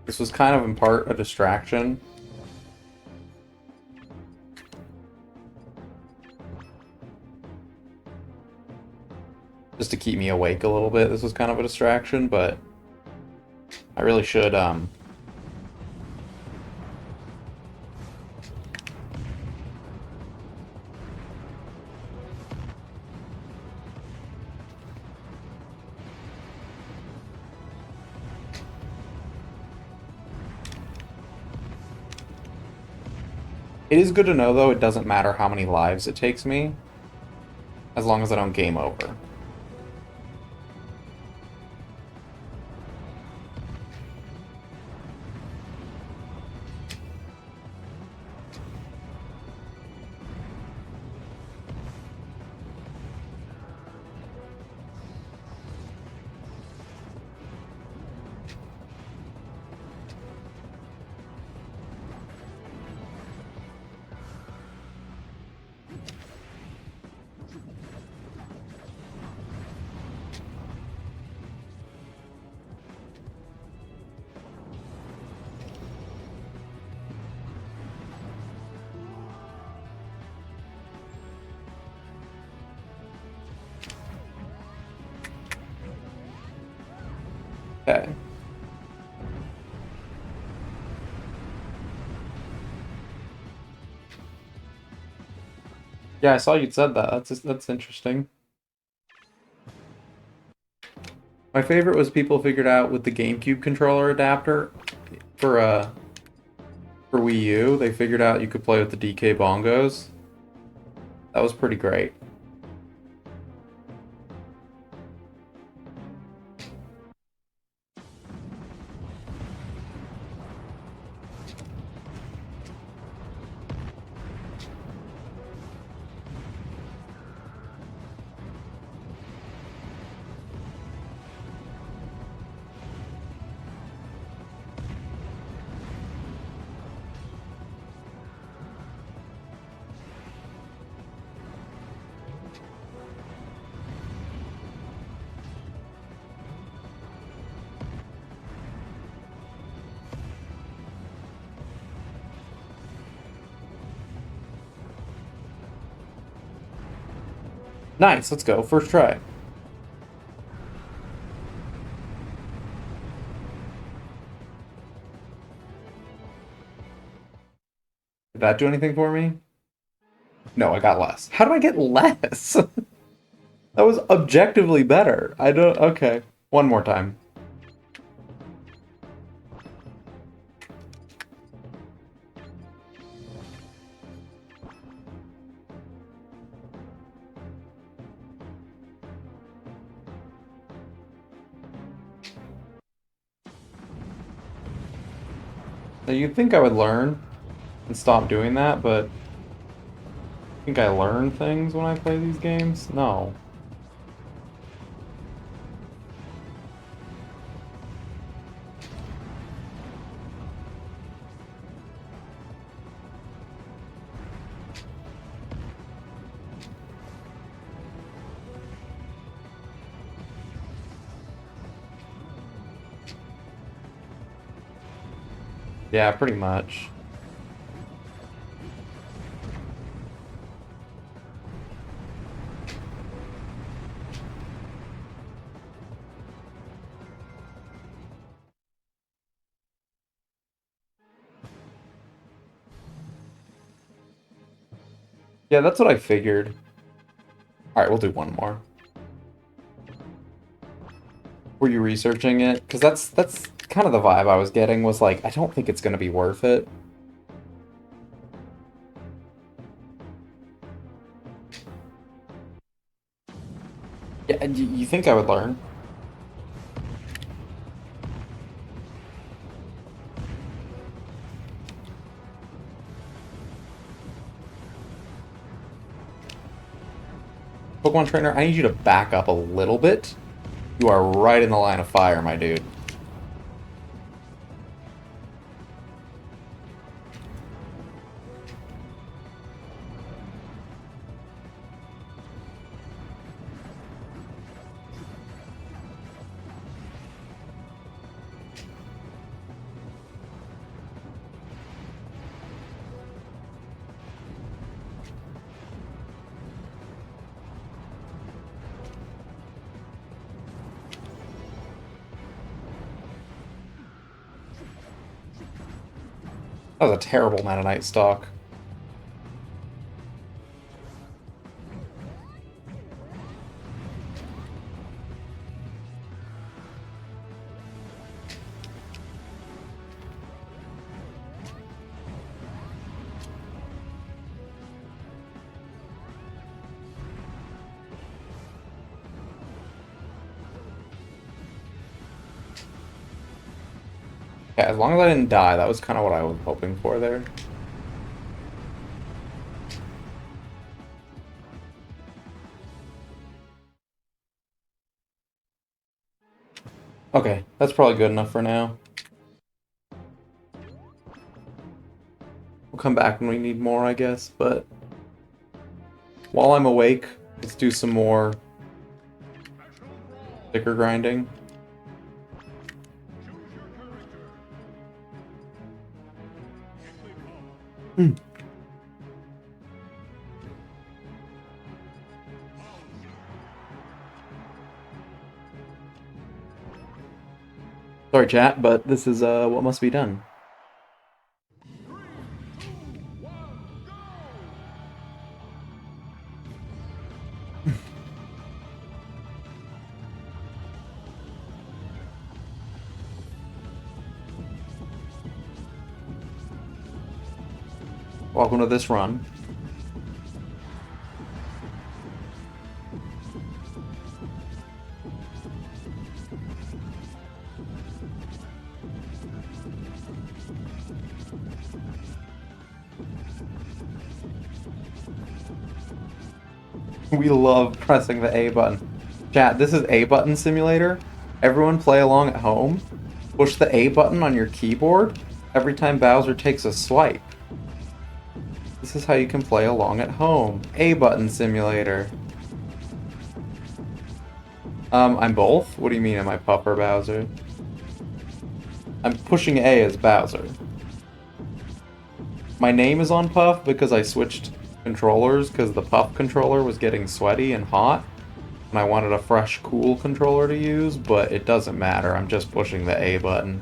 This was kind of in part a distraction. Just to keep me awake a little bit. This was kind of a distraction, but I really should, It is good to know, though, it doesn't matter how many lives it takes me, as long as I don't game over. Okay. Yeah, I saw you'd said that. That's interesting. My favorite was people figured out with the GameCube controller adapter for Wii U, they figured out you could play with the DK bongos. That was pretty great. Nice, let's go. First try. Did that do anything for me? No, I got less. How do I get less? That was objectively better. I don't... Okay. One more time. Now, you'd think I would learn and stop doing that, but... Think I learn things when I play these games? No. Yeah, pretty much. Yeah, that's what I figured. Alright, we'll do one more. Were you researching it? Because that's kind of the vibe I was getting, was like, I don't think it's going to be worth it. Yeah, and you think I would learn? Pokemon Trainer, I need you to back up a little bit. You are right in the line of fire, my dude. That was a terrible Meta Knight stock. Yeah, as long as I didn't die, that was kind of what I was hoping for there. Okay, that's probably good enough for now. We'll come back when we need more, I guess, but... While I'm awake, let's do some more... sticker grinding. Sorry, chat, but this is what must be done. Welcome to this run. We love pressing the A button. Chat, this is A button simulator. Everyone play along at home. Push the A button on your keyboard every time Bowser takes a swipe. This is how you can play along at home. A button simulator. I'm both? What do you mean, am I Puff or Bowser? I'm pushing A as Bowser. My name is on Puff because I switched controllers because the Puff controller was getting sweaty and hot. And I wanted a fresh, cool controller to use, but it doesn't matter. I'm just pushing the A button.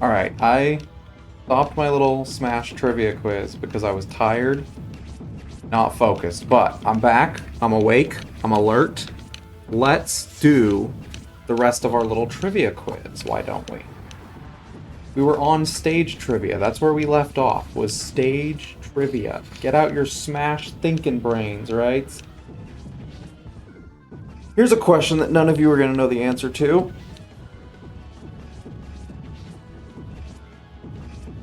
Alright, Stopped my little Smash trivia quiz because I was tired, not focused. But I'm back, I'm awake, I'm alert. Let's do the rest of our little trivia quiz, why don't we? We were on stage trivia. That's where we left off, was stage trivia. Get out your Smash thinking brains, right? Here's a question that none of you are going to know the answer to.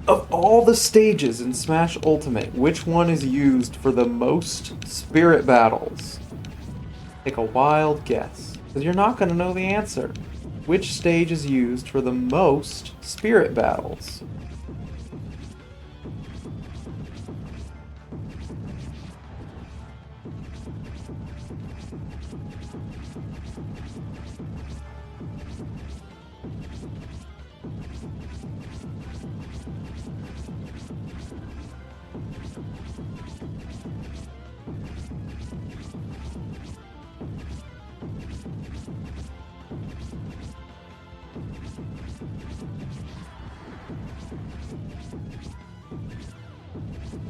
Of all the stages in Smash Ultimate, which one is used for the most spirit battles? Take a wild guess, because you're not going to know the answer. Which stage is used for the most spirit battles?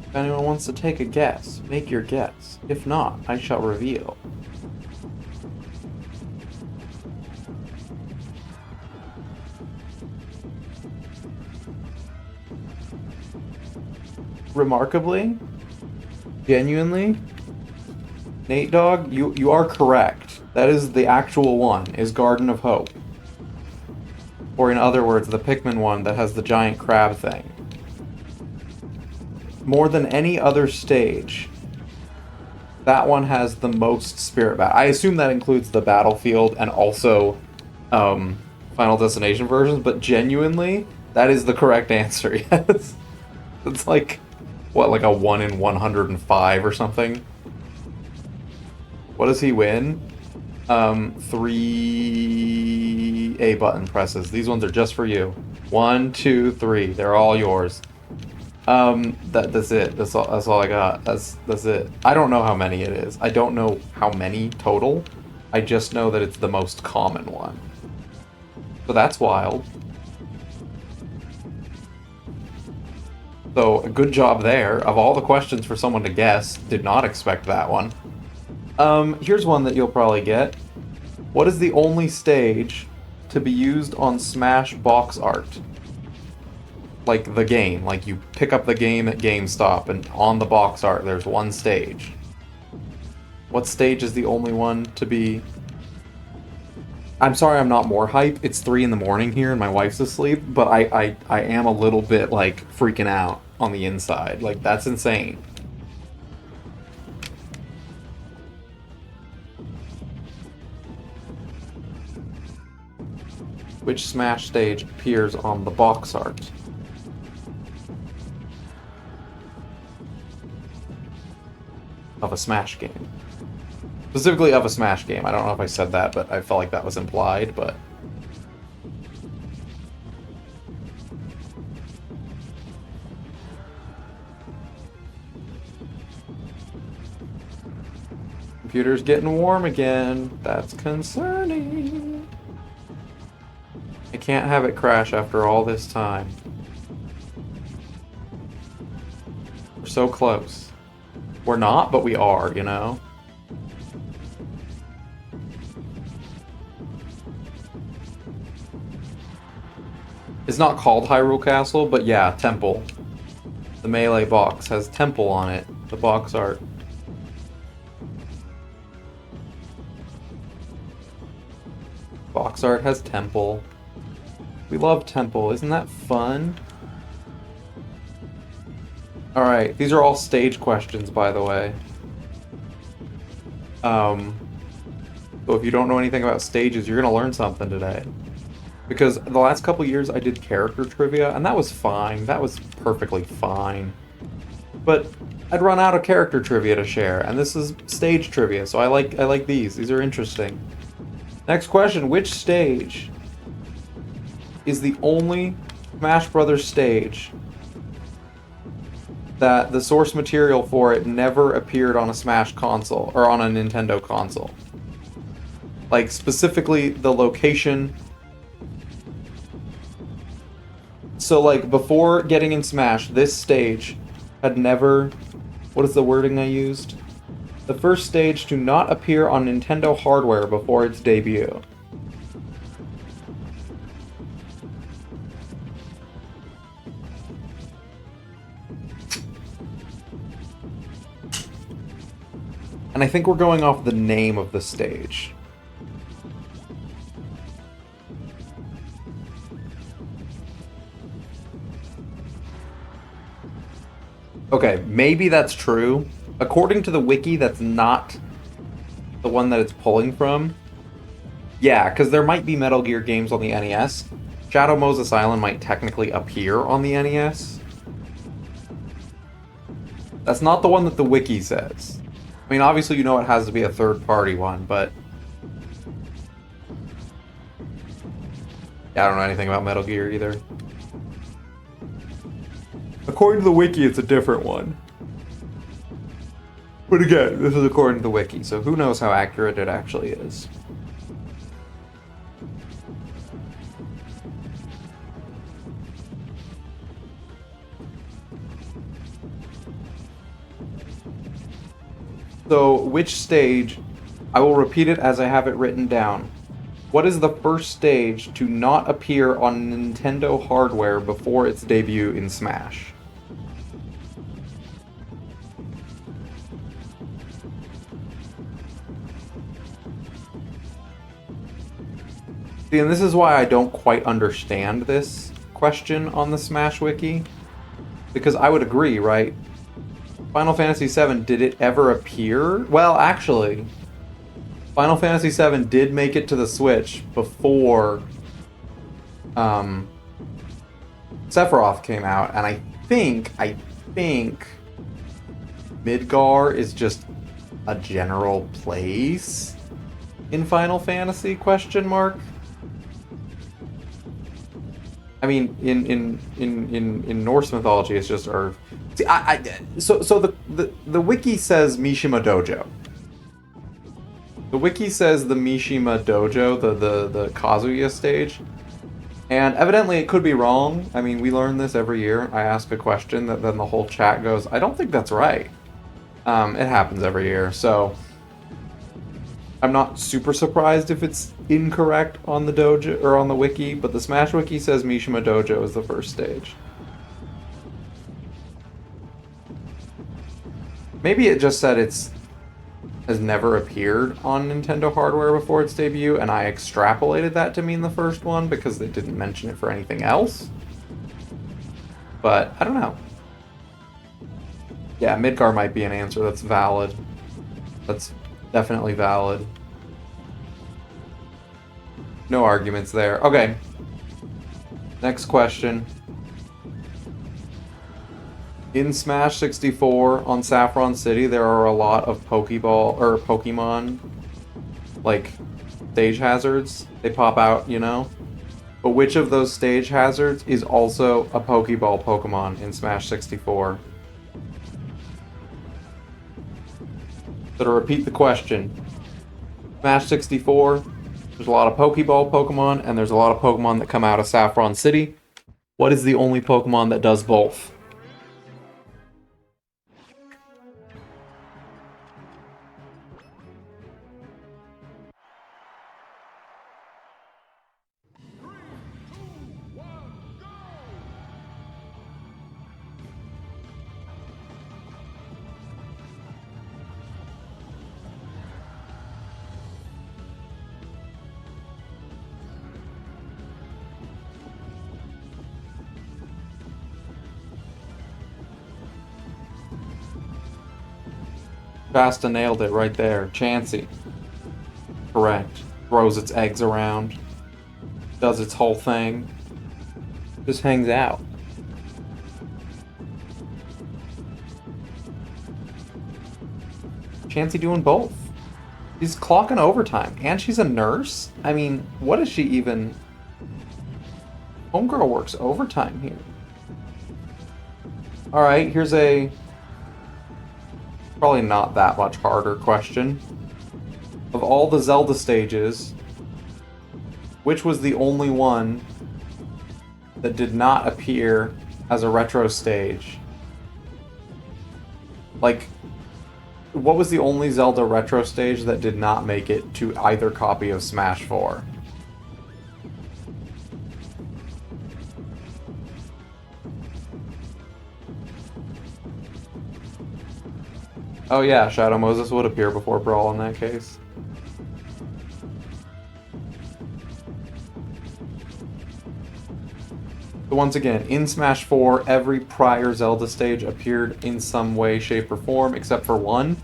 If anyone wants to take a guess, make your guess. If not, I shall reveal. Remarkably, genuinely, Nate Dogg, you are correct. That is the actual one, is Garden of Hope. Or in other words, the Pikmin one that has the giant crab thing. More than any other stage, that one has the most spirit battle. I assume that includes the Battlefield and also Final Destination versions, but genuinely, that is the correct answer, yes. It's like, what, like a 1 in 105 or something? What does he win? 3 A button presses. These ones are just for you. 1, 2, 3. They're all yours. That's it. That's all I got. That's it. I don't know how many it is. I don't know how many total. I just know that it's the most common one. So that's wild. So a good job there. Of all the questions for someone to guess, did not expect that one. Here's one that you'll probably get. What is the only stage to be used on Smash box art? Like the game, like you pick up the game at GameStop and on the box art there's one stage. What stage is the only one to be... I'm sorry I'm not more hype. It's 3 in the morning here and my wife's asleep, but I am a little bit like freaking out on the inside. Like that's insane. Which Smash stage appears on the box art? Of a Smash game. Specifically of a Smash game. I don't know if I said that, but I felt like that was implied, but... Computer's getting warm again. That's concerning. I can't have it crash after all this time. We're so close. We're not, but we are, you know? It's not called Hyrule Castle, but yeah, Temple. The Melee box has Temple on it, the box art. Box art has Temple. We love Temple, isn't that fun? Alright, these are all stage questions, by the way. So if you don't know anything about stages, you're gonna learn something today. Because the last couple years I did character trivia, and that was fine. That was perfectly fine. But I'd run out of character trivia to share, and this is stage trivia, so I like these. These are interesting. Next question, which stage is the only Smash Brothers stage that the source material for it never appeared on a Smash console, or on a Nintendo console? Like, specifically the location So, like, before getting in Smash, this stage had never... What is the wording I used? The first stage to not appear on Nintendo hardware before its debut. And I think we're going off the name of the stage. Okay, maybe that's true. According to the wiki, that's not the one that it's pulling from. Yeah, because there might be Metal Gear games on the NES. Shadow Moses Island might technically appear on the NES. That's not the one that the wiki says. I mean, obviously you know it has to be a third-party one, but... Yeah, I don't know anything about Metal Gear either. According to the wiki, it's a different one. But again, this is according to the wiki, so who knows how accurate it actually is. So, which stage? I will repeat it as I have it written down. What is the first stage to not appear on Nintendo hardware before its debut in Smash? See, and this is why I don't quite understand this question on the Smash Wiki. Because I would agree, right? Final Fantasy VII, did it ever appear? Well, actually, Final Fantasy VII did make it to the Switch before Sephiroth came out, and I think Midgar is just a general place in Final Fantasy, question mark? I mean, in Norse mythology, it's just Earth. See, so the wiki says Mishima Dojo. The wiki says the Mishima Dojo, the Kazuya stage, and evidently it could be wrong. I mean, we learn this every year. I ask a question that then the whole chat goes, I don't think that's right. It happens every year, so I'm not super surprised if it's incorrect on the dojo or on the wiki, but the Smash wiki says Mishima Dojo is the first stage. Maybe it just said has never appeared on Nintendo hardware before its debut, and I extrapolated that to mean the first one because they didn't mention it for anything else. But I don't know. Yeah, Midgar might be an answer that's valid. That's definitely valid. No arguments there. Okay. Next question. In Smash 64 on Saffron City, there are a lot of Pokemon, like, stage hazards. They pop out, you know? But which of those stage hazards is also a Pokeball Pokemon in Smash 64? So to repeat the question, Smash 64, there's a lot of Pokeball Pokemon, and there's a lot of Pokemon that come out of Saffron City. What is the only Pokemon that does both? Shasta nailed it right there. Chansey. Correct. Throws its eggs around. Does its whole thing. Just hangs out. Chansey doing both. She's clocking overtime. And she's a nurse? I mean, what is she even... Homegirl works overtime here. Alright, here's a... probably not that much harder question. Of all the Zelda stages, which was the only one that did not appear as a retro stage. Like, what was the only Zelda retro stage that did not make it to either copy of Smash 4? Oh yeah, Shadow Moses would appear before Brawl in that case. But once again, in Smash 4, every prior Zelda stage appeared in some way, shape, or form, except for one.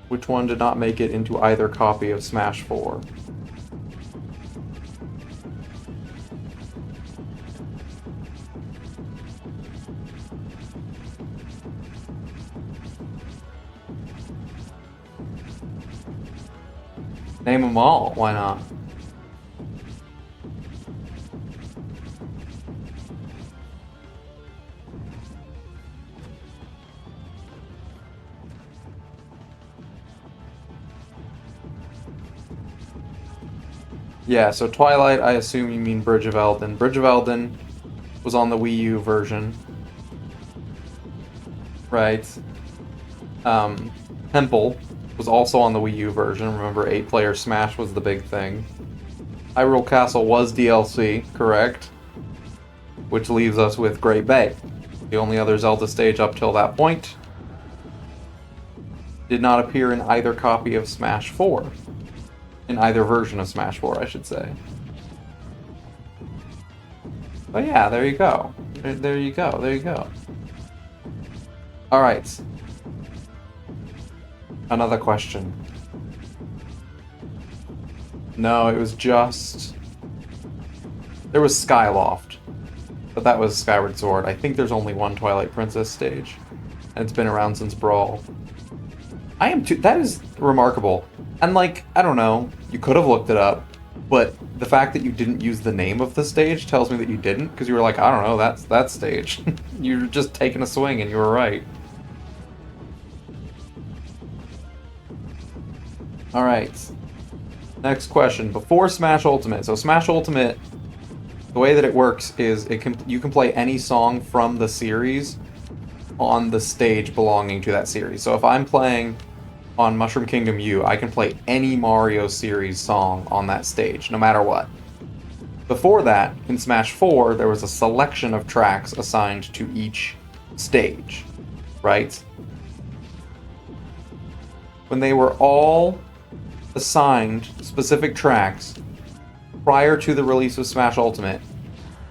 Which one did not make it into either copy of Smash 4? Name them all, why not? Yeah, so Twilight, I assume you mean Bridge of Eldin. Bridge of Eldin was on the Wii U version. Right. Temple was also on the Wii U version. Remember, 8-player Smash was the big thing. Hyrule Castle was DLC, correct? Which leaves us with Great Bay. The only other Zelda stage up till that point did not appear in either copy of Smash 4. In either version of Smash 4, I should say. But yeah, there you go. There you go, there you go. Alright. Another question. No, it was just... There was Skyloft. But that was Skyward Sword. I think there's only one Twilight Princess stage. And it's been around since Brawl. That is remarkable. And like, I don't know, you could have looked it up, but the fact that you didn't use the name of the stage tells me that you didn't, because you were like, I don't know, that's that stage. You're just taking a swing and you were right. Alright. Next question. Before Smash Ultimate. So Smash Ultimate, the way that it works is you can play any song from the series on the stage belonging to that series. So if I'm playing on Mushroom Kingdom U, I can play any Mario series song on that stage, no matter what. Before that, in Smash 4, there was a selection of tracks assigned to each stage, right? When they were all assigned specific tracks prior to the release of Smash Ultimate,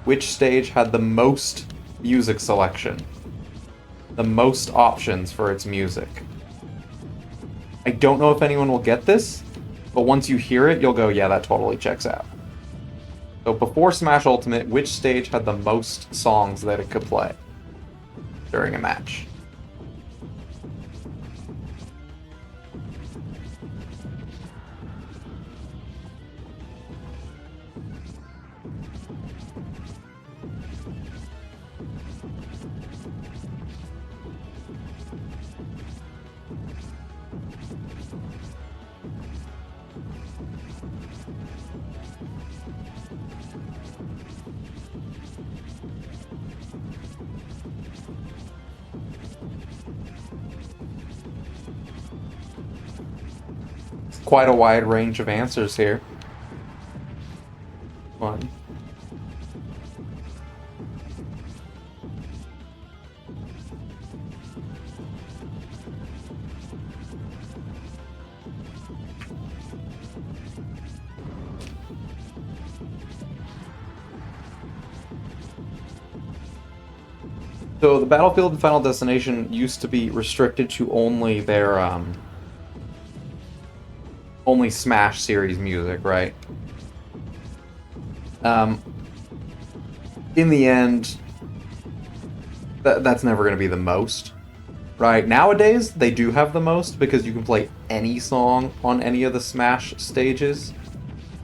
which stage had the most music selection? The most options for its music? I don't know if anyone will get this, but once you hear it, you'll go, yeah, that totally checks out. So before Smash Ultimate, which stage had the most songs that it could play during a match? Quite a wide range of answers here. One. So the Battlefield and Final Destination used to be restricted to only their only Smash series music, right? In the end, that's never going to be the most, right? Nowadays, they do have the most because you can play any song on any of the Smash stages.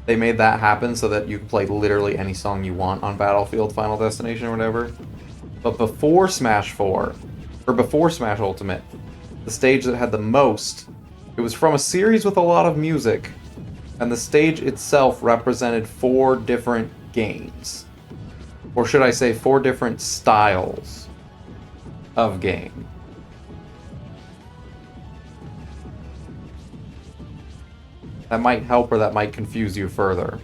They made that happen so that you can play literally any song you want on Battlefield, Final Destination, or whatever. But before Smash 4, or before Smash Ultimate, the stage that had the most, it was from a series with a lot of music, and the stage itself represented 4 different games. Or should I say 4 different styles of game. That might help or that might confuse you further.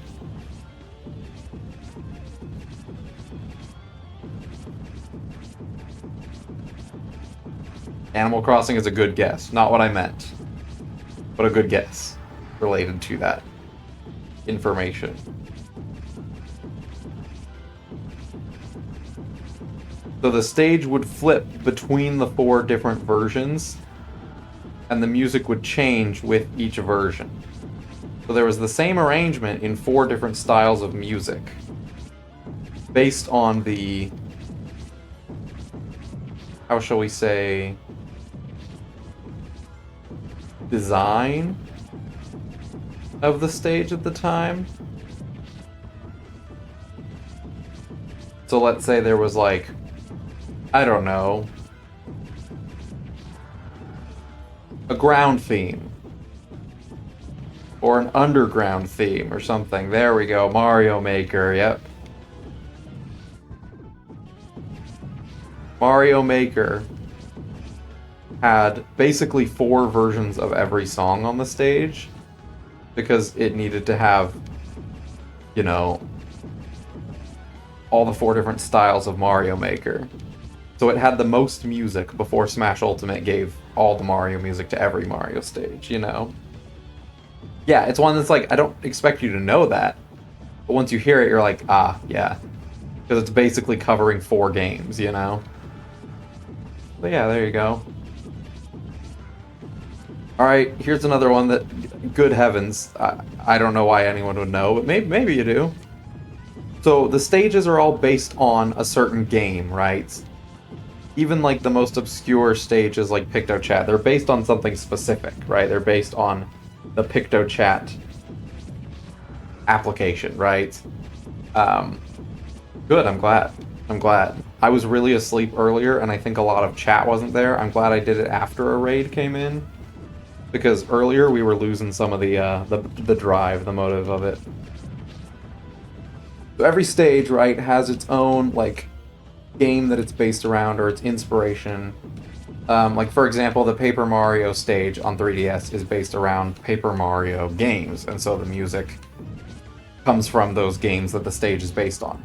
Animal Crossing is a good guess. Not what I meant, but a good guess related to that information. So the stage would flip between the 4 different versions, and the music would change with each version. So there was the same arrangement in 4 different styles of music, based on the, how shall we say, design of the stage at the time. So let's say there was like, I don't know, a ground theme or an underground theme or something. There we go, Mario Maker, yep. Mario Maker had basically 4 versions of every song on the stage because it needed to have, you know, all the 4 different styles of Mario Maker. So it had the most music before Smash Ultimate gave all the Mario music to every Mario stage, you know? Yeah, it's one that's like, I don't expect you to know that, but once you hear it, you're like, ah, yeah. Because it's basically covering 4 games, you know? But yeah, there you go. Alright, here's another one that, good heavens, I don't know why anyone would know, but maybe you do. So the stages are all based on a certain game, right? Even like the most obscure stages like PictoChat, they're based on something specific, right? They're based on the PictoChat application, right? Good, I'm glad. I'm glad. I was really asleep earlier and I think a lot of chat wasn't there. I'm glad I did it after a raid came in. Because earlier we were losing some of the drive, the motive of it. So every stage, right, has its own, like, game that it's based around or its inspiration. Like, for example, the Paper Mario stage on 3DS is based around Paper Mario games, and so the music comes from those games that the stage is based on.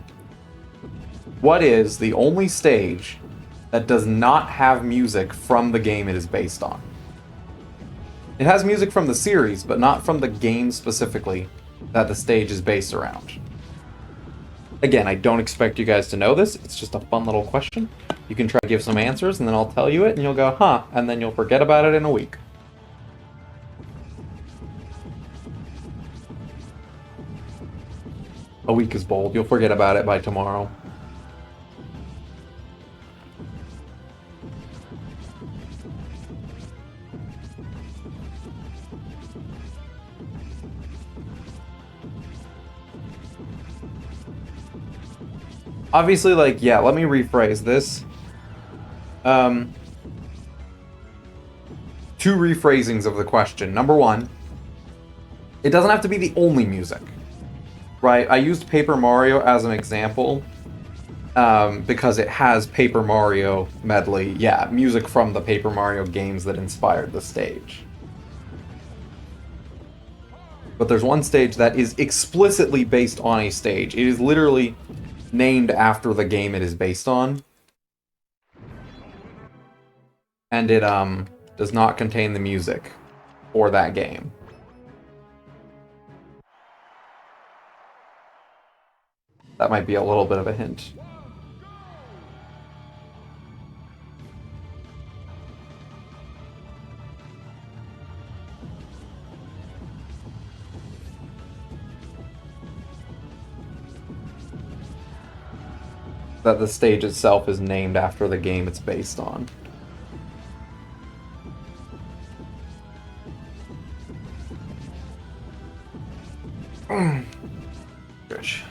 What is the only stage that does not have music from the game it is based on? It has music from the series, but not from the game specifically that the stage is based around. Again, I don't expect you guys to know this, it's just a fun little question. You can try to give some answers, and then I'll tell you it, and you'll go, huh, and then you'll forget about it in a week. A week is bold, you'll forget about it by tomorrow. Obviously, like, yeah, let me rephrase this. 2 rephrasings of the question. Number 1, it doesn't have to be the only music, right? I used Paper Mario as an example because it has Paper Mario medley, yeah, music from the Paper Mario games that inspired the stage. But there's one stage that is explicitly based on a stage. It is literally named after the game it is based on. And it does not contain the music for that game. That might be a little bit of a hint. That the stage itself is named after the game it's based on. Gosh.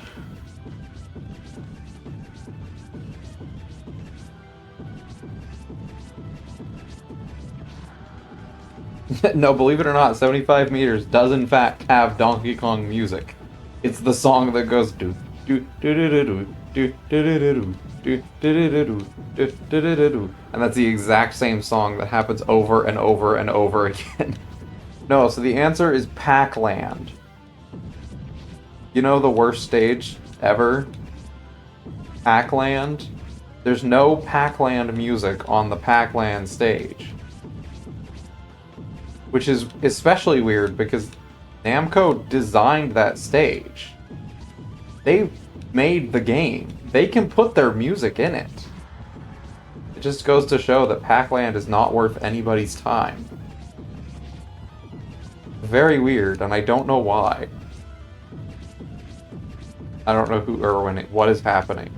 No, believe it or not, 75 meters does in fact have Donkey Kong music. It's the song that goes do And that's the exact same song that happens over and over and over again. No, so the answer is Pac-Land. You know the worst stage ever? Pac-Land? There's no Pac-Land music on the Pac-Land stage. Which is especially weird because Namco designed that stage. They made the game. They can put their music in it. It just goes to show that Pac-Land is not worth anybody's time. Very weird, and I don't know why. I don't know who or when what is happening.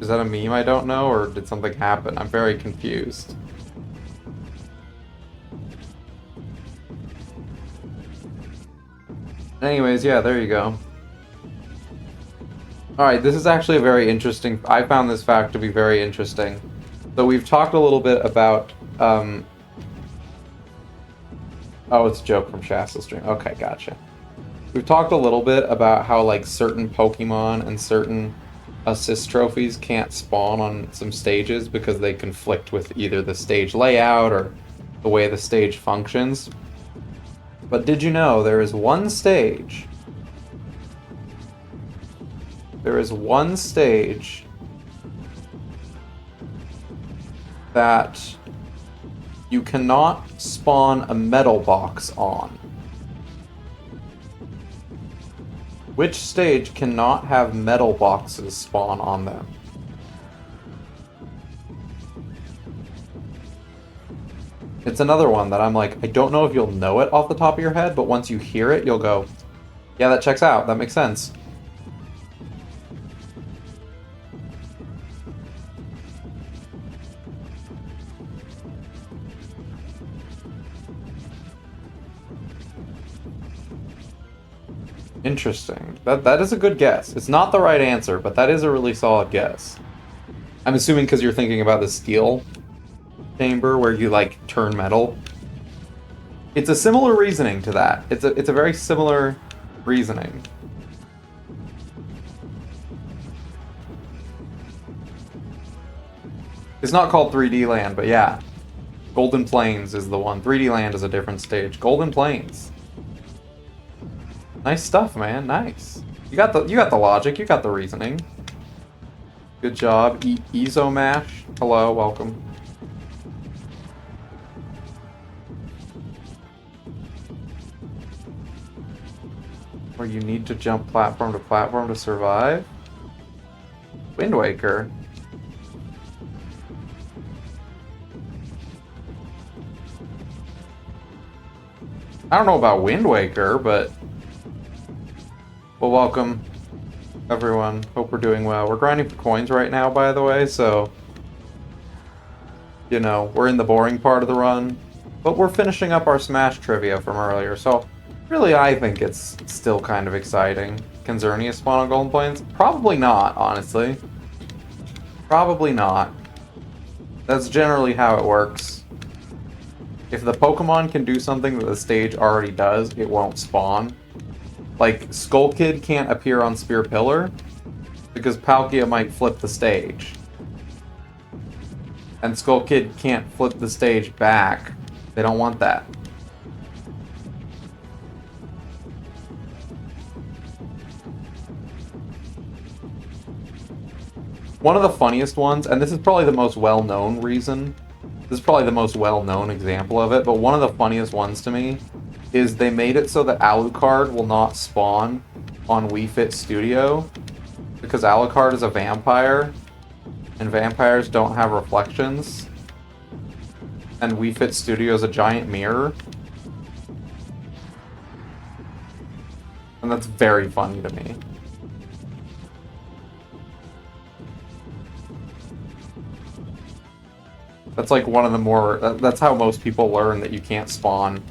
Is that a meme I don't know, or did something happen? I'm very confused. Anyways, yeah, there you go. Alright, this is actually a very interesting... I found this fact to be very interesting. So we've talked a little bit about... Oh, it's a joke from Shasta's stream. Okay, gotcha. We've talked a little bit about how, like, certain Pokemon and certain assist trophies can't spawn on some stages because they conflict with either the stage layout or the way the stage functions. But did you know there is one stage... There is one stage that you cannot spawn a metal box on. Which stage cannot have metal boxes spawn on them? It's another one that I'm like, I don't know if you'll know it off the top of your head, but once you hear it, you'll go, yeah, that checks out, that makes sense. Interesting. That is a good guess. It's not the right answer, but that is a really solid guess. I'm assuming because you're thinking about the steel chamber where you, like, turn metal. It's a similar reasoning to that. It's a very similar reasoning. It's not called 3D Land, but yeah. Golden Plains is the one. 3D Land is a different stage. Golden Plains. Nice stuff, man. Nice. You got the logic. You got the reasoning. Good job. Ezomash. Hello, welcome. Where you need to jump platform to survive? Wind Waker. I don't know about Wind Waker, but... Well, welcome, everyone. Hope we're doing well. We're grinding for coins right now, by the way, so... You know, we're in the boring part of the run. But we're finishing up our Smash trivia from earlier, so... Really, I think it's still kind of exciting. Can Xerneas spawn on Golden Plains? Probably not, honestly. Probably not. That's generally how it works. If the Pokemon can do something that the stage already does, it won't spawn. Like, Skull Kid can't appear on Spear Pillar because Palkia might flip the stage. And Skull Kid can't flip the stage back. They don't want that. One of the funniest ones, and this is probably the most well-known reason, this is probably the most well-known example of it, but one of the funniest ones to me is they made it so that Alucard will not spawn on Wii Fit Studio because Alucard is a vampire and vampires don't have reflections and Wii Fit Studio is a giant mirror. And that's very funny to me. That's like one of the more... That's how most people learn that you can't spawn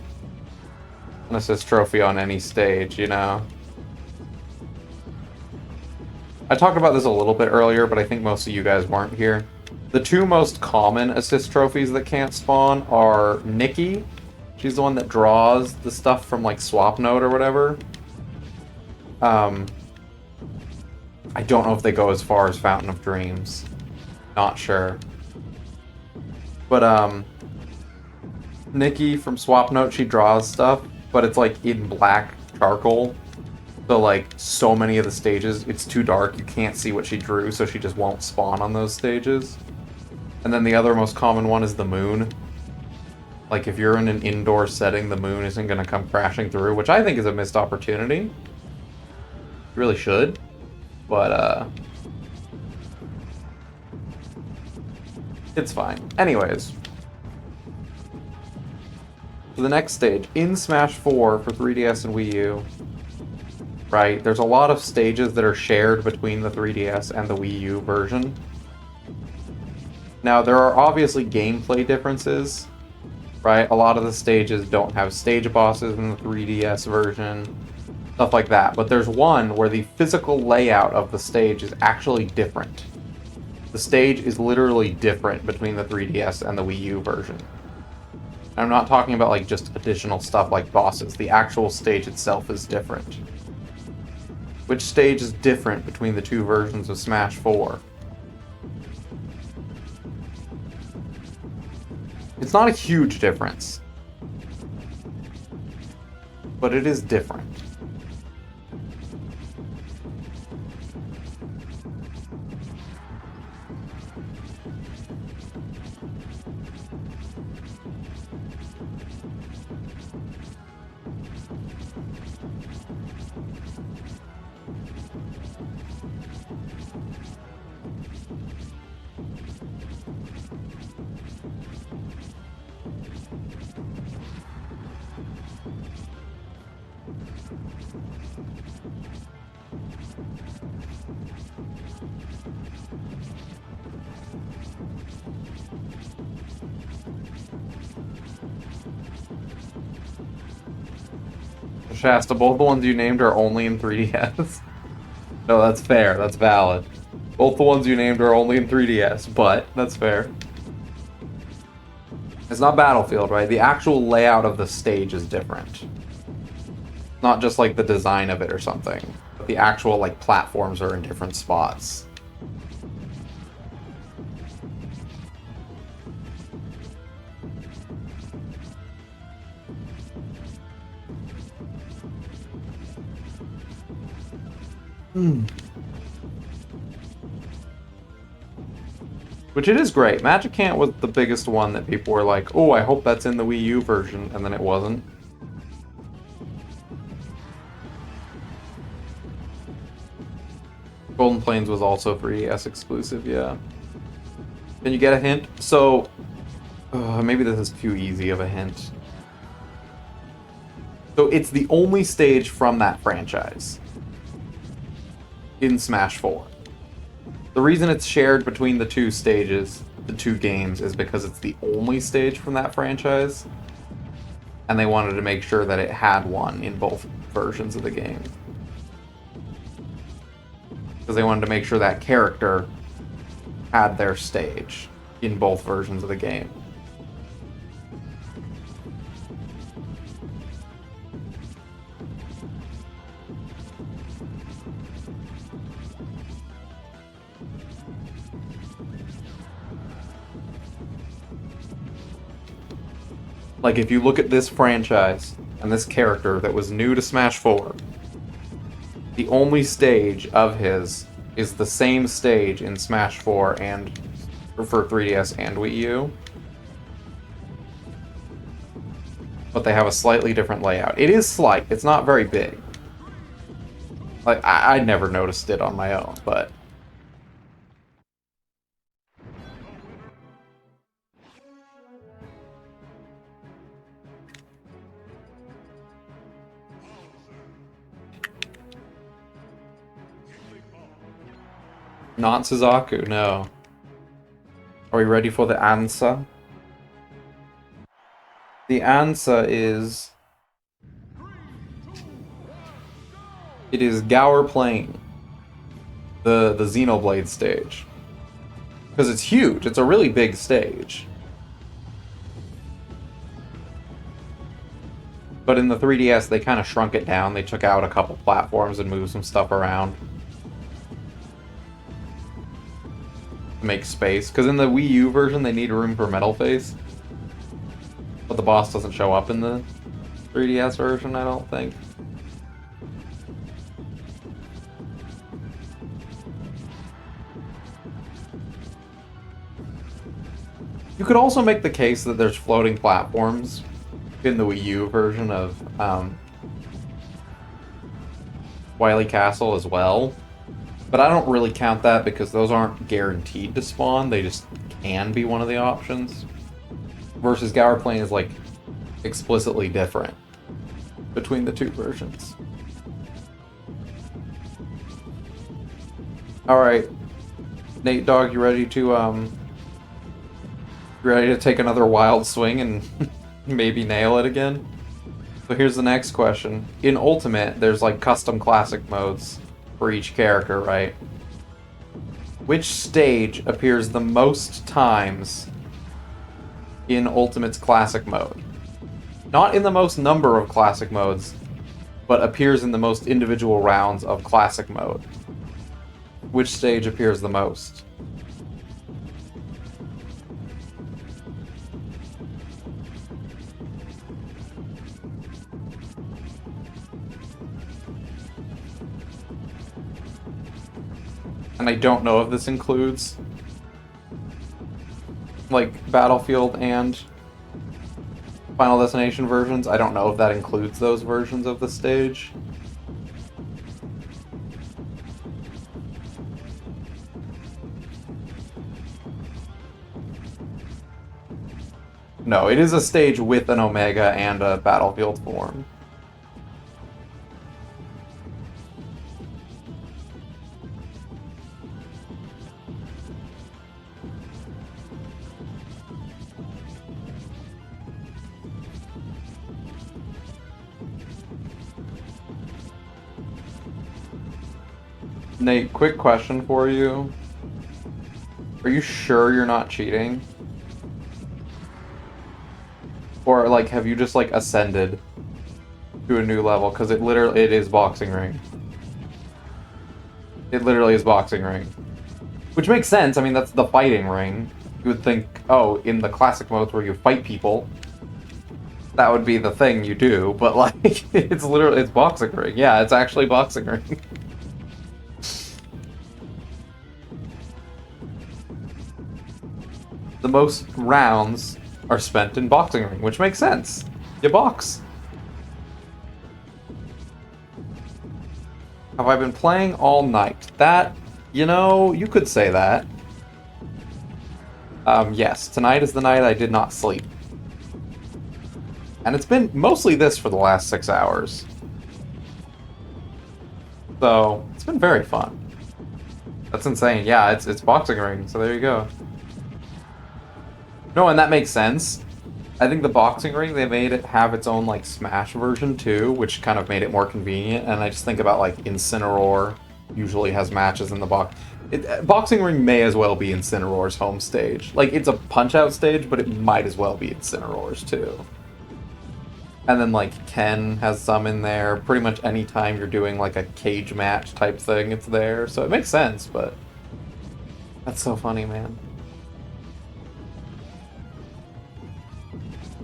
an assist trophy on any stage, you know? I talked about this a little bit earlier, but I think most of you guys weren't here. The two most common assist trophies that can't spawn are Nikki She's the one that draws the stuff from like Swap Note or whatever. I don't know if they go as far as Fountain of Dreams. Not sure. But Nikki from Swap Note, she draws stuff, but it's like in black charcoal. So like so many of the stages, it's too dark, you can't see what she drew, so she just won't spawn on those stages. And then the other most common one is the moon. Like if you're in an indoor setting, the moon isn't going to come crashing through, which I think is a missed opportunity. You really should. But it's fine. Anyways. So the next stage, in Smash 4 for 3DS and Wii U, right, there's a lot of stages that are shared between the 3DS and the Wii U version. Now, there are obviously gameplay differences, right? A lot of the stages don't have stage bosses in the 3DS version, stuff like that. But there's one where the physical layout of the stage is actually different. The stage is literally different between the 3DS and the Wii U version. I'm not talking about like just additional stuff like bosses. The actual stage itself is different. Which stage is different between the two versions of Smash 4? It's not a huge difference, but it is different. Shasta, both the ones you named are only in 3DS. No, that's fair. That's valid. Both the ones you named are only in 3DS, but that's fair. It's not Battlefield, right? The actual layout of the stage is different. Not just like the design of it or something. But the actual like platforms are in different spots. Which it is great. Magicant was the biggest one that people were like, oh, I hope that's in the Wii U version, and then it wasn't. Golden Plains was also 3DS exclusive, yeah. Can you get a hint? So, maybe this is too easy of a hint. So it's the only stage from that franchise in Smash 4. The reason it's shared between the two stages, the two games, is because it's the only stage from that franchise, and they wanted to make sure that it had one in both versions of the game. Because they wanted to make sure that character had their stage in both versions of the game. Like, if you look at this franchise and this character that was new to Smash 4, the only stage of his is the same stage in Smash 4 and for 3DS and Wii U. But they have a slightly different layout. It is slight. It's not very big. Like, I never noticed it on my own, but... Not Suzaku, no. Are we ready for the answer? The answer is... It is Gower Plain. The Xenoblade stage. Because it's huge. It's a really big stage. But in the 3DS, they kind of shrunk it down. They took out a couple platforms and moved some stuff around to make space. Because in the Wii U version, they need room for Metal Face. But the boss doesn't show up in the 3DS version, I don't think. You could also make the case that there's floating platforms in the Wii U version of Wily Castle as well. But I don't really count that because those aren't guaranteed to spawn. They just can be one of the options. Versus Gower Plain is like explicitly different between the two versions. Alright. Nate Dogg, you ready to take another wild swing and maybe nail it again? So here's the next question. In Ultimate, there's like custom classic modes for each character, right? Which stage appears the most times in Ultimate's classic mode? Not in the most number of classic modes, but appears in the most individual rounds of classic mode. Which stage appears the most? And I don't know if this includes like Battlefield and Final Destination versions. I don't know if that includes those versions of the stage. No, it is a stage with an Omega and a Battlefield form. Nate, quick question for you. Are you sure you're not cheating? Or, like, have you just, like, ascended to a new level? Because it is Boxing Ring. It literally is Boxing Ring. Which makes sense. I mean, that's the fighting ring. You would think, oh, in the classic modes where you fight people, that would be the thing you do. But, like, it's Boxing Ring. Yeah, it's actually Boxing Ring. The most rounds are spent in Boxing Ring, which makes sense. You box. Have I been playing all night? That, you know, you could say that. Yes, tonight is the night I did not sleep. And it's been mostly this for the last 6 hours. So, it's been very fun. That's insane. Yeah, it's Boxing Ring, so there you go. No, and that makes sense. I think the Boxing Ring, they made it have its own, like, Smash version, too, which kind of made it more convenient, and I just think about, like, Incineroar usually has matches in the box. Boxing Ring may as well be Incineroar's home stage. Like, it's a Punch-Out stage, but it might as well be Incineroar's, too. And then, like, Ken has some in there. Pretty much any time you're doing, like, a cage match type thing, it's there. So it makes sense, but that's so funny, man.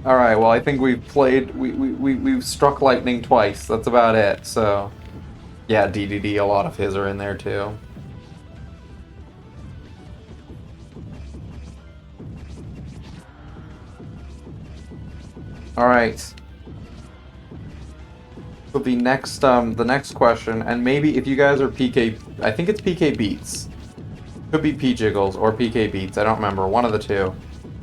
Alright, well, I think we've played... We've struck lightning twice. That's about it, so... Yeah, DDD, a lot of his are in there, too. Alright. So the next question, and maybe if you guys are PK... I think it's PK Beats. Could be P-Jiggles or PK Beats, I don't remember. One of the two.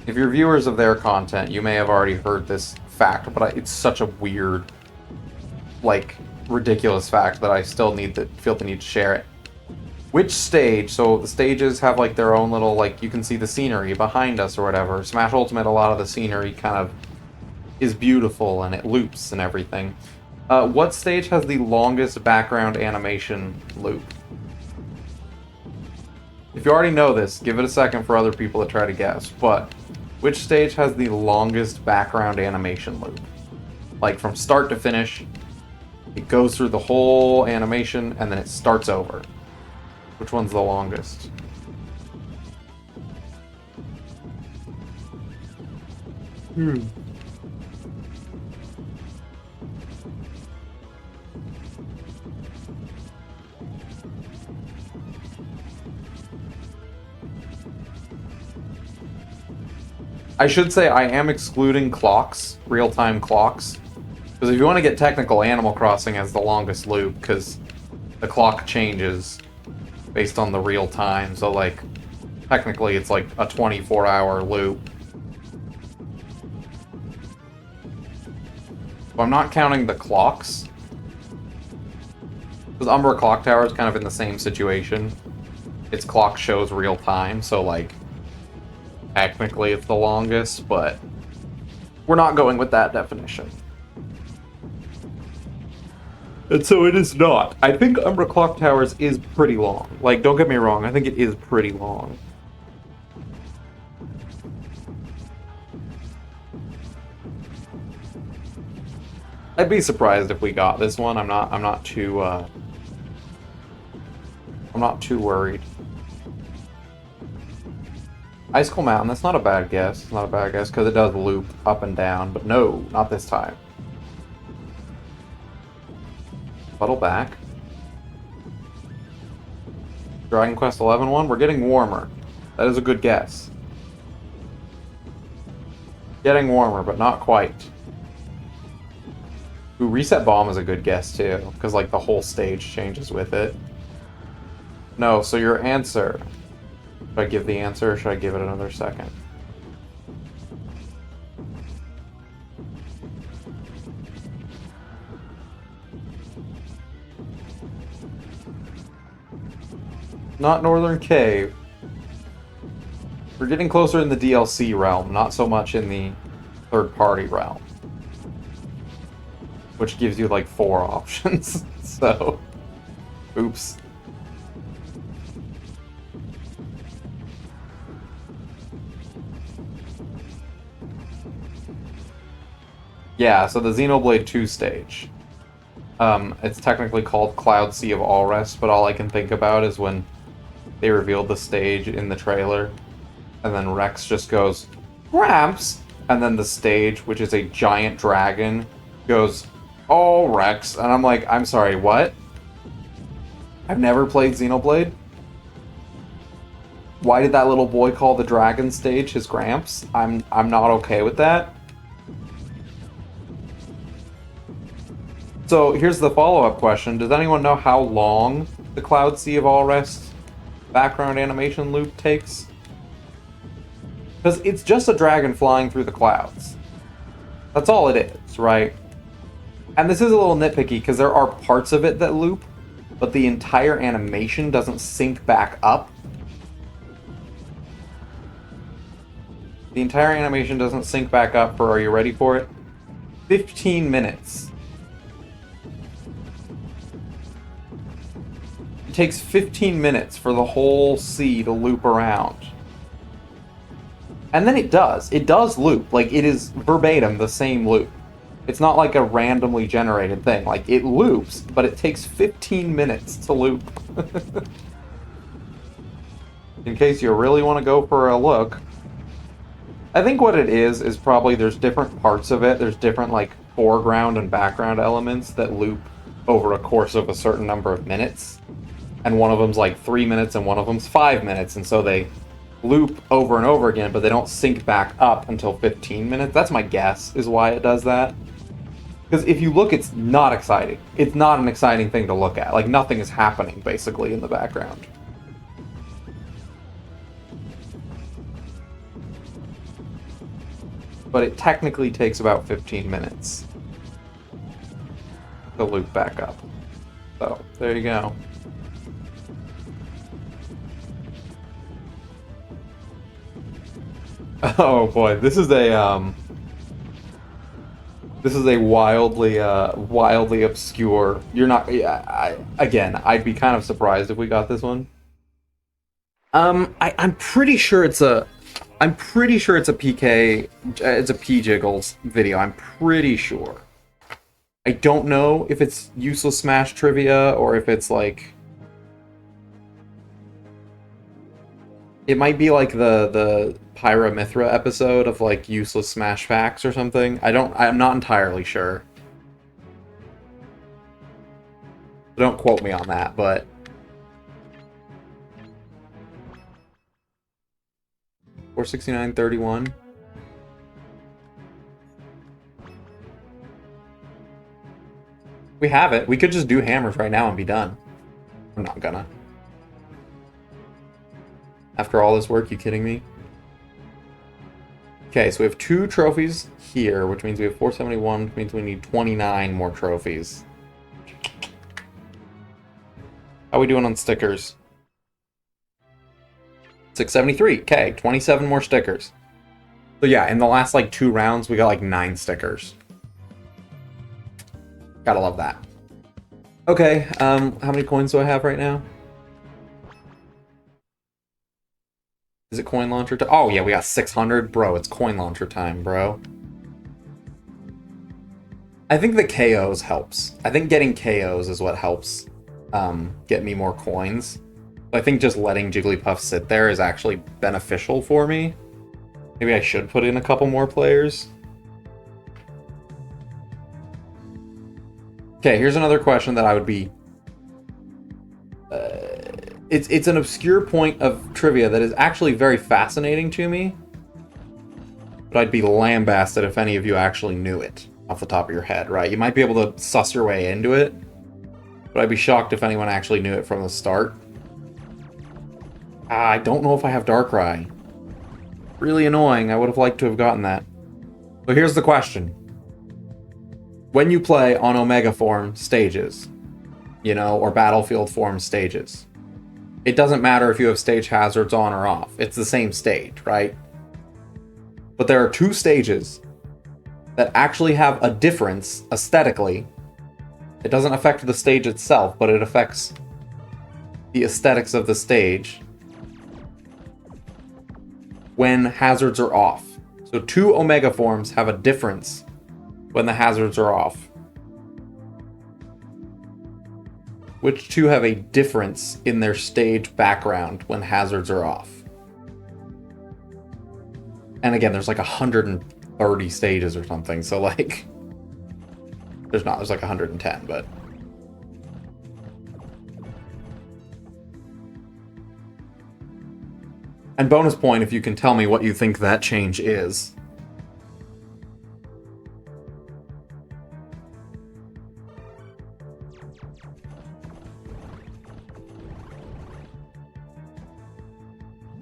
If you're viewers of their content, you may have already heard this fact, but it's such a weird, like, ridiculous fact that I still feel the need to share it. Which stage, so the stages have, like, their own little, like, you can see the scenery behind us or whatever. Smash Ultimate, a lot of the scenery kind of is beautiful and it loops and everything. What stage has the longest background animation loop? If you already know this, give it a second for other people to try to guess, but which stage has the longest background animation loop? Like, from start to finish, it goes through the whole animation, and then it starts over. Which one's the longest? I should say I am excluding clocks, real-time clocks. Because if you want to get technical, Animal Crossing has the longest loop, because the clock changes based on the real time. So, like, technically it's like a 24-hour loop. So I'm not counting the clocks. Because Umbra Clock Tower is kind of in the same situation. Its clock shows real time, so, like, technically it's the longest, but we're not going with that definition. And so it is not. I think Umbra Clock Towers is pretty long. Like, don't get me wrong, I think it is pretty long. I'd be surprised if we got this one. I'm not too worried. Icicle Mountain, that's not a bad guess. It's not a bad guess, because it does loop up and down, but no, not this time. Puddle back. Dragon Quest XI one, we're getting warmer. That is a good guess. Getting warmer, but not quite. Ooh, Reset Bomb is a good guess, too, because, like, the whole stage changes with it. No, so your answer... Should I give the answer, or should I give it another second? Not Northern Cave. We're getting closer in the DLC realm, not so much in the third-party realm. Which gives you, like, 4 options, so... Oops. Yeah, so the Xenoblade 2 stage. It's technically called Cloud Sea of All Rest, but all I can think about is when they revealed the stage in the trailer, and then Rex just goes, Gramps! And then the stage, which is a giant dragon, goes, Oh, Rex. And I'm like, I'm sorry, what? I've never played Xenoblade. Why did that little boy call the dragon stage his Gramps? I'm not okay with that. So here's the follow-up question. Does anyone know how long the Cloud Sea of All Rest background animation loop takes? Because it's just a dragon flying through the clouds. That's all it is, right? And this is a little nitpicky because there are parts of it that loop, but the entire animation doesn't sync back up. The entire animation doesn't sync back up for, are you ready for it? 15 minutes. It takes 15 minutes for the whole sea to loop around. And then it does. It does loop. Like, it is verbatim the same loop. It's not like a randomly generated thing. Like, it loops, but it takes 15 minutes to loop. In case you really want to go for a look. I think what it is probably there's different parts of it. There's different, like, foreground and background elements that loop over a course of a certain number of minutes. And one of them's like 3 minutes and one of them's 5 minutes. And so they loop over and over again, but they don't sync back up until 15 minutes. That's my guess, is why it does that. Because if you look, it's not exciting. It's not an exciting thing to look at. Like, nothing is happening, basically, in the background. But it technically takes about 15 minutes to loop back up. So, there you go. Oh boy, this is a wildly obscure. You're not. I'd be kind of surprised if we got this one. I'm pretty sure it's a. I'm pretty sure it's a PK. It's a P Jiggles video. I'm pretty sure. I don't know if it's useless Smash trivia or if it's like... It might be like the Pyra Mithra episode of like useless Smash facts or something. I'm not entirely sure. Don't quote me on that, but... 469.31. We have it. We could just do hammers right now and be done. I'm not gonna. After all this work, you kidding me? Okay, so we have 2 trophies here, which means we have 471, which means we need 29 more trophies. How are we doing on stickers? 673. Okay, 27 more stickers. So yeah, in the last like 2 rounds, we got like 9 stickers. Gotta love that. Okay, how many coins do I have right now? Is it coin launcher time? Oh yeah, we got 600. Bro, it's coin launcher time, bro. I think the KOs helps. I think getting KOs is what helps get me more coins. I think just letting Jigglypuff sit there is actually beneficial for me. Maybe I should put in a couple more players. Okay, here's another question that I would be... It's an obscure point of trivia that is actually very fascinating to me. But I'd be lambasted if any of you actually knew it off the top of your head, right? You might be able to suss your way into it. But I'd be shocked if anyone actually knew it from the start. I don't know if I have Darkrai. Really annoying. I would have liked to have gotten that. So here's the question. When you play on Omega Form stages, you know, or Battlefield Form stages, it doesn't matter if you have stage hazards on or off. It's the same stage, right? But there are 2 stages that actually have a difference aesthetically. It doesn't affect the stage itself, but it affects the aesthetics of the stage when hazards are off. So 2 Omega Forms have a difference when the hazards are off. Which 2 have a difference in their stage background when hazards are off? And again, there's like 130 stages or something, so like... There's like 110, but... And bonus point if you can tell me what you think that change is.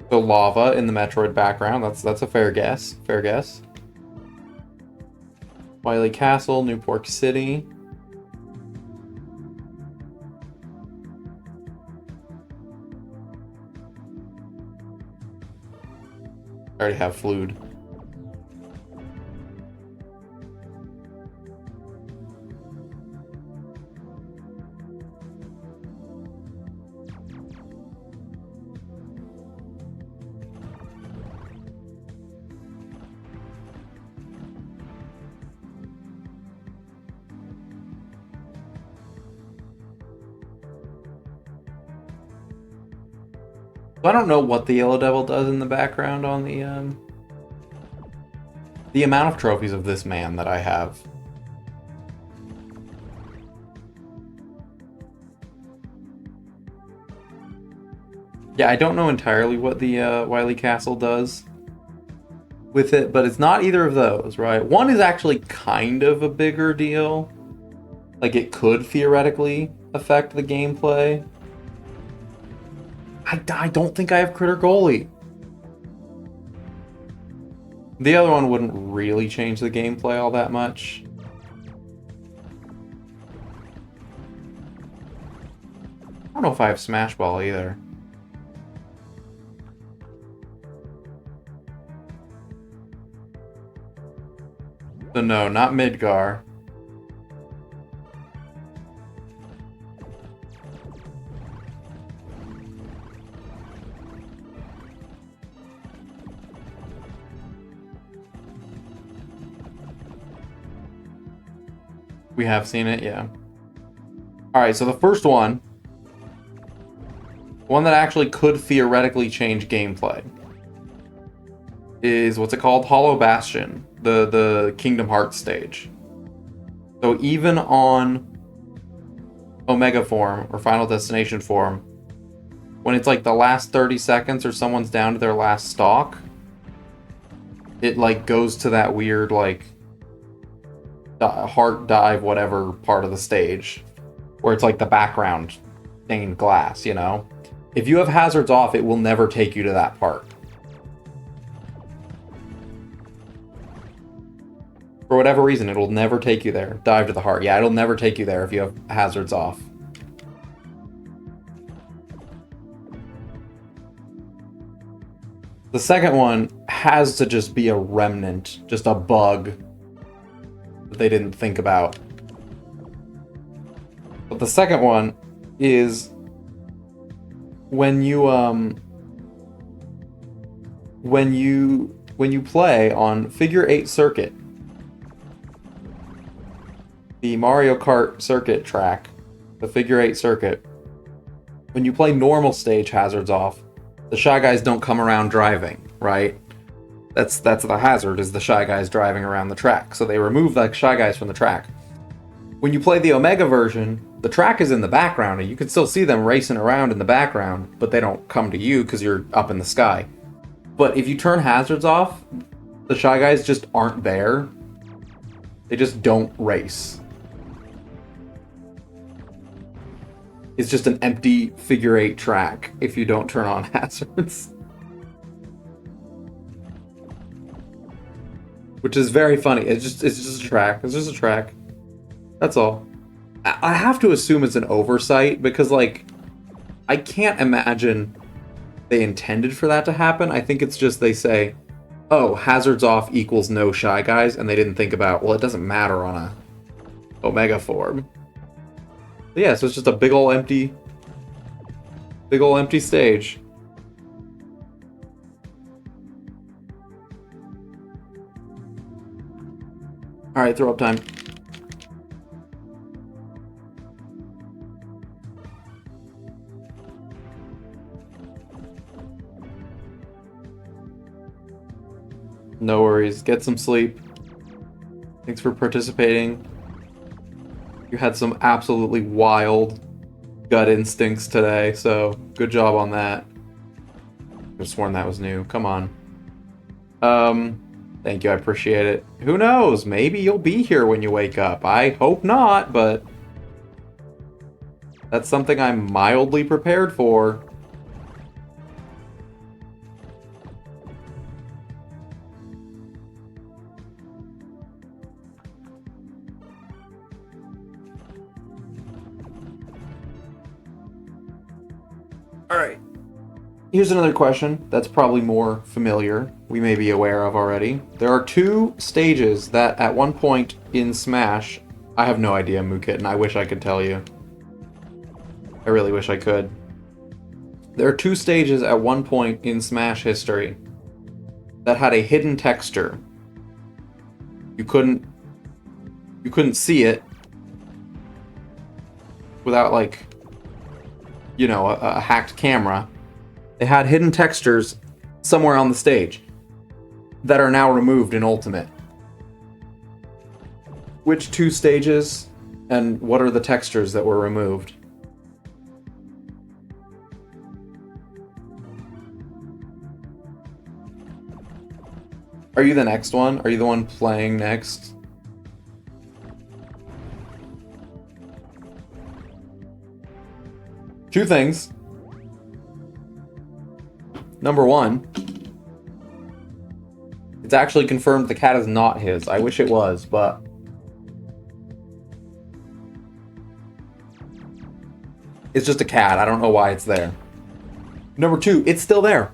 So lava in the Metroid background, that's a fair guess. Fair guess. Wily Castle, Newport City. I already have Flood. I don't know what the Yellow Devil does in the background on the amount of trophies of this man that I have. Yeah, I don't know entirely what the Wily Castle does with it, but it's not either of those, right? One is actually kind of a bigger deal. Like, it could theoretically affect the gameplay. I don't think I have Critter Goalie. The other one wouldn't really change the gameplay all that much. I don't know if I have Smash Ball either. So no, not Midgar. We have seen it, yeah. Alright, so the first one that actually could theoretically change gameplay is, what's it called? Hollow Bastion, the Kingdom Hearts stage. So even on Omega form, or Final Destination form, when it's like the last 30 seconds or someone's down to their last stock, it like goes to that weird like heart dive whatever part of the stage where it's like the background stained glass, you know? If you have hazards off, it will never take you to that part. For whatever reason, it'll never take you there. Dive to the heart. Yeah, it'll never take you there if you have hazards off. The second one has to just be a remnant, just a bug that they didn't think about. But the second one is when you play on Figure 8 Circuit, the Mario Kart circuit track, the Figure 8 circuit, when you play normal stage hazards off, the Shy Guys don't come around driving, right? That's the hazard, is the Shy Guys driving around the track. So they remove the Shy Guys from the track. When you play the Omega version, the track is in the background, and you can still see them racing around in the background, but they don't come to you because you're up in the sky. But if you turn hazards off, the Shy Guys just aren't there. They just don't race. It's just an empty Figure 8 track if you don't turn on hazards. Which is very funny. It's just a track. It's just a track. That's all. I have to assume it's an oversight because, like, I can't imagine they intended for that to happen. I think it's just they say, oh, hazards off equals no Shy Guys, and they didn't think about, well, it doesn't matter on a Omega form. But yeah, so it's just a big ol' empty stage. Alright, throw up time. No worries. Get some sleep. Thanks for participating. You had some absolutely wild gut instincts today, so good job on that. I could have sworn that was new. Come on. Thank you, I appreciate it. Who knows? Maybe you'll be here when you wake up. I hope not, but that's something I'm mildly prepared for. Alright. Here's another question that's probably more familiar, we may be aware of already. There are two stages that at one point in Smash, I have no idea, Mookitten, I wish I could tell you. I really wish I could. There are two stages at one point in Smash history that had a hidden texture. You couldn't see it without, like, you know, a hacked camera. They had hidden textures somewhere on the stage that are now removed in Ultimate. Which two stages and what are the textures that were removed? Are you the next one? Are you the one playing next? Two things. Number one, it's actually confirmed the cat is not his. I wish it was, but it's just a cat. I don't know why it's there. Number two, it's still there.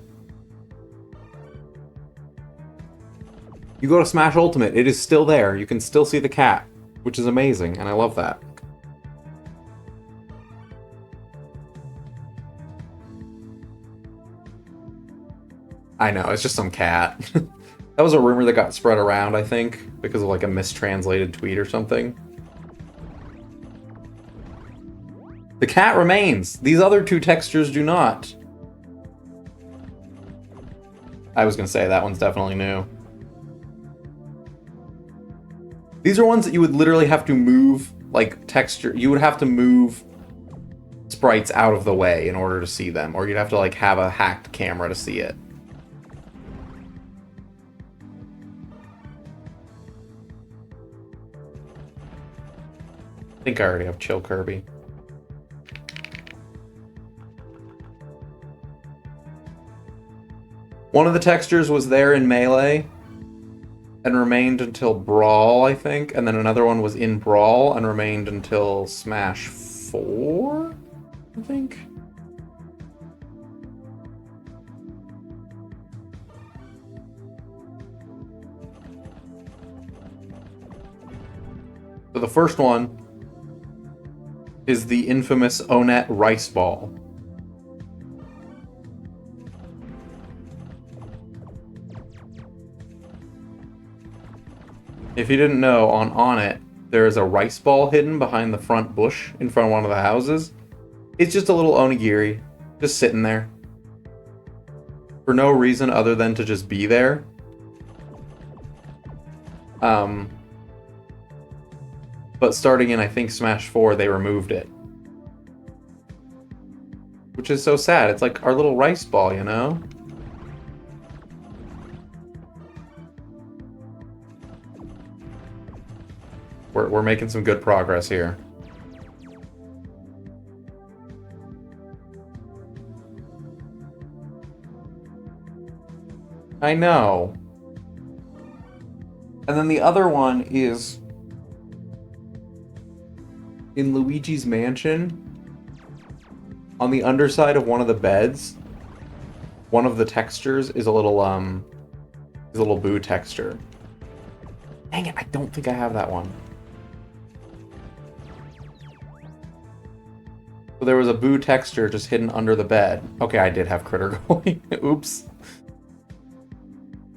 You go to Smash Ultimate, it is still there. You can still see the cat, which is amazing, and I love that. I know, it's just some cat. That was a rumor that got spread around, I think, because of like a mistranslated tweet or something. The cat remains. These other two textures do not. I was gonna say that one's definitely new. These are ones that you would literally have to move, like, texture. You would have to move sprites out of the way in order to see them, or you'd have to, like, have a hacked camera to see it. I think I already have Chill Kirby. One of the textures was there in Melee and remained until Brawl, I think, and then another one was in Brawl and remained until Smash 4, I think. So the first one is the infamous Onet Rice Ball. If you didn't know, on it, there is a rice ball hidden behind the front bush in front of one of the houses. It's just a little onigiri, just sitting there. For no reason other than to just be there. But starting in, I think, Smash 4, they removed it. Which is so sad. It's like our little rice ball, you know? We're making some good progress here. I know. And then the other one is in Luigi's Mansion. On the underside of one of the beds, one of the textures is a little boo texture. Dang it, I don't think I have that one. So there was a boo texture just hidden under the bed. Okay, I did have Critter going. Oops.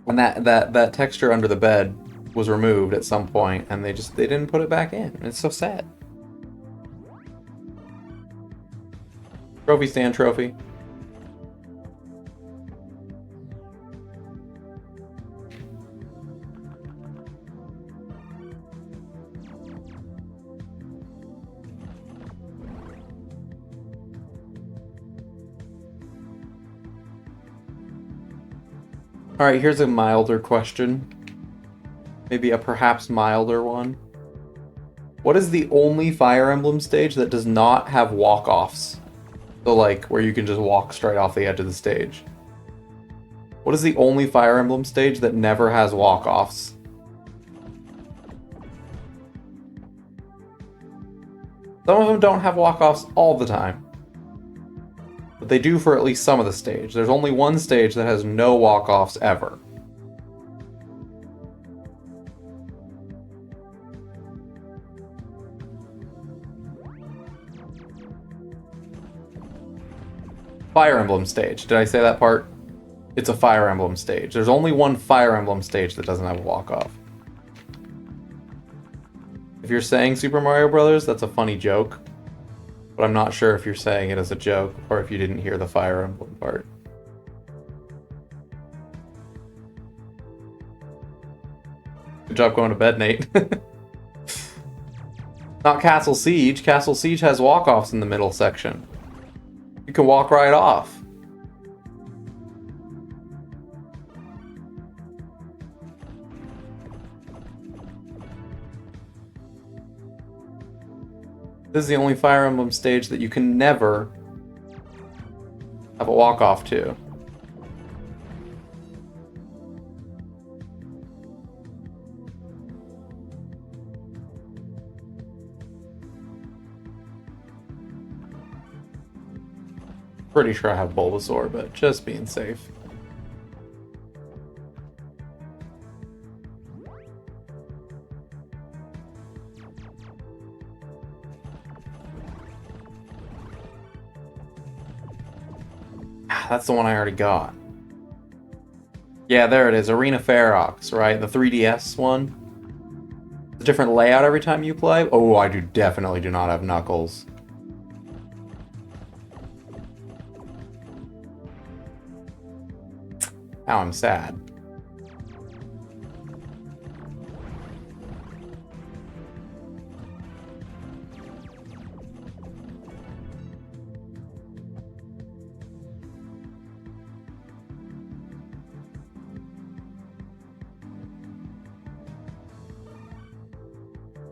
And that texture under the bed was removed at some point, and they didn't put it back in. It's so sad. Trophy stand trophy. Alright, here's a milder question. Maybe a perhaps milder one. What is the only Fire Emblem stage that does not have walk-offs? So, like, where you can just walk straight off the edge of the stage. What is the only Fire Emblem stage that never has walk-offs? Some of them don't have walk-offs all the time. But they do for at least some of the stage. There's only one stage that has no walk-offs ever. Fire Emblem stage. Did I say that part? It's a Fire Emblem stage. There's only one Fire Emblem stage that doesn't have a walk-off. If you're saying Super Mario Brothers, that's a funny joke. But I'm not sure if you're saying it as a joke or if you didn't hear the Fire Emblem part. Good job going to bed, Nate. Not Castle Siege. Castle Siege has walk-offs in the middle section. You can walk right off. This is the only Fire Emblem stage that you can never have a walk-off to. Pretty sure I have Bulbasaur, but just being safe. That's the one I already got. Yeah, there it is. Arena Ferox, right? The 3DS one. A different layout every time you play. Oh, I definitely do not have Knuckles. Now I'm sad.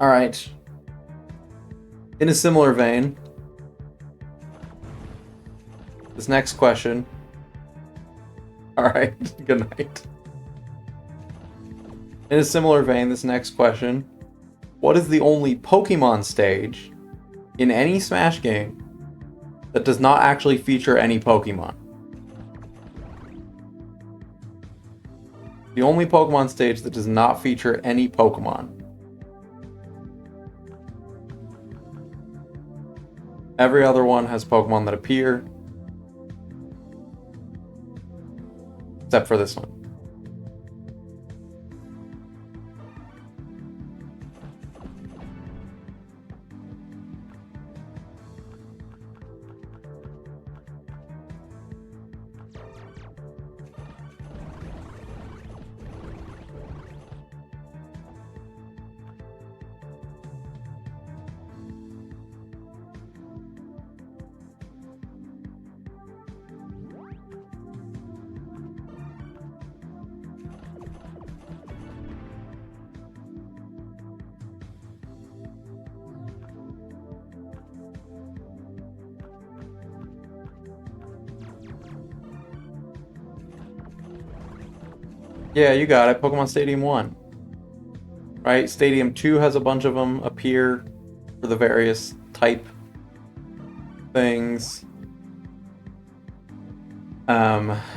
All right. In a similar vein, this next question. All right. Good night. In a similar vein, this next question. What is the only Pokemon stage in any Smash game that does not actually feature any Pokemon? The only Pokemon stage that does not feature any Pokemon. Every other one has Pokemon that appear. Except for this one. Yeah, you got it. Pokemon Stadium 1. Right? Stadium 2 has a bunch of them appear for the various type things. Pokemon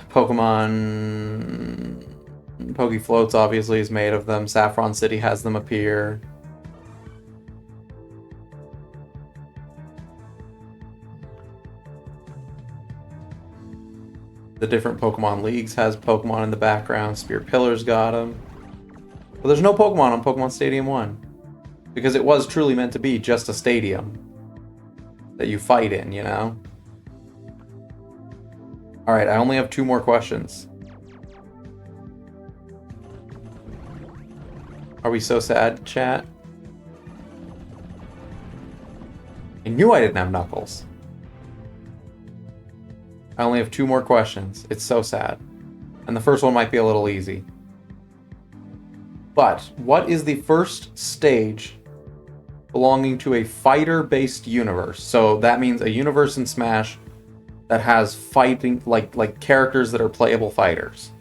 Pokefloats obviously is made of them. Saffron City has them appear. The different Pokemon leagues has Pokemon in the background. Spear Pillars got them. But there's no Pokemon on Pokemon Stadium 1. Because it was truly meant to be just a stadium that you fight in, you know? Alright, I only have 2 more questions. Are we so sad, chat? I knew I didn't have Knuckles. I only have 2 more questions. It's so sad. And the first one might be a little easy. But, what is the first stage belonging to a fighter-based universe? So that means a universe in Smash that has fighting, like characters that are playable fighters.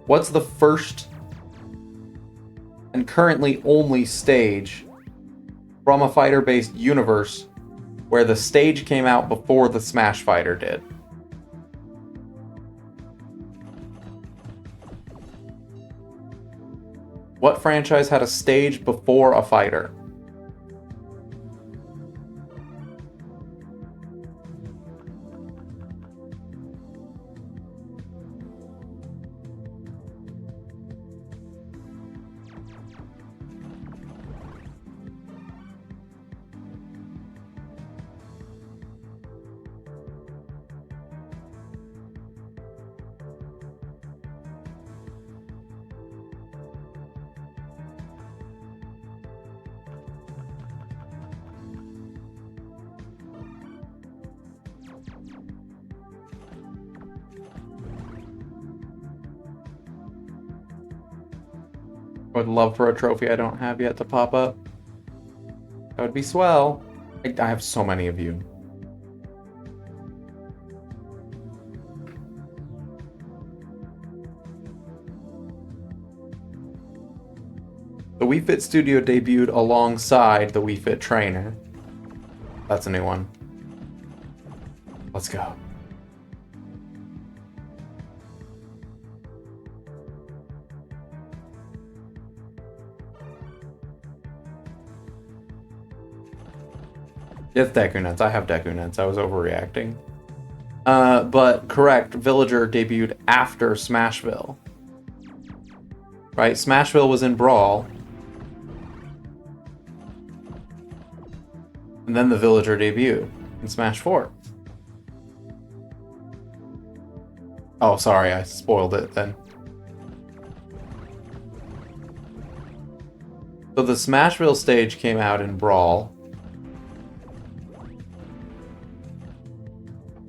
What's the first and currently only stage from a fighter-based universe where the stage came out before the Smash Fighter did? What franchise had a stage before a fighter? I would love for a trophy I don't have yet to pop up. That would be swell. I have so many of you. The Wii Fit Studio debuted alongside the Wii Fit Trainer. That's a new one. Let's go. It's Deku Nuts. I have Deku Nuts. I was overreacting. But correct, Villager debuted after Smashville. Right? Smashville was in Brawl. And then the Villager debuted in Smash 4. Oh, sorry, I spoiled it then. So the Smashville stage came out in Brawl.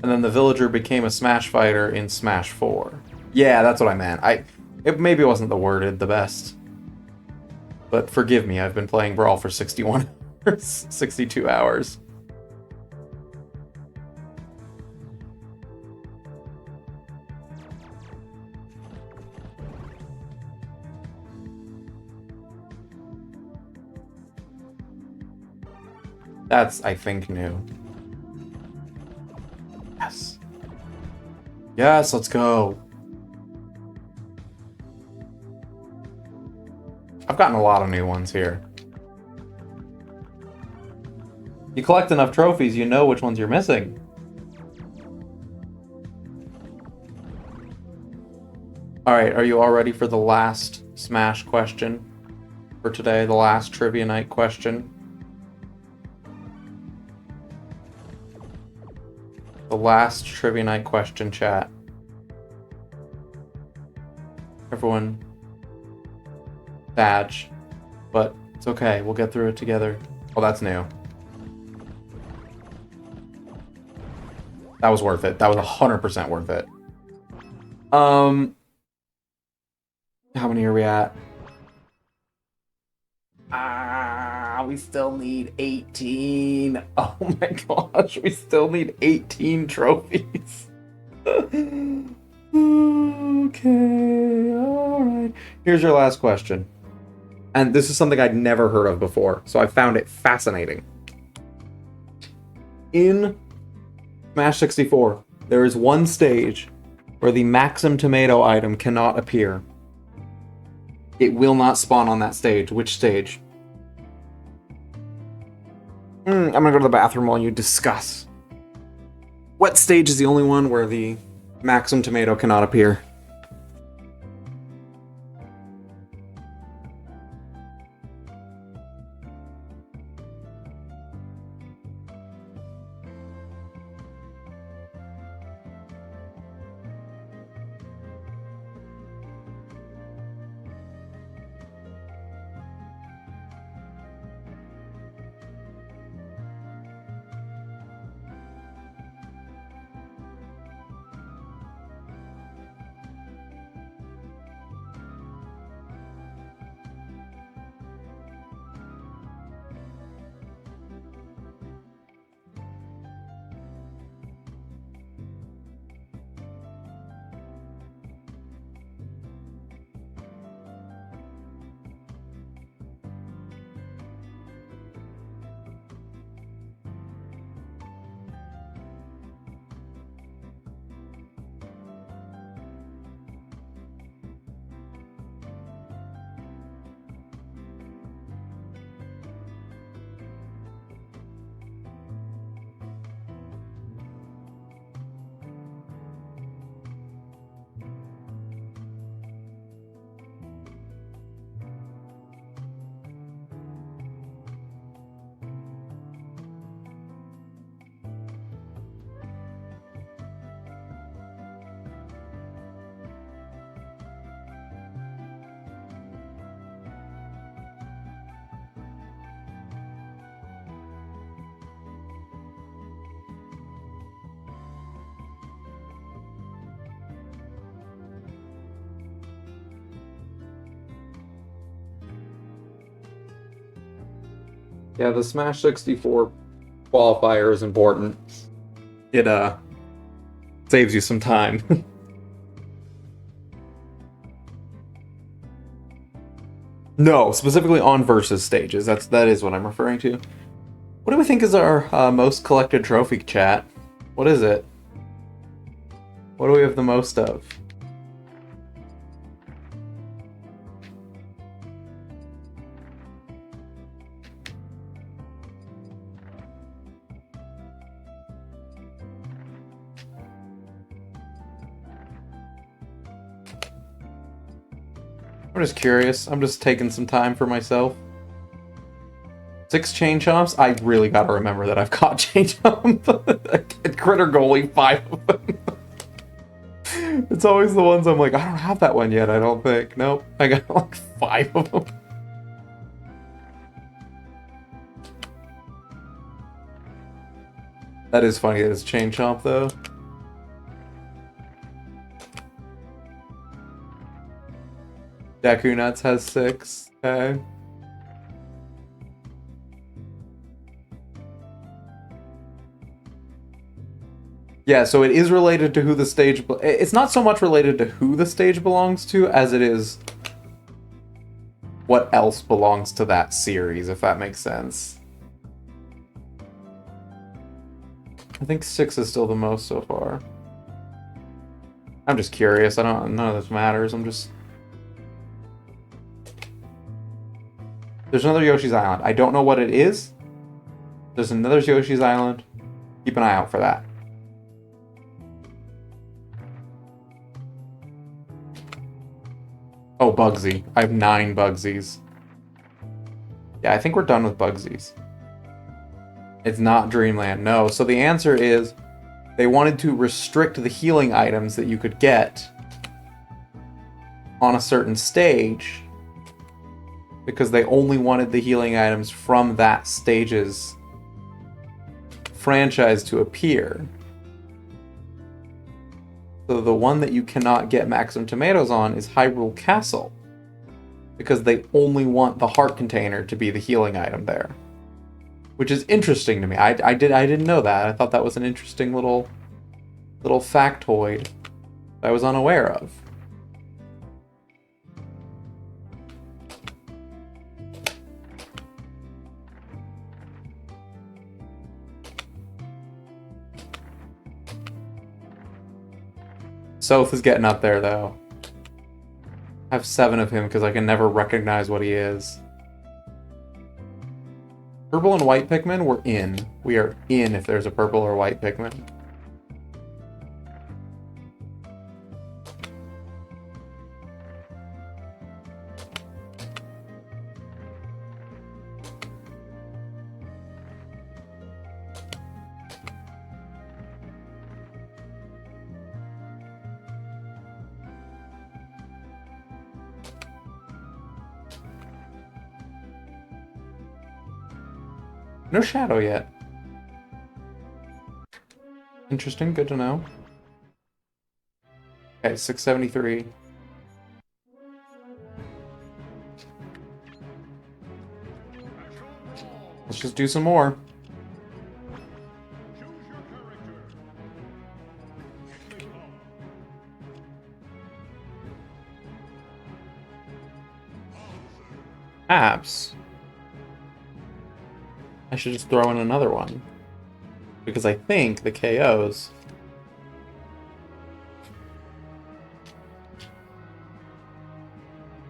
And then the villager became a Smash fighter in Smash 4. Yeah, that's what I meant. It maybe wasn't the worded the best. But forgive me, I've been playing Brawl for 61 hours, 62 hours. That's, I think, new. Yes. Yes, let's go. I've gotten a lot of new ones here. You collect enough trophies, you know which ones you're missing. Alright, are you all ready for the last Smash question for today? The last Trivia Night question? The last Trivia Night question, chat. Everyone, badge, but it's okay. We'll get through it together. Oh, that's new. That was worth it. That was 100% worth it. How many are we at? We still need 18. Oh my gosh, we still need 18 trophies. Okay, alright. Here's your last question. And this is something I'd never heard of before, so I found it fascinating. In Smash 64, there is one stage where the Maxim Tomato item cannot appear. It will not spawn on that stage. Which stage? I'm gonna go to the bathroom while you discuss. What stage is the only one where the Maxim Tomato cannot appear? Yeah, the Smash 64 qualifier is important. It saves you some time. No, specifically on versus stages. That is what I'm referring to. What do we think is our most collected trophy, chat? What is it? What do we have the most of? I'm just curious. I'm just taking some time for myself. 6 chain chomps? I really gotta remember that I've caught chain chomp. Critter goalie, 5 of them. It's always the ones I'm like, I don't have that one yet, I don't think. Nope, I got like 5 of them. That is funny that it's Chain Chomp, though. Deku Nuts has 6. Okay. Yeah, so it is related to who the stage... It's not so much related to who the stage belongs to, as it is what else belongs to that series, if that makes sense. I think 6 is still the most so far. I'm just curious. None of this matters. I'm just... There's another Yoshi's Island. I don't know what it is. There's another Yoshi's Island. Keep an eye out for that. Oh, Bugsy. I have 9 Bugsies. Yeah, I think we're done with Bugsies. It's not Dreamland. No. So the answer is they wanted to restrict the healing items that you could get on a certain stage because they only wanted the healing items from that stage's franchise to appear. So the one that you cannot get Maximum Tomatoes on is Hyrule Castle, because they only want the heart container to be the healing item there, which is interesting to me. I didn't know that. I thought that was an interesting little factoid I was unaware of. Soph is getting up there, though. I have 7 of him because I can never recognize what he is. Purple and white Pikmin, we're in. We are in if there's a purple or white Pikmin. No shadow yet. Interesting, good to know. Okay, 673. Let's just do some more. Choose your character. Apps. I should just throw in another one. Because I think the KOs...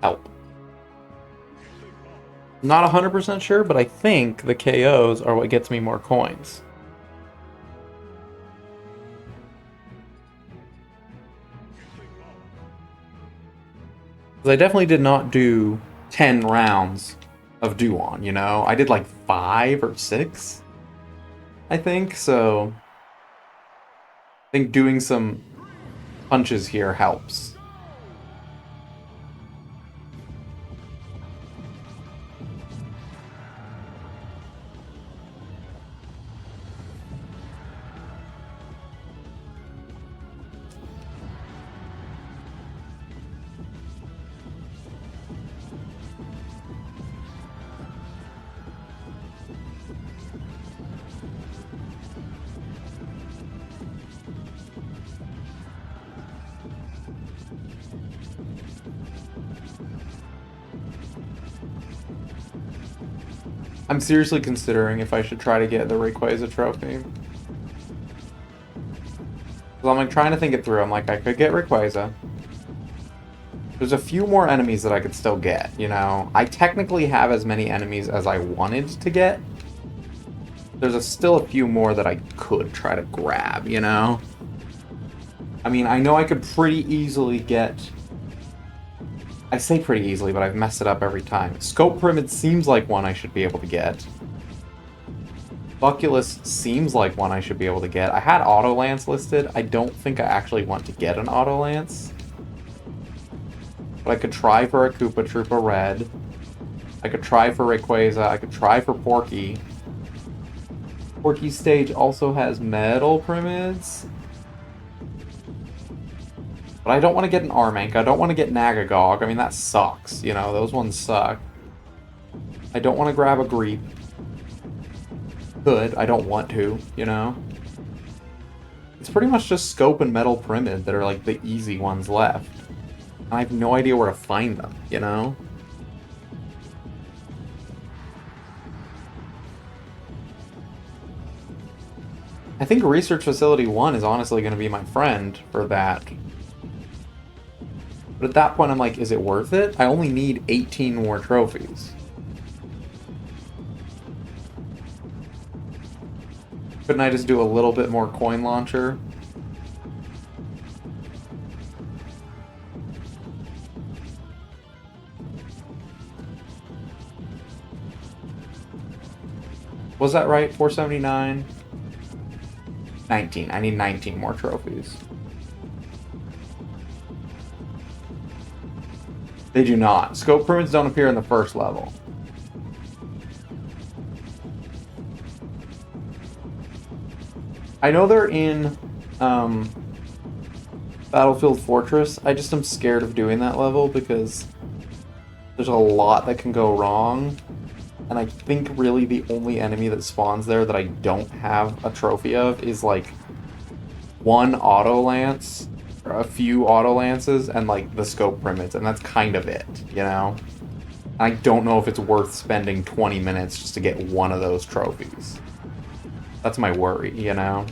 help. Not 100% sure, but I think the KOs are what gets me more coins. Because I definitely did not do 10 rounds of Duon, you know? I did like 5 or 6, I think, so I think doing some punches here helps. I'm seriously considering if I should try to get the Rayquaza trophy. Because I'm like trying to think it through. I'm like, I could get Rayquaza. There's a few more enemies that I could still get, you know? I technically have as many enemies as I wanted to get. There's still a few more that I could try to grab, you know? I mean, I know I could pretty easily get... I say pretty easily, but I've messed it up every time. Scope Pyramid seems like one I should be able to get. Buculus seems like one I should be able to get. I had Auto Lance listed. I don't think I actually want to get an Auto Lance. But I could try for a Koopa Troopa Red. I could try for Rayquaza. I could try for Porky. Porky's stage also has Metal Primids. But I don't want to get an Armank. I don't want to get Nagagog. I mean, that sucks. You know, those ones suck. I don't want to grab a Greep. Could. I don't want to, you know? It's pretty much just Scope and Metal Primid that are, like, the easy ones left. I have no idea where to find them, you know? I think Research Facility 1 is honestly going to be my friend for that. But at that point, I'm like, is it worth it? I only need 18 more trophies. Couldn't I just do a little bit more coin launcher? Was that right? 479? 19. I need 19 more trophies. They do not. Scope Primids don't appear in the first level. I know they're in Battlefield Fortress. I just am scared of doing that level because there's a lot that can go wrong. And I think really the only enemy that spawns there that I don't have a trophy of is like one Auto Lance, or a few Auto Lances, and like the Scope Primids, and that's kind of it, you know? I don't know if it's worth spending 20 minutes just to get one of those trophies. That's my worry, you know?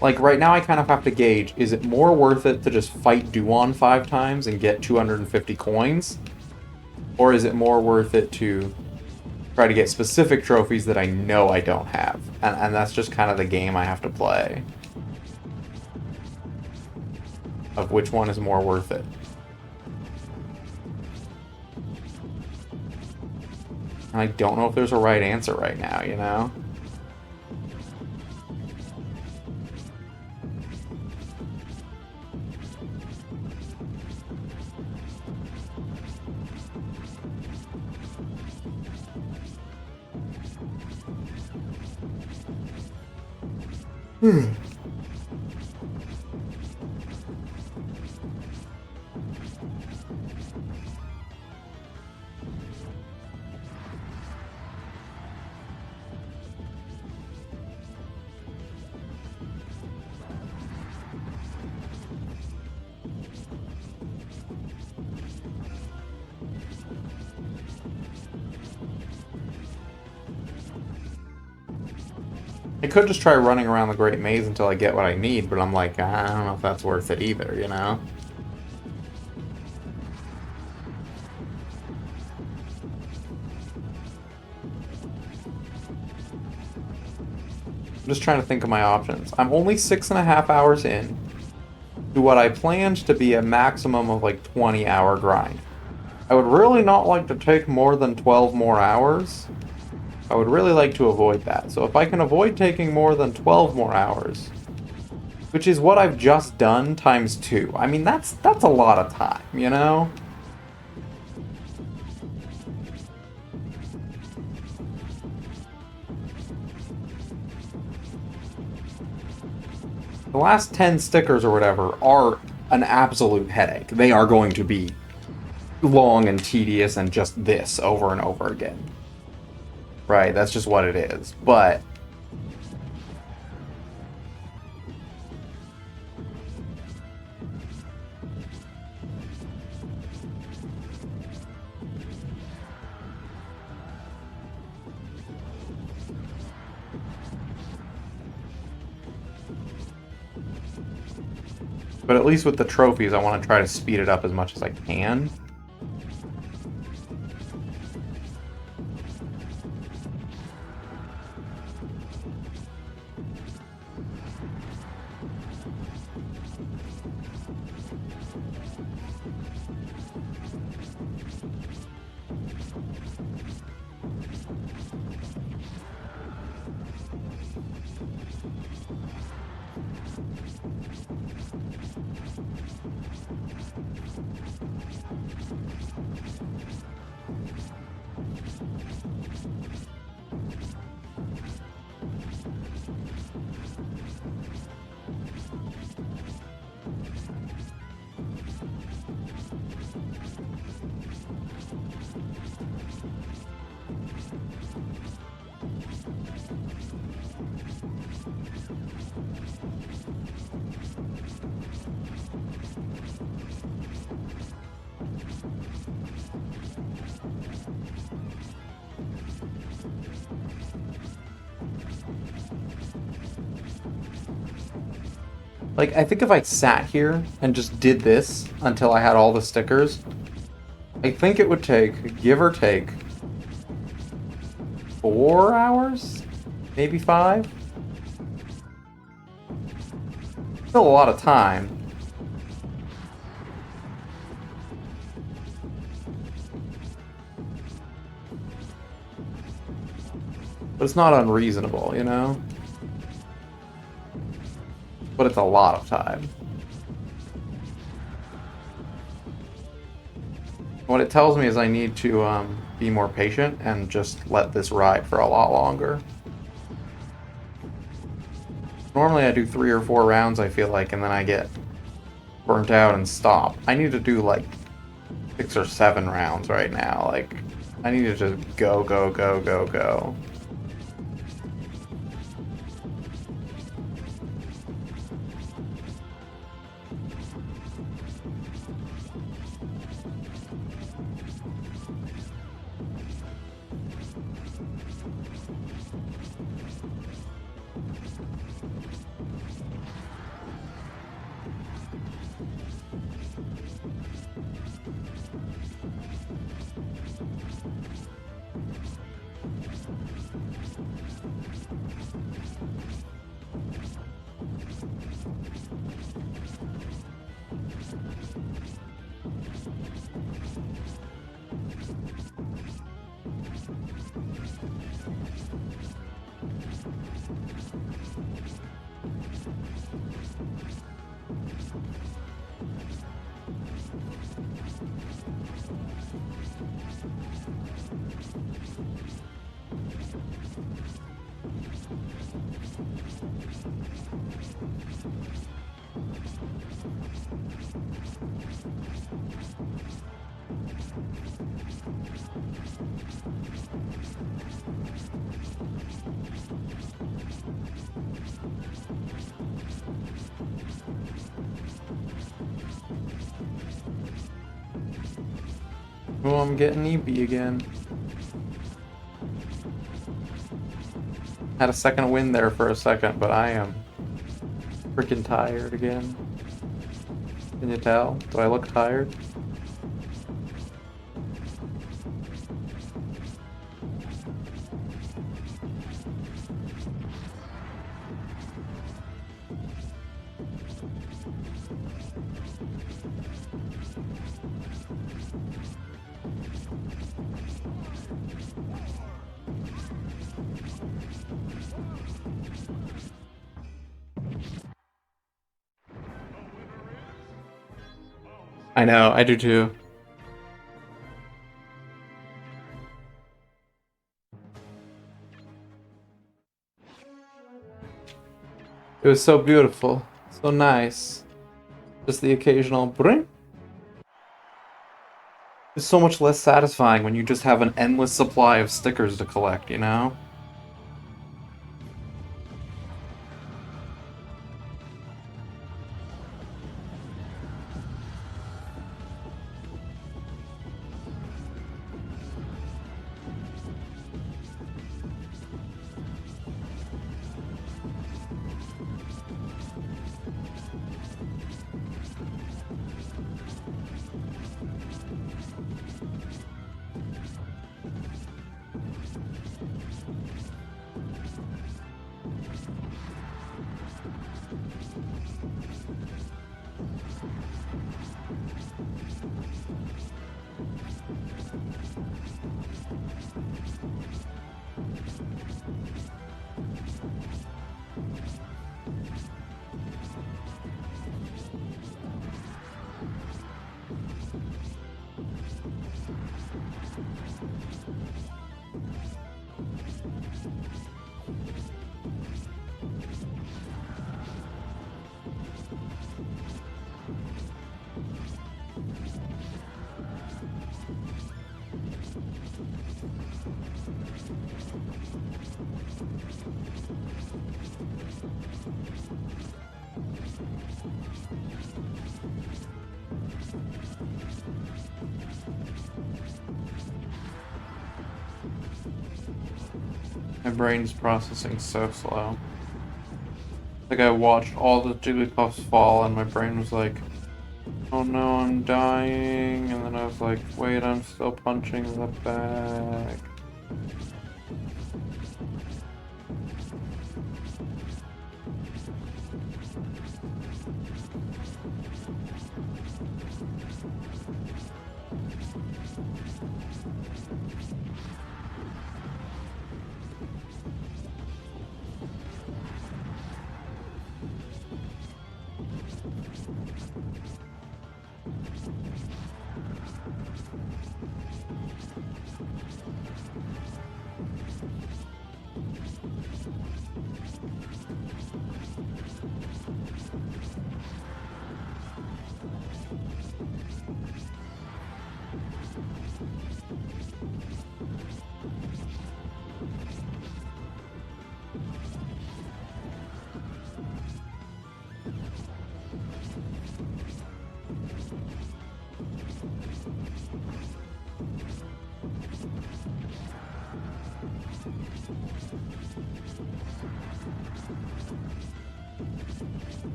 Like, right now I kind of have to gauge, is it more worth it to just fight Duon 5 times and get 250 coins? Or is it more worth it to try to get specific trophies that I know I don't have? And that's just kind of the game I have to play. Of which one is more worth it. And I don't know if there's a right answer right now, you know? I could just try running around the Great Maze until I get what I need, but I'm like, I don't know if that's worth it either, you know? I'm just trying to think of my options. I'm only 6.5 hours in to what I planned to be a maximum of like 20-hour grind. I would really not like to take more than 12 more hours. I would really like to avoid that. So if I can avoid taking more than 12 more hours, which is what I've just done times 2. I mean, that's a lot of time, you know? The last 10 stickers or whatever are an absolute headache. They are going to be long and tedious and just this over and over again. Right, that's just what it is. But at least with the trophies, I want to try to speed it up as much as I can. Like, I think if I sat here and just did this until I had all the stickers, I think it would take, give or take, 4 hours? Maybe 5? Still a lot of time. But it's not unreasonable, you know? But it's a lot of time. What it tells me is I need to be more patient and just let this ride for a lot longer. Normally I do 3 or 4 rounds, I feel like, and then I get burnt out and stop. I need to do like 6 or 7 rounds right now. Like, I need to just go, go, go, go, go. Oh, I'm getting eepy again. Had a second win there for a second, but I am freaking tired again. Can you tell? Do I look tired? I know, I do too. It was so beautiful, so nice. Just the occasional bring. It's so much less satisfying when you just have an endless supply of stickers to collect, you know? My brain's processing so slow. Like I watched all the Jigglypuffs fall and my brain was like, oh no, I'm dying. And then I was like, wait, I'm still punching the bag.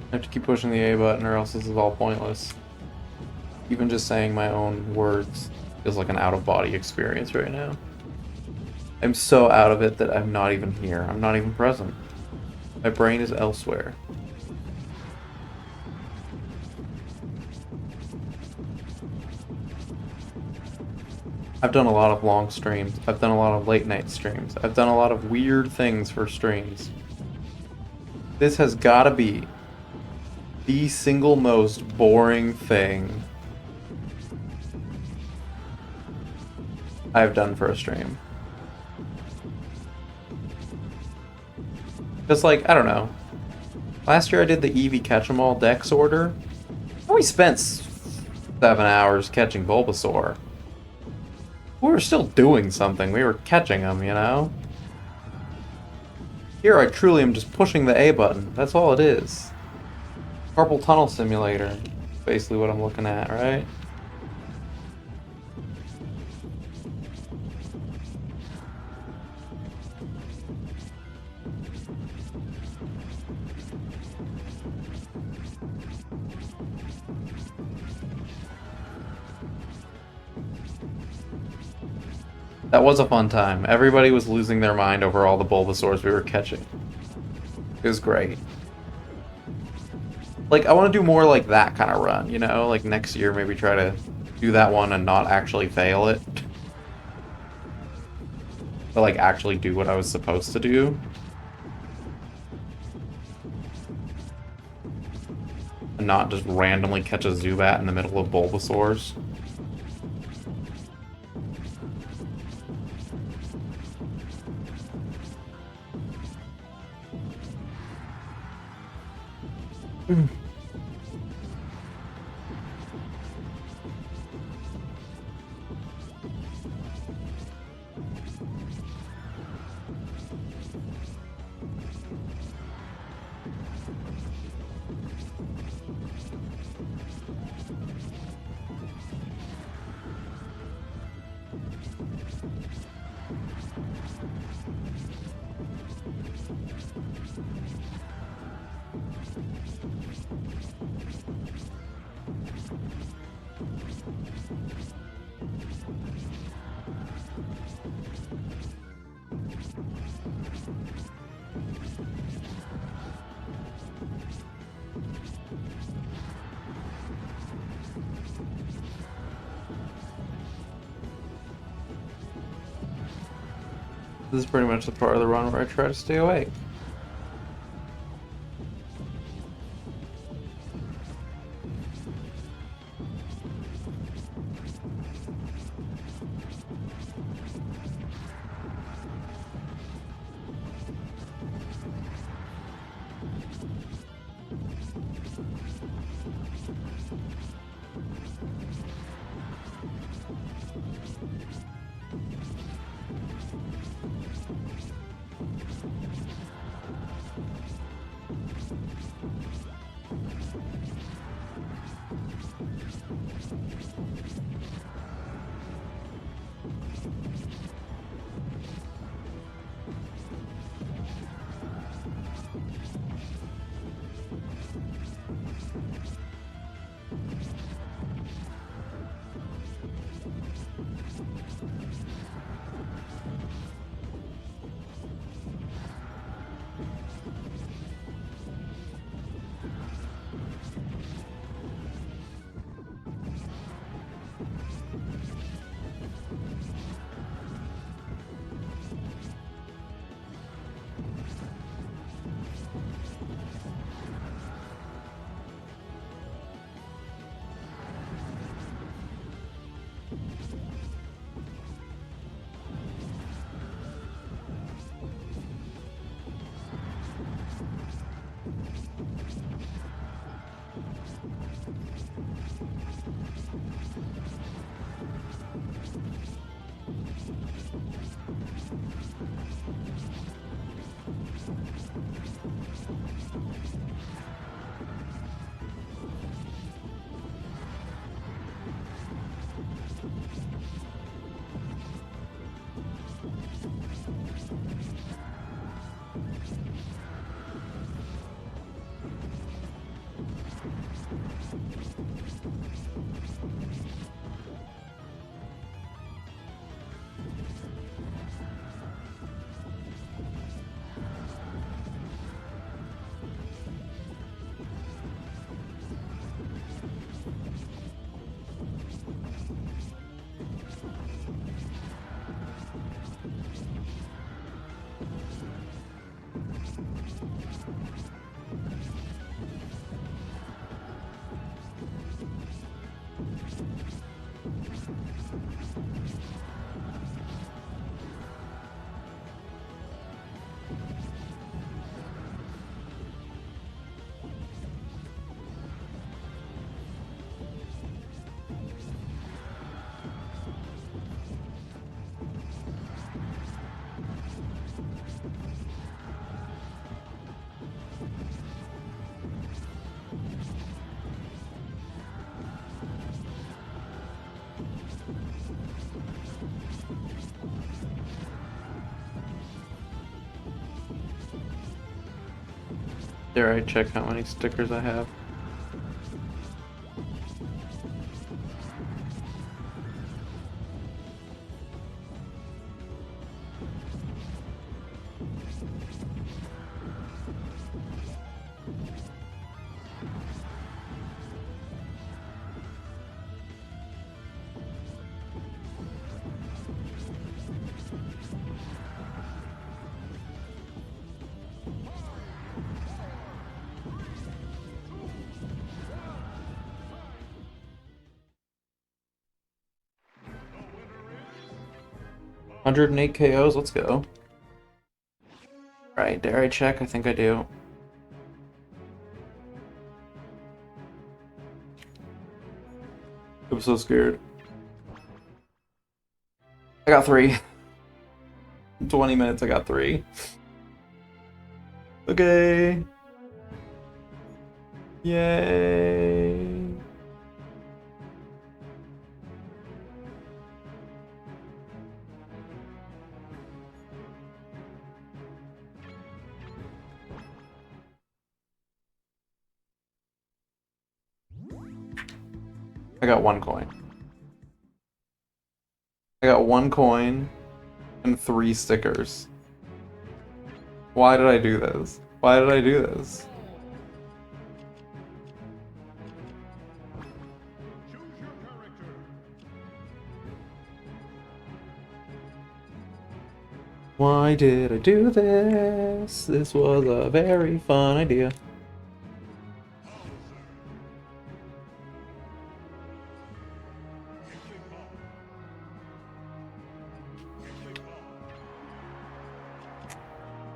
I have to keep pushing the A button or else this is all pointless. Even just saying my own words feels like an out-of-body experience right now. I'm so out of it that I'm not even here. I'm not even present. My brain is elsewhere. I've done a lot of long streams. I've done a lot of late night streams. I've done a lot of weird things for streams. This has gotta be the single most boring thing I've done for a stream. Just like, I don't know. Last year I did the Eevee Catch-em-all Dex order. We spent 7 hours catching Bulbasaur. We were still doing something. We were catching them, you know? Here I truly am just pushing the A button. That's all it is. Carpal tunnel simulator. Basically what I'm looking at, right? That was a fun time. Everybody was losing their mind over all the Bulbasaurs we were catching. It was great. Like, I want to do more like that kind of run, you know? Like, next year maybe try to do that one and not actually fail it. But, like, actually do what I was supposed to do. And not just randomly catch a Zubat in the middle of Bulbasaurs. This is pretty much the part of the run where I try to stay awake. Dare I check how many stickers I have? The winner is 108 KOs, let's go. Alright, dare I check? I think I do. I'm so scared. I got 3. In 20 minutes, I got 3. Okay. Yay. I got 1 coin. I got 1 coin and 3 stickers. Why did I do this? Why did I do this? choose your character. Why did I do this? This was a very fun idea.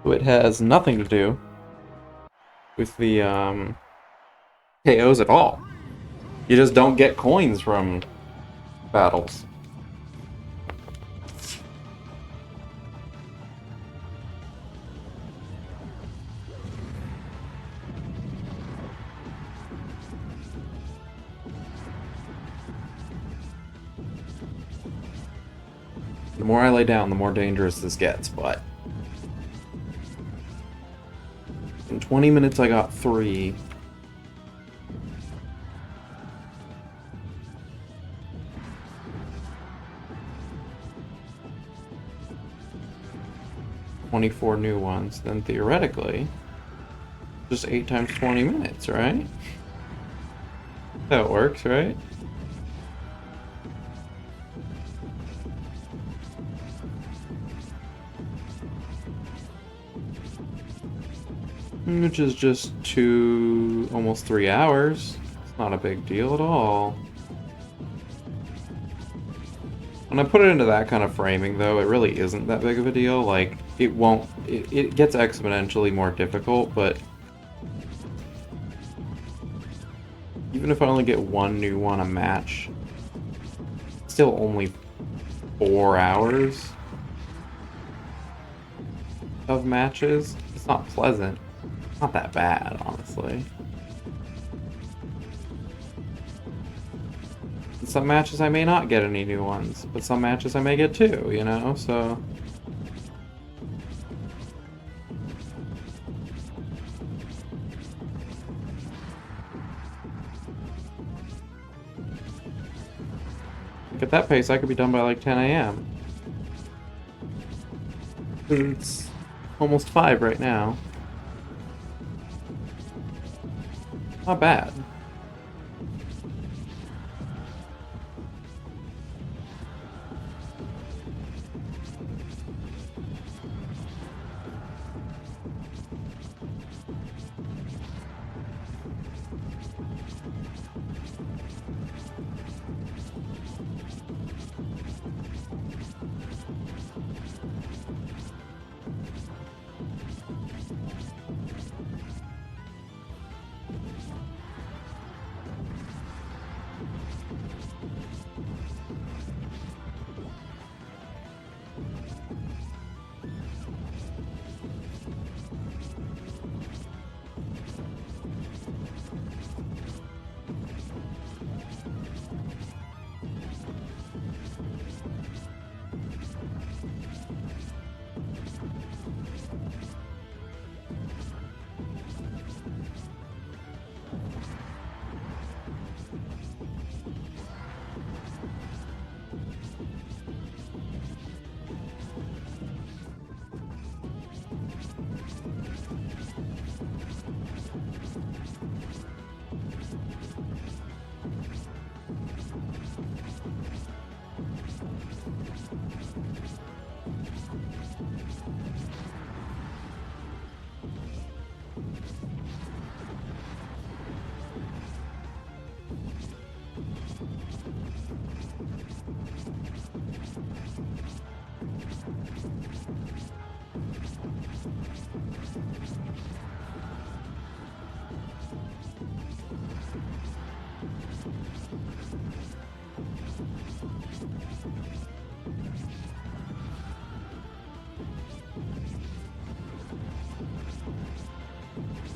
So it has nothing to do with the KOs at all. You just don't get coins from battles. The more I lay down, the more dangerous this gets, but... In 20 minutes, I got 3. ...24 new ones. Then theoretically, just 8 times 20 minutes, right? That works, right? Which is just almost 3 hours. It's not a big deal at all. When I put it into that kind of framing, though, it really isn't that big of a deal. Like, it gets exponentially more difficult, but even if I only get 1 new one a match, it's still only 4 hours of matches. It's not pleasant. Not that bad, honestly. In some matches I may not get any new ones, but some matches I may get 2, you know, so... At that pace, I could be done by like 10 a.m. It's almost 5 right now. Not bad.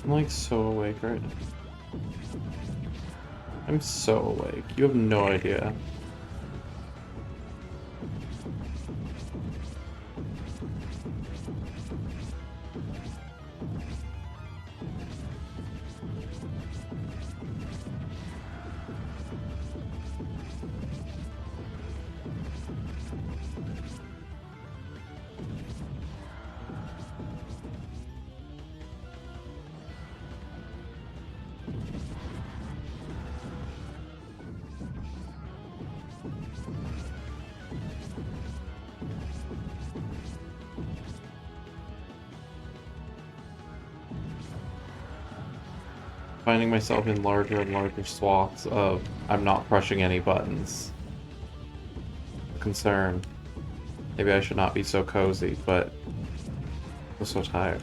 I'm like so awake right now. I'm so awake. You have no idea. Finding myself in larger and larger swaths of I'm not pressing any buttons. Concern. Maybe I should not be so cozy, but I'm so tired.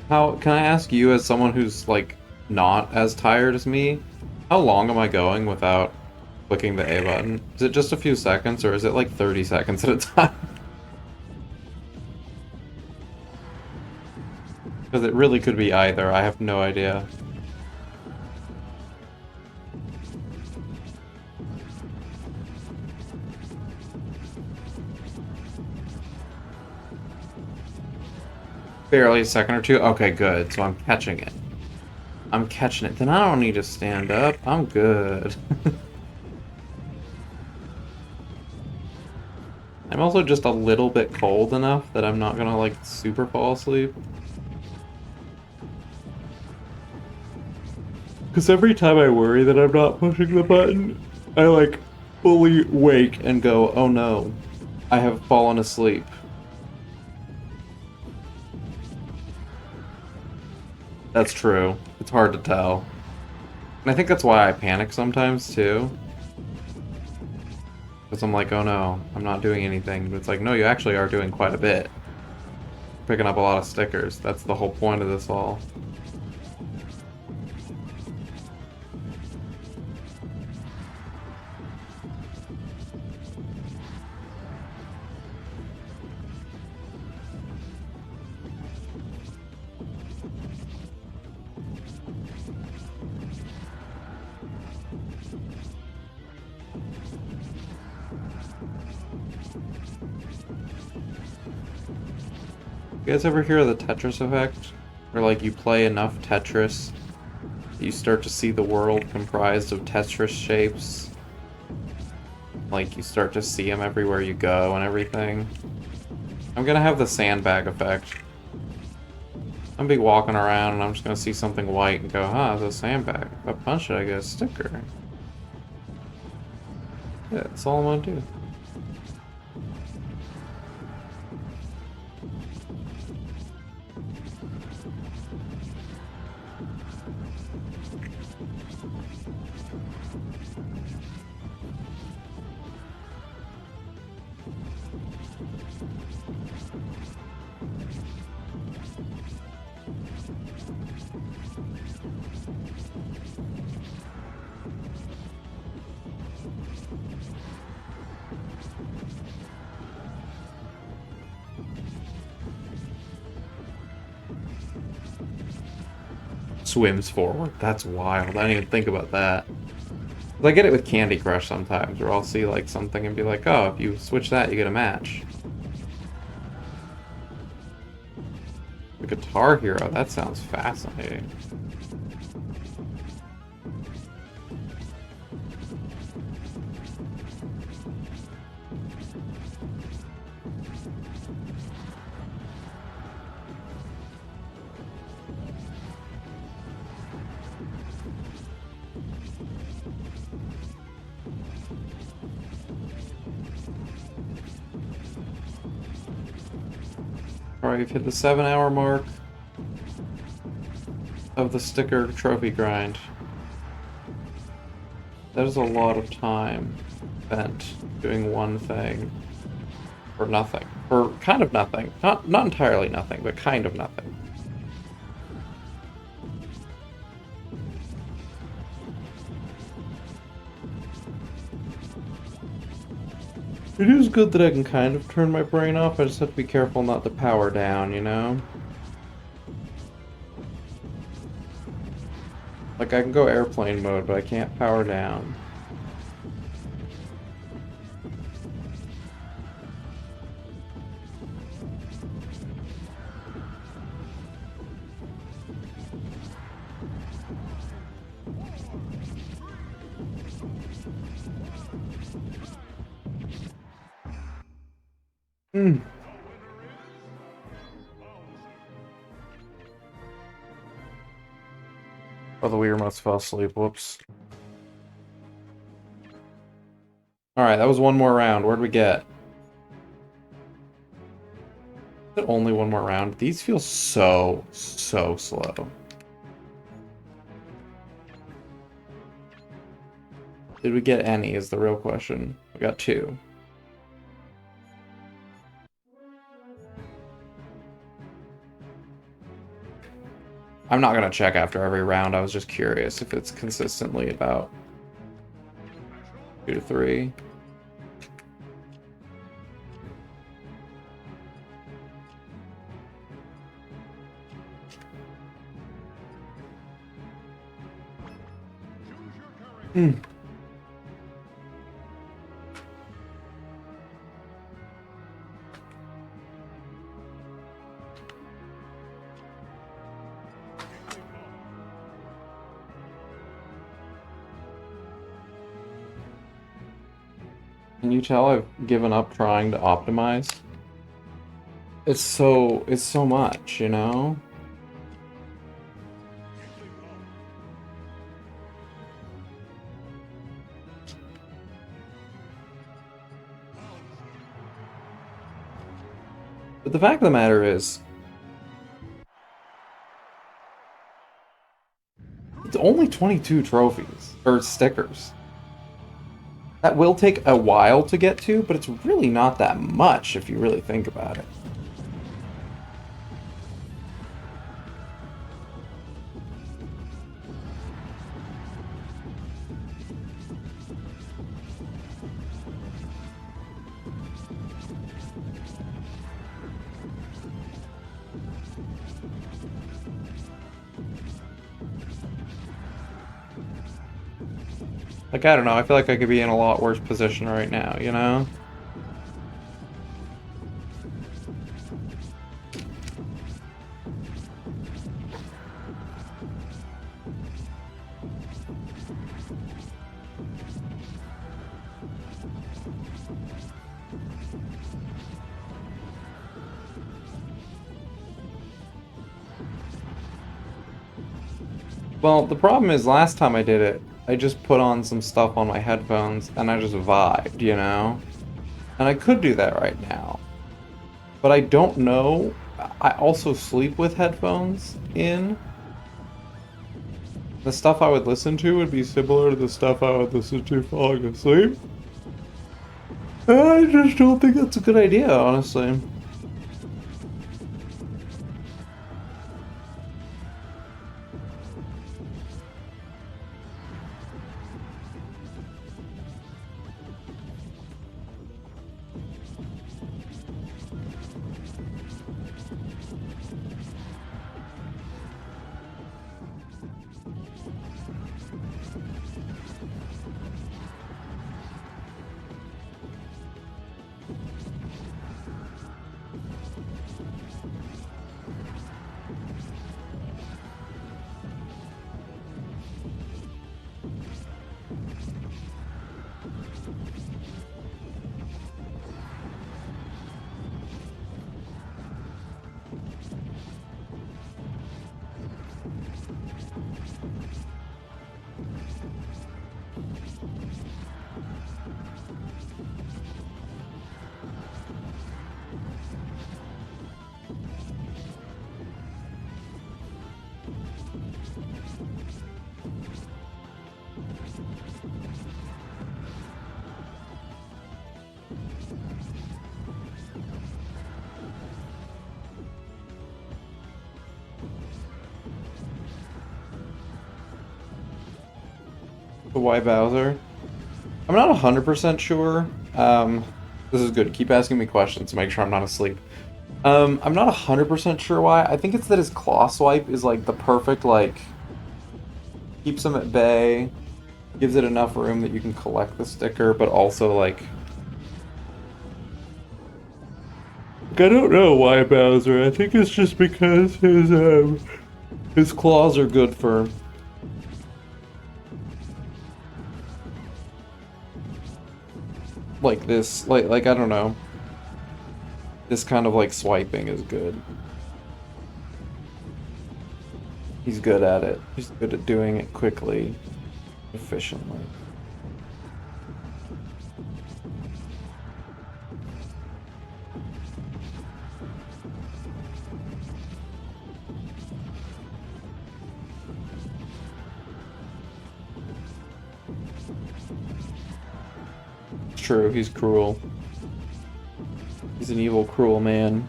How can I ask you, as someone who's like not as tired as me, how long am I going without clicking the A button? Is it just a few seconds, or is it like 30 seconds at a time? Because it really could be either. I have no idea. Barely a second or two? Okay, good. So I'm catching it. I'm catching it. Then I don't need to stand up. I'm good. I'm also just a little bit cold enough that I'm not gonna, like, super fall asleep. Because every time I worry that I'm not pushing the button, I, like, fully wake and go, oh no, I have fallen asleep. That's true. It's hard to tell. And I think that's why I panic sometimes, too. Because I'm like, oh no, I'm not doing anything. But it's like, no, you actually are doing quite a bit. Picking up a lot of stickers. That's the whole point of this all. You guys ever hear of the Tetris effect? Where, like, you play enough Tetris, you start to see the world comprised of Tetris shapes. Like, you start to see them everywhere you go and everything. I'm gonna have the sandbag effect. I'm gonna be walking around and I'm just gonna see something white and go, huh, it's a sandbag. If I punch it, I get a sticker. Yeah, that's all I'm gonna do. Swims forward. That's wild. I didn't even think about that. I get it with Candy Crush sometimes, where I'll see like something and be like, oh, if you switch that, you get a match. The Guitar Hero, that sounds fascinating. Alright, we've hit the 7-hour mark of the sticker trophy grind. That is a lot of time spent doing one thing for nothing. For kind of nothing. Not entirely nothing, but kind of nothing. It is good that I can kind of turn my brain off. I just have to be careful not to power down, you know? Like, I can go airplane mode, but I can't power down. Hmm. Oh, the Wii remotes fell asleep. Whoops. Alright, that was one more round. Where'd we get? Only one more round. These feel so slow. Did we get any is the real question. We got 2. I'm not gonna check after every round. I was just curious if it's consistently about 2 to 3. Can you tell I've given up trying to optimize? It's so much, you know? But the fact of the matter is, it's only 22 trophies, or stickers. That will take a while to get to, but it's really not that much if you really think about it. Like, I don't know, I feel like I could be in a lot worse position right now, you know? Well, the problem is last time I did it, I just put on some stuff on my headphones and I just vibed, you know? And I could do that right now. But I don't know. I also sleep with headphones in. The stuff I would listen to would be similar to the stuff I would listen to falling asleep. I just don't think that's a good idea, honestly. Why Bowser? I'm not 100% sure. This is good. Keep asking me questions to make sure I'm not asleep. I'm not 100% sure why. I think it's that his claw swipe is like the perfect, like, keeps him at bay, gives it enough room that you can collect the sticker, but also, like, I don't know why Bowser. I think it's just because his claws are good for like this, like I don't know. This kind of like swiping is good. He's good at it. He's good at doing it quickly, efficiently. true. He's cruel. He's an evil, cruel man.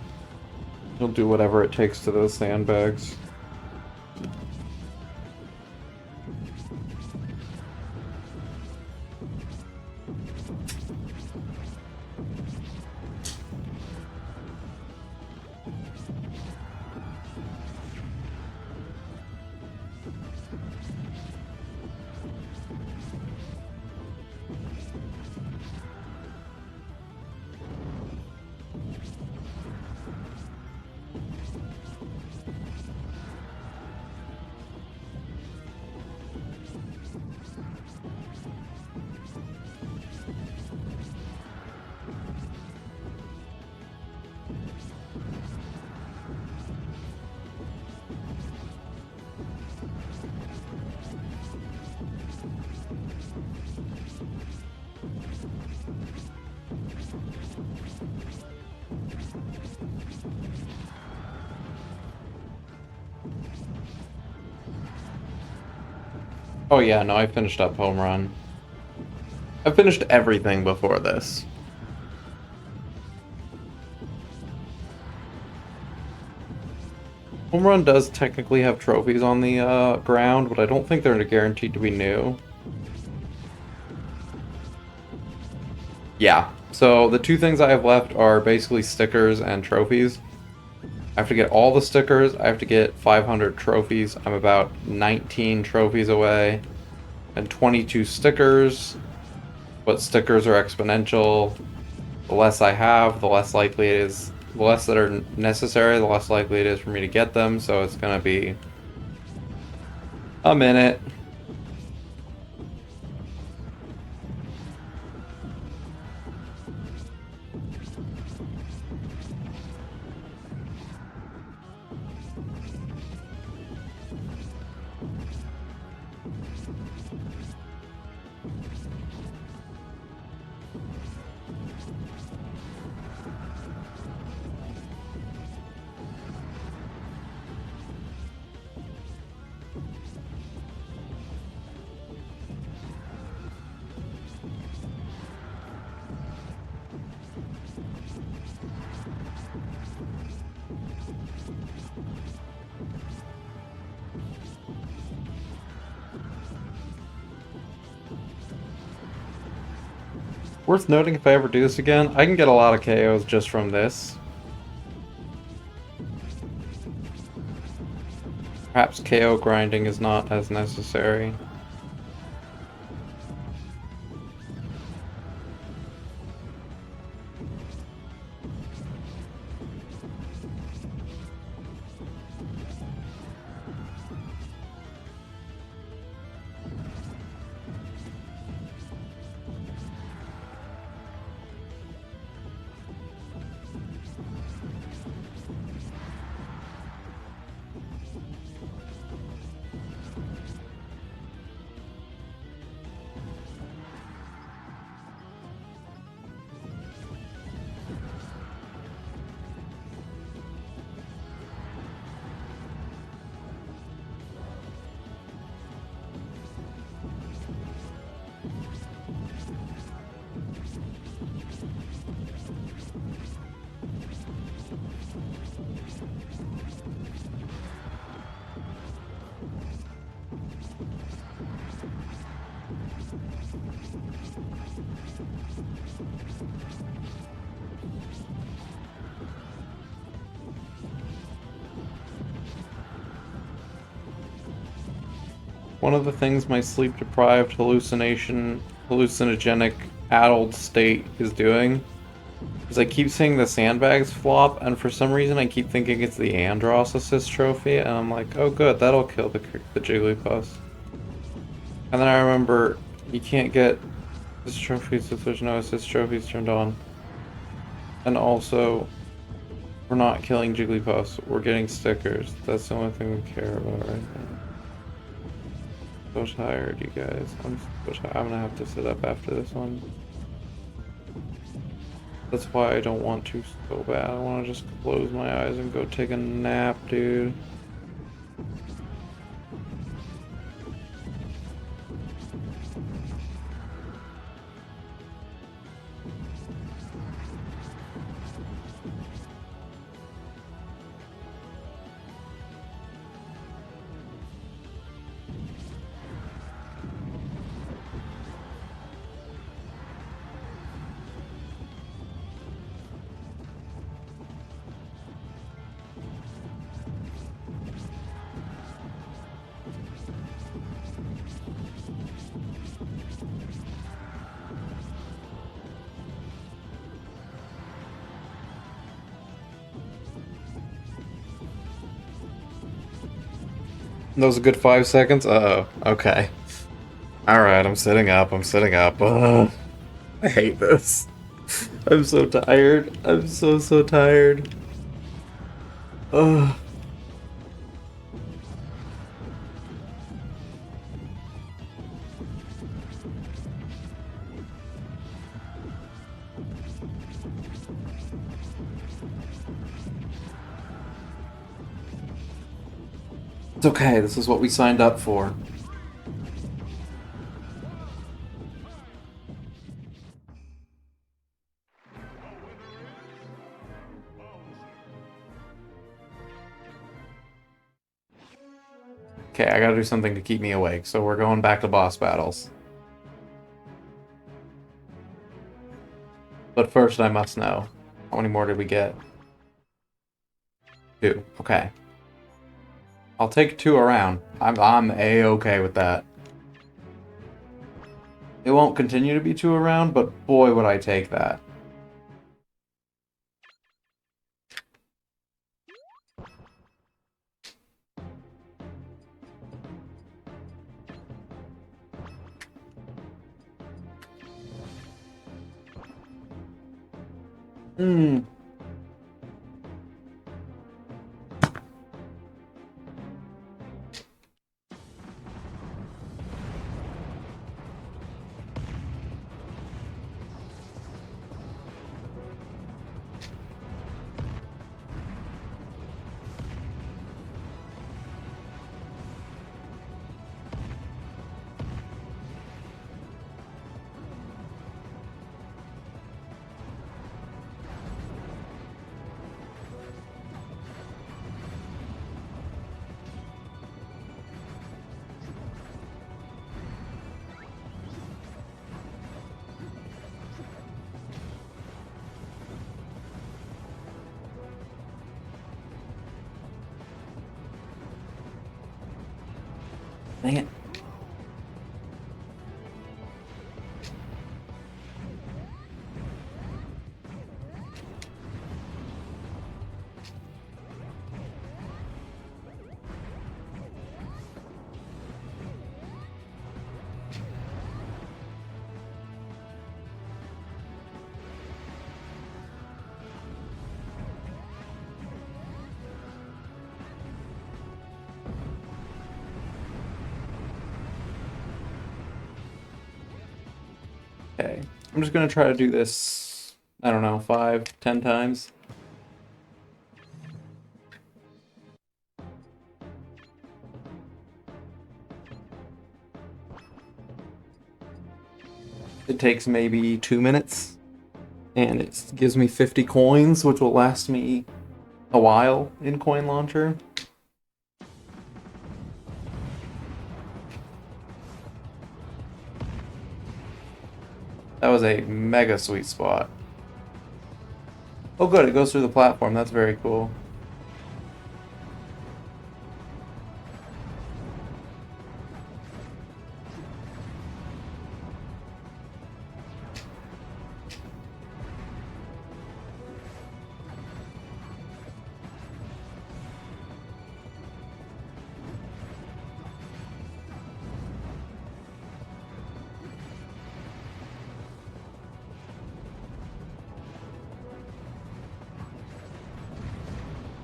He'll do whatever it takes to those sandbags. Oh yeah, no, I finished up home run. I finished everything before this. Home run does technically have trophies on the ground, but I don't think they're guaranteed to be new. Yeah, so the two things I have left are basically stickers and trophies. I have to get all the stickers, I have to get 500 trophies. I'm about 19 trophies away. And 22 stickers. But stickers are exponential. The less I have, the less likely it is, the less that are necessary, the less likely it is for me to get them. So it's gonna be a minute. Worth noting, if I ever do this again, I can get a lot of KOs just from this. Perhaps KO grinding is not as necessary. One of the things my sleep-deprived hallucinogenic addled state is doing is I keep seeing the sandbags flop, and for some reason I keep thinking it's the Andros assist trophy, and I'm like, oh good, that'll kill the Jigglypuff. And then I remember you can't get assist trophies if there's no assist trophies turned on. And also, we're not killing Jigglypuffs, we're getting stickers. That's the only thing we care about right now. So tired, you guys. I'm so tired. I'm gonna have to sit up after this one. That's why I don't want to so bad. I want to just close my eyes and go take a nap, dude. That was a good 5 seconds? Uh-oh. Okay. Alright, I'm sitting up. I'm sitting up. Ugh. I hate this. I'm so tired. I'm so tired. Ugh. It's okay. This is what we signed up for. Okay, I gotta do something to keep me awake, so we're going back to boss battles. But first I must know. How many more did we get? 2. Okay. I'll take 2 around. I'm A-okay with that. It won't continue to be 2 around, but boy would I take that. Hmm. Dang it. Okay. I'm just gonna try to do this, I don't know, 5, 10 times. It takes maybe 2 minutes, and it gives me 50 coins, which will last me a while in Coin Launcher. That was a mega sweet spot. Oh good, it goes through the platform, that's very cool.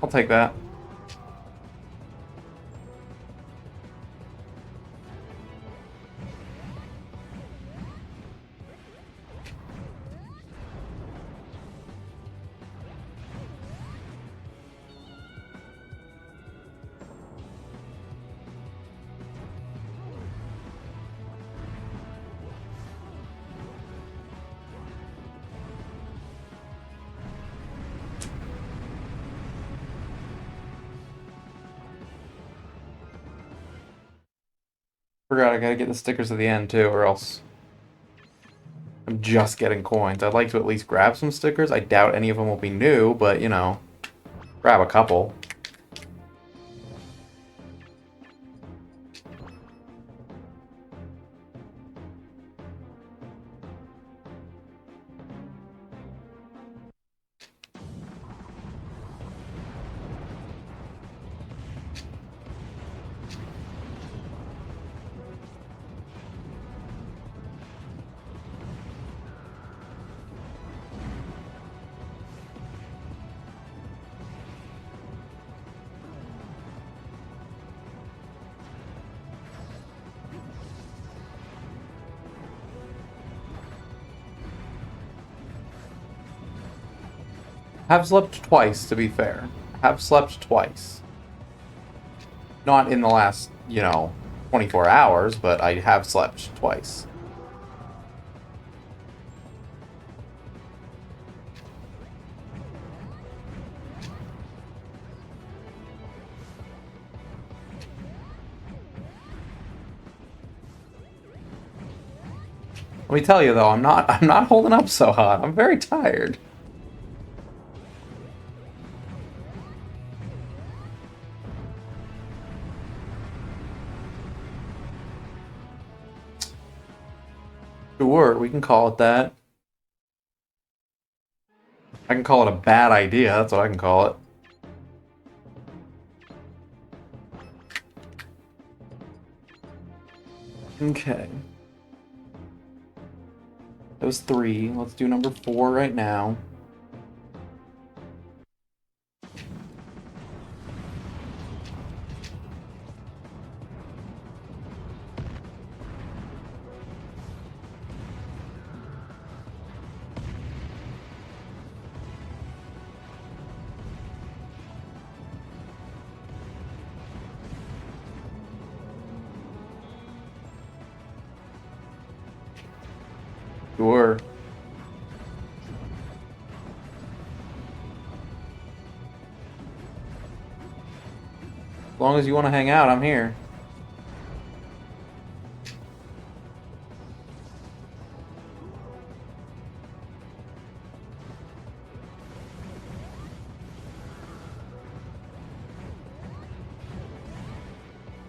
I'll take that. Forgot I gotta get the stickers at the end too, or else I'm just getting coins. I'd like to at least grab some stickers. I doubt any of them will be new, but you know, grab a couple. Have slept twice, to be fair. Have slept twice. Not in the last, 24 hours, but I have slept twice. Let me tell you though, I'm not holding up so hot. I'm very tired. Sure, we can call it that. I can call it a bad idea, that's what I can call it. Okay. That was 3. Let's do number 4 right now. Sure. As long as you want to hang out, I'm here.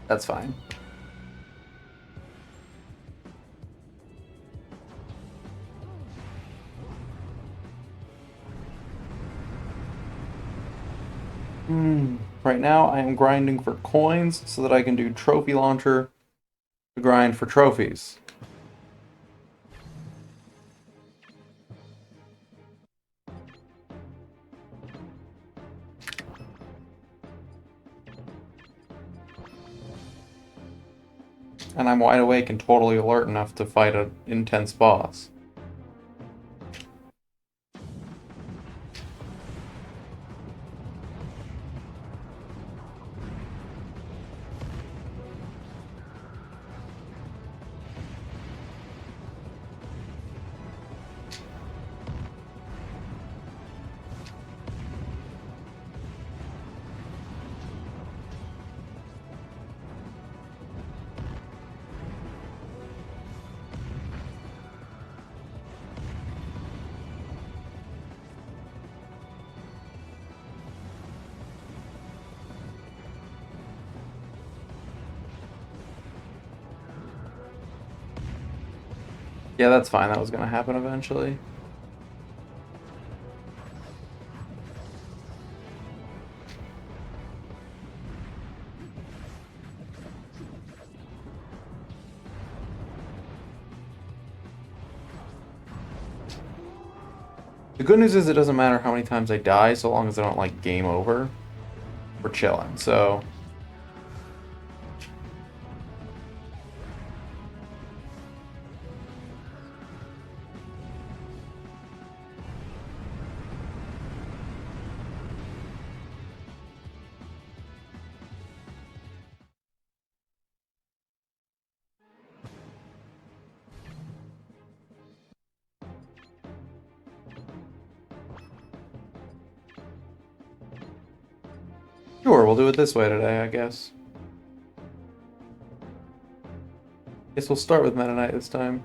That's fine. Right now, I am grinding for coins so that I can do trophy launcher to grind for trophies. And I'm wide awake and totally alert enough to fight an intense boss. Yeah, that's fine. That was going to happen eventually. The good news is it doesn't matter how many times I die, so long as I don't, like, game over. We're chilling, so... Sure, we'll do it this way today, I guess. Guess we'll start with Meta Knight this time.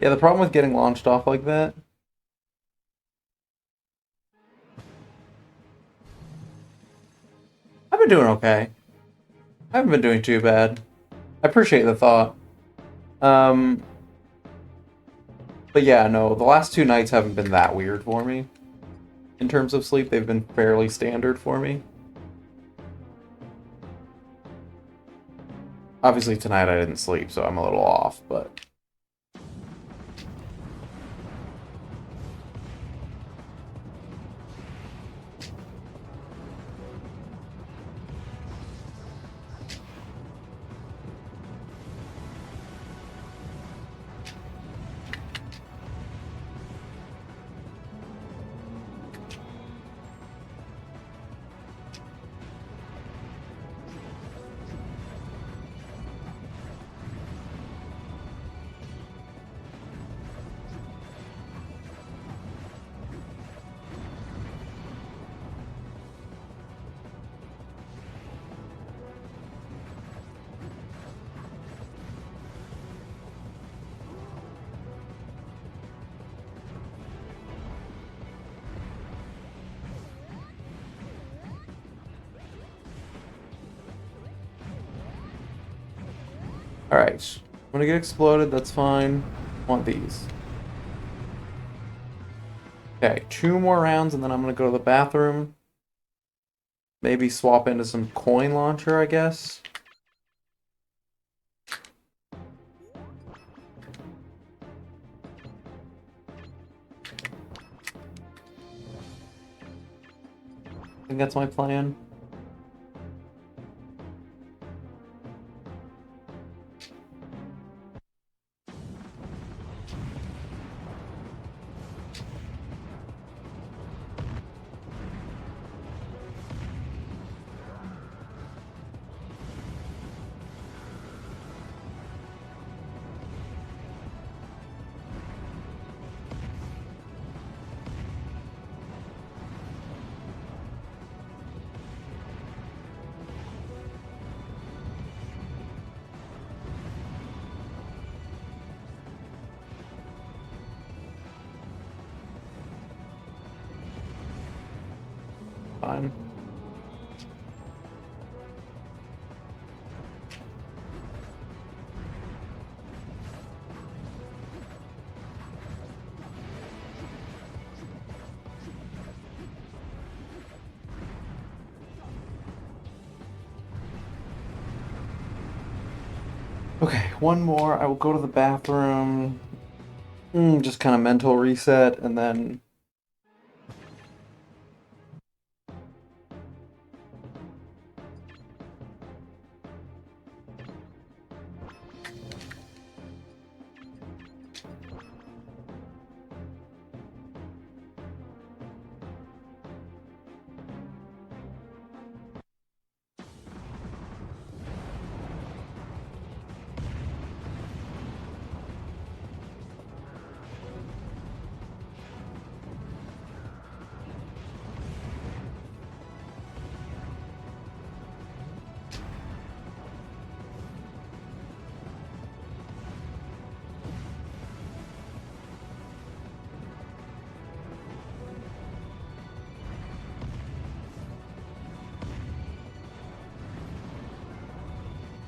Yeah, the problem with getting launched off like that. I've been doing okay. I haven't been doing too bad. I appreciate the thought. But yeah, no, the last 2 nights haven't been that weird for me. In terms of sleep, they've been fairly standard for me. Obviously tonight I didn't sleep, so I'm a little off, but... Alright, I'm gonna get exploded, that's fine. Want these. Okay, 2 more rounds and then I'm gonna go to the bathroom. Maybe swap into some coin launcher, I guess. I think that's my plan. Fine. Okay, one more. I will go to the bathroom. Just kind of mental reset, and then...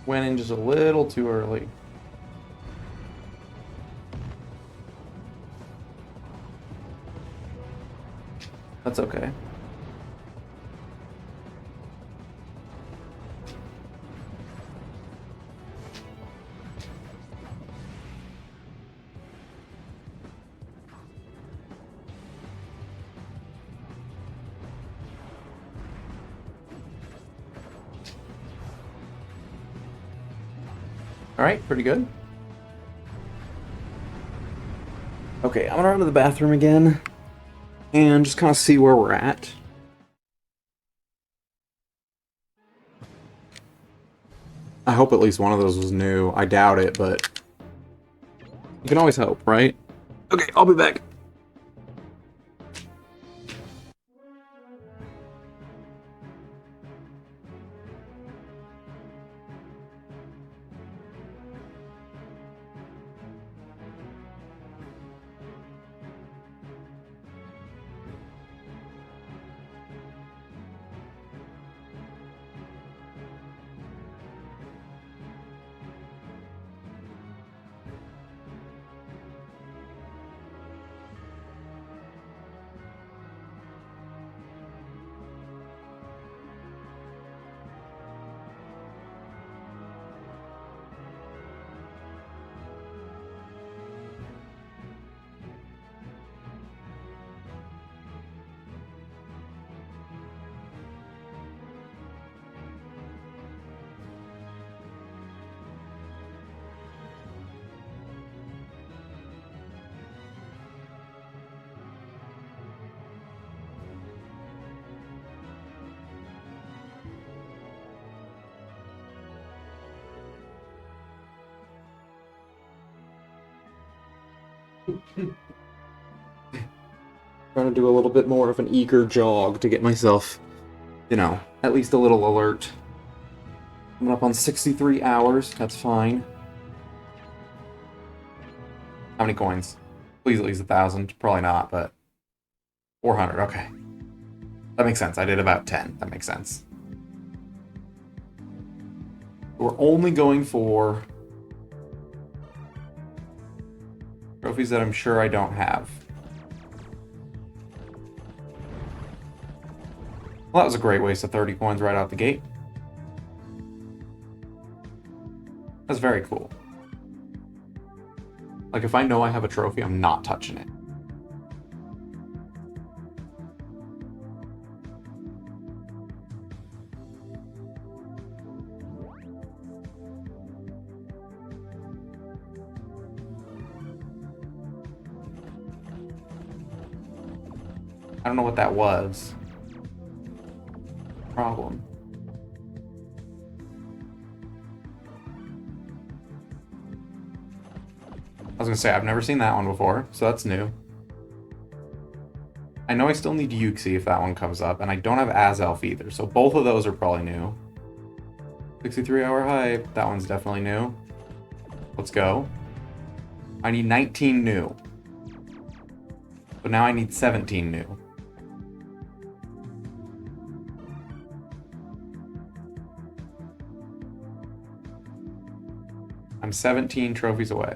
Went in just a little too early. That's okay. Alright, pretty good. Okay, I'm gonna run to the bathroom again and just kind of see where we're at. I hope at least one of those was new. I doubt it, but you can always hope, right? Okay, I'll be back. Trying to do a little bit more of an eager jog to get myself, you know, at least a little alert. Coming up on 63 hours, that's fine. How many coins? Please at least 1,000. Probably not, but 400, okay. That makes sense. I did about 10. That makes sense. We're only going for trophies that I'm sure I don't have. Well, that was a great waste of 30 coins right out the gate. That's very cool. Like, if I know I have a trophy, I'm not touching it. I don't know what that was. Problem. I was gonna say, I've never seen that one before, so that's new. I know I still need Yuxi if that one comes up, and I don't have Azelf either, so both of those are probably new. 63-hour hype, that one's definitely new. Let's go. I need 19 new. But now I need 17 new. I'm 17 trophies away.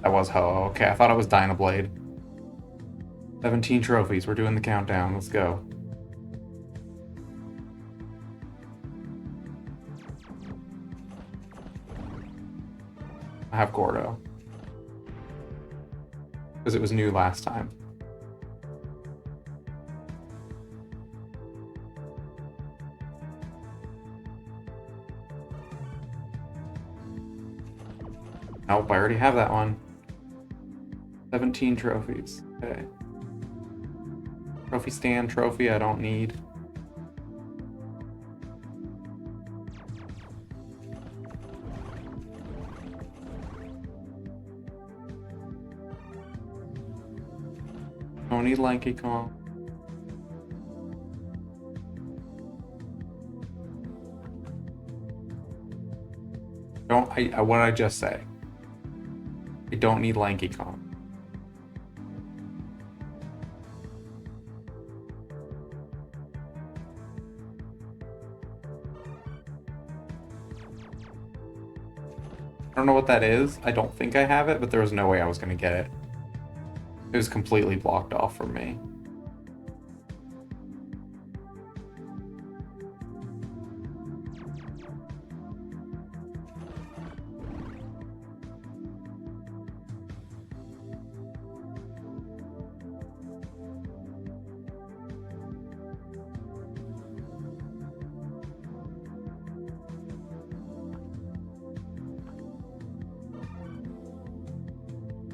That was Ho. Okay, I thought it was Dynablade. 17 trophies. We're doing the countdown. Let's go. I have Gordo. Because it was new last time. Nope, I already have that one. 17 trophies. Okay. Trophy stand, trophy I don't need. Don't need Lanky Kong. Don't, what did I just say? I don't need Lanky Kong. I don't know what that is. I don't think I have it, but there was no way I was going to get it. It was completely blocked off from me.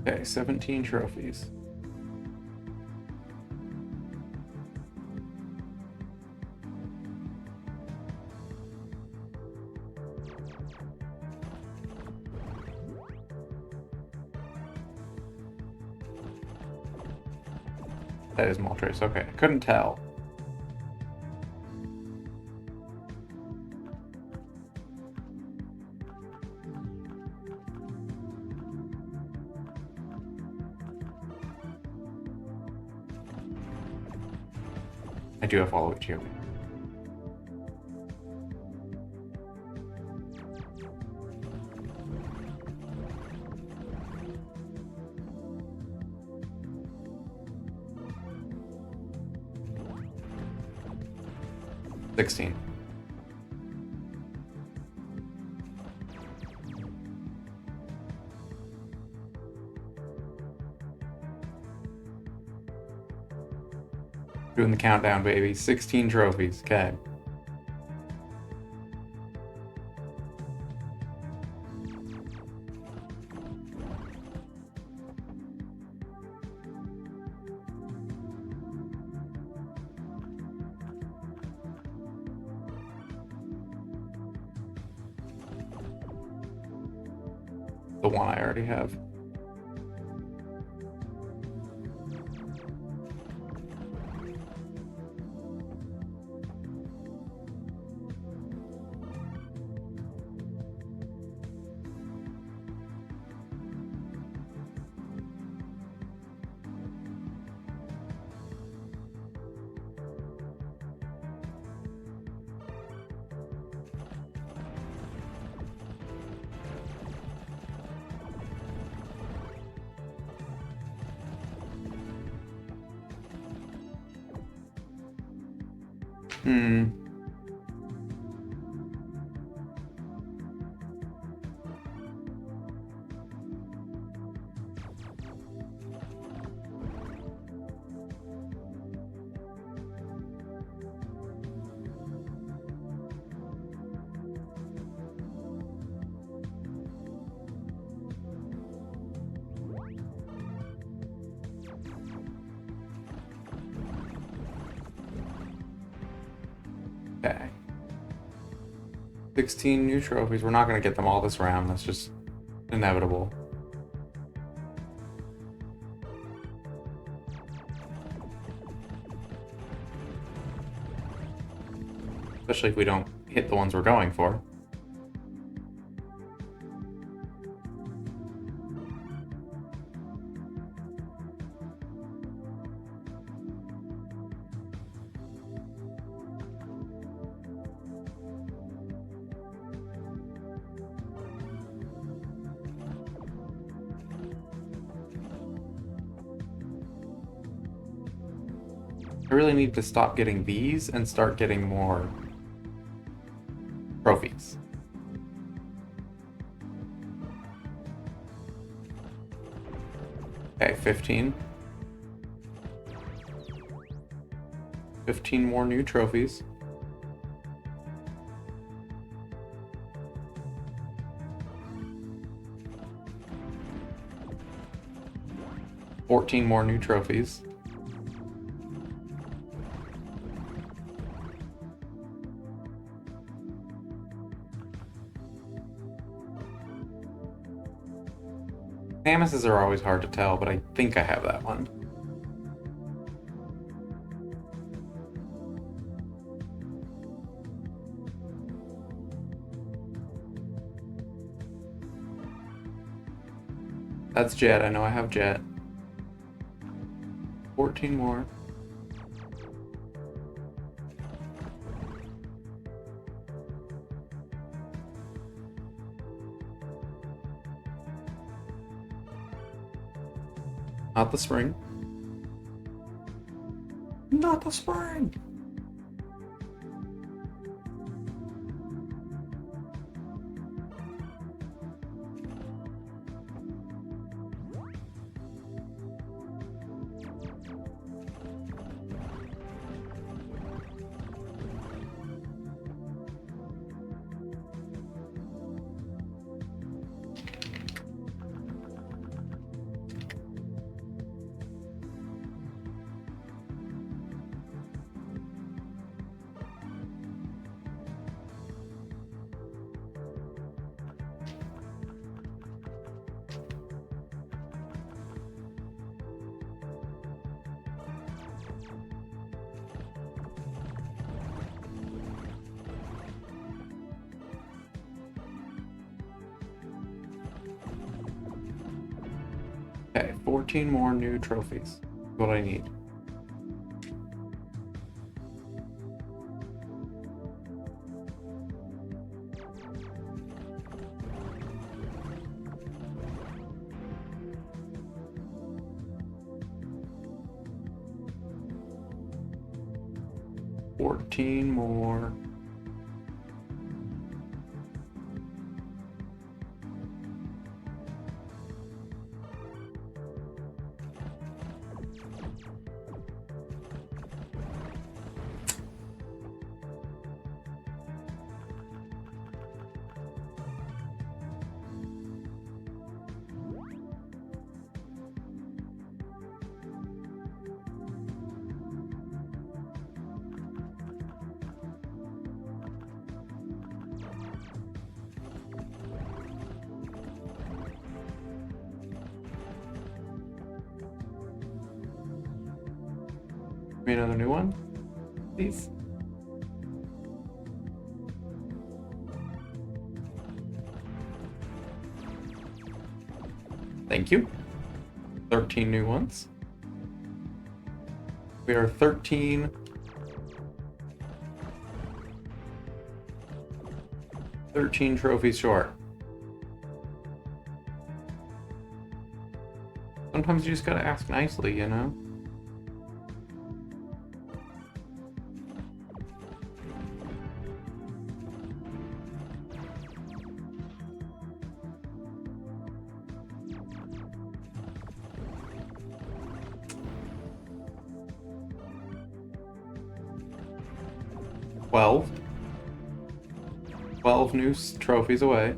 Okay, 17 trophies. That is Moltres. Okay, I couldn't tell. I do have Waluigi here. $16. Doing the countdown, baby. 16 trophies. Okay. the one I already have. Hmm. Okay. 16 new trophies. We're not going to get them all this round. That's just inevitable. Especially if we don't hit the ones we're going for. I really need to stop getting these and start getting more trophies. Okay, 15. 15 more new trophies. $14 more new trophies. Samuses are always hard to tell, but I think I have that one. That's Jet. I know I have Jet. 14 more. Not the spring. Not the spring. Okay, 14 more new trophies. What I need. Fourteen more. Give me another new one, please. Thank you. 13 new ones. We are 13 trophies short. Sometimes you just gotta ask nicely, you know? Twelve new trophies away.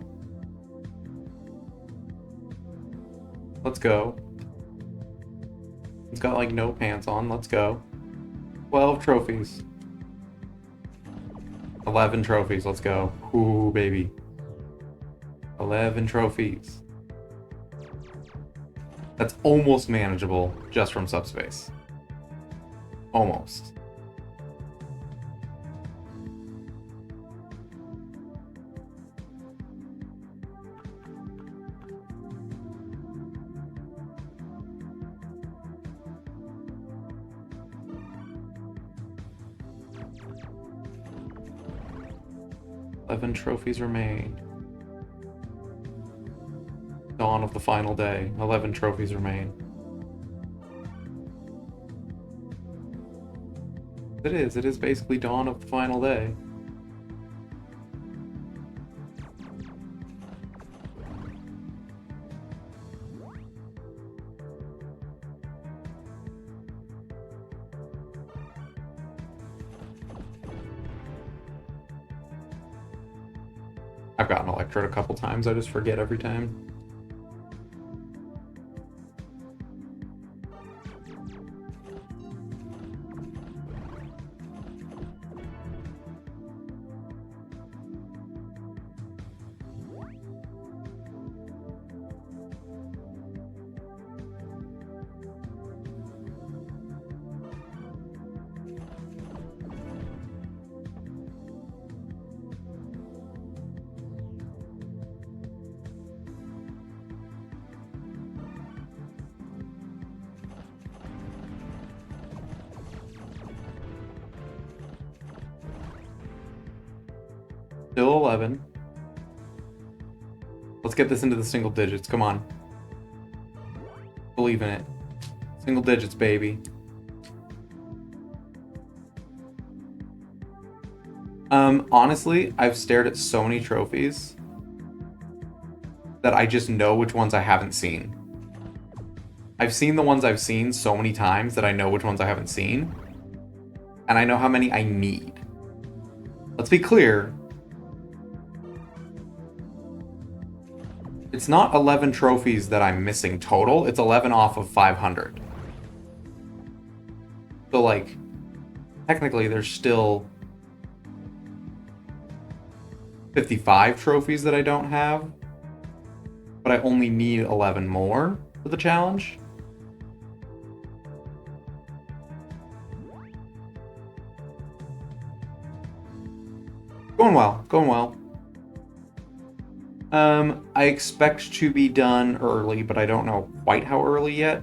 Let's go. It's got like no pants on. Let's go. 12 trophies. 11 trophies. Let's go. Ooh, baby. 11 trophies. That's almost manageable just from subspace. Almost. Trophies remain. Dawn of the final day. 11 trophies remain. It is basically dawn of the final day. I've gotten electroed a couple times, I just forget every time. Still 11. Let's get this into the single digits. Come on. Believe in it. Single digits, baby. Honestly, I've stared at so many trophies that I just know which ones I haven't seen. I've seen the ones I've seen so many times that I know which ones I haven't seen. And I know how many I need. Let's be clear. It's not 11 trophies that I'm missing total, it's 11 off of 500. So, like, technically there's still 55 trophies that I don't have, but I only need 11 more for the challenge. Going well, going well. I expect to be done early, but I don't know quite how early yet.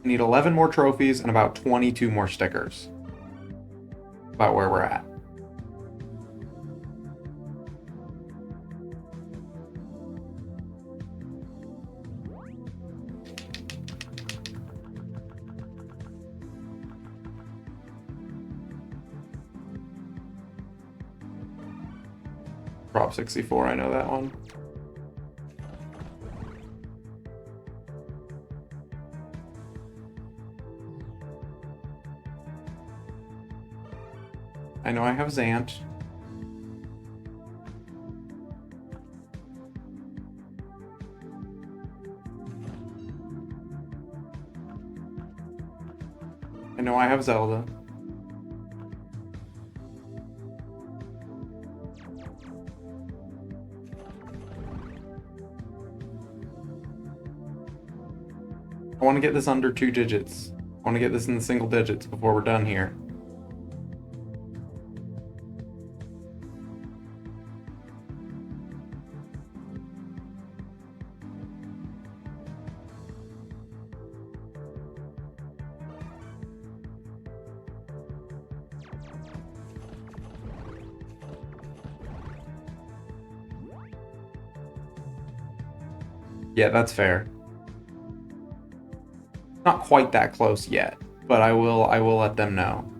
I need 11 more trophies and about 22 more stickers. About where we're at. Prop 64, I know that one. I know I have Zant. I know I have Zelda. I want to get this under 2 digits. I want to get this in the single digits before we're done here. Yeah, that's fair. Not quite that close yet, but I will let them know.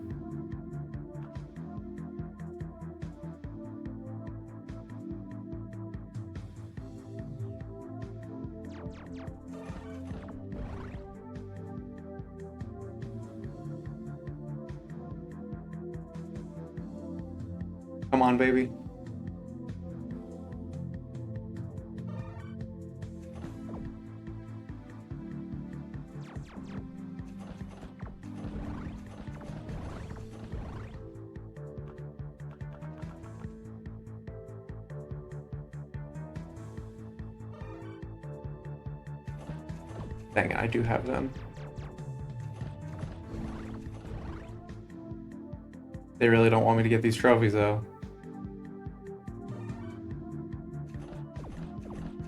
Come on, baby. Dang it, I do have them. They really don't want me to get these trophies, though.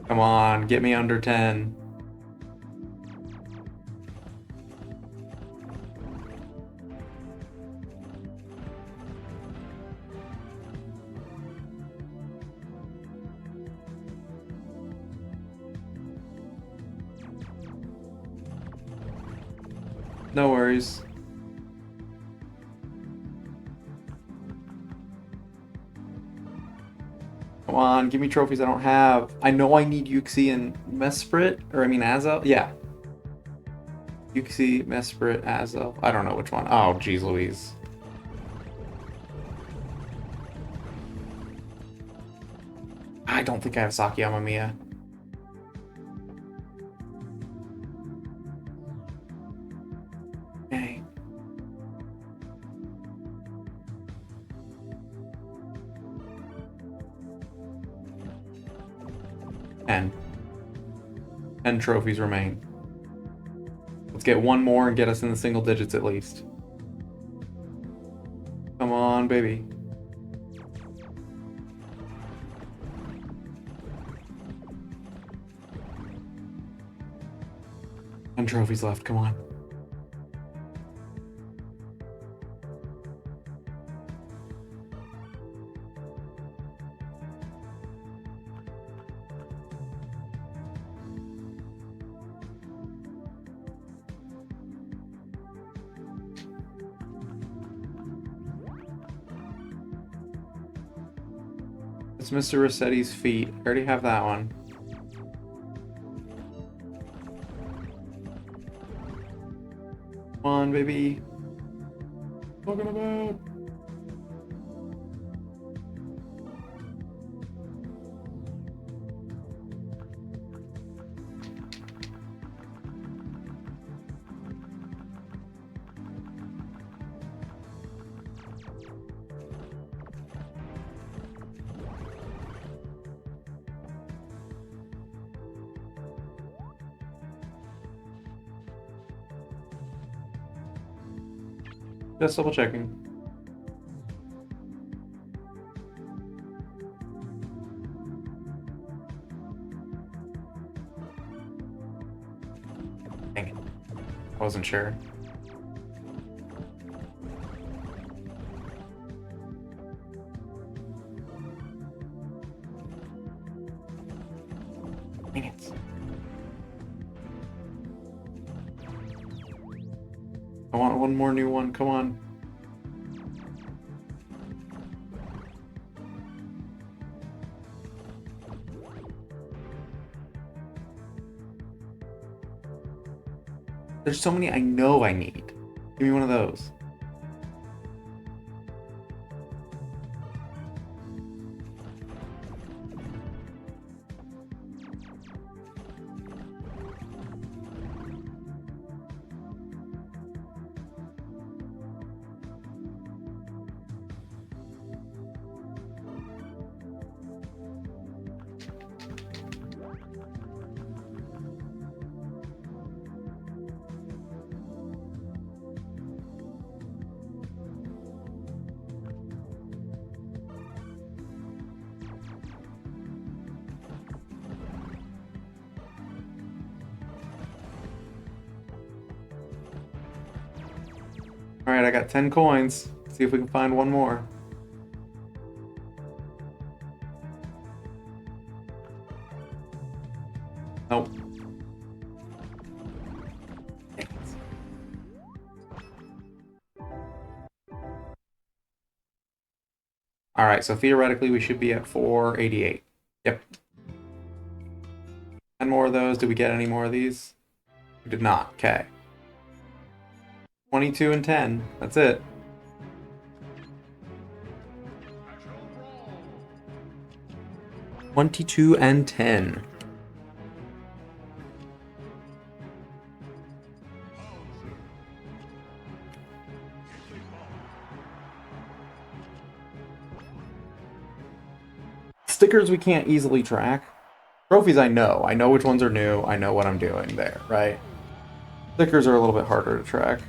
Come on, get me under 10. No worries. Come on, give me trophies I don't have. I know I need Yuxi and Mesprit, or I mean Azel. Yeah. Yuxi, Mesprit, Azel. I don't know which one. Oh, geez Louise. I don't think I have Sakiyama Mia. Dang. Ten. 10 trophies remain. Let's get one more and get us in the single digits at least. Come on, baby. And trophies left, come on. It's Mr. Rossetti's feet. I already have that one. Come on, baby. Talking about. Just double checking. Dang it. I wasn't sure. Dang it. I want one more new one, come on. There's so many I know I need. Give me one of those. Alright, I got 10 coins. See if we can find one more. Nope. Alright, so theoretically we should be at 488. Yep. 10 more of those. Did we get any more of these? We did not. Okay. 22 and 10. That's it. Actual Brawl. 22 and 10. Stickers we can't easily track. Trophies I know. I know which ones are new. I know what I'm doing there, right? Stickers are a little bit harder to track.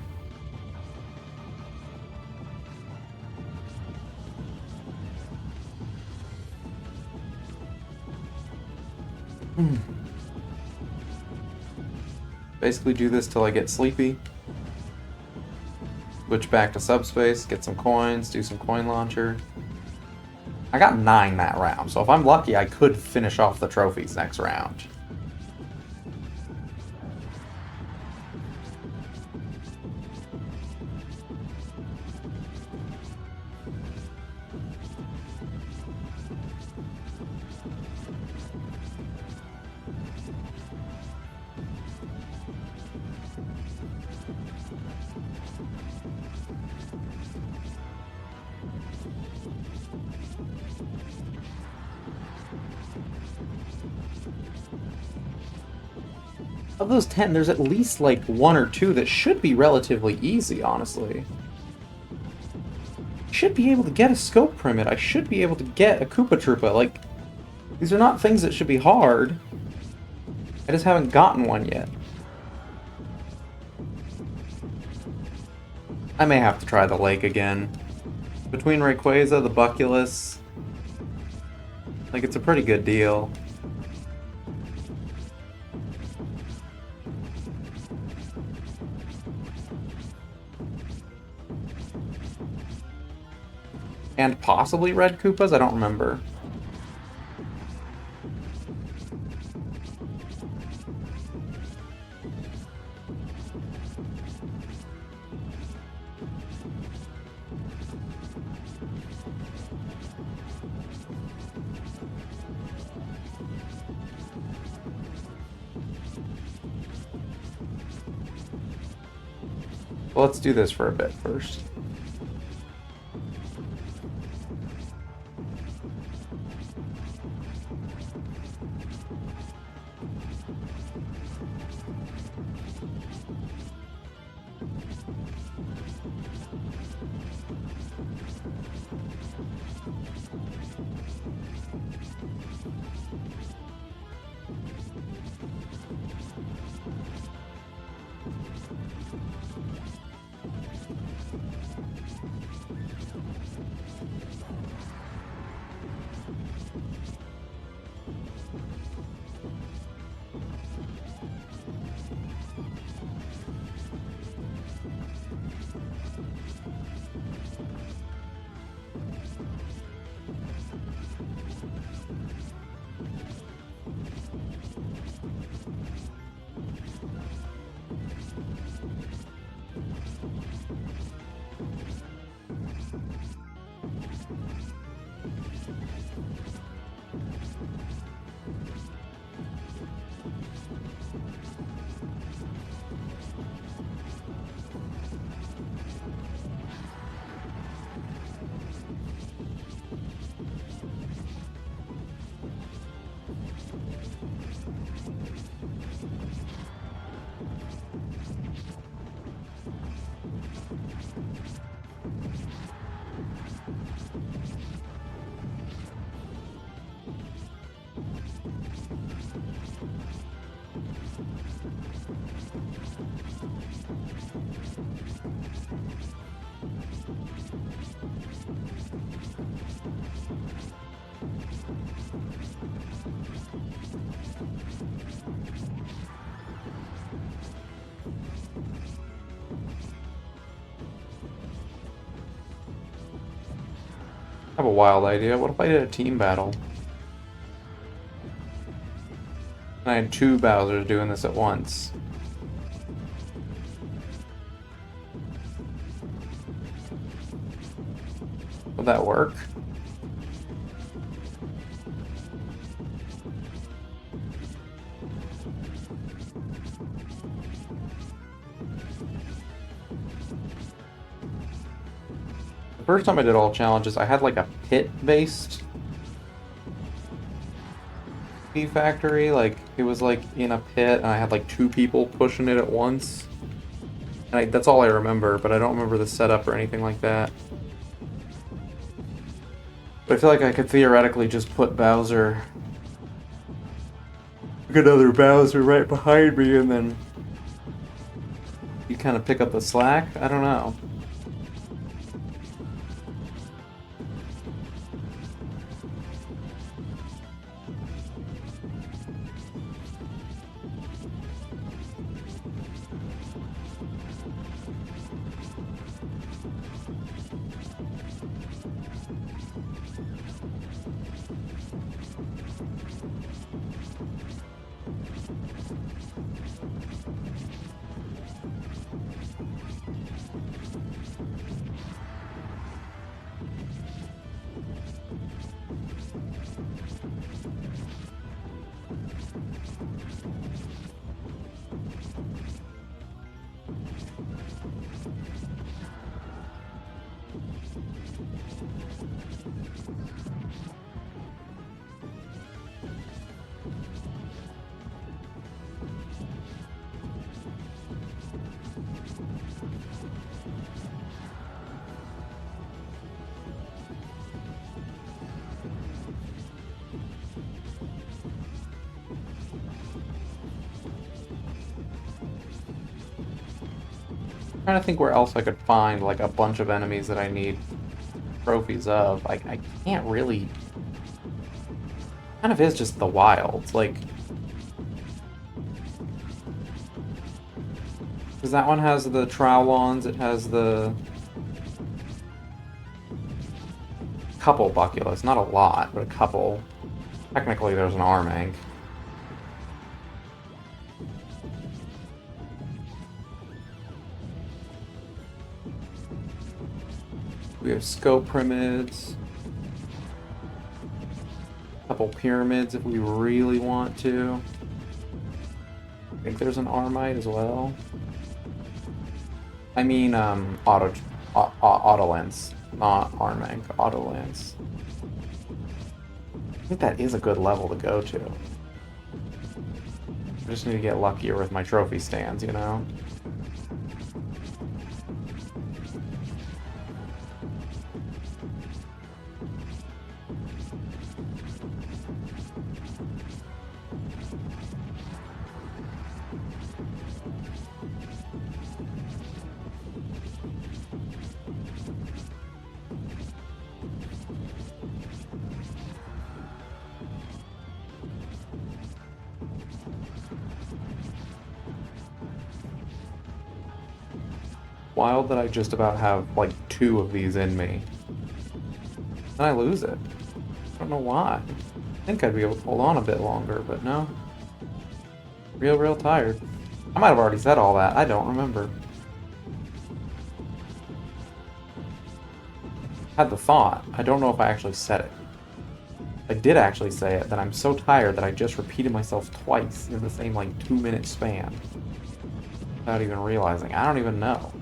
Basically do this till I get sleepy. Switch back to subspace, get some coins, do some coin launcher. I got 9 that round, so if I'm lucky, I could finish off the trophies next round. Of those 10, there's at least like 1 or 2 that should be relatively easy, honestly. I should be able to get a scope primit. I should be able to get a Koopa Troopa. Like, these are not things that should be hard. I just haven't gotten one yet. I may have to try the lake again. Between Rayquaza, the Bucculus, like, it's a pretty good deal. And possibly red Koopas? I don't remember. Well, let's do this for a bit first. I have a wild idea. What if I did a team battle? And I had two Bowsers doing this at once. Would that work? The first time I did all challenges, I had like a pit-based P factory. Like, it was like in a pit, and I had like two people pushing it at once. And that's all I remember, but I don't remember the setup or anything like that. But I feel like I could theoretically just put Bowser, another Bowser right behind me, and then you kind of pick up the slack. I don't know. Trying to think where else I could find like a bunch of enemies that I need trophies of. Like, I can't really. Kind of is just the wilds, like, because that one has the Trowlons, it has the couple Bucculus, not a lot, but a couple. Technically, there's an Armank. We have Scope Pyramids. A couple Pyramids if we really want to. I think there's an Armite as well. I mean, Autolance, not Armank, Autolance. I think that is a good level to go to. I just need to get luckier with my trophy stands, you know? Wild that I just about have like 2 of these in me. And I lose it. I don't know why. I think I'd be able to hold on a bit longer, but no. Real tired. I might have already said all that. I don't remember. Had the thought. I don't know if I actually said it. I did actually say it, then I'm so tired that I just repeated myself twice in the same like 2-minute span. Without even realizing. I don't even know.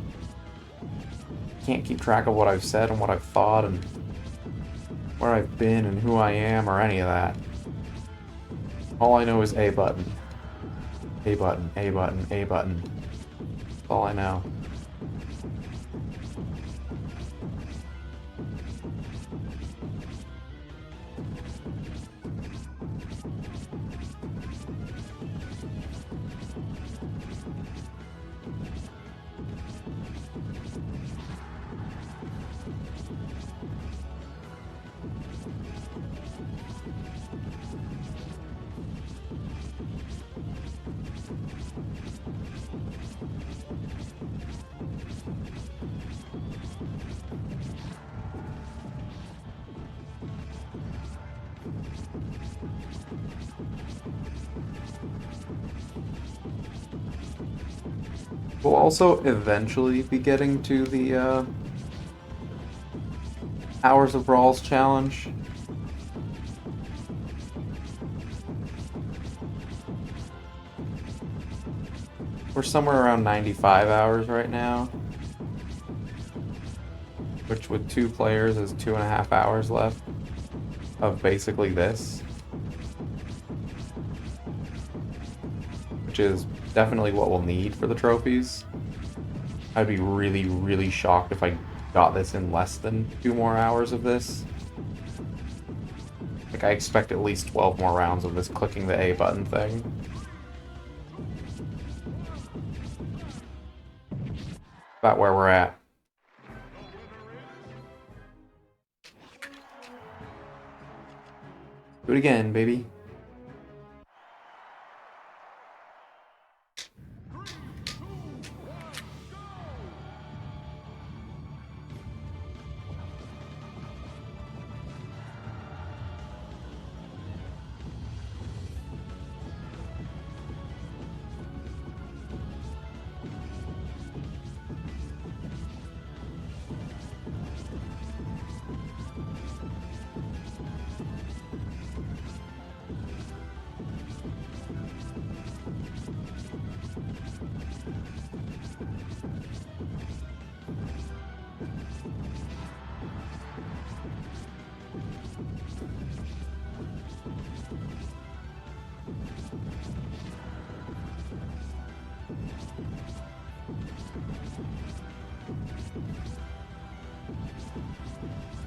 Can't keep track of what I've said and what I've thought and where I've been and who I am or any of that. All I know is A button. A button, A button, A button. That's all I know. We'll also eventually be getting to the Hours of Brawls challenge. We're somewhere around 95 hours right now, which with 2 players is 2.5 hours left of basically this, which is definitely what we'll need for the trophies. I'd be really, really shocked if I got this in less than 2 more hours of this. Like, I expect at least 12 more rounds of this clicking the A button thing. About where we're at. Do it again, baby.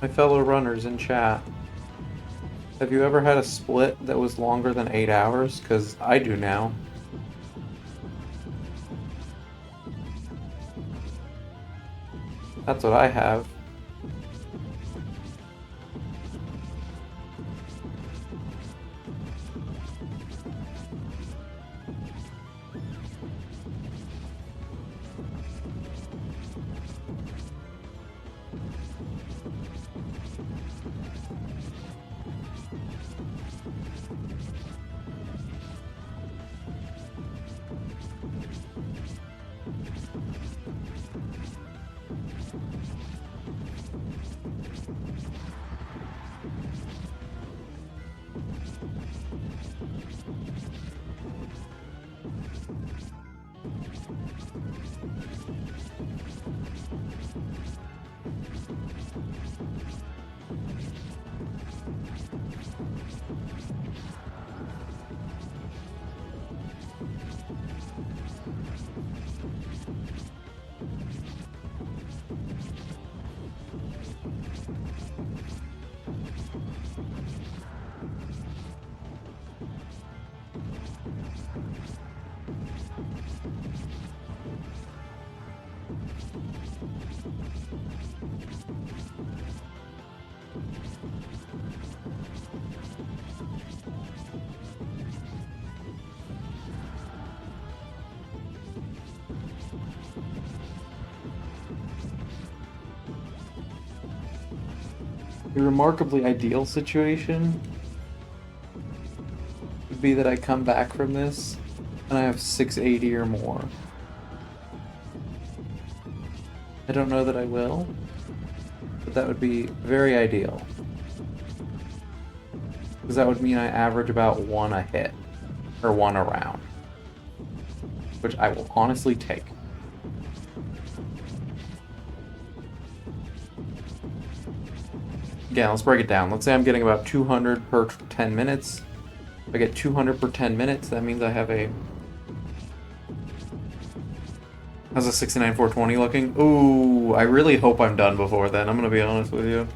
My fellow runners in chat, have you ever had a split that was longer than 8 hours? Because I do now. That's what I have. A remarkably ideal situation would be that I come back from this and I have 680 or more. I don't know that I will, but that would be very ideal. Because that would mean I average about 1 a hit, or 1 a round. Which I will honestly take. Again, let's break it down. Let's say I'm getting about 200 per 10 minutes. If I get 200 per 10 minutes, that means I have a... How's a 69 420 looking? Ooh, I really hope I'm done before then, I'm gonna be honest with you.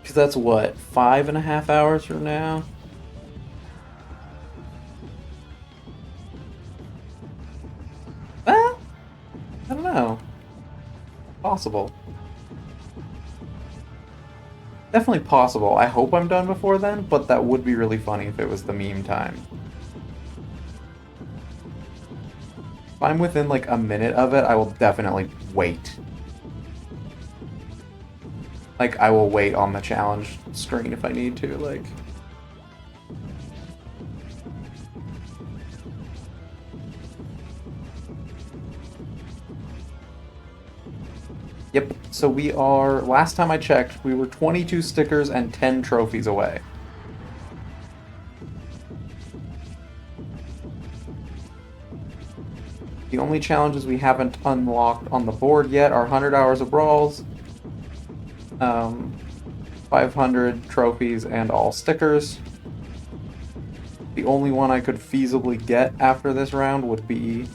Because that's what, 5.5 hours from now? Well, I don't know. Possible. Definitely possible. I hope I'm done before then, but that would be really funny if it was the meme time. If I'm within like a minute of it, I will definitely wait. Like, I will wait on the challenge screen if I need to, like... Yep, so we are, last time I checked, we were 22 stickers and 10 trophies away. The only challenges we haven't unlocked on the board yet are 100 hours of brawls, 500 trophies, and all stickers. The only one I could feasibly get after this round would be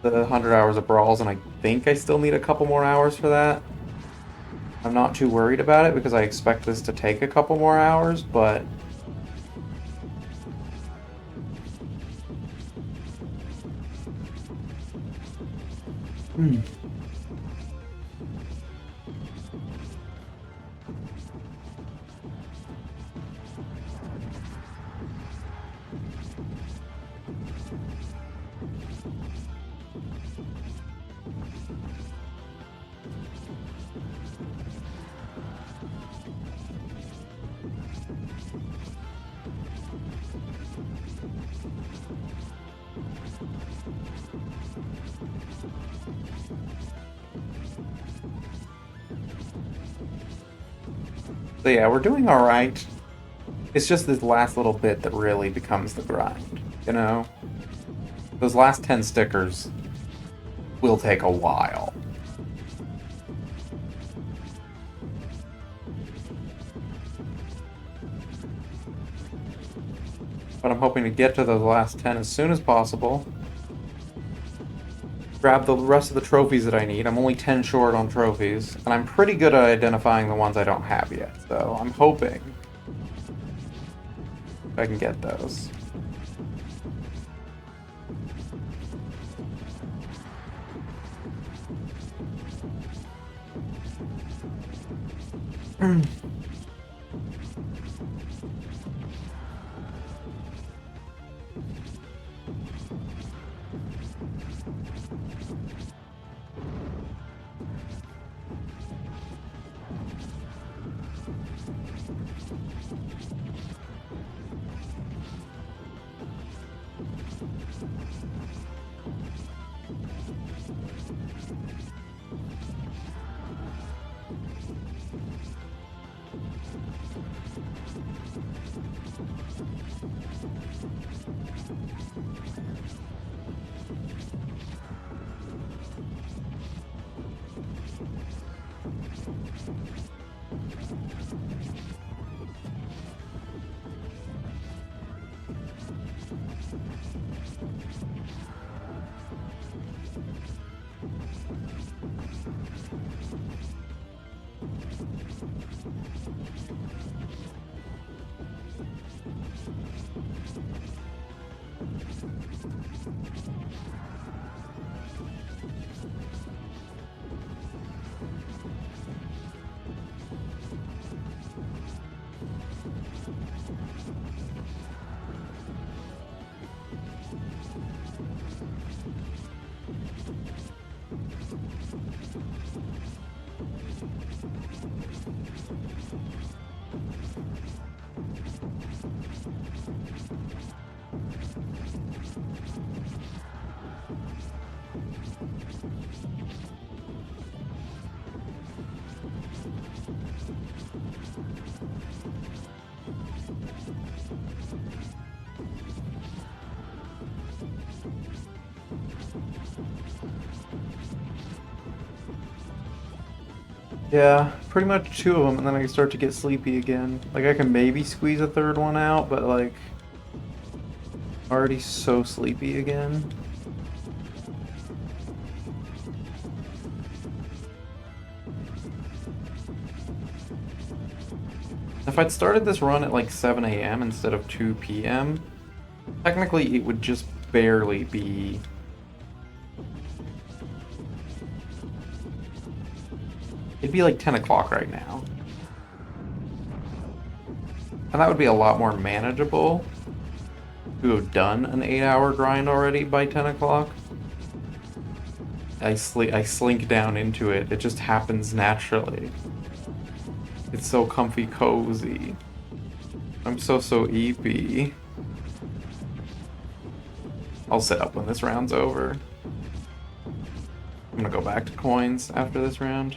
the 100 hours of brawls, and I think I still need a couple more hours for that. I'm not too worried about it because I expect this to take a couple more hours, but... So yeah, we're doing alright. It's just this last little bit that really becomes the grind, you know? Those last 10 stickers will take a while. But I'm hoping to get to those last 10 as soon as possible. Grab the rest of the trophies that I need. I'm only 10 short on trophies, and I'm pretty good at identifying the ones I don't have yet, so I'm hoping I can get those. Yeah, pretty much 2 of them, and then I start to get sleepy again. Like, I can maybe squeeze a 3rd one out, but, like, already so sleepy again. If I'd started this run at, like, 7 a.m. instead of 2 p.m., technically it would just barely be... It'd be like 10 o'clock right now. And that would be a lot more manageable to have done an 8-hour grind already by 10 o'clock. I slink down into it. It just happens naturally. It's so comfy cozy. I'm so eepy. I'll sit up when this round's over. I'm gonna go back to coins after this round.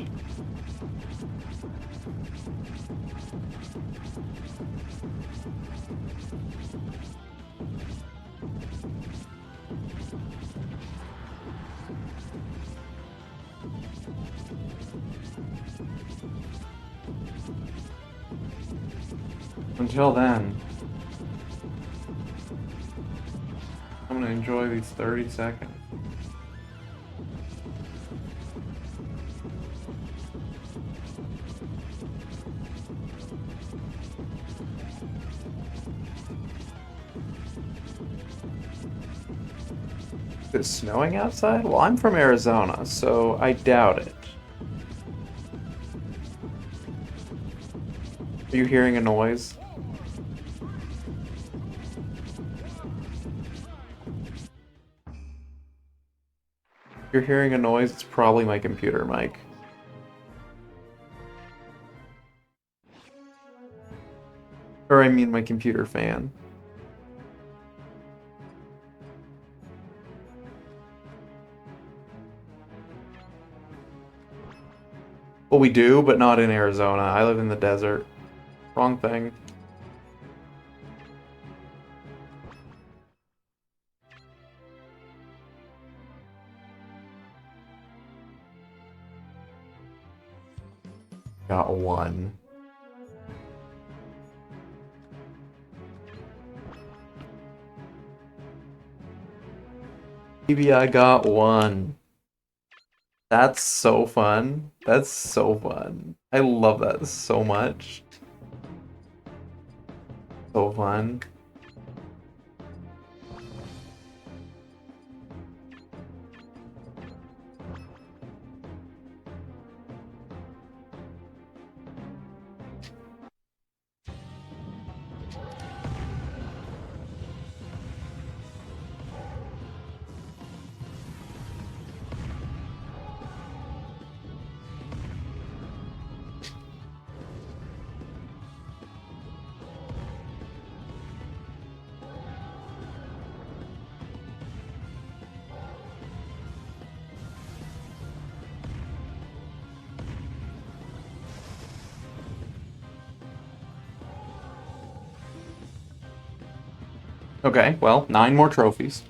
Until then, I'm gonna enjoy these 30 seconds. Is it snowing outside? Well, I'm from Arizona, so I doubt it. Are you hearing a noise? If you're hearing a noise, it's probably my computer mic. Or I mean my computer fan. Well, we do, but not in Arizona. I live in the desert. Wrong thing. Got one. Maybe I got one. That's so fun. That's so fun. I love that so much. So fun. Okay, well, 9 more trophies.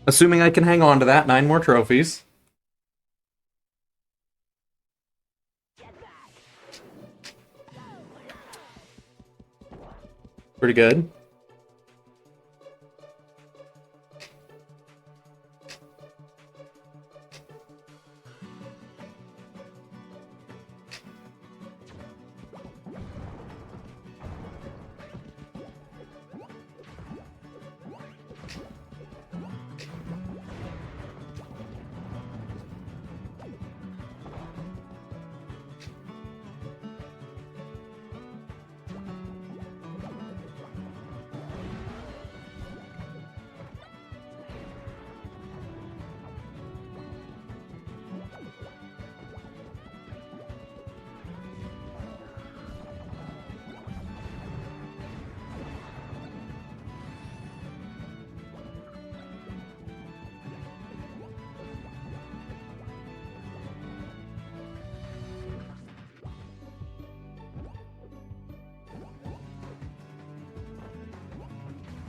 Assuming I can hang on to that, 9 more trophies. Pretty good.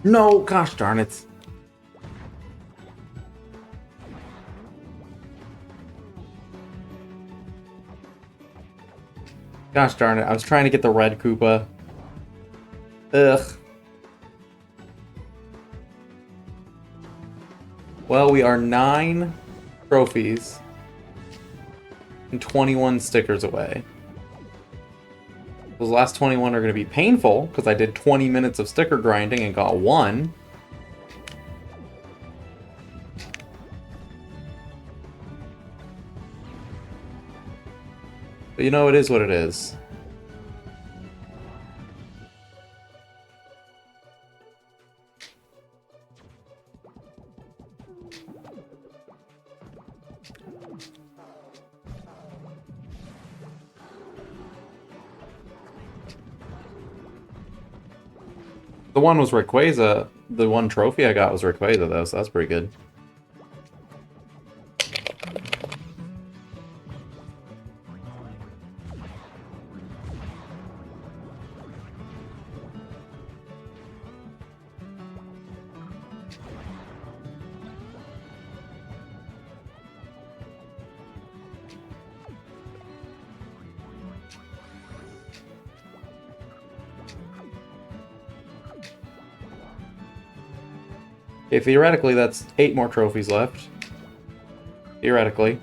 No, gosh darn it. Gosh darn it, I was trying to get the red Koopa. Ugh. Well, we are 9 trophies and 21 stickers away. Those last 21 are going to be painful, because I did 20 minutes of sticker grinding and got 1. But you know, it is what it is. The one was Rayquaza. The one trophy I got was Rayquaza, though, so that's pretty good. Okay, theoretically, that's 8 more trophies left. Theoretically.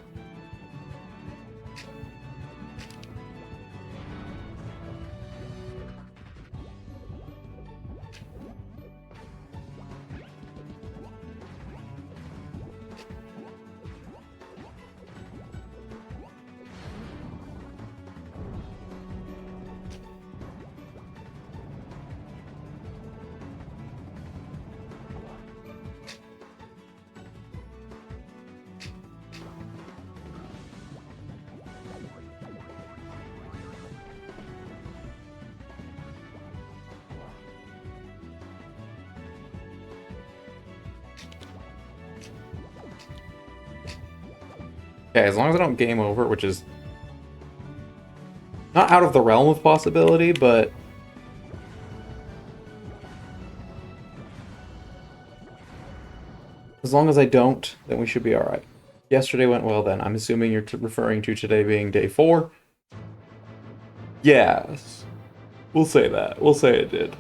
Okay, as long as I don't game over, which is not out of the realm of possibility, but as long as I don't, then we should be alright. Yesterday went well then. I'm assuming you're referring to today being day 4? Yes. We'll say that. We'll say it did.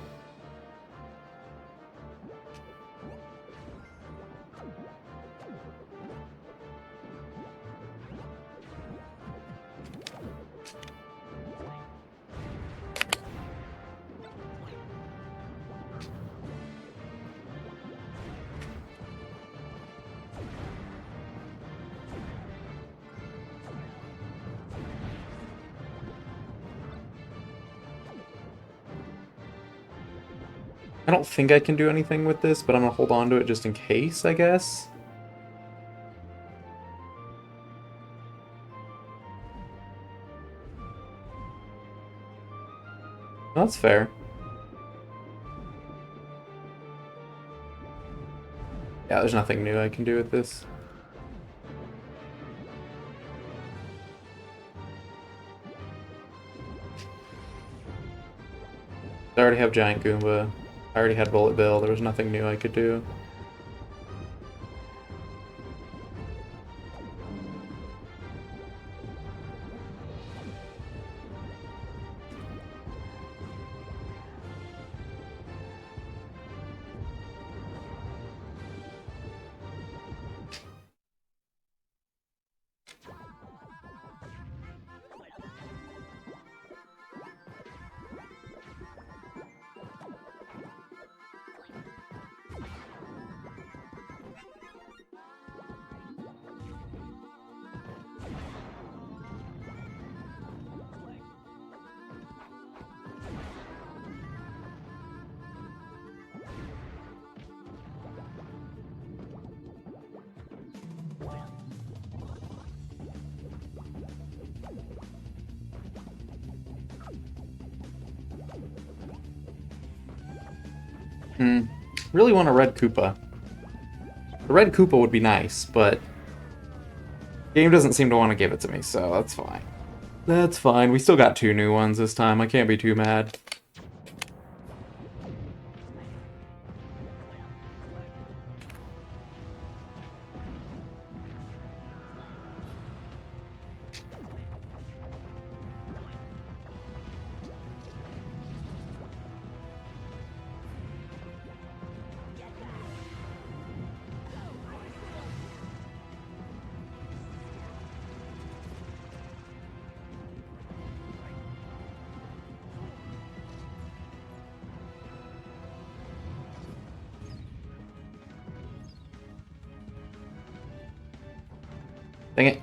I don't think I can do anything with this, but I'm gonna hold on to it just in case, I guess. That's fair. Yeah, there's nothing new I can do with this. I already have Giant Goomba. I already had Bullet Bill. There was nothing new I could do. Really want a red Koopa. The red Koopa would be nice, but game doesn't seem to want to give it to me, so that's fine. That's fine. We still got 2 new ones this time. I can't be too mad. Dang it.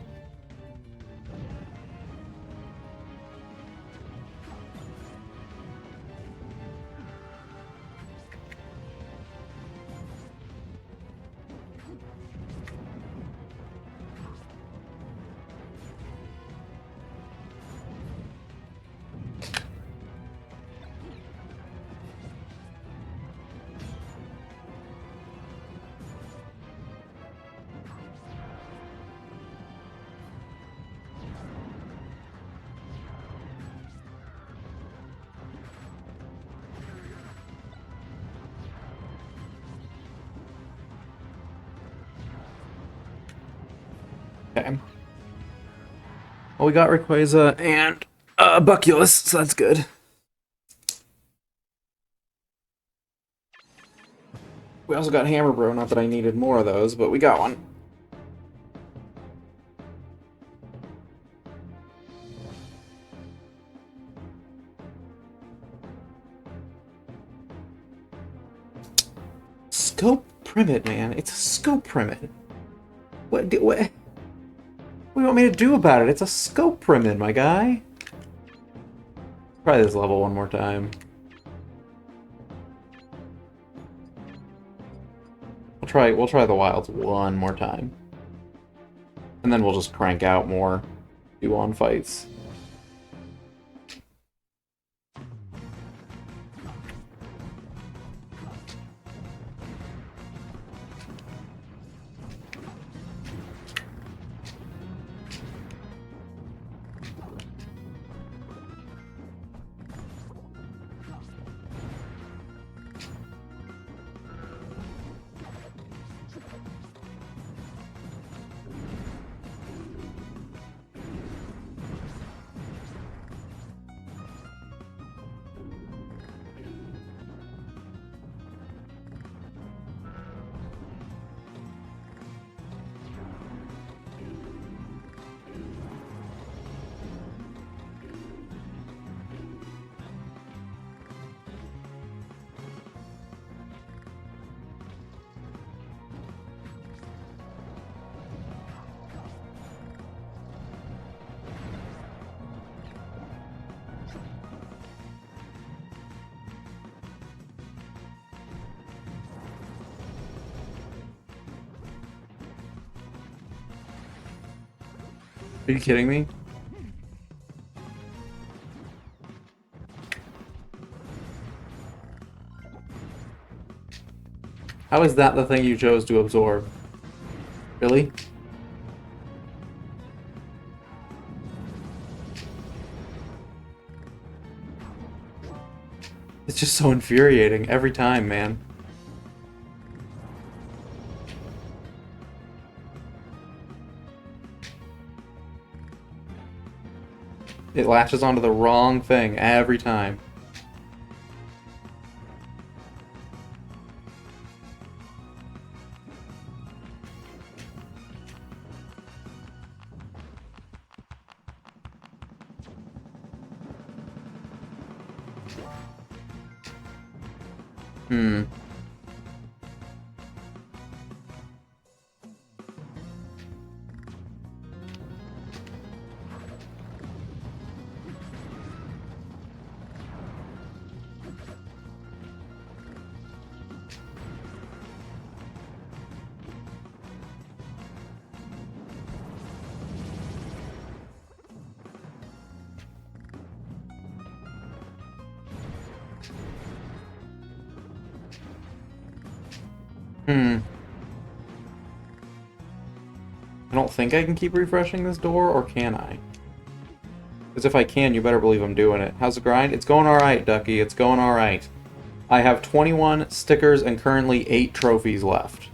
Okay. Well, we got Rayquaza and Bucculus, so that's good. We also got Hammer Bro, not that I needed more of those, but we got one. Scope Primate, man. It's a Scope Primate. What do you want me to do about it? It's a Scope Primate, my guy. Try this level one more time. We'll try the wilds one more time. And then we'll just crank out more do-on fights. Are you kidding me? How is that the thing you chose to absorb? Really? It's just so infuriating every time, man. It latches onto the wrong thing every time. Hmm. Hmm. I don't think I can keep refreshing this door, or can I? Because if I can, you better believe I'm doing it. How's the grind? It's going alright, Ducky. It's going alright. I have 21 stickers and currently 8 trophies left.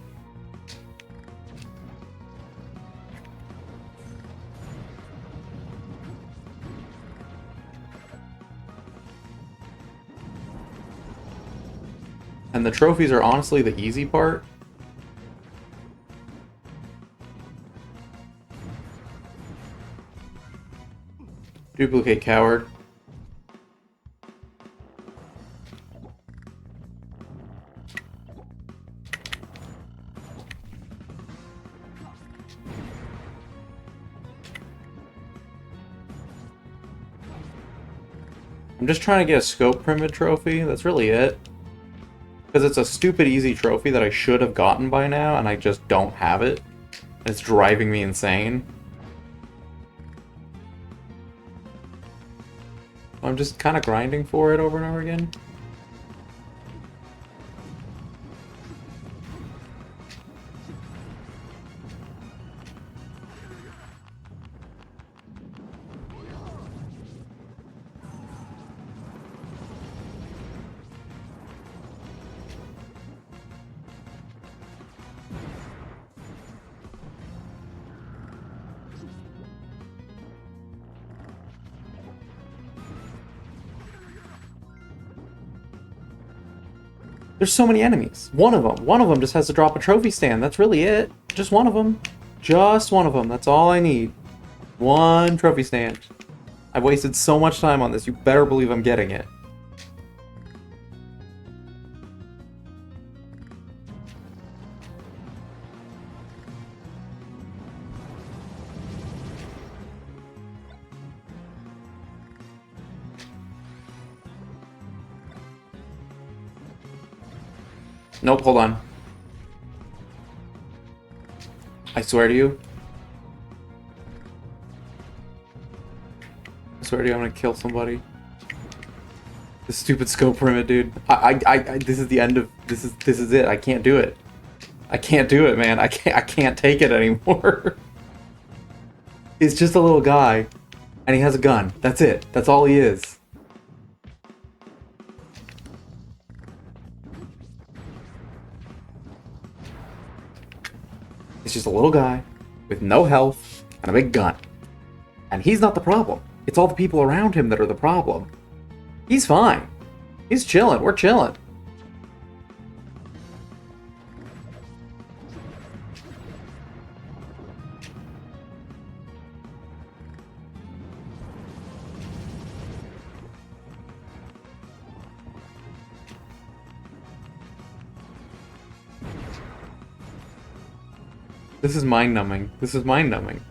And the trophies are honestly the easy part. Duplicate coward. I'm just trying to get a scope pyramid trophy. That's really it. Because it's a stupid easy trophy that I should have gotten by now, and I just don't have it. It's driving me insane. I'm just kind of grinding for it over and over again. There's so many enemies. One of them just has to drop a trophy stand. That's really it. Just one of them. Just one of them. That's all I need. One trophy stand. I've wasted so much time on this. You better believe I'm getting it. Nope, hold on. I swear to you. I swear to you, I'm gonna kill somebody. This stupid scope pyramid, dude. This is the end of, this is it. I can't do it. I can't do it, man. I can't take it anymore. He's just a little guy, and he has a gun. That's it. That's all he is. He's just a little guy with no health and a big gun. And he's not the problem. It's all the people around him that are the problem. He's fine. He's chilling. We're chilling. This is mind-numbing. This is mind-numbing.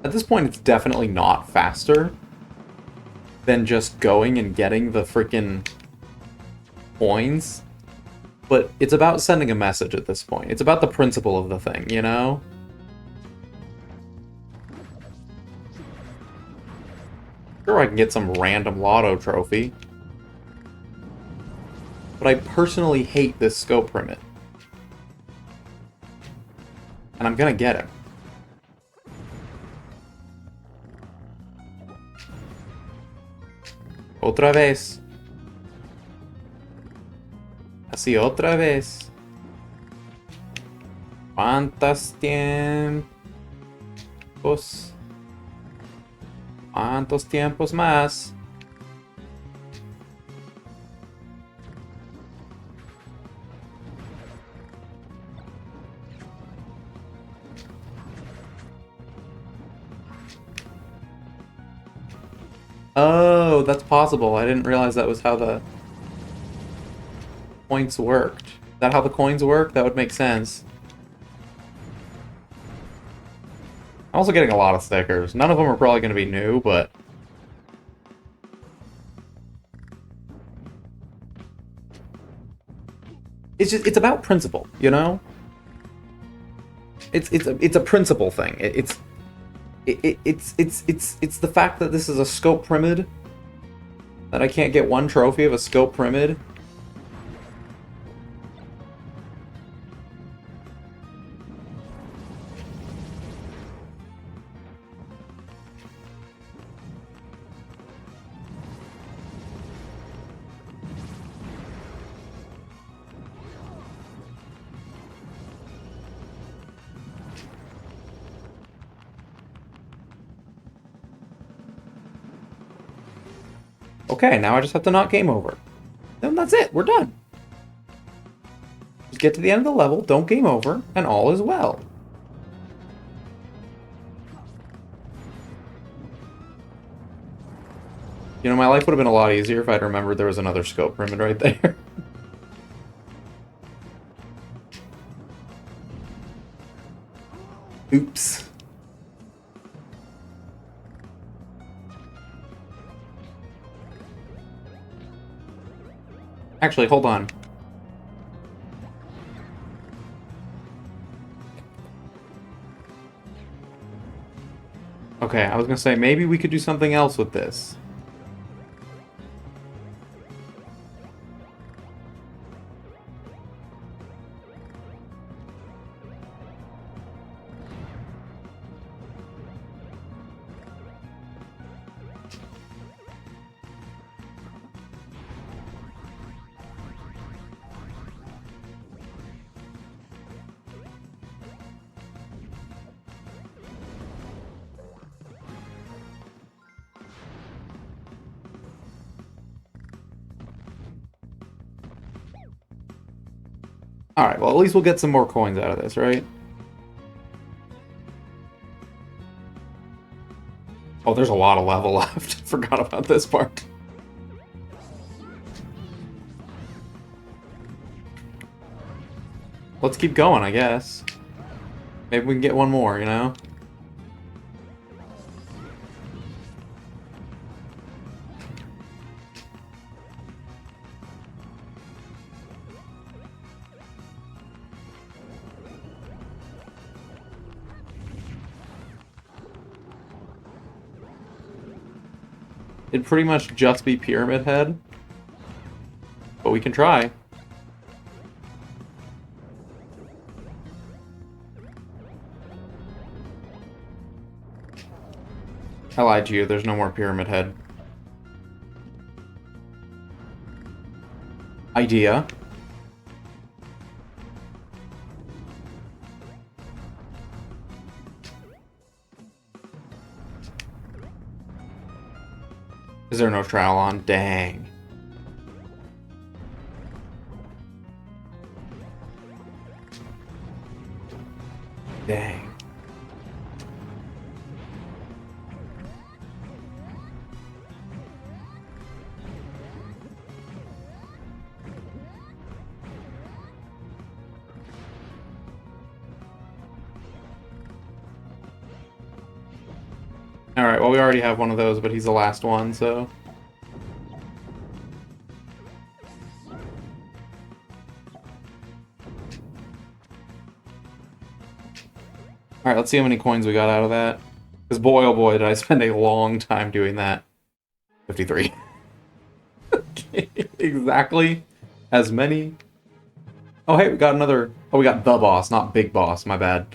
At this point, it's definitely not faster than just going and getting the freaking coins. But it's about sending a message at this point. It's about the principle of the thing, you know? Sure, I can get some random lotto trophy. But I personally hate this scope pyramid. And I'm gonna get him. Otra vez. Así otra vez. ¿Cuántos tiempos? ¿Cuántos tiempos más? Oh, that's possible. I didn't realize that was how the points worked. Is that how the coins work? That would make sense. I'm also getting a lot of stickers. None of them are probably going to be new, but... it's about principle, you know? It's a principle thing. It's the fact that this is a scope pyramid, that I can't get one trophy of a scope pyramid. Okay, now I just have to knock game over. Then that's it, we're done. Just get to the end of the level, don't game over, and all is well. You know, my life would have been a lot easier if I'd remembered there was another scope pyramid right there. Oops. Actually, hold on. Okay, I was gonna say, maybe we could do something else with this. Alright, well, at least we'll get some more coins out of this, right? Oh, there's a lot of level left. Forgot about this part. Let's keep going, I guess. Maybe we can get one more, you know? It'd pretty much just be Pyramid Head. But we can try. I lied to you, there's no more Pyramid Head. Idea. Is there no trial on? Dang. Dang. Alright, well we already have one of those, but he's the last one, so... Alright, let's see how many coins we got out of that. Because boy oh boy did I spend a long time doing that. 53. Exactly as many. Oh hey, we got another... Oh, we got the boss, not Big Boss, my bad.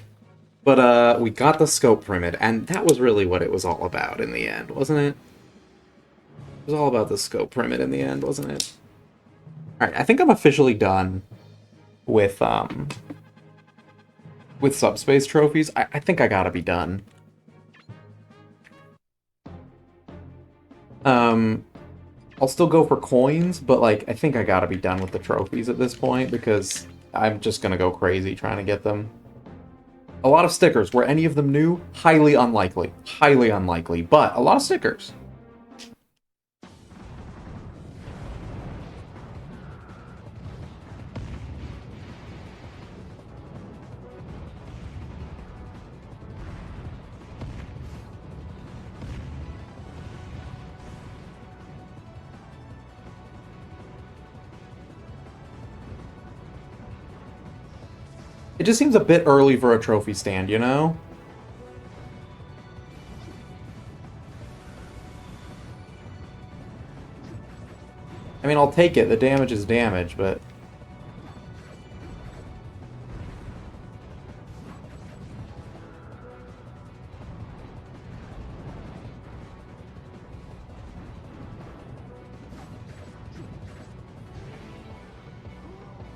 But, we got the Scope Pyramid, and that was really what it was all about in the end, wasn't it? It was all about the Scope Pyramid in the end, wasn't it? Alright, I think I'm officially done with subspace trophies. I think I gotta be done. I'll still go for coins, but, like, I think I gotta be done with the trophies at this point, because I'm just gonna go crazy trying to get them. A lot of stickers. Were any of them new? Highly unlikely. Highly unlikely. But a lot of stickers. It just seems a bit early for a trophy stand, you know? I mean, I'll take it. The damage is damage, but...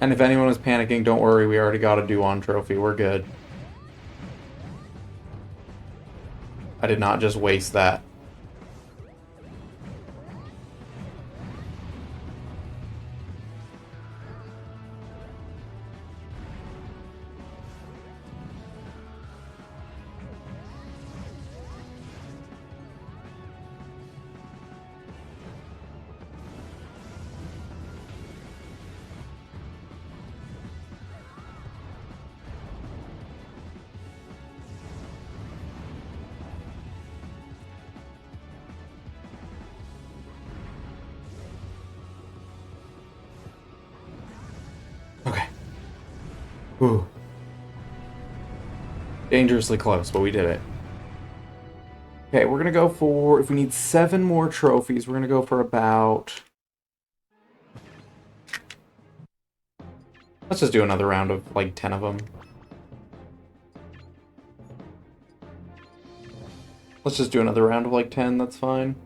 And if anyone was panicking, don't worry, we already got a do-on trophy. We're good. I did not just waste that. Okay. Ooh. Dangerously close, but we did it. Okay, we're gonna go for... If we need 7 more trophies, we're gonna go for about... Let's just do another round of, like, 10 of them. Let's just do another round of, like, 10, that's fine.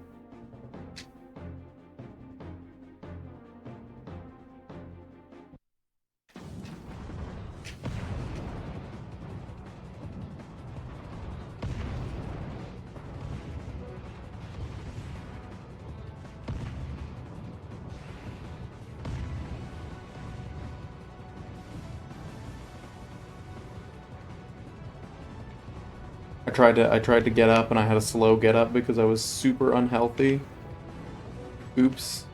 I tried to get up and I had a slow get up because I was super unhealthy. Oops.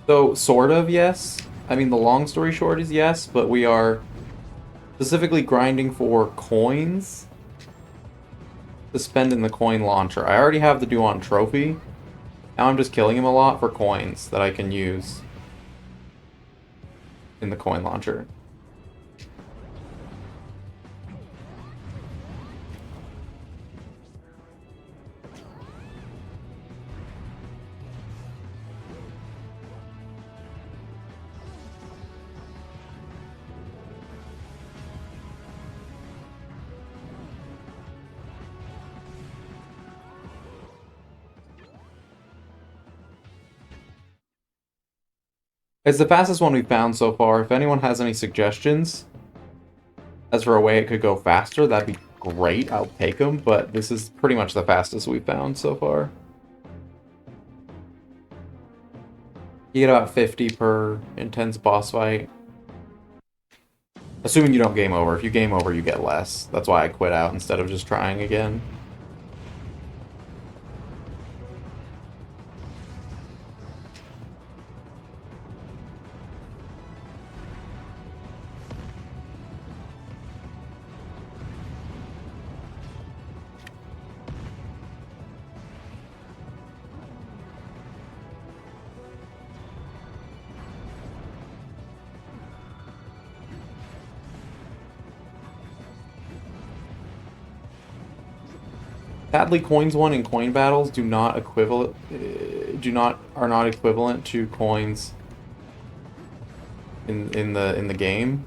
So, sort of, yes. I mean, the long story short is yes, but we are specifically grinding for coins to spend in the coin launcher. I already have the Duan trophy. Now I'm just killing him a lot for coins that I can use in the coin launcher. It's the fastest one we've found so far. If anyone has any suggestions as for a way it could go faster, that'd be great. I'll take them, but this is pretty much the fastest we've found so far. You get about 50 per intense boss fight. Assuming you don't game over. If you game over, you get less. That's why I quit out instead of just trying again. Sadly, coins won in coin battles do not are not equivalent to coins in the game.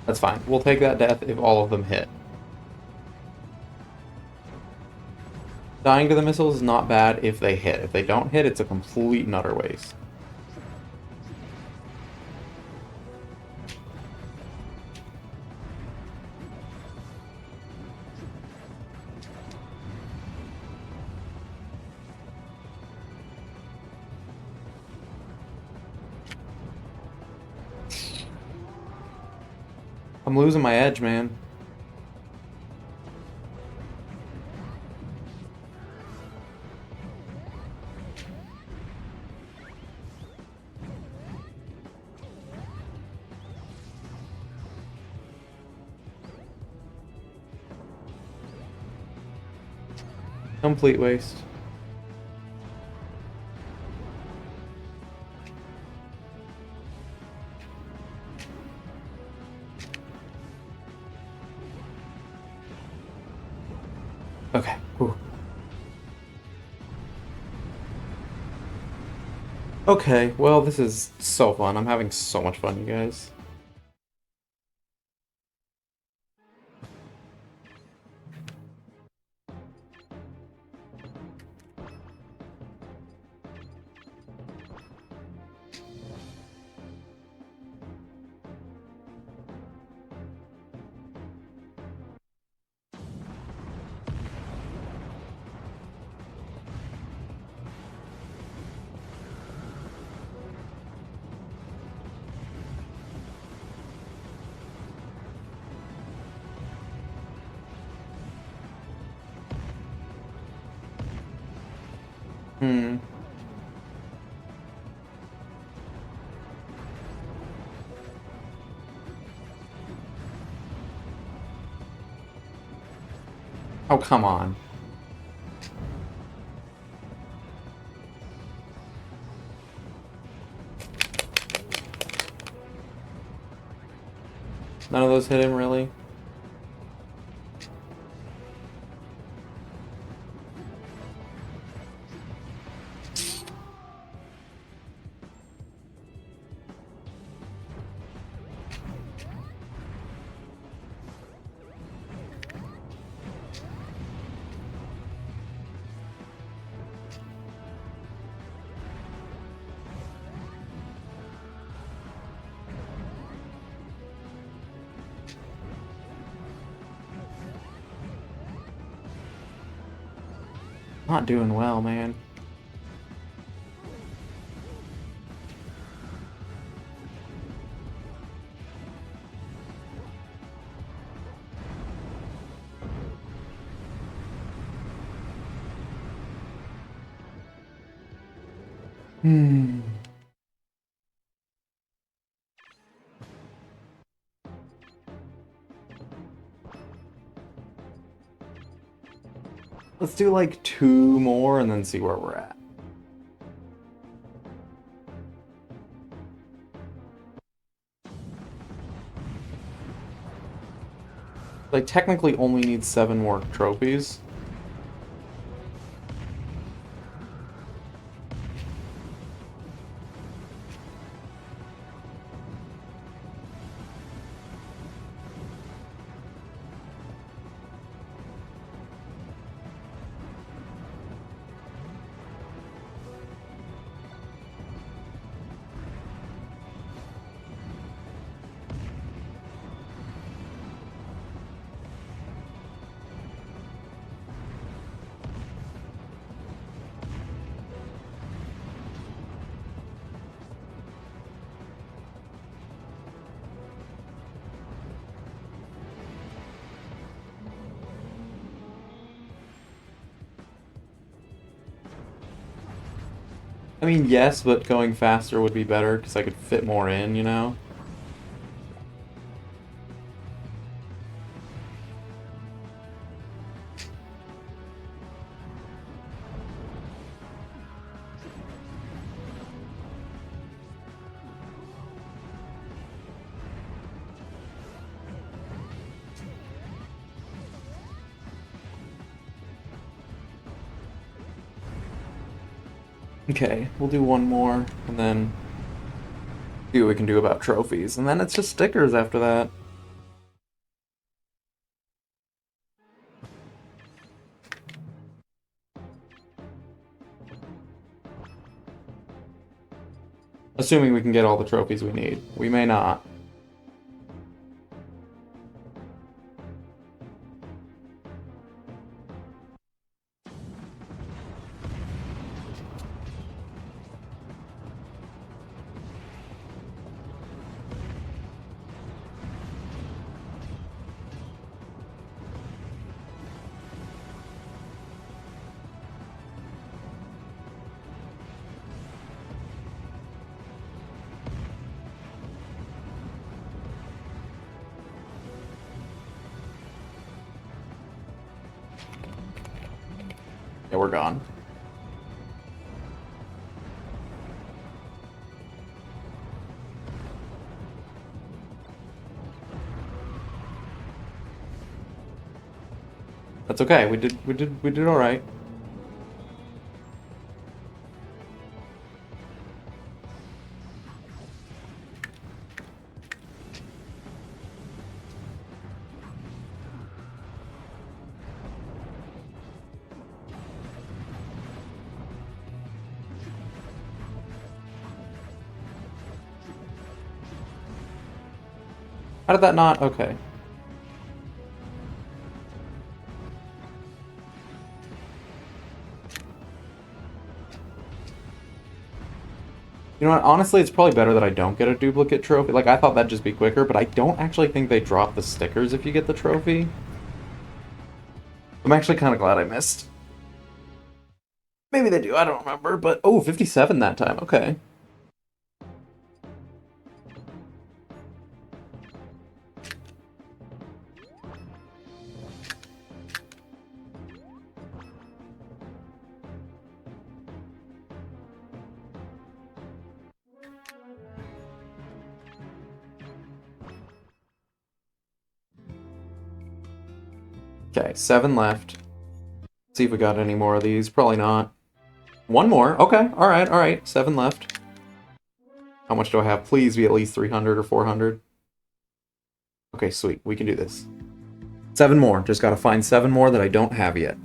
That's fine. We'll take that death if all of them hit. Dying to the missiles is not bad if they hit. If they don't hit, it's a complete and utter waste. I'm losing my edge, man. Complete waste. Okay. Whew. Okay, well, this is so fun. I'm having so much fun, you guys. Oh, come on. None of those hit him, really? Not doing well, man. Hmm. Let's do like 2 more and then see where we're at. Like, technically only need 7 more trophies. I mean, yes, but going faster would be better because I could fit more in, you know? Okay, we'll do 1 more, and then see what we can do about trophies. And then it's just stickers after that. Assuming we can get all the trophies we need. We may not. Yeah, we're gone. That's okay. We did all right. How did that not? Okay. You know what? Honestly, it's probably better that I don't get a duplicate trophy. Like, I thought that'd just be quicker, but I don't actually think they drop the stickers if you get the trophy. I'm actually kind of glad I missed. Maybe they do, I don't remember, but oh, 57 that time, okay. Okay, 7 left. See if we got any more of these. Probably not. One more. Okay, alright. 7 left. How much do I have? Please be at least 300 or 400. Okay, sweet. We can do this. 7 more. Just gotta find 7 more that I don't have yet.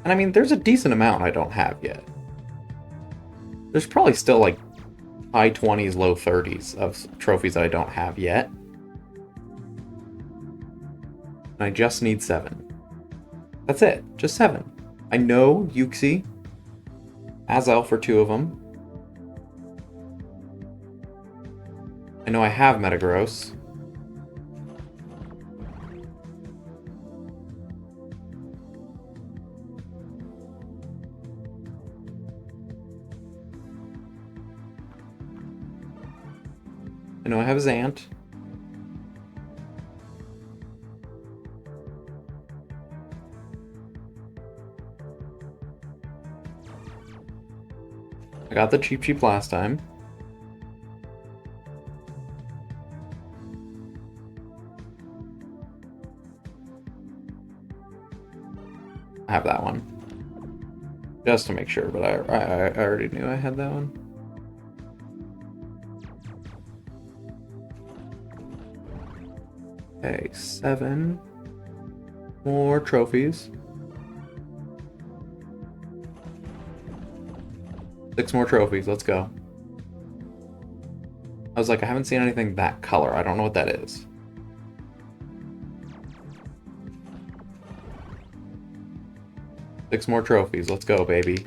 And I mean, there's a decent amount I don't have yet. There's probably still like high 20s, low 30s of trophies that I don't have yet. And I just need 7. That's it. Just 7. I know Yuxi, Azel for 2 of them. I know I have Metagross. I know I have Zant. I got the Cheep last time. I have that one. Just to make sure, but I already knew I had that one. Okay, 7 more trophies. 6 more trophies, let's go. I was like, I haven't seen anything that color. I don't know what that is. Six more trophies, let's go, baby.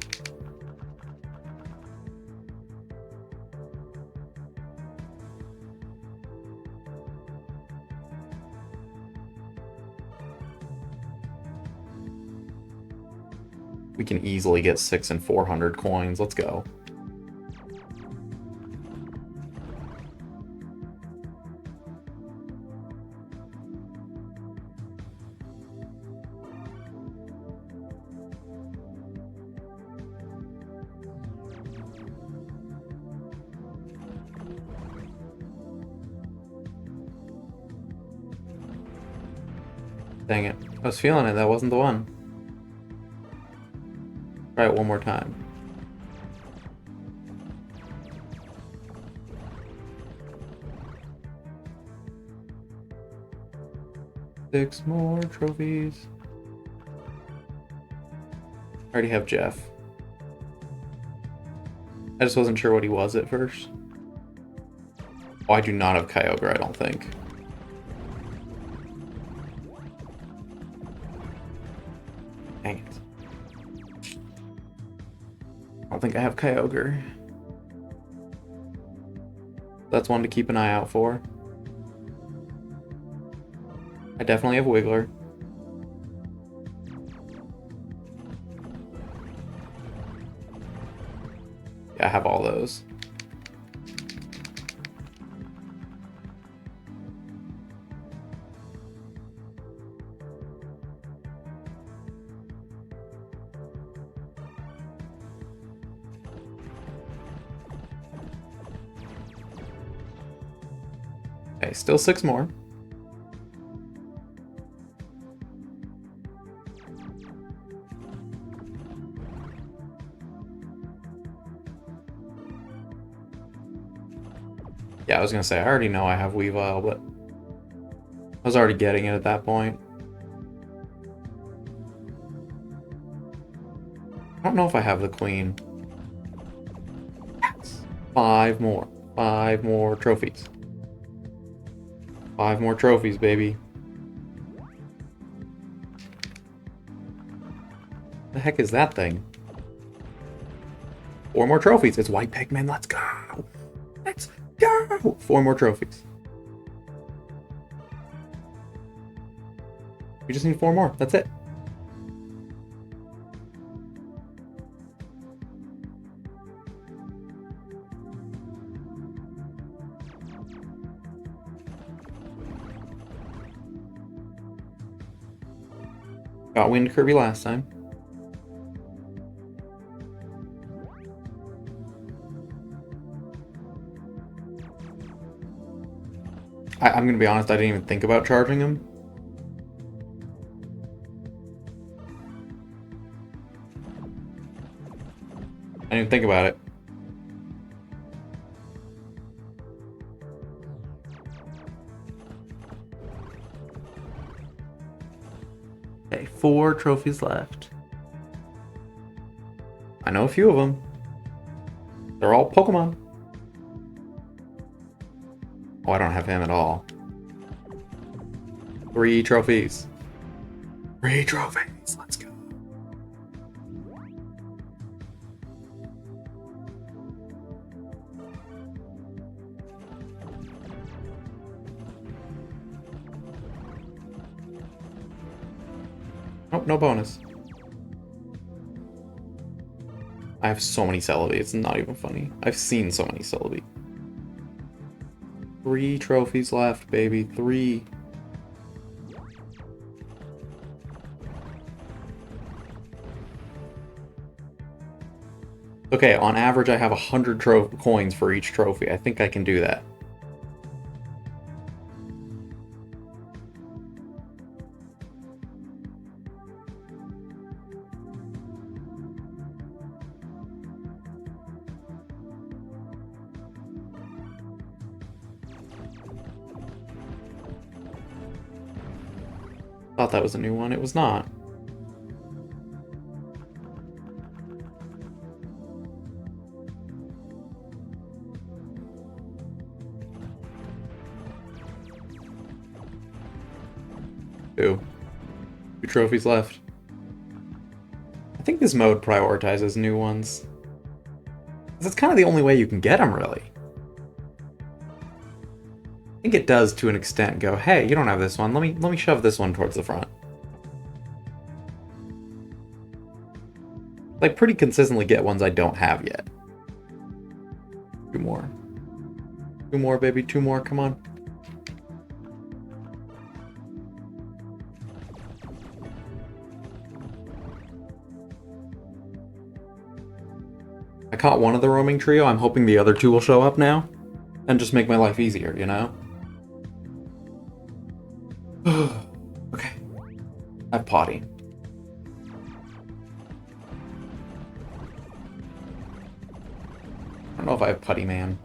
We can easily get 6 and 400 coins. Let's go. Dang it. I was feeling it. That wasn't the one. Try it one more time. Six more trophies. I already have Jeff. I just wasn't sure what he was at first. Oh, I do not have Kyogre, I don't think. Dang it. I don't think I have Kyogre. That's one to keep an eye out for. I definitely have Wiggler. Yeah, I have all those. Okay, still 6 more. Yeah, I was gonna say, I already know I have Weavile, but I was already getting it at that point. I don't know if I have the Queen. Yes. 5 more. 5 more trophies. 5 more trophies, baby. The heck is that thing? 4 more trophies. It's White Pikmin. Let's go. Let's go. 4 more trophies. We just need 4 more. That's it. Got Wind Kirby last time. I'm gonna be honest, I didn't even think about charging him. I didn't even think about it. Okay, 4 trophies left. I know a few of them. They're all Pokemon. Oh, I don't have him at all. 3 trophies. 3 trophies. Let's go. Nope, no bonus. I have so many Celebi, it's not even funny. I've seen so many Celebi. 3 trophies left, baby. 3. Okay, on average I have 100 coins for each trophy. I think I can do that. Thought that was a new one. It was not. Two trophies left. I think this mode prioritizes new ones. That's kind of the only way you can get them, really. I think it does to an extent go, hey, you don't have this one, let me shove this one towards the front. Like, pretty consistently get ones I don't have yet. 2 more. 2 more, baby, 2 more, come on. I caught one of the roaming trio, I'm hoping the other 2 will show up now. And just make my life easier, you know? Okay. I have potty. I don't know if I have putty man.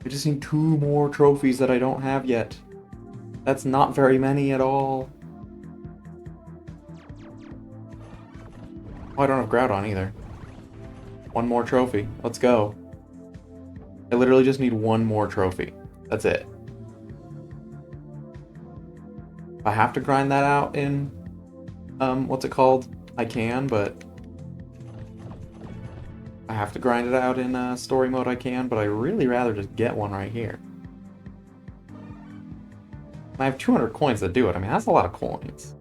I just need 2 more trophies that I don't have yet. That's not very many at all. Oh, I don't have Groudon either. 1 more trophy. Let's go. I literally just need 1 more trophy. That's it. If I have to grind that out in, what's it called? I can, but I have to grind it out in story mode, I can, but I really rather just get one right here. I have 200 coins to do it. I mean, that's a lot of coins.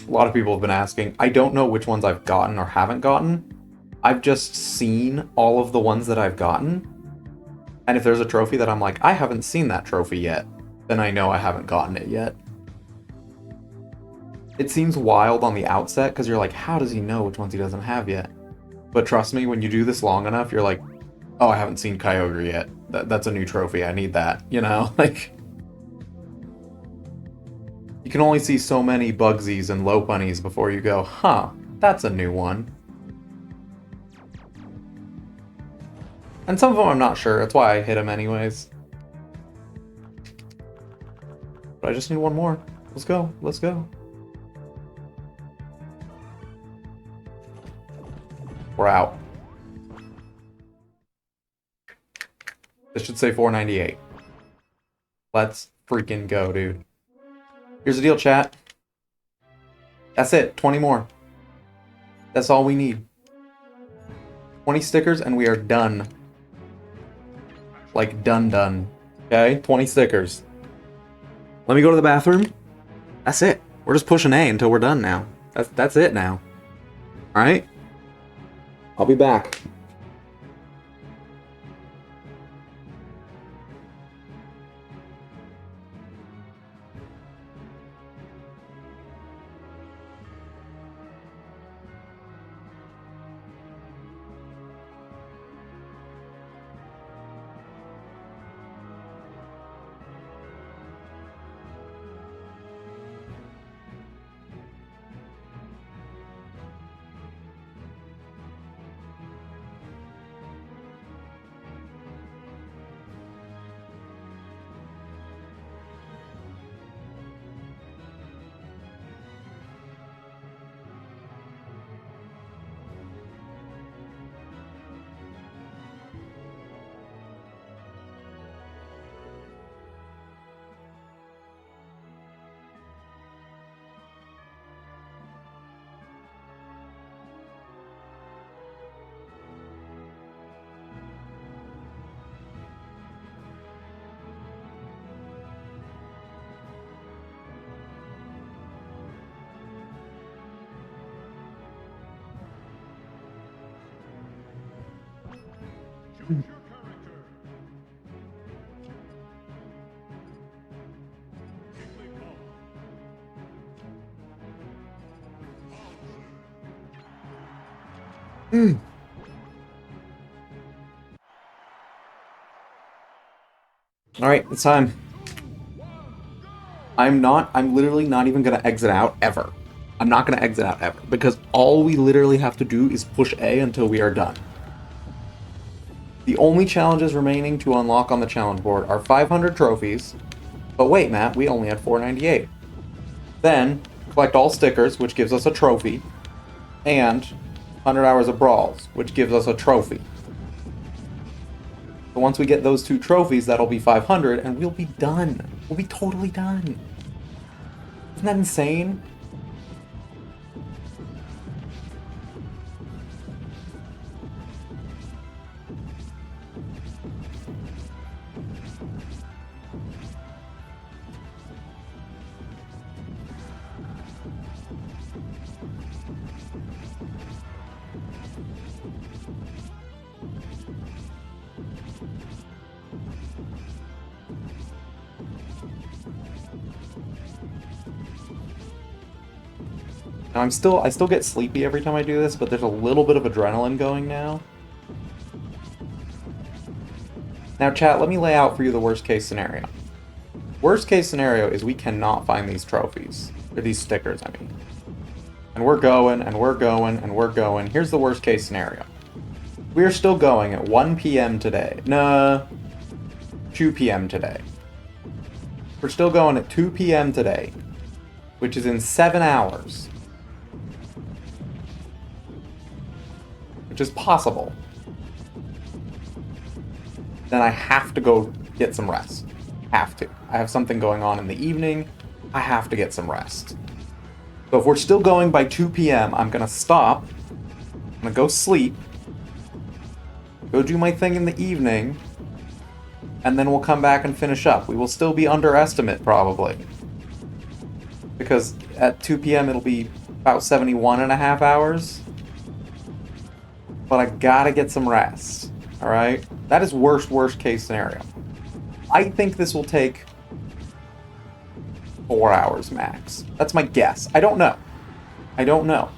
A lot of people have been asking. I don't know which ones I've gotten or haven't gotten. I've just seen all of the ones that I've gotten. And if there's a trophy that I'm like, I haven't seen that trophy yet, then I know I haven't gotten it yet. It seems wild on the outset, because you're like, how does he know which ones he doesn't have yet? But trust me, when you do this long enough, you're like, oh, I haven't seen Kyogre yet. That's a new trophy, I need that, you know? Like, you can only see so many Bugsies and Lopunnies before you go, huh, that's a new one. And some of them I'm not sure, that's why I hit them anyways. But I just need 1 more. Let's go, let's go. We're out. This should say 498. Let's freaking go, dude. Here's the deal, chat. That's it. 20 more. That's all we need. 20 stickers and we are done. Like, done. Okay? 20 stickers. Let me go to the bathroom. That's it. We're just pushing A until we're done now. That's it now. Alright? I'll be back. Choose your character. Jigglypuff. Alright, it's time. I'm literally not even gonna exit out ever. I'm not gonna exit out ever, because all we literally have to do is push A until we are done. The only challenges remaining to unlock on the challenge board are 500 trophies, but wait, Matt, we only had 498. Then, collect all stickers, which gives us a trophy, and 100 hours of brawls, which gives us a trophy. So once we get those 2 trophies, that'll be 500, and we'll be done. We'll be totally done. Isn't that insane? Now I still get sleepy every time I do this, but there's a little bit of adrenaline going now. Now chat, let me lay out for you the worst case scenario. Worst case scenario is we cannot find these trophies. Or these stickers, I mean. And we're going, and we're going, and we're going. Here's the worst case scenario. We are still going at 1 p.m. today. Nah, 2 p.m. today. We're still going at 2 p.m. today, which is in 7 hours. Which is possible. Then I have to go get some rest. Have to. I have something going on in the evening. I have to get some rest. So if we're still going by 2 p.m., I'm gonna stop. I'm gonna go sleep. Go do my thing in the evening. And then we'll come back and finish up. We will still be underestimate, probably. Because at 2 p.m. it'll be about 71 and a half hours. But I gotta get some rest. Alright? That is worst case scenario. I think this will take 4 hours max. That's my guess. I don't know. I don't know.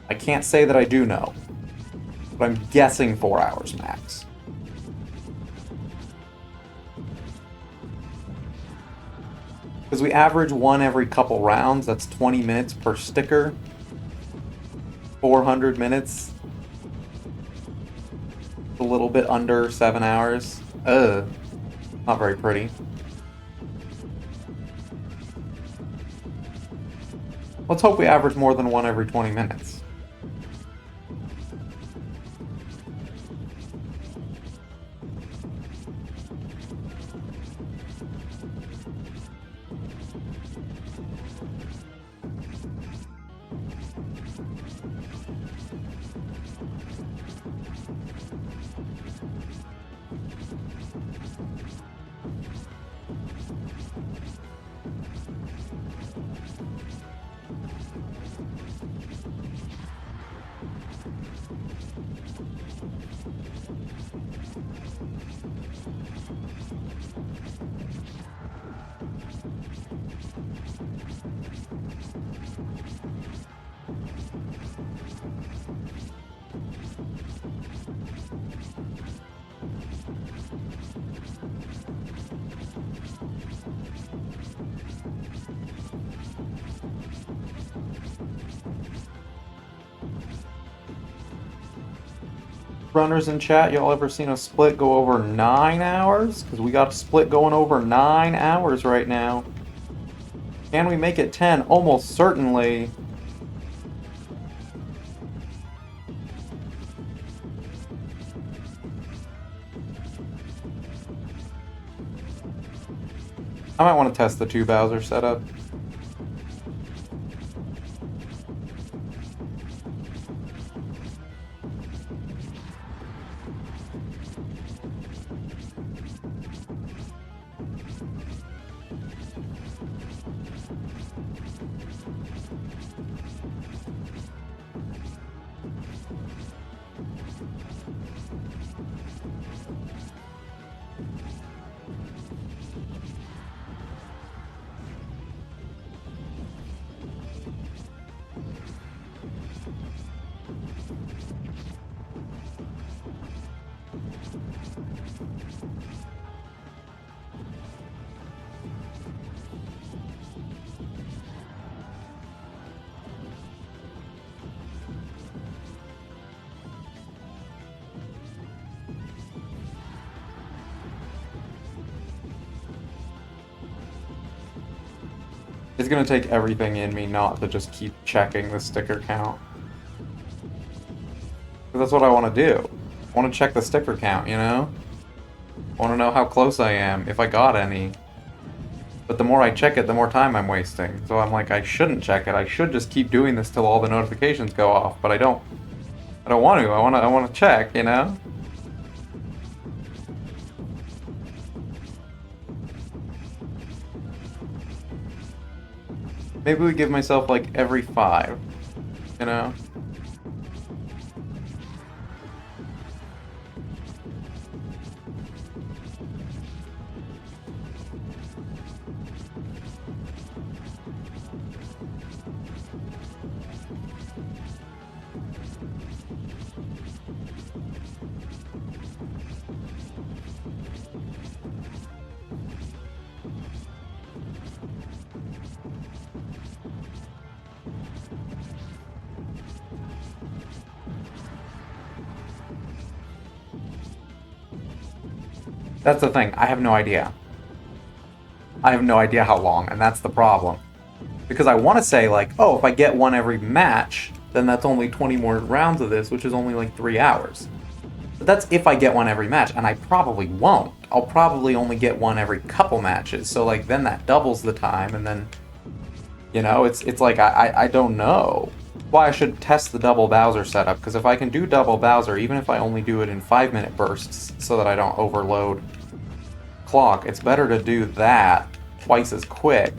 I can't say that I do know. But I'm guessing 4 hours max. Because we average one every couple rounds. That's 20 minutes per sticker. 400 minutes. A little bit under 7 hours. Not very pretty. Let's hope we average more than one every 20 minutes. Runners in chat, y'all ever seen a split go over 9 hours? Because we got a split going over 9 hours right now. Can we make it 10? Almost certainly. I might want to test the 2 Bowser setup. It's gonna take everything in me not to just keep checking the sticker count. 'Cause that's what I want to do. I want to check the sticker count, you know? I want to know how close I am, if I got any. But the more I check it, the more time I'm wasting. So I'm like, I shouldn't check it. I should just keep doing this till all the notifications go off. But I don't want to. I want to check, you know? Maybe we give myself like every 5, you know? That's the thing, I have no idea. I have no idea how long, and that's the problem. Because I want to say, like, oh, if I get one every match, then that's only 20 more rounds of this, which is only like 3 hours. But that's if I get one every match, and I probably won't. I'll probably only get one every couple matches, so like then that doubles the time, and then, you know, it's like I don't know. Why I should test the double Bowser setup, because if I can do double Bowser, even if I only do it in 5-minute bursts so that I don't overload clock, it's better to do that twice as quick.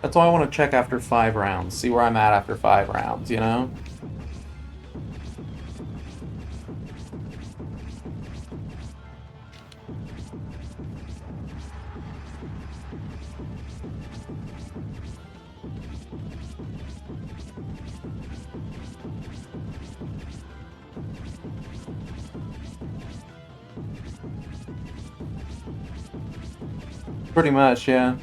That's why I want to check after 5 rounds, see where I'm at after 5 rounds, you know? Pretty much, yeah.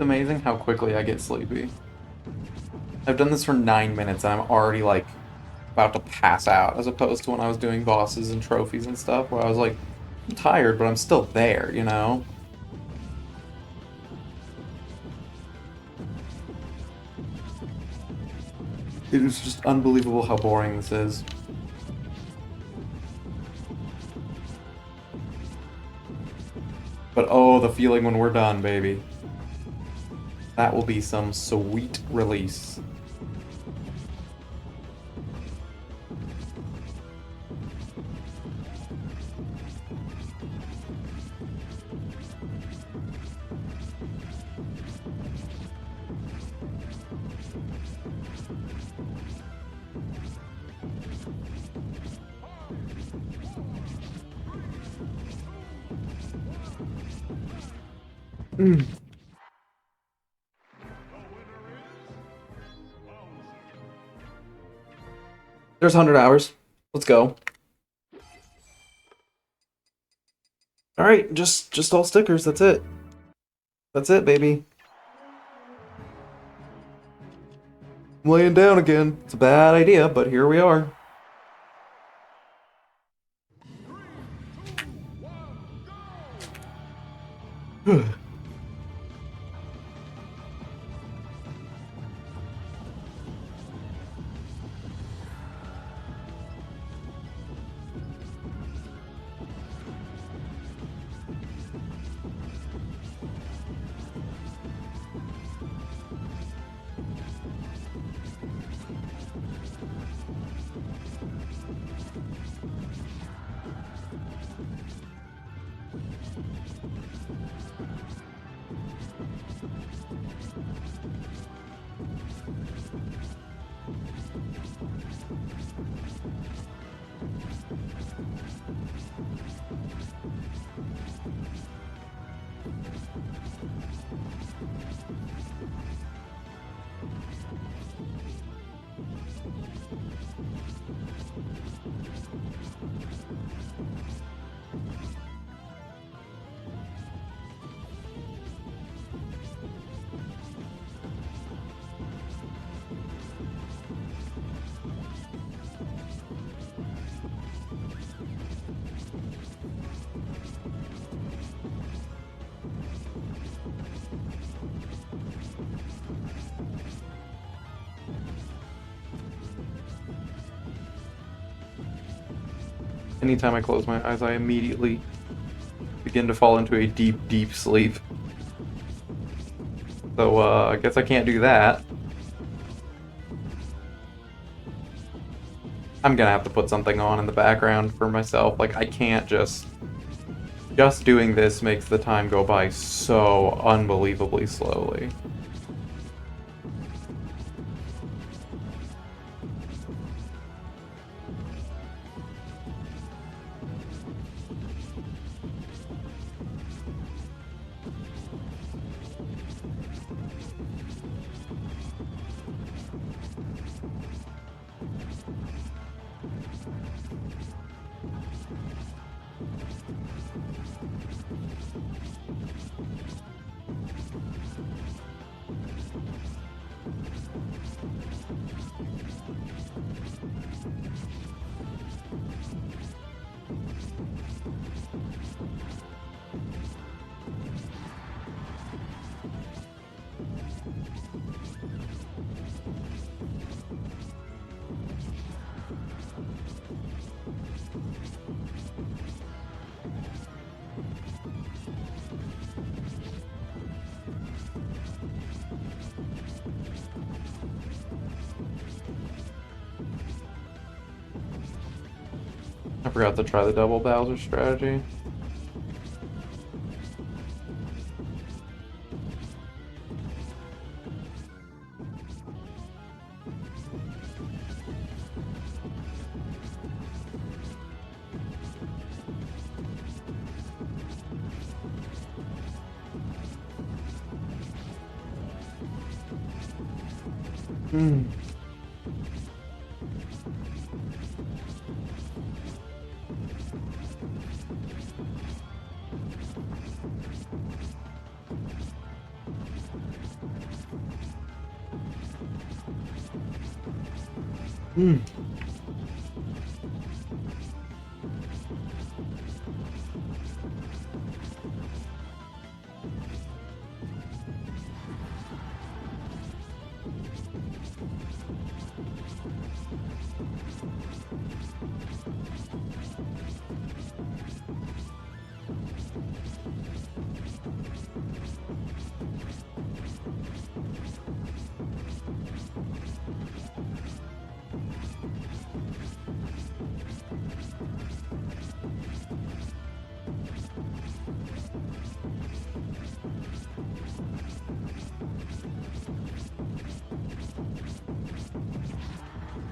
amazing how quickly I get sleepy. I've done this for 9 minutes and I'm already like about to pass out, as opposed to when I was doing bosses and trophies and stuff where I was like, I'm tired, but I'm still there, you know? It is just unbelievable how boring this is. But oh, the feeling when we're done, baby. That will be some sweet release. There's 100 hours. Let's go. All right, just all stickers. That's it. That's it, baby. I'm laying down again. It's a bad idea, but here we are. Anytime I close my eyes, I immediately begin to fall into a deep, deep sleep. So, I guess I can't do that. I'm gonna have to put something on in the background for myself. Like, I can't just doing this makes the time go by so unbelievably slowly. I forgot to try the double Bowser strategy. Hmm.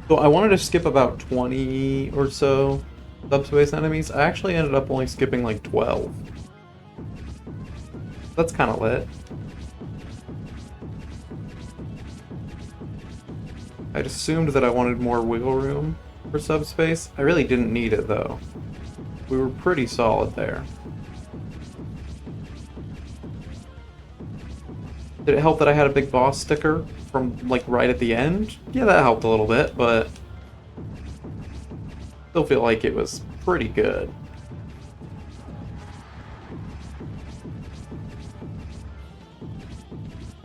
So I wanted to skip about 20 or so subspace enemies. I actually ended up only skipping like 12. That's kind of lit. I'd assumed that I wanted more wiggle room for subspace. I really didn't need it though. We were pretty solid there. Did it help that I had a big boss sticker from like right at the end? Yeah, that helped a little bit, but still feel like it was pretty good.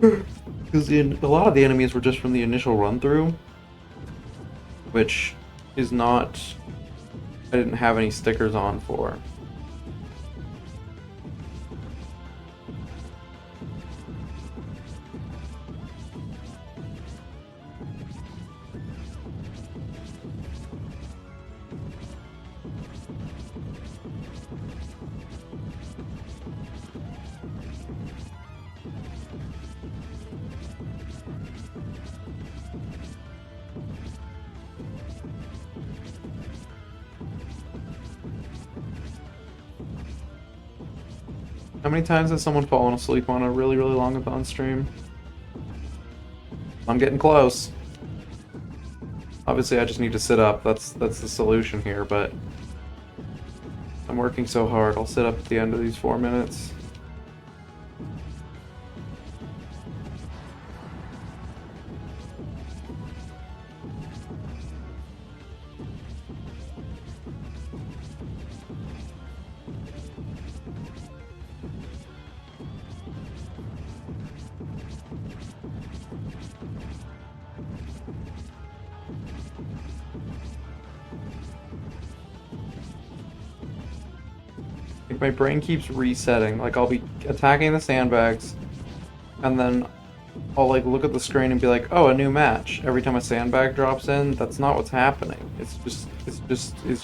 Because a lot of the enemies were just from the initial run through, which is not, I didn't have any stickers on for. How many times has someone fallen asleep on a really, really long stream? I'm getting close. Obviously, I just need to sit up. That's the solution here, but I'm working so hard. I'll sit up at the end of these 4 minutes. Like my brain keeps resetting. Like I'll be attacking the sandbags, and then I'll like look at the screen and be like, "Oh, a new match." Every time a sandbag drops in, that's not what's happening. It's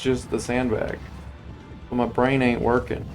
just the sandbag. But my brain ain't working.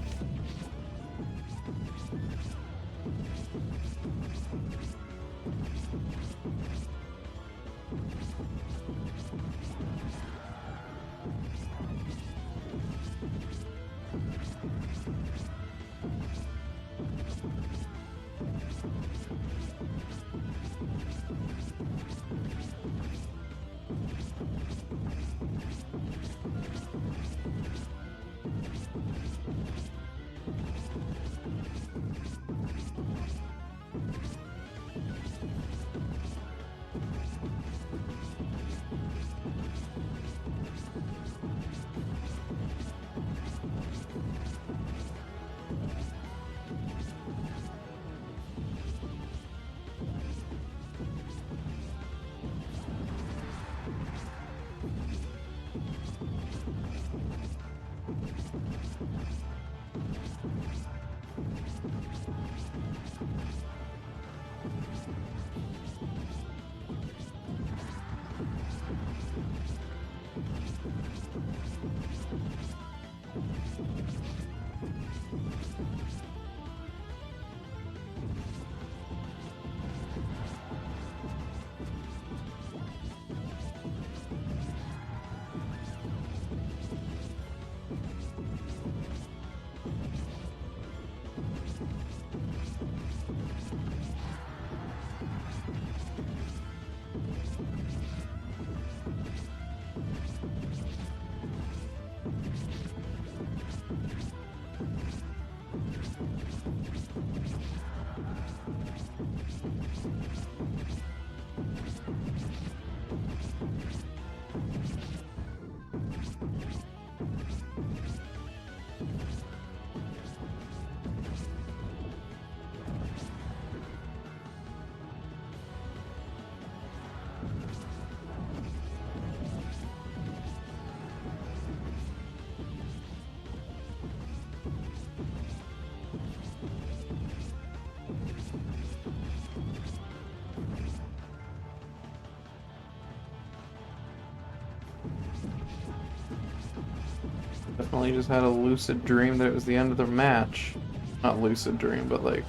Definitely just had a lucid dream that it was the end of the match. Not lucid dream, but like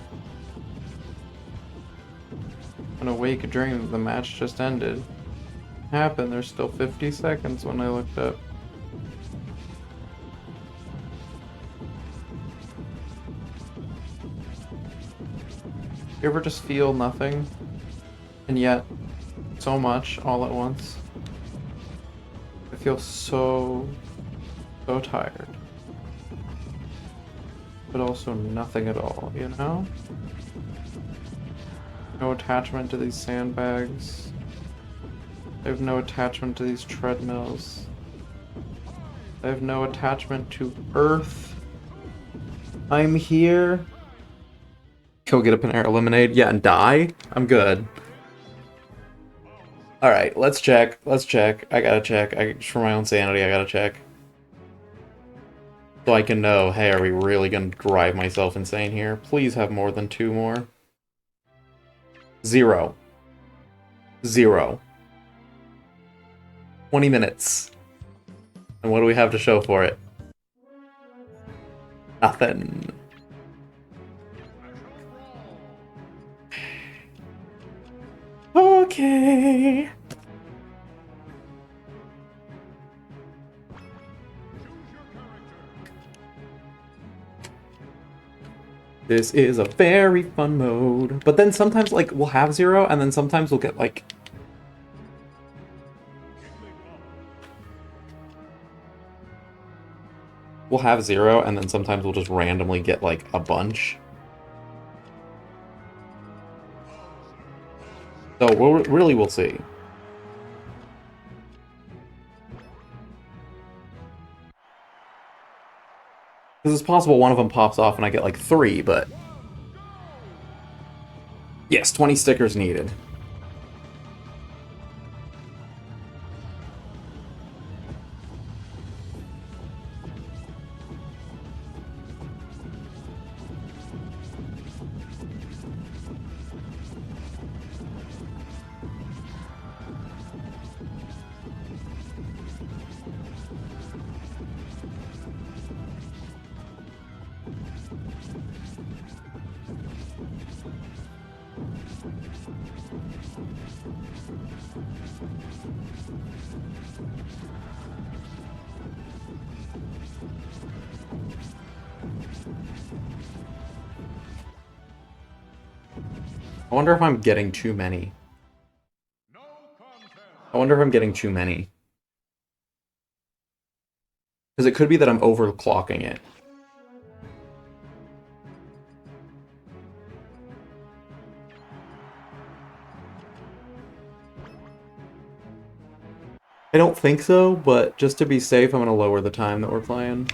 an awake dream that the match just ended. Happened. There's still 50 seconds when I looked up. You ever just feel nothing, and yet so much all at once? I feel so tired, but also nothing at all, you know? No attachment to these sandbags. I have no attachment to these treadmills. I have no attachment to Earth. I'm here. Kill, get up in air, eliminate. Yeah, and die? I'm good. Alright, let's check. Let's check. I gotta check. Just for my own sanity, I gotta check. So I can know, hey, are we really gonna drive myself insane here? Please have more than 2 more. 0. 0. 20 minutes. And what do we have to show for it? Nothing. Okay. This is a very fun mode. But then sometimes, like, we'll have 0, and then sometimes we'll get, like... We'll have 0, and then sometimes we'll just randomly get, like, a bunch. So, we'll see. Because it's possible one of them pops off and I get, like, 3, but... Yes, 20 stickers needed. I wonder if I'm getting too many. I wonder if I'm getting too many. Because it could be that I'm overclocking it. I don't think so, but just to be safe, I'm going to lower the time that we're playing.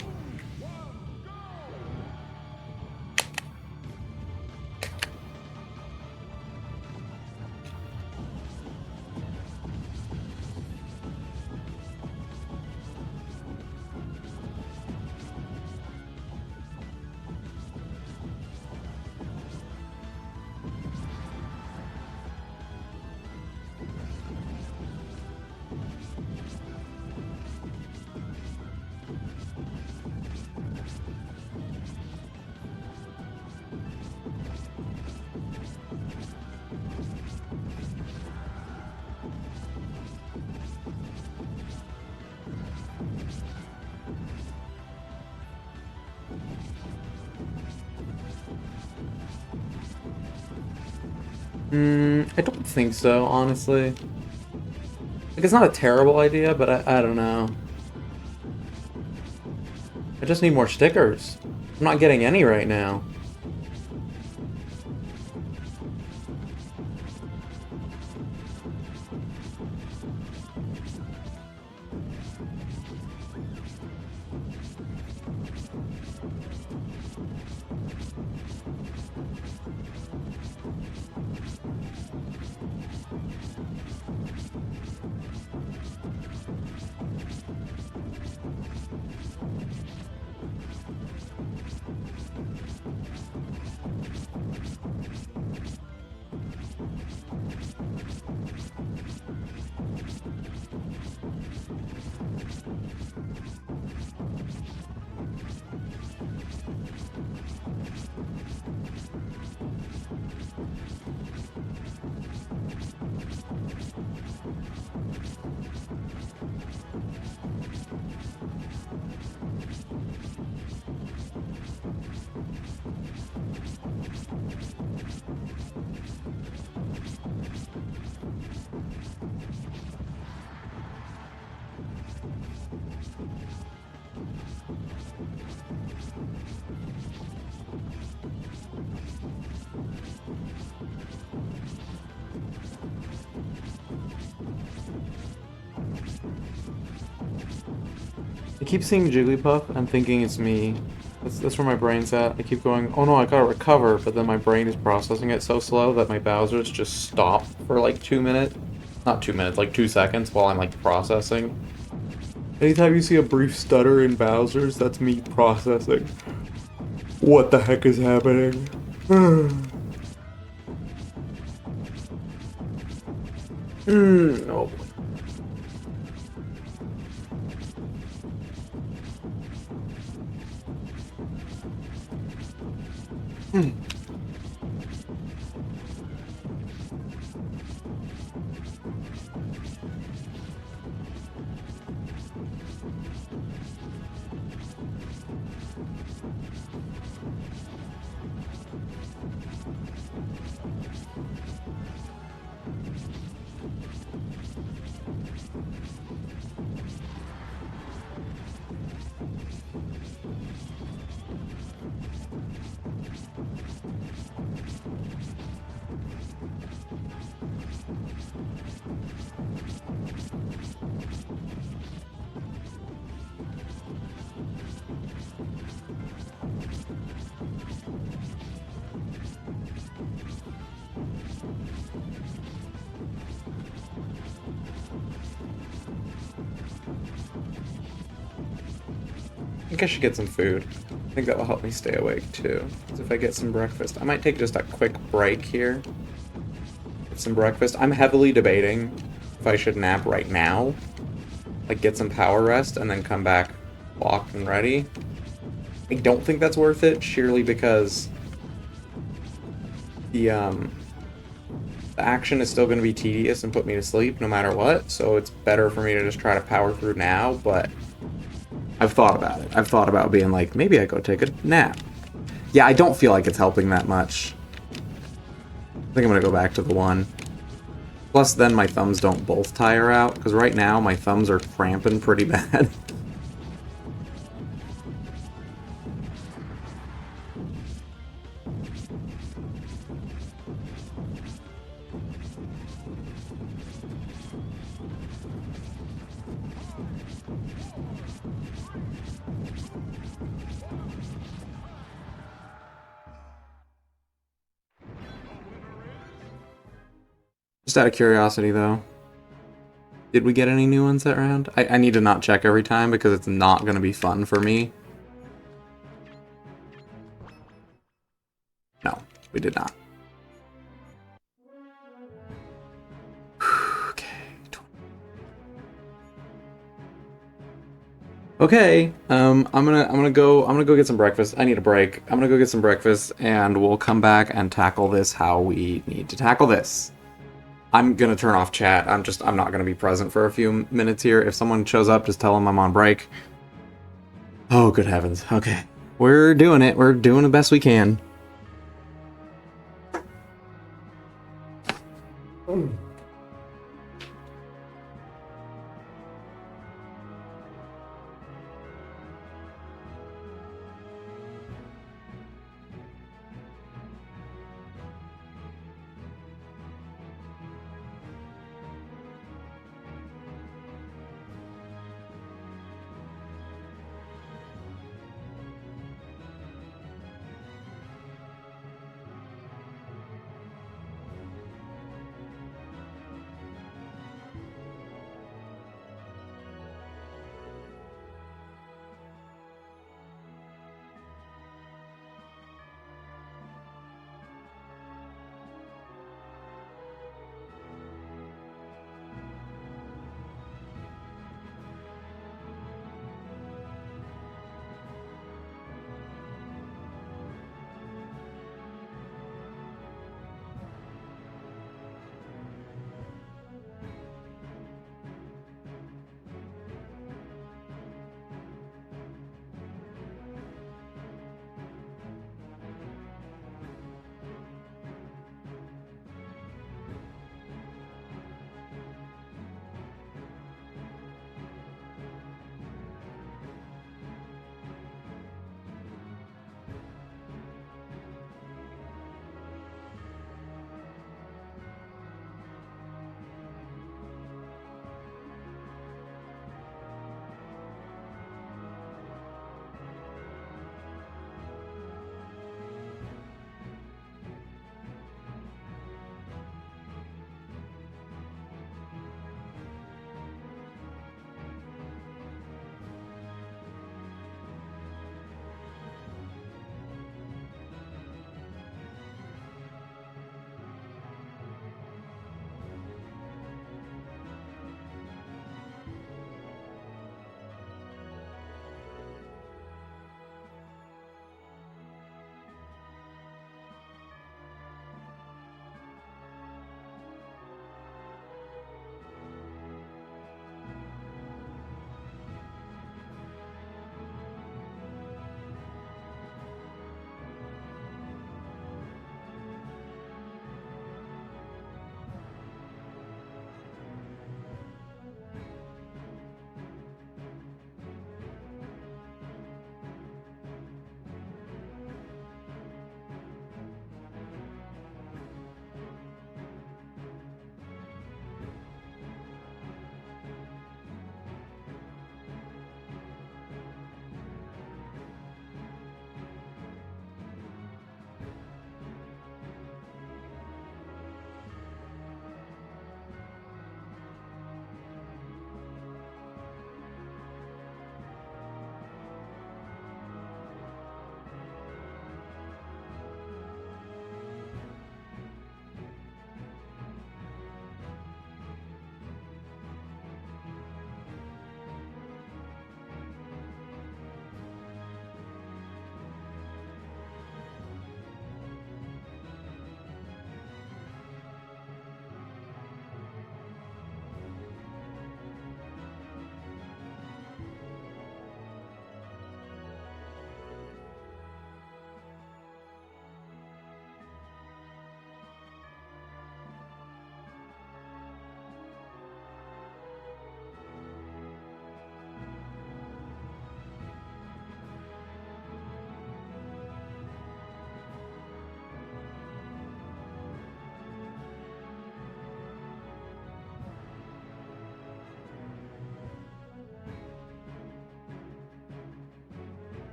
I don't think so, honestly. Like, it's not a terrible idea, but I don't know. I just need more stickers. I'm not getting any right now. I keep seeing Jigglypuff and thinking it's me. That's where my brain's at. I keep going, oh no, I gotta recover, but then my brain is processing it so slow that my Bowser's just stop for like 2 minutes. Not 2 minutes, like 2 seconds while I'm like processing. Anytime you see a brief stutter in Bowser's, that's me processing. What the heck is happening? Oh boy. I think I should get some food. I think that will help me stay awake too. Because if I get some breakfast, I might take just a quick break here. Get some breakfast. I'm heavily debating if I should nap right now. Like get some power rest and then come back locked and ready. I don't think that's worth it, sheerly because the action is still going to be tedious and put me to sleep no matter what, so it's better for me to just try to power through now, but I've thought about it. I've thought about being like, maybe I go take a nap. Yeah, I don't feel like it's helping that much. I think I'm going to go back to the one. Plus, then my thumbs don't both tire out, because right now my thumbs are cramping pretty bad. Just out of curiosity, though, did we get any new ones that round? I need to not check every time because it's not going to be fun for me. No, we did not. Okay, I'm gonna go get some breakfast. I need a break. I'm gonna go get some breakfast, and we'll come back and tackle this how we need to tackle this. I'm gonna turn off chat. I'm not gonna be present for a few minutes here. If someone shows up, just tell them I'm on break. Oh, good heavens. Okay, we're doing it. We're doing the best we can.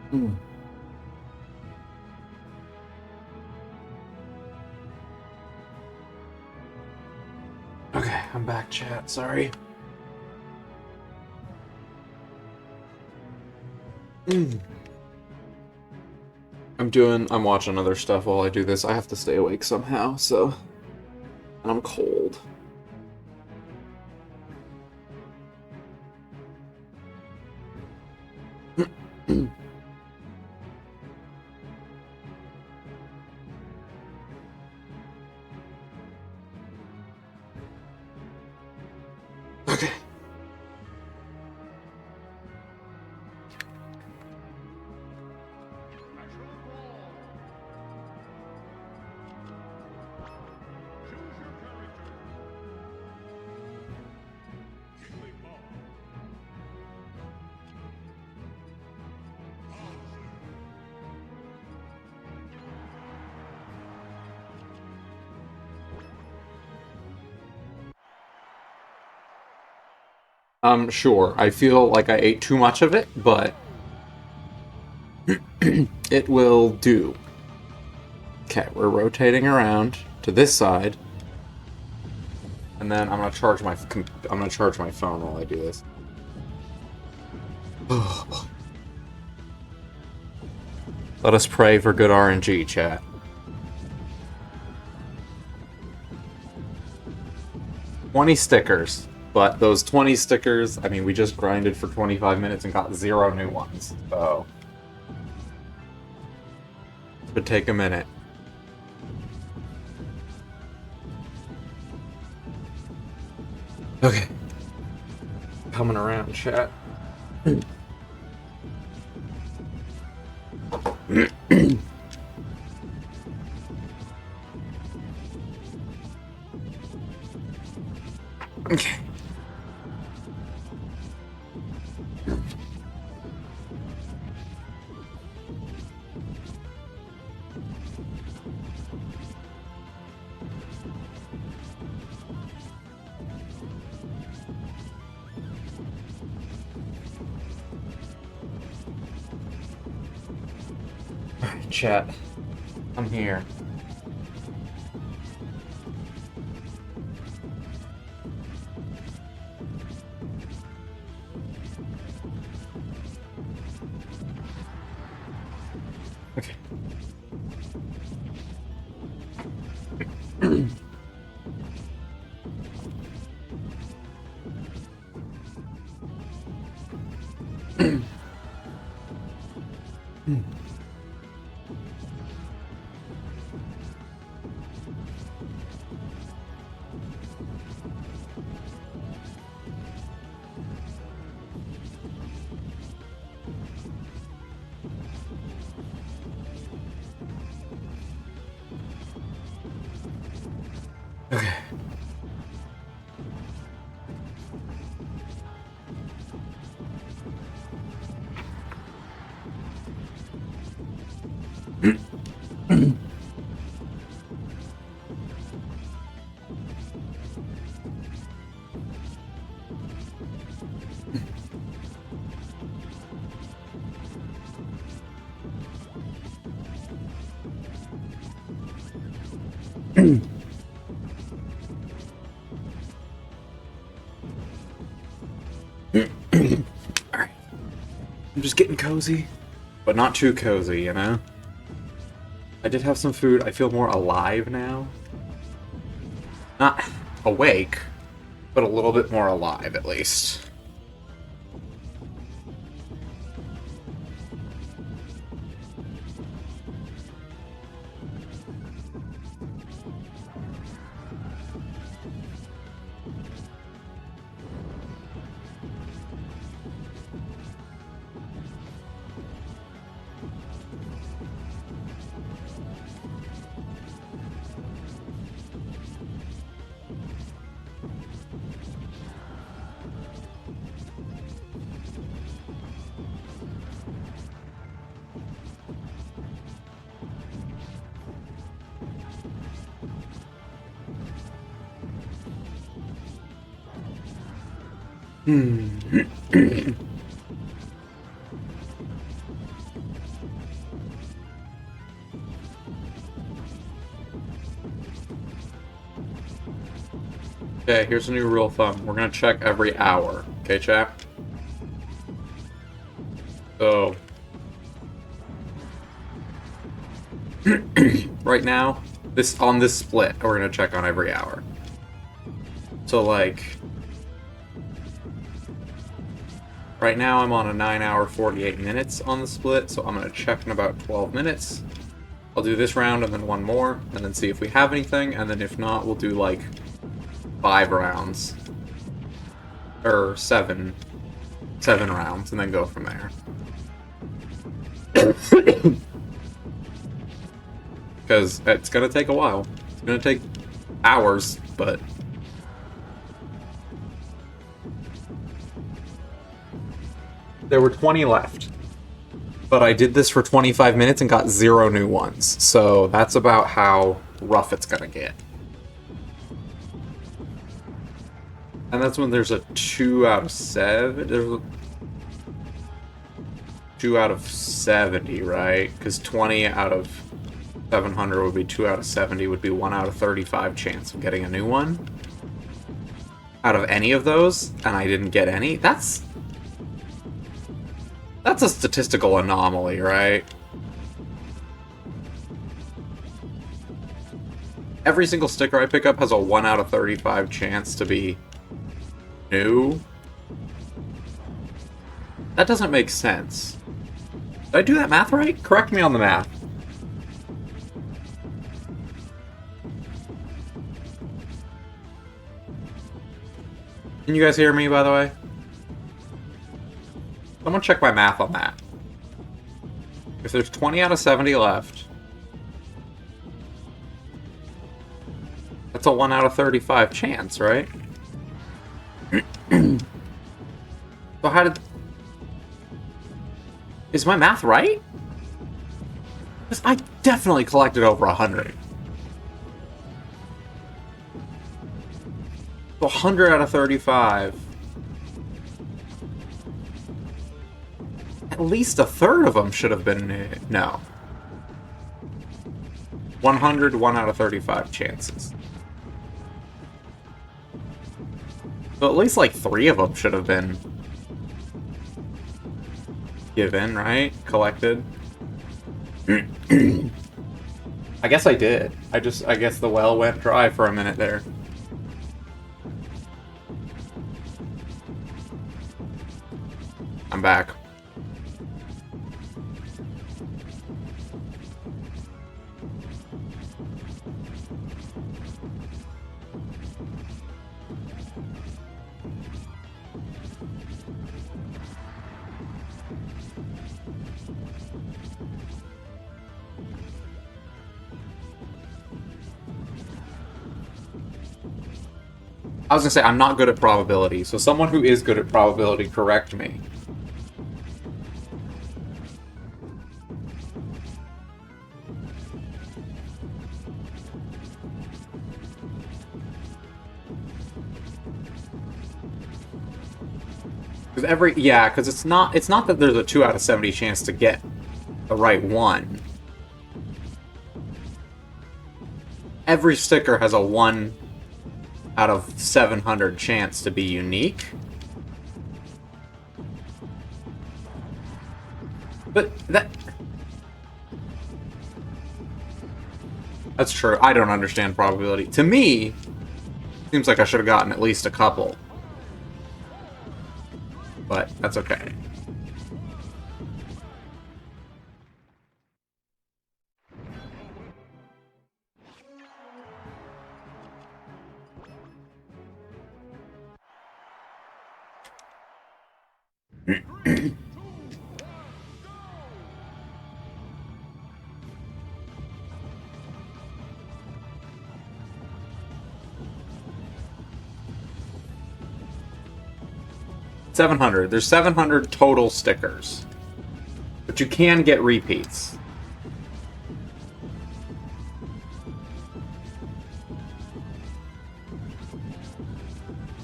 Hmm. Okay, I'm back, chat. Sorry. I'm watching other stuff while I do this. I have to stay awake somehow, so. And I'm cold. Okay. Actual Brawl. Choose your character. Jigglypuff. Bowser. Sure. I feel like I ate too much of it, but it will do. Okay, we're rotating around to this side. And then I'm gonna charge my phone while I do this. Let us pray for good RNG, chat. $20 stickers. But those 20 stickers, I mean, we just grinded for 25 minutes and got 0 new ones. So it would take a minute. Okay. Coming around, chat. Okay. Alright, chat. I'm here. Okay. Okay. Alright. I'm just getting cozy, but not too cozy, you know? I did have some food. I feel more alive now. Not awake, but a little bit more alive, at least. Okay, here's a new rule of thumb. We're gonna check every hour. Okay, chat? So... right now, on this split, we're gonna check on every hour. So, like... right now, I'm on a 9-hour, 48 minutes on the split, so I'm gonna check in about 12 minutes. I'll do this round and then one more, and then see if we have anything, and then if not, we'll do, like, 5 rounds. Or 7 rounds, and then go from there. Because it's gonna take a while. It's gonna take hours, but... there were 20 left. But I did this for 25 minutes and got 0 new ones. So that's about how rough it's gonna get. And that's when there's a 2 out of 7. There's a 2 out of 70, right? Because 20 out of 700 would be 2 out of 70, would be 1 out of 35 chance of getting a new one. Out of any of those, and I didn't get any. That's a statistical anomaly, right? Every single sticker I pick up has a 1 out of 35 chance to be new. That doesn't make sense. Did I do that math right? Correct me on the math. Can you guys hear me, by the way? Someone check my math on that. If there's 20 out of 70 left, that's a 1 out of 35 chance, right? So how did... is my math right? Because I definitely collected over 100. So 100 out of 35. At least a third of them should have been new. No. 100, 1 out of 35 chances. So at least like 3 of them should have been given, right? Collected. I guess I did. I guess the well went dry for a minute there. I'm back. I was gonna say, I'm not good at probability, so someone who is good at probability, correct me. Because it's not that there's a 2 out of 70 chance to get the right one. Every sticker has a 1 out of 700 chance to be unique. But that's true. I don't understand probability. To me, seems like I should have gotten at least a couple. But that's okay. $700. There's 700 total stickers. But you can get repeats.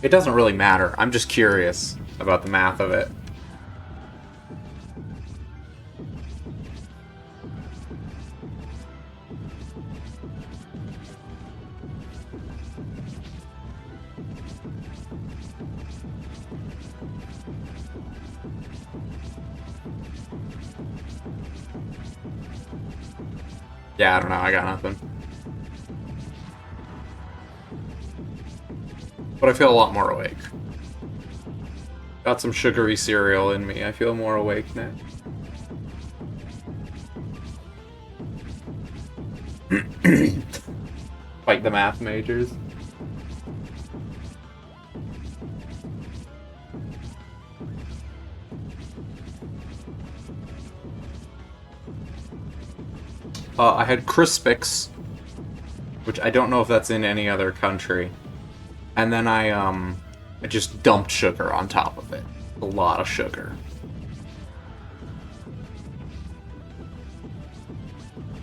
It doesn't really matter. I'm just curious about the math of it. Yeah, I don't know. I got nothing. But I feel a lot more awake. Got some sugary cereal in me. I feel more awake now. Fight the math majors. I had Crispix, which I don't know if that's in any other country. And then I just dumped sugar on top of it. A lot of sugar.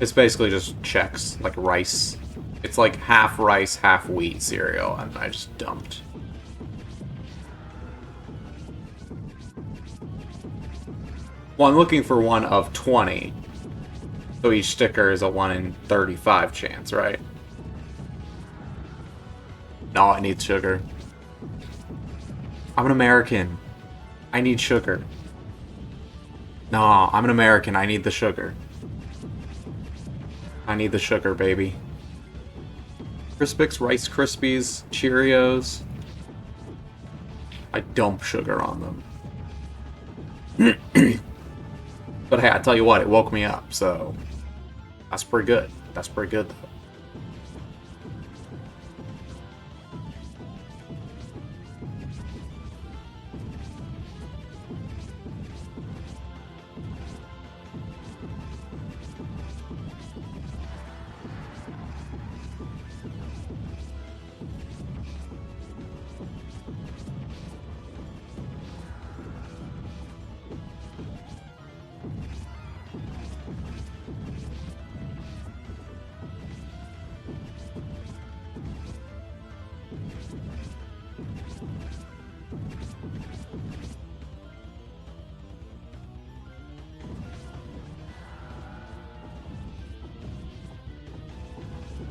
It's basically just Chex, like rice. It's like half rice, half wheat cereal, and I just dumped. Well, I'm looking for one of 20. So each sticker is a 1 in 35 chance, right? No, I need sugar. I'm an American. I need sugar. No, I'm an American. I need the sugar. I need the sugar, baby. Crispix, Rice Krispies, Cheerios. I dump sugar on them. But hey, I tell you what, it woke me up, so that's pretty good. That's pretty good, though.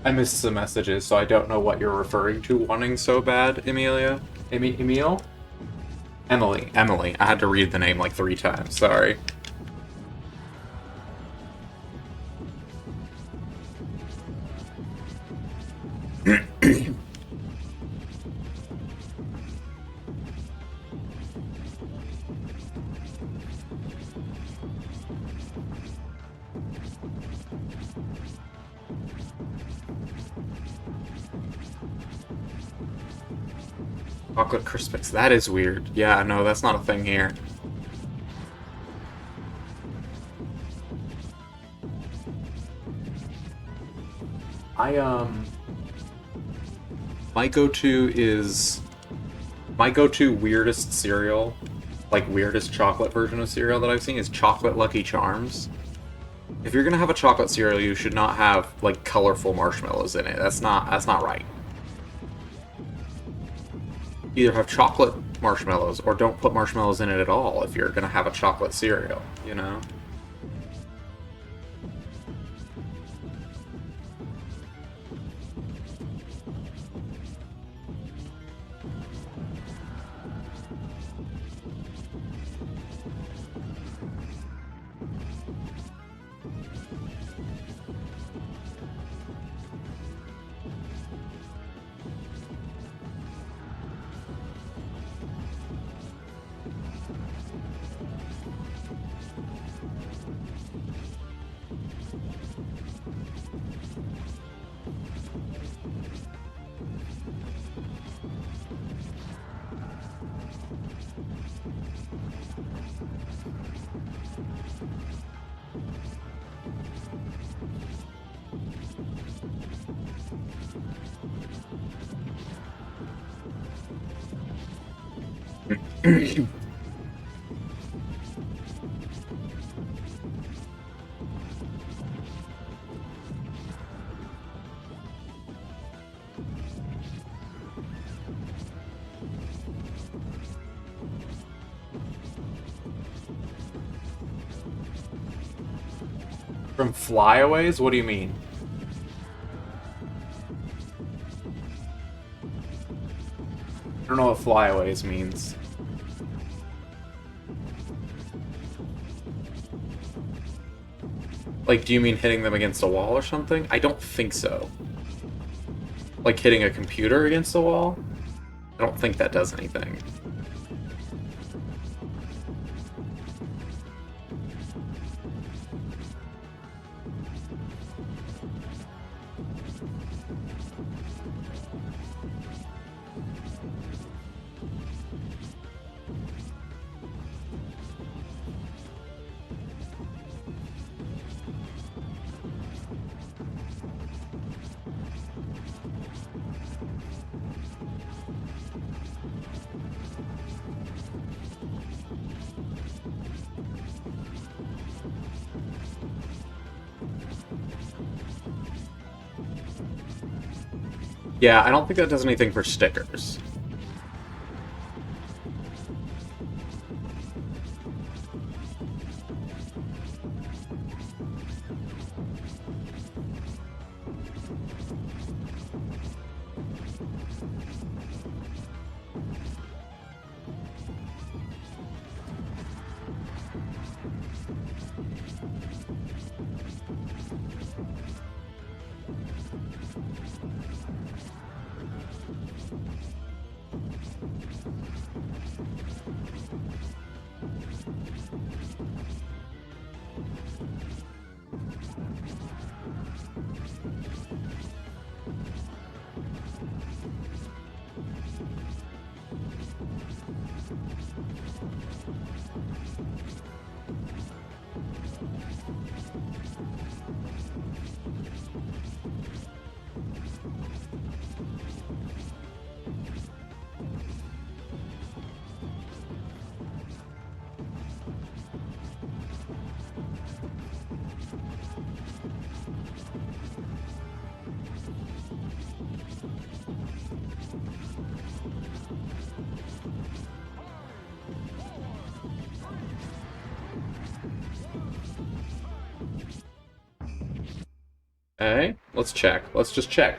I missed some messages, so I don't know what you're referring to wanting so bad, Emilia. Emil? Emily. Emily. I had to read the name like 3 times, sorry. Chocolate Crispix. That is weird. Yeah, no, that's not a thing here. My go-to weirdest cereal, like weirdest chocolate version of cereal that I've seen is Chocolate Lucky Charms. If you're gonna have a chocolate cereal, you should not have like colorful marshmallows in it. That's not right. Either have chocolate marshmallows or don't put marshmallows in it at all if you're gonna have a chocolate cereal, you know? From flyaways? What do you mean? I don't know what flyaways means. Like, do you mean hitting them against a wall or something? I don't think so. Like hitting a computer against a wall? I don't think that does anything. Yeah, I don't think that does anything for stickers. Okay, let's check. Let's just check.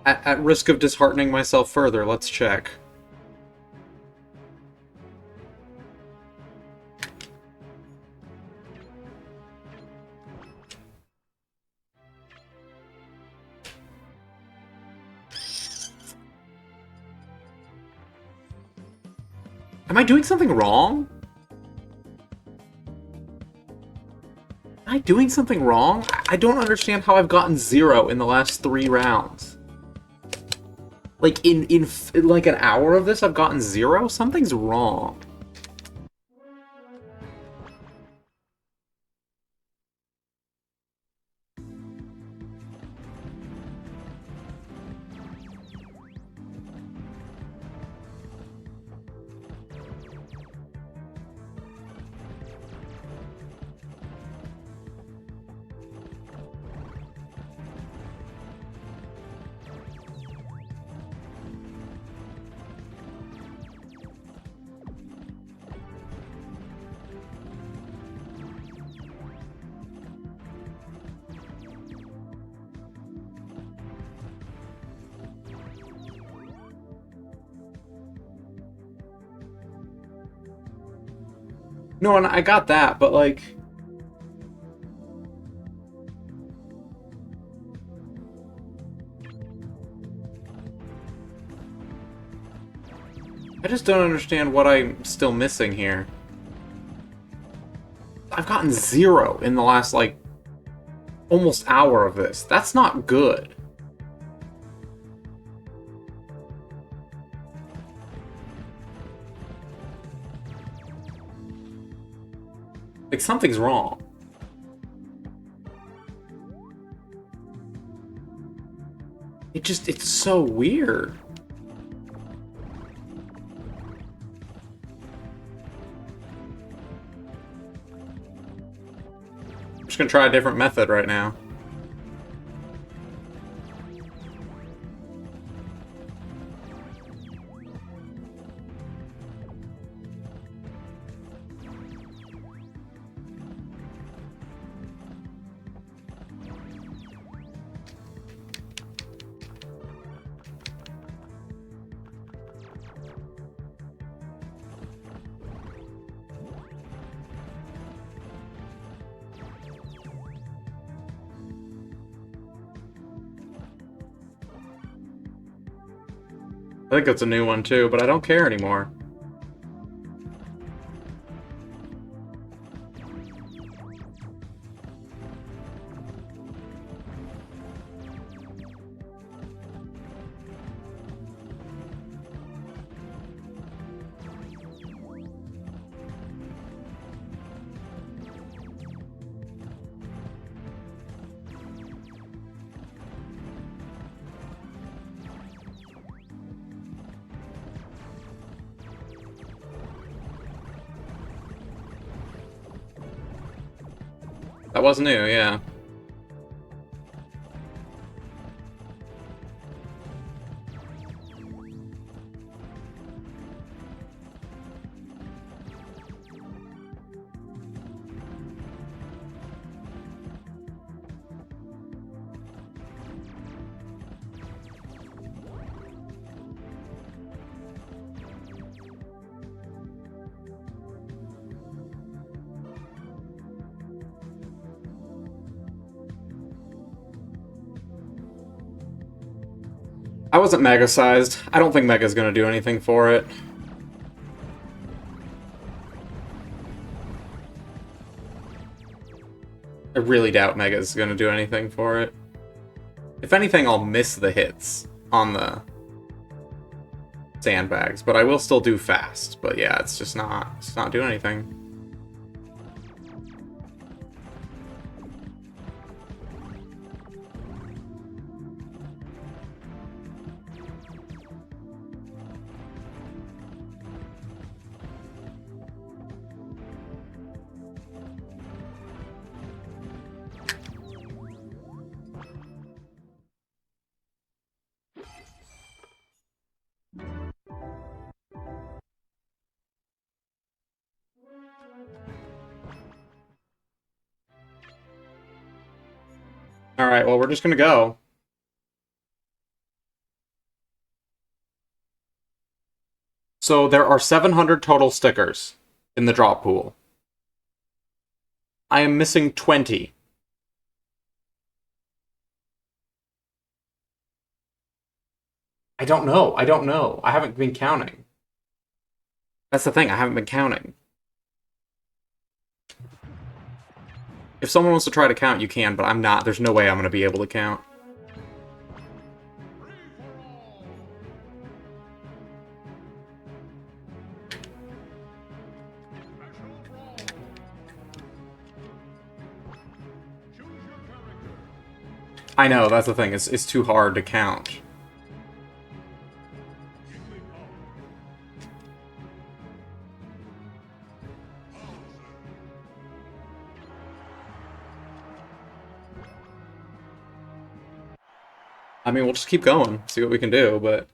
At risk of disheartening myself further, let's check. Am I doing something wrong? Am I doing something wrong? I don't understand how I've gotten 0 in the last 3 rounds. Like, in like an hour of this, I've gotten 0? Something's wrong. No, and I got that, but like... I just don't understand what I'm still missing here. I've gotten 0 in the last, like, almost hour of this. That's not good. Like, something's wrong. It's so weird. I'm just gonna try a different method right now. I think it's a new one too, but I don't care anymore. That was new, yeah. I wasn't mega-sized. I don't think Mega's gonna do anything for it. I really doubt Mega's gonna do anything for it. If anything, I'll miss the hits on the sandbags, but I will still do fast. But yeah, it's not doing anything. Alright, well, we're just gonna go. So there are 700 total stickers in the drop pool. I am missing 20. I don't know. I don't know. I haven't been counting. That's the thing. I haven't been counting. If someone wants to try to count, you can, but I'm not. There's no way I'm going to be able to count. I know, that's the thing. It's too hard to count. I mean, we'll just keep going, see what we can do, but...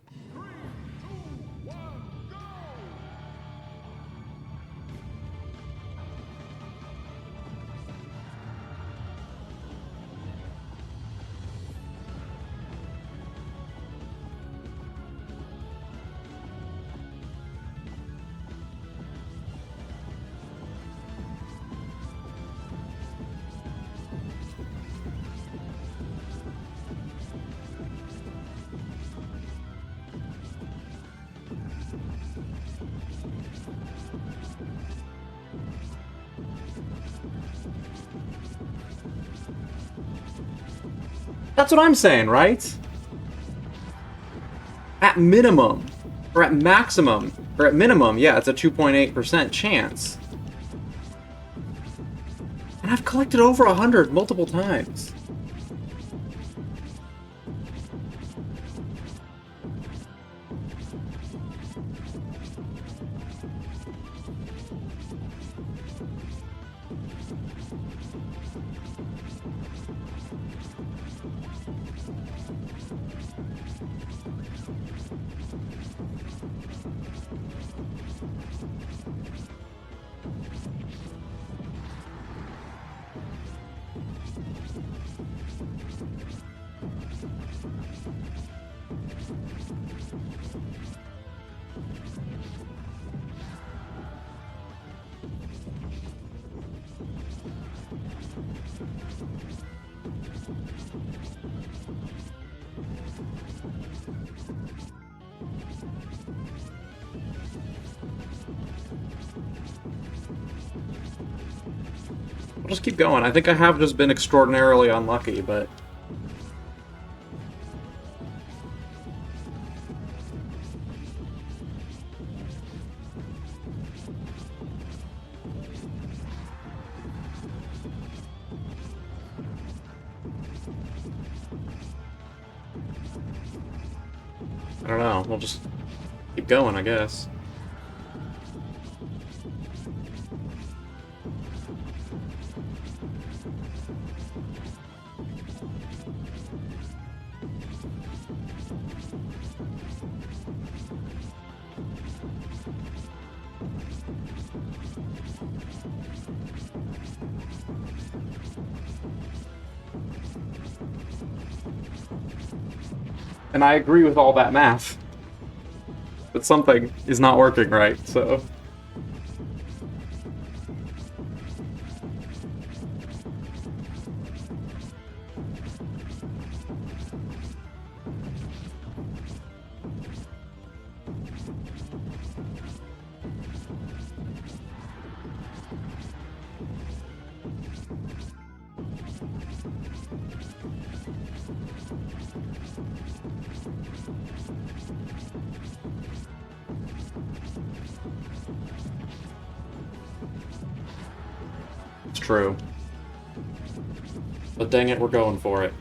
That's what I'm saying, right? At minimum, or at maximum, or at minimum, yeah, it's a 2.8% chance. And I've collected over 100 multiple times. I'll just keep going. I think I have just been extraordinarily unlucky, but... I don't know. We'll just keep going, I guess. And I agree with all that math. But something is not working right, so... It's true. But dang it, we're going for it.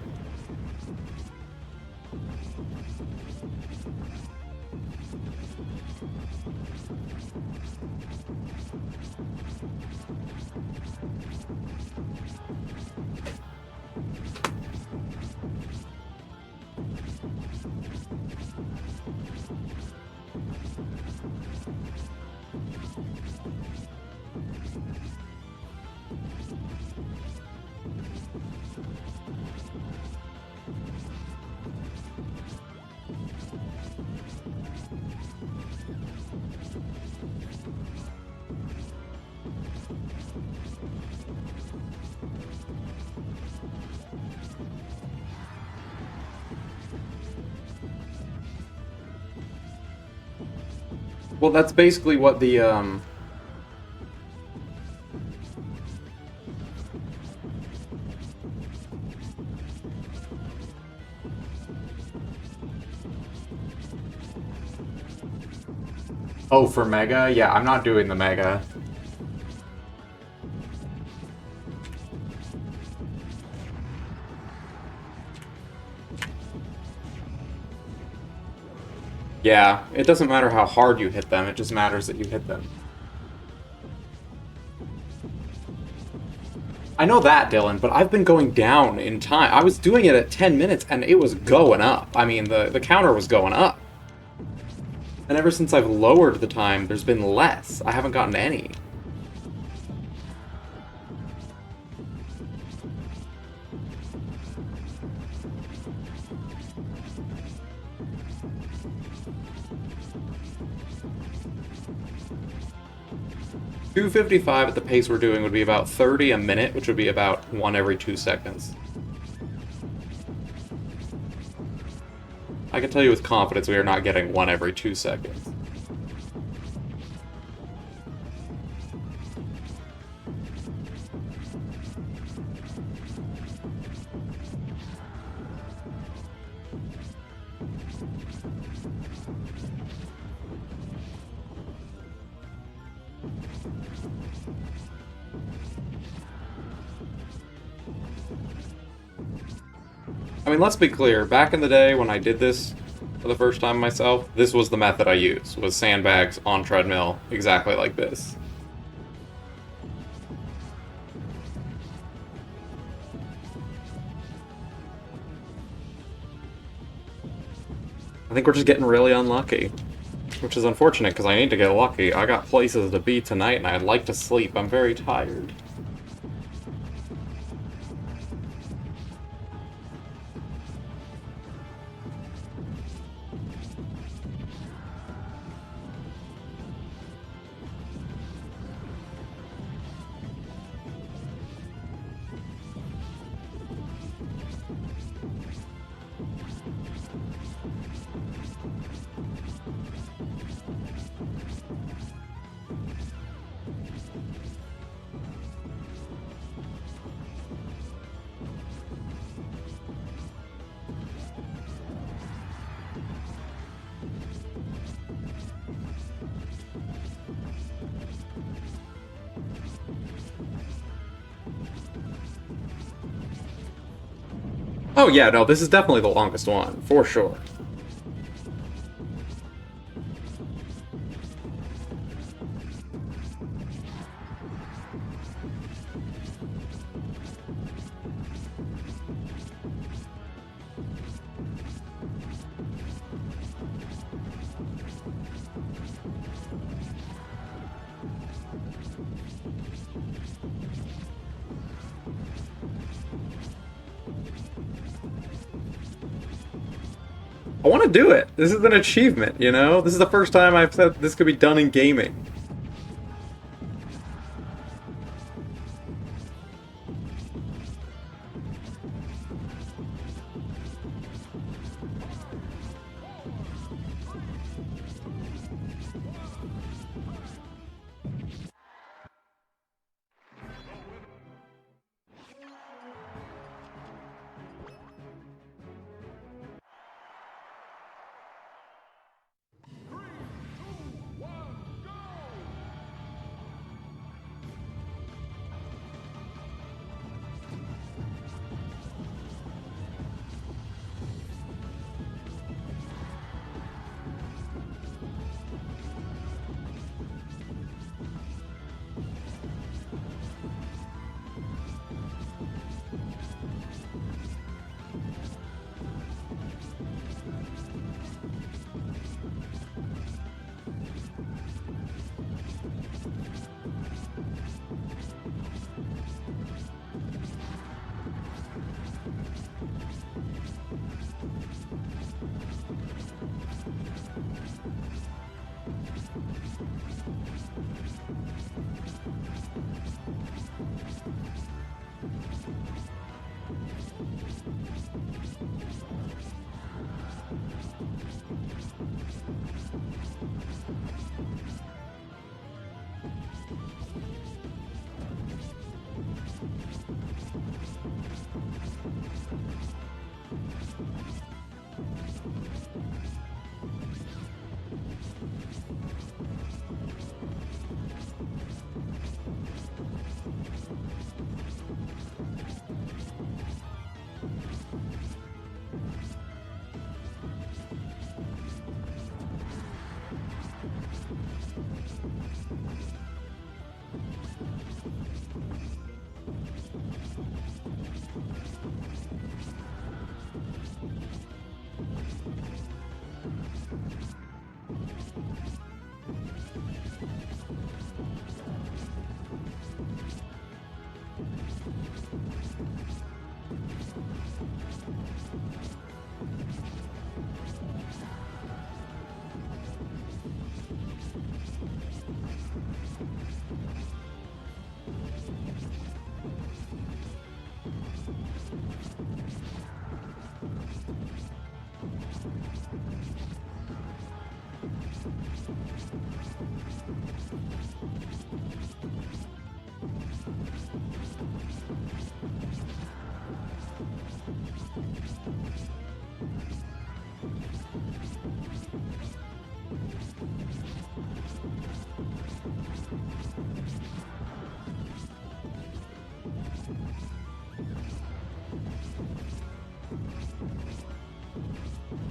Well, that's basically what the, Oh, for Mega? Yeah, I'm not doing the Mega. Yeah, it doesn't matter how hard you hit them, it just matters that you hit them. I know that, Dylan, but I've been going down in time. I was doing it at 10 minutes, and it was going up. I mean, the counter was going up. And ever since I've lowered the time, there's been less. I haven't gotten any. $2.55 at the pace we're doing would be about 30 a minute, which would be about 1 every 2 seconds. I can tell you with confidence we are not getting 1 every 2 seconds. I mean, let's be clear, back in the day when I did this for the first time myself, this was the method I used, was sandbags on treadmill, exactly like this. I think we're just getting really unlucky, which is unfortunate because I need to get lucky. I got places to be tonight and I'd like to sleep. I'm very tired. Oh yeah, no, this is definitely the longest one, for sure. I want to do it. This is an achievement, you know? This is the first time I've said this could be done in gaming.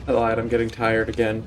I lied, I'm getting tired again.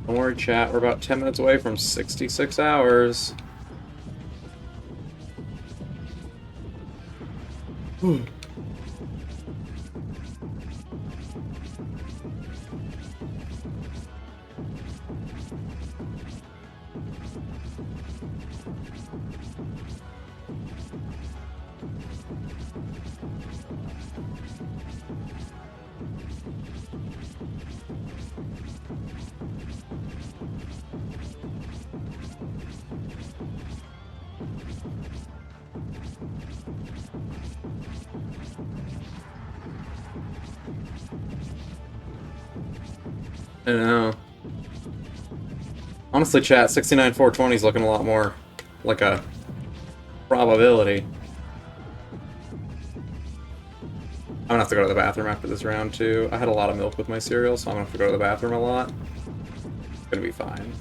Don't worry, chat. We're about 10 minutes away from 66 hours. I know. Honestly, chat, 69,420 is looking a lot more like a probability. I'm gonna have to go to the bathroom after this round, too. I had a lot of milk with my cereal, so I'm gonna have to go to the bathroom a lot. It's gonna be fine.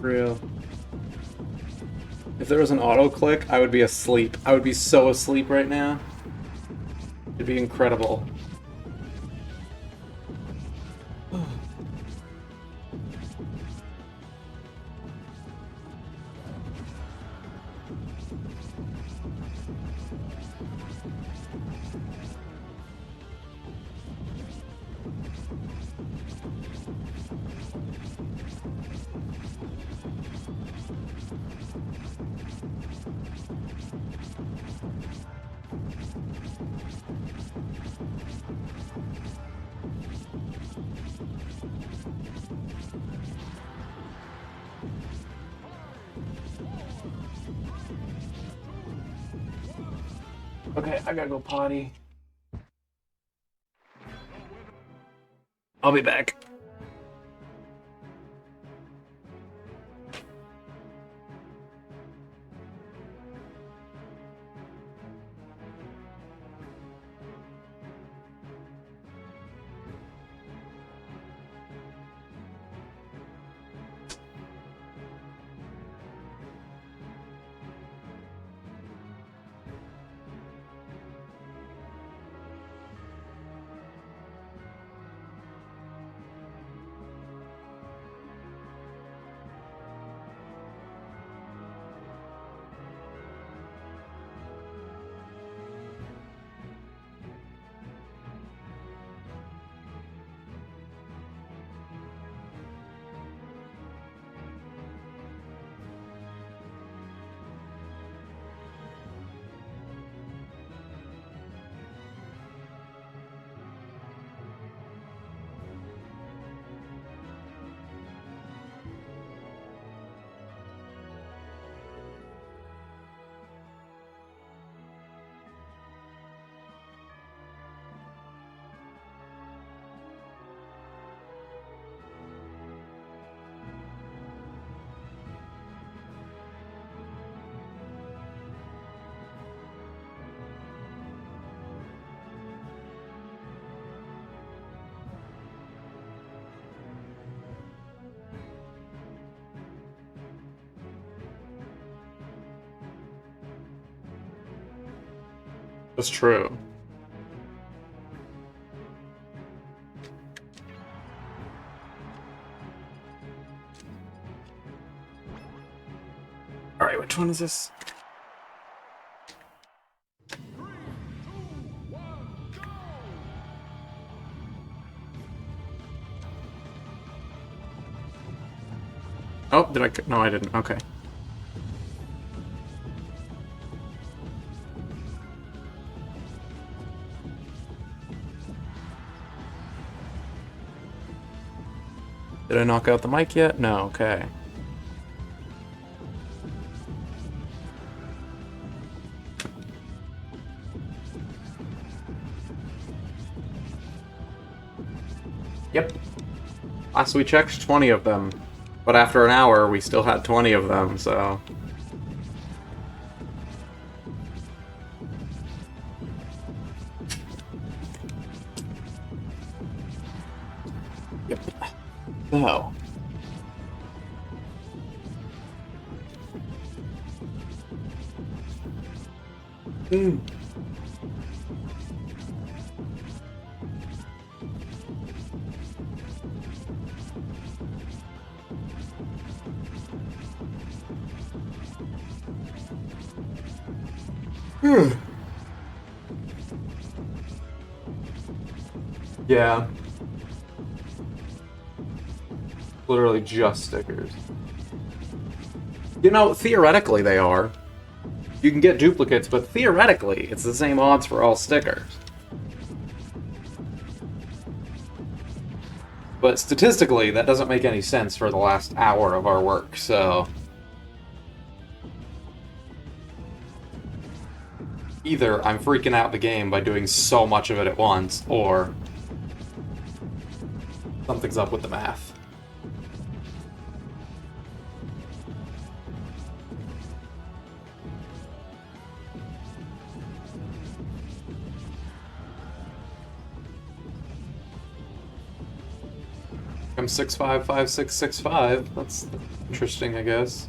Real. If there was an auto click, I would be asleep. I would be so asleep right now. It'd be incredible. Okay, I gotta go potty. I'll be back. That's true. Alright, which one is this? Oh, did I? No, I didn't. Okay. Did I knock out the mic yet? No, okay. Yep. Last we checked, 20 of them. But after an hour, we still had 20 of them, so... Yep. So... Hmm. Yeah. Literally just stickers. You know, theoretically they are. You can get duplicates, but theoretically it's the same odds for all stickers. But statistically, that doesn't make any sense for the last hour of our work, so... Either I'm freaking out the game by doing so much of it at once, or... something's up with the math. I'm 655665. That's interesting, I guess.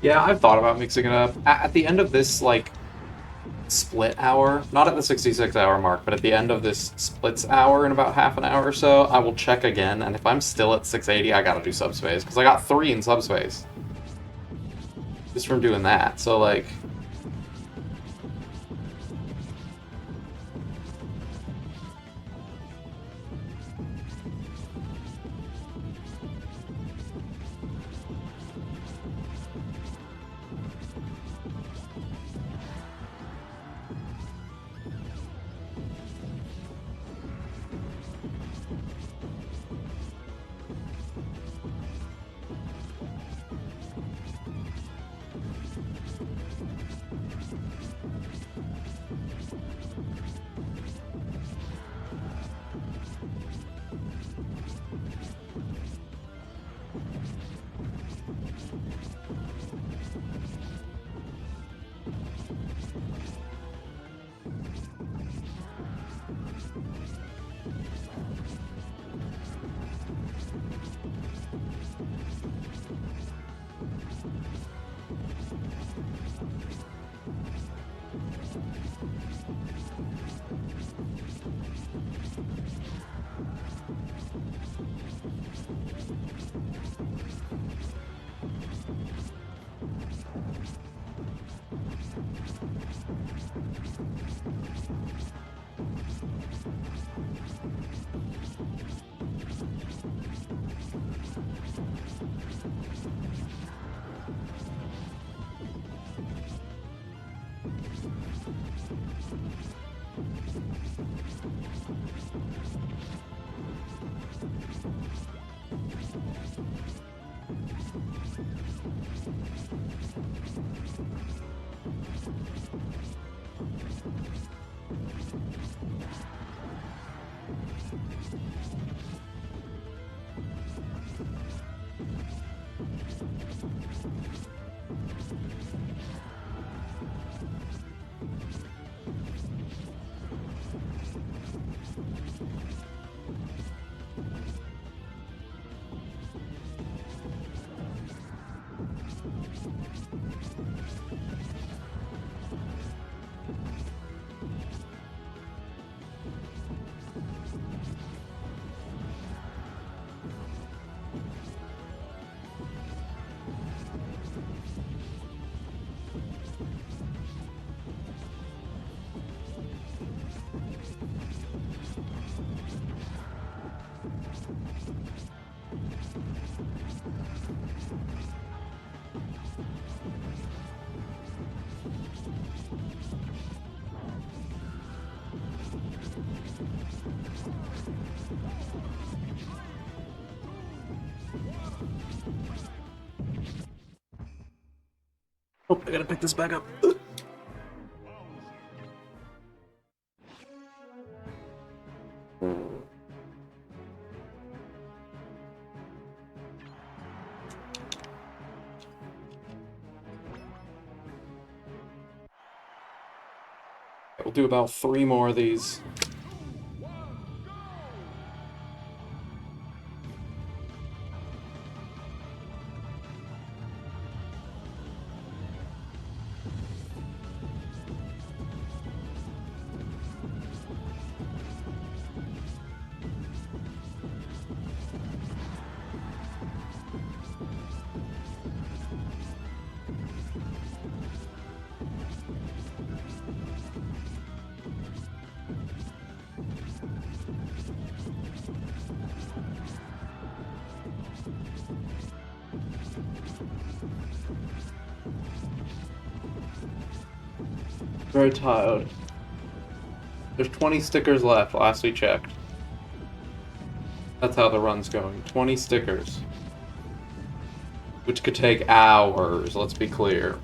Yeah, I've thought about mixing it up. At the end of this, like, split hour, not at the 66-hour mark, but at the end of this splits hour in about half an hour or so, I will check again, and if I'm still at 680, I gotta do subspace, because I got 3 in subspace. Just from doing that, so, like... Oh, I gotta pick this back up. We'll do about 3 more of these. Very tired. There's 20 stickers left, last we checked. That's how the run's going. 20 stickers. Which could take hours, let's be clear.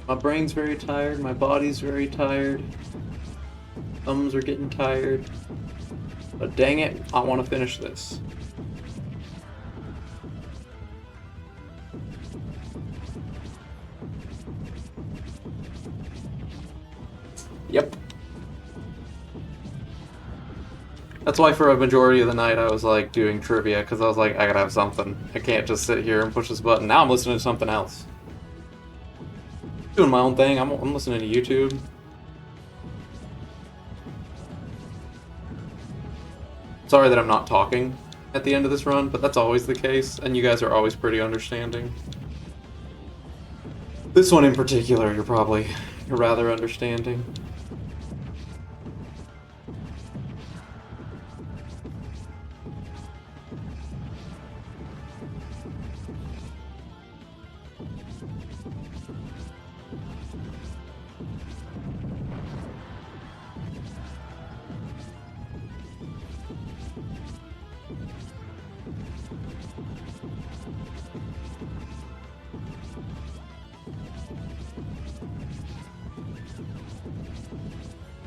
My brain's very tired, my body's very tired. Thumbs are getting tired. But dang it, I want to finish this. Yep. That's why for a majority of the night I was like doing trivia, because I was like, I gotta have something. I can't just sit here and push this button. Now I'm listening to something else. Doing my own thing. I'm listening to YouTube. Sorry that I'm not talking at the end of this run, but that's always the case, and you guys are always pretty understanding. This one in particular, you're rather understanding.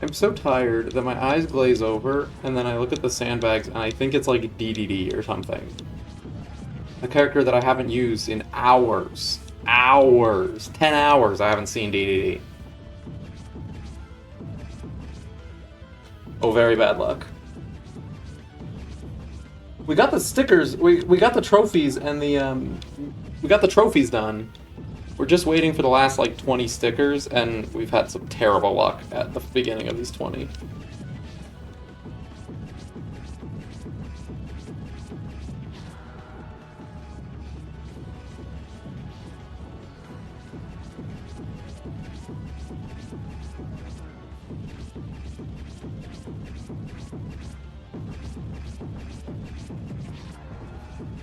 I'm so tired that my eyes glaze over, and then I look at the sandbags, and I think it's like DDD or something. A character that I haven't used in hours. Hours. 10 hours I haven't seen DDD. Oh, very bad luck. We got the stickers, we got the trophies, and we got the trophies done. We're just waiting for the last, like, 20 stickers, and we've had some terrible luck at the beginning of these 20.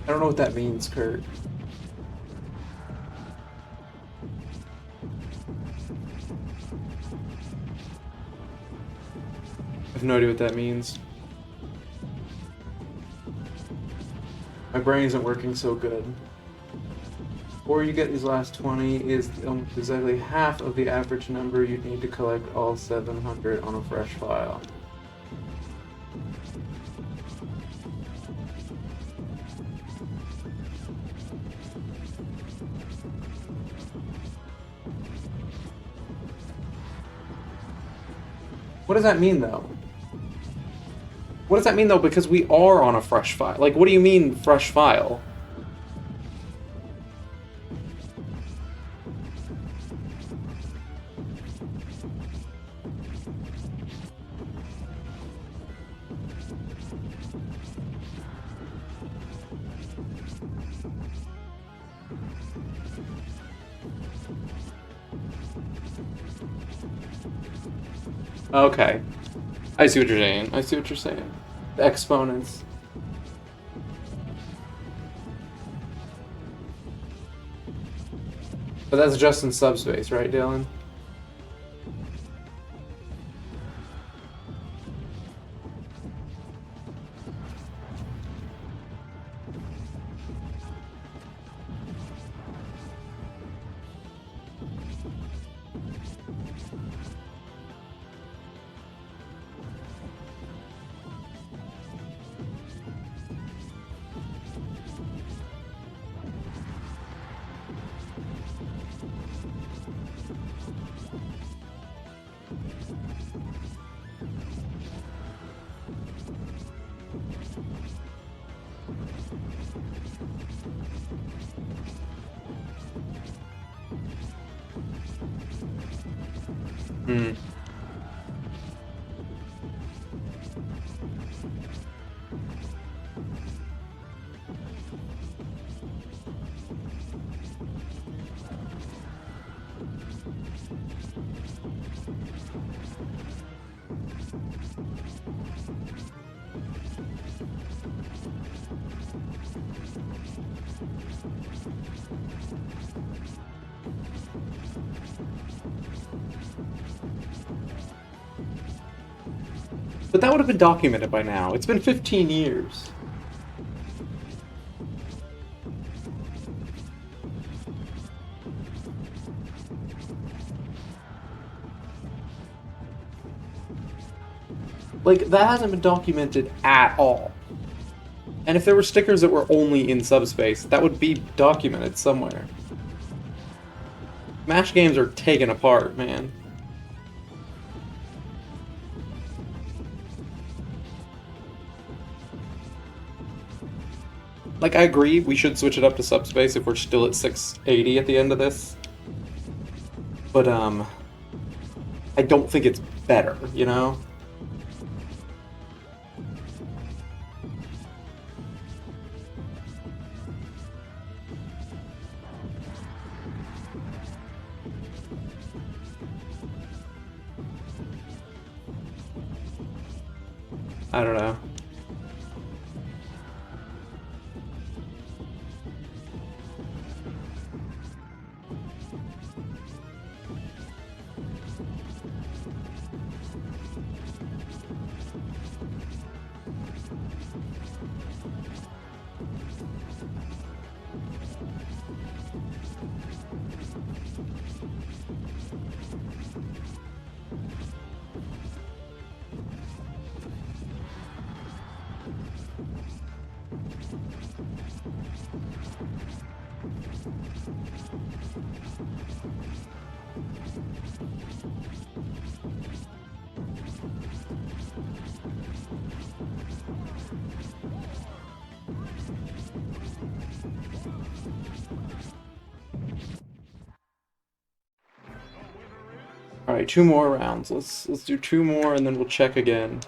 I don't know what that means, Kurt. I have no idea what that means. My brain isn't working so good. Before you get these last 20 is exactly half of the average number you'd need to collect all 700 on a fresh file. What does that mean, though? What does that mean, though? Because we are on a fresh file. Like, what do you mean, fresh file? Okay. I see what you're saying. I see what you're saying. The exponents. But that's just in subspace, right, Dylan? Hmm. But that would have been documented by now. It's been 15 years. Like, that hasn't been documented at all. And if there were stickers that were only in subspace, that would be documented somewhere. Smash games are taken apart, man. Like, I agree, we should switch it up to subspace if we're still at 680 at the end of this. But, I don't think it's better, you know? I don't know. All right, 2 more rounds. Let's do 2 more and then we'll check again.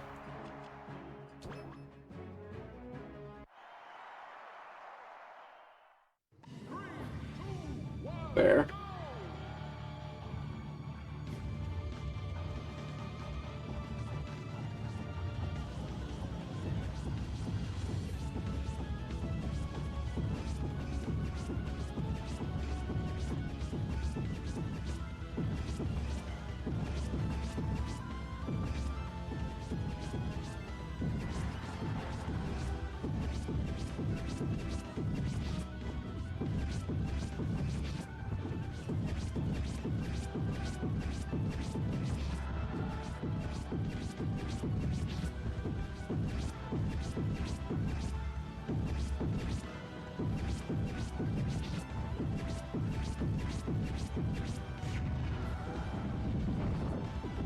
Fair.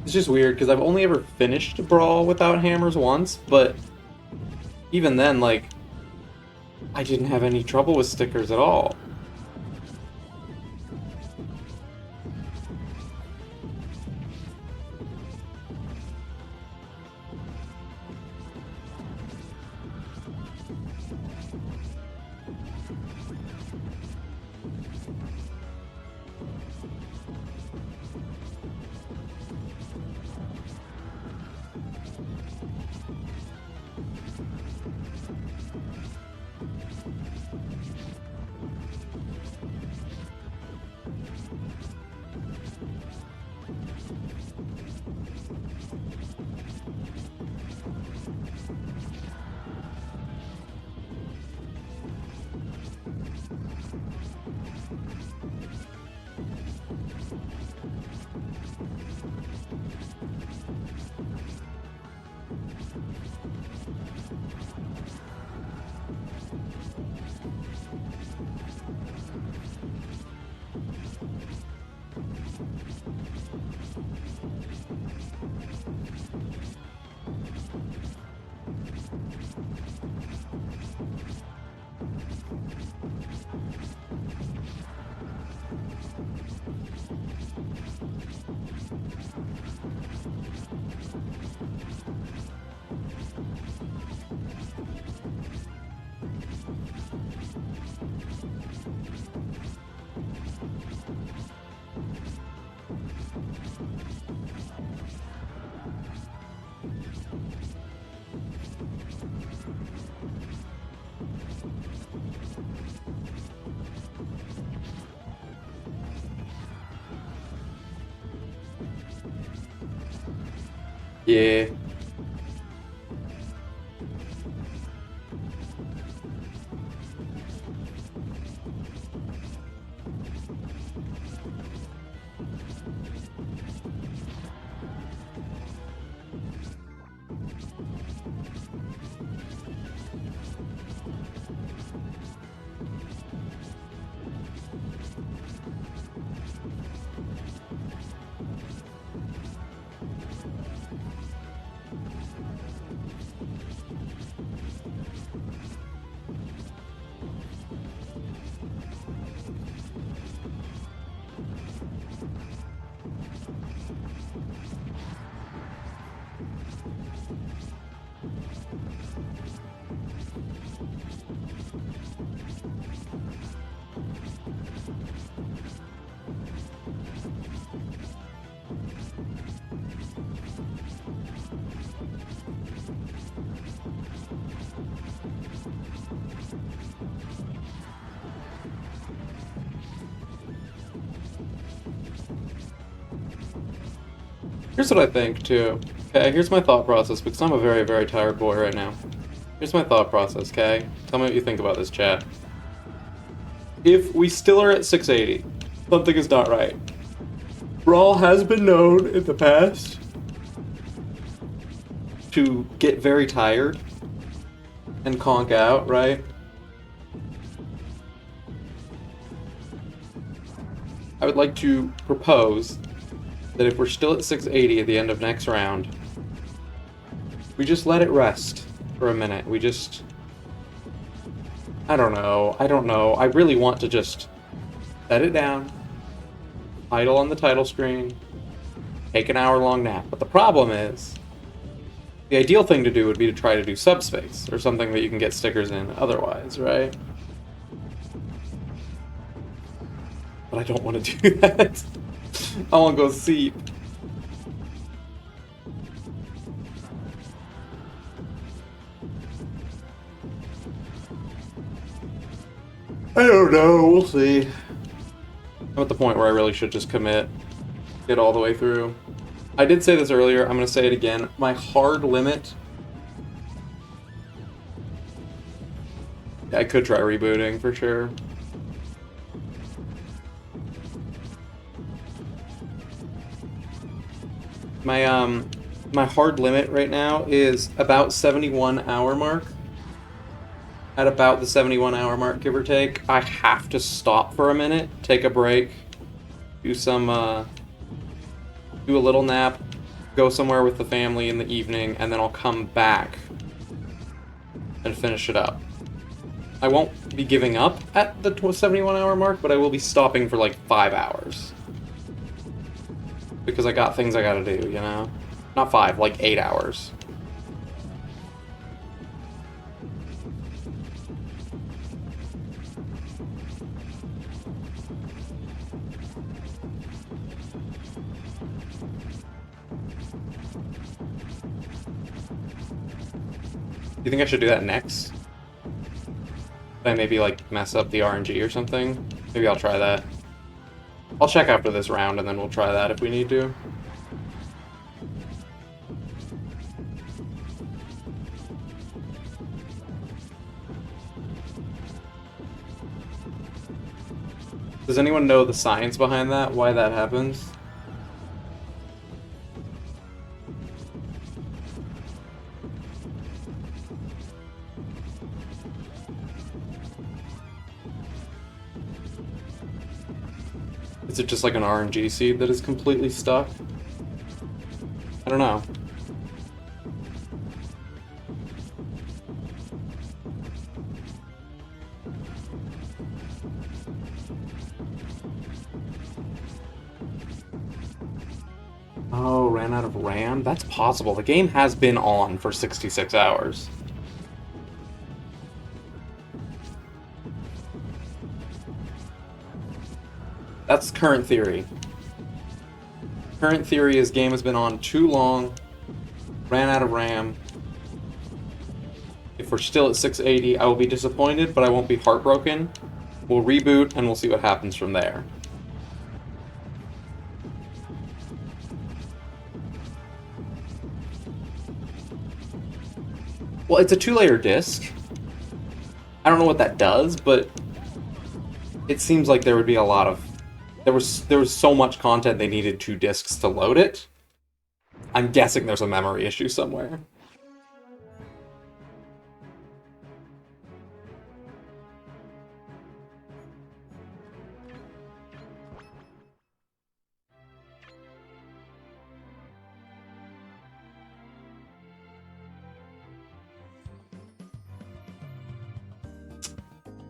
It's just weird because I've only ever finished Brawl without hammers once, but even then, like, I didn't have any trouble with stickers at all. Yeah. Here's what I think, too. Okay, here's my thought process, because I'm a very, very tired boy right now. Here's my thought process, okay? Tell me what you think about this, chat. If we still are at 680, something is not right. Brawl has been known in the past to get very tired and conk out, right? I would like to propose that if we're still at 680 at the end of next round, we just let it rest for a minute. We just... I don't know. I really want to just set it down, idle on the title screen, take an hour-long nap. But the problem is, the ideal thing to do would be to try to do subspace, or something that you can get stickers in otherwise, right? But I don't want to do that. I want to go sleep. I don't know, we'll see. I'm at the point where I really should just commit, get all the way through. I did say this earlier, I'm going to say it again. My hard limit... I could try rebooting, for sure. My hard limit right now is about 71 hour mark. At about the 71 hour mark, give or take, I have to stop for a minute, take a break, do a little nap, go somewhere with the family in the evening, and then I'll come back and finish it up. I won't be giving up at the 71 hour mark, but I will be stopping for like 5 hours. Because I got things I gotta do, you know? Not 5, like 8 hours. Do you think I should do that next? Did I maybe like mess up the RNG or something? Maybe I'll try that. I'll check after this round and then we'll try that if we need to. Does anyone know the science behind that? Why that happens? Is it just like an RNG seed that is completely stuck? I don't know. Oh, ran out of RAM? That's possible. The game has been on for 66 hours. That's current theory. Current theory is game has been on too long, ran out of RAM. If we're still at 680, I will be disappointed, but I won't be heartbroken. We'll reboot and we'll see what happens from there. Well, it's a 2-layer disc. I don't know what that does, but it seems like there would be a lot of... There was so much content they needed 2 discs to load it. I'm guessing there's a memory issue somewhere.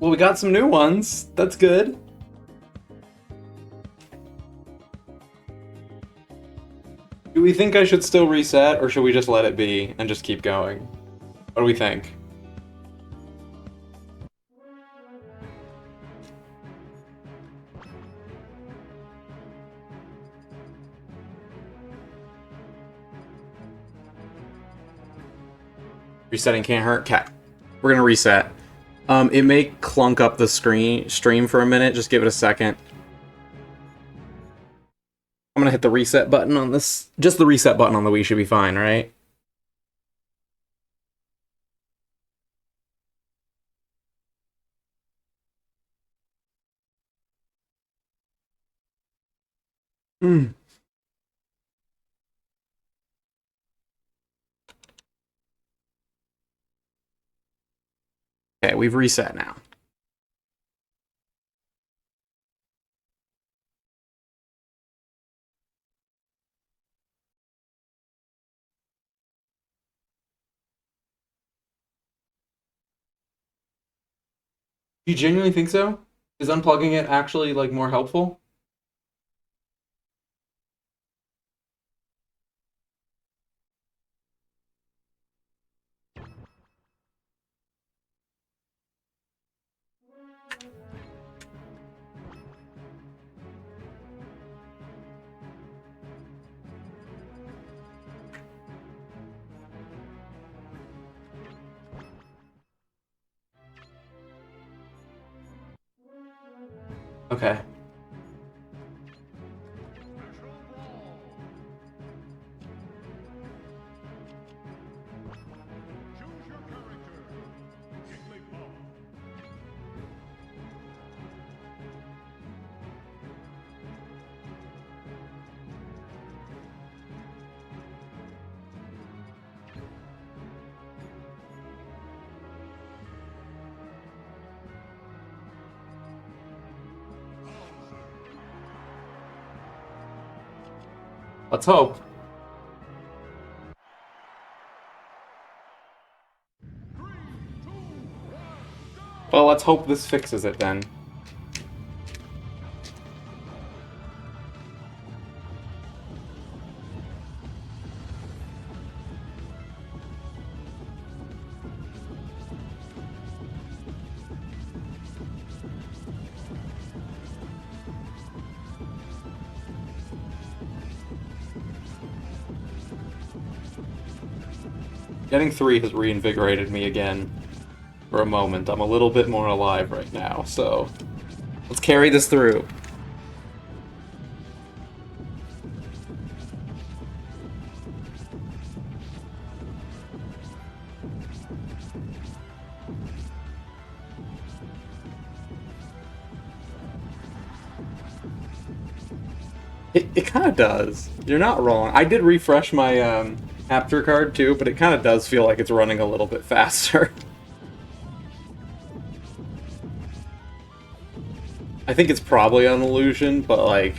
Well, we got some new ones. That's good. Do we think I should still reset, or should we just let it be and just keep going? What do we think? Resetting can't hurt. Cat. We're gonna reset. It may clunk up the stream for a minute. Just give it a second. I'm gonna hit the reset button on this. Just the reset button on the Wii should be fine, right? Hmm. Okay, we've reset now. Do you genuinely think so? Is unplugging it actually like more helpful? Okay. Special Brawl. Choose your character. Jigglypuff. Let's hope. 3, 2, 1, go! Well, let's hope this fixes it then. Getting 3 has reinvigorated me again for a moment. I'm a little bit more alive right now, so let's carry this through. It kind of does. You're not wrong. I did refresh my capture card too, but it kind of does feel like it's running a little bit faster. I think it's probably an illusion, but like...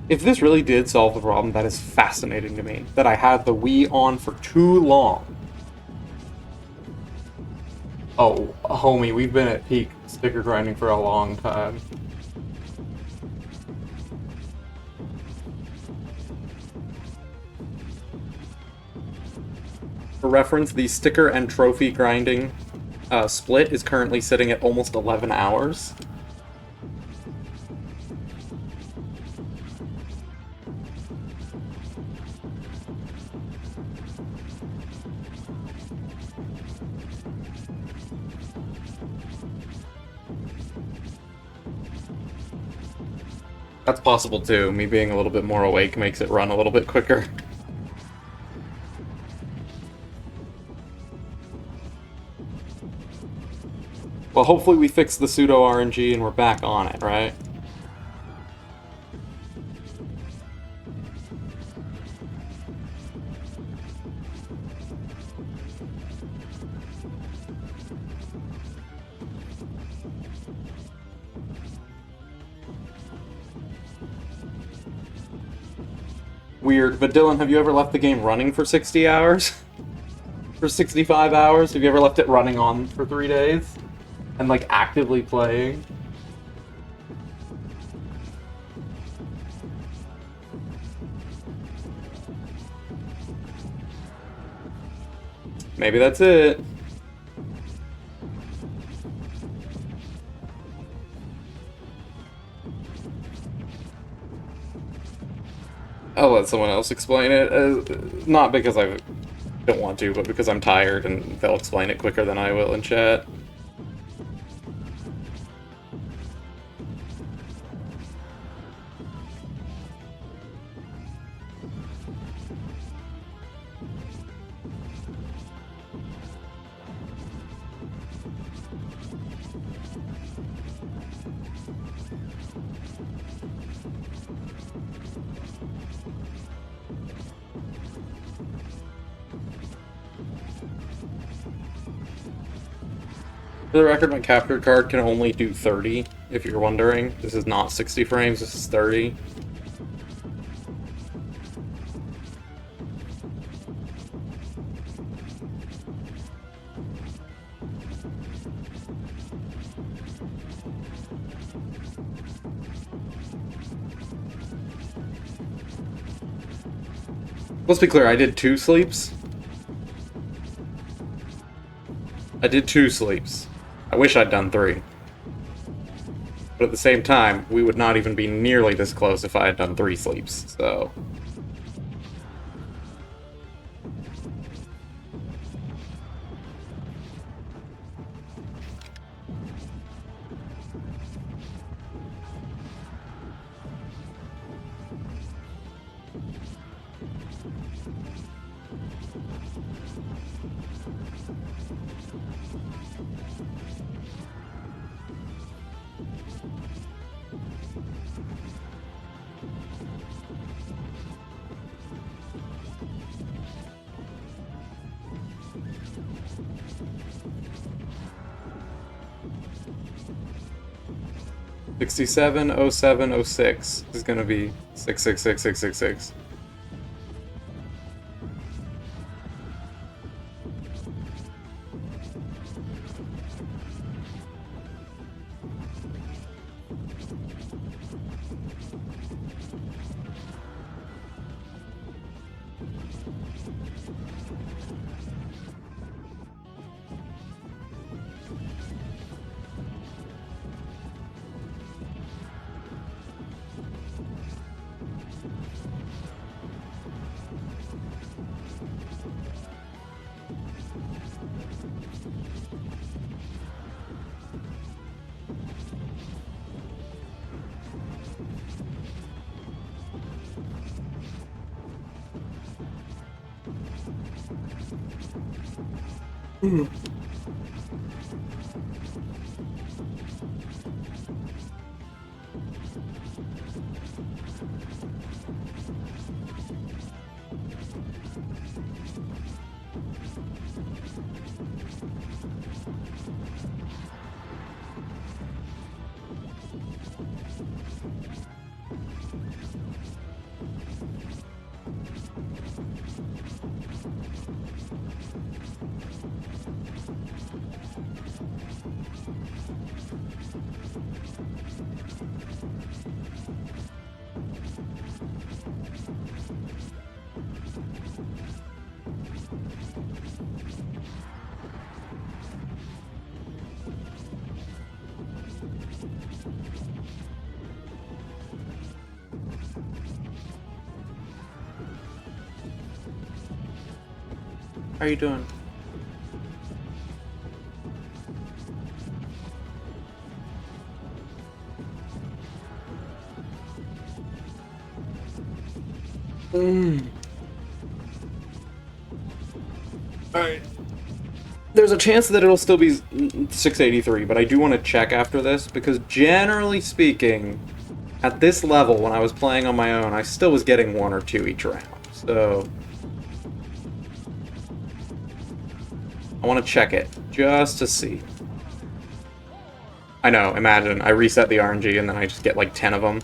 If this really did solve the problem, that is fascinating to me. That I had the Wii on for too long. Oh, homie, we've been at peak sticker grinding for a long time. For reference, the sticker and trophy grinding split is currently sitting at almost 11 hours. That's possible too. Me being a little bit more awake makes it run a little bit quicker. Well, hopefully we fix the pseudo RNG and we're back on it, right? Weird, but Dylan, have you ever left the game running for 60 hours? For 65 hours? Have you ever left it running on for 3 days? And, like, actively playing? Maybe that's it. I'll let someone else explain it. Not because I don't want to, but because I'm tired and they'll explain it quicker than I will in chat. For the record, my capture card can only do 30, if you're wondering. This is not 60 frames, this is 30. Let's be clear, I did 2 sleeps. I did 2 sleeps. I wish I'd done 3. But at the same time, we would not even be nearly this close if I had done 3 sleeps, so... '67, '07, '06 is gonna be 6666666. How are you doing? Alright. There's a chance that it'll still be 683, but I do want to check after this, because generally speaking, at this level, when I was playing on my own, I still was getting 1 or 2 each round, so... I want to check it, just to see. I know, imagine, I reset the RNG and then I just get like 10 of them.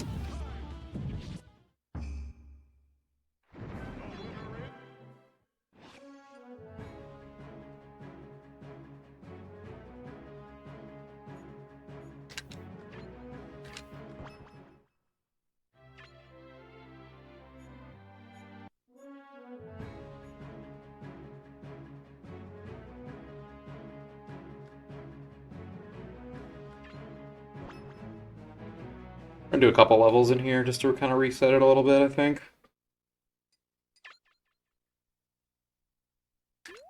I'm gonna do a couple levels in here just to kind of reset it a little bit, I think.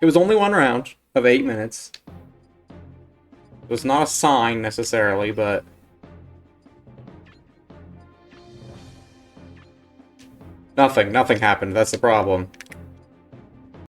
It was only 1 round of 8 minutes. It was not a sign necessarily, but... Nothing happened, that's the problem.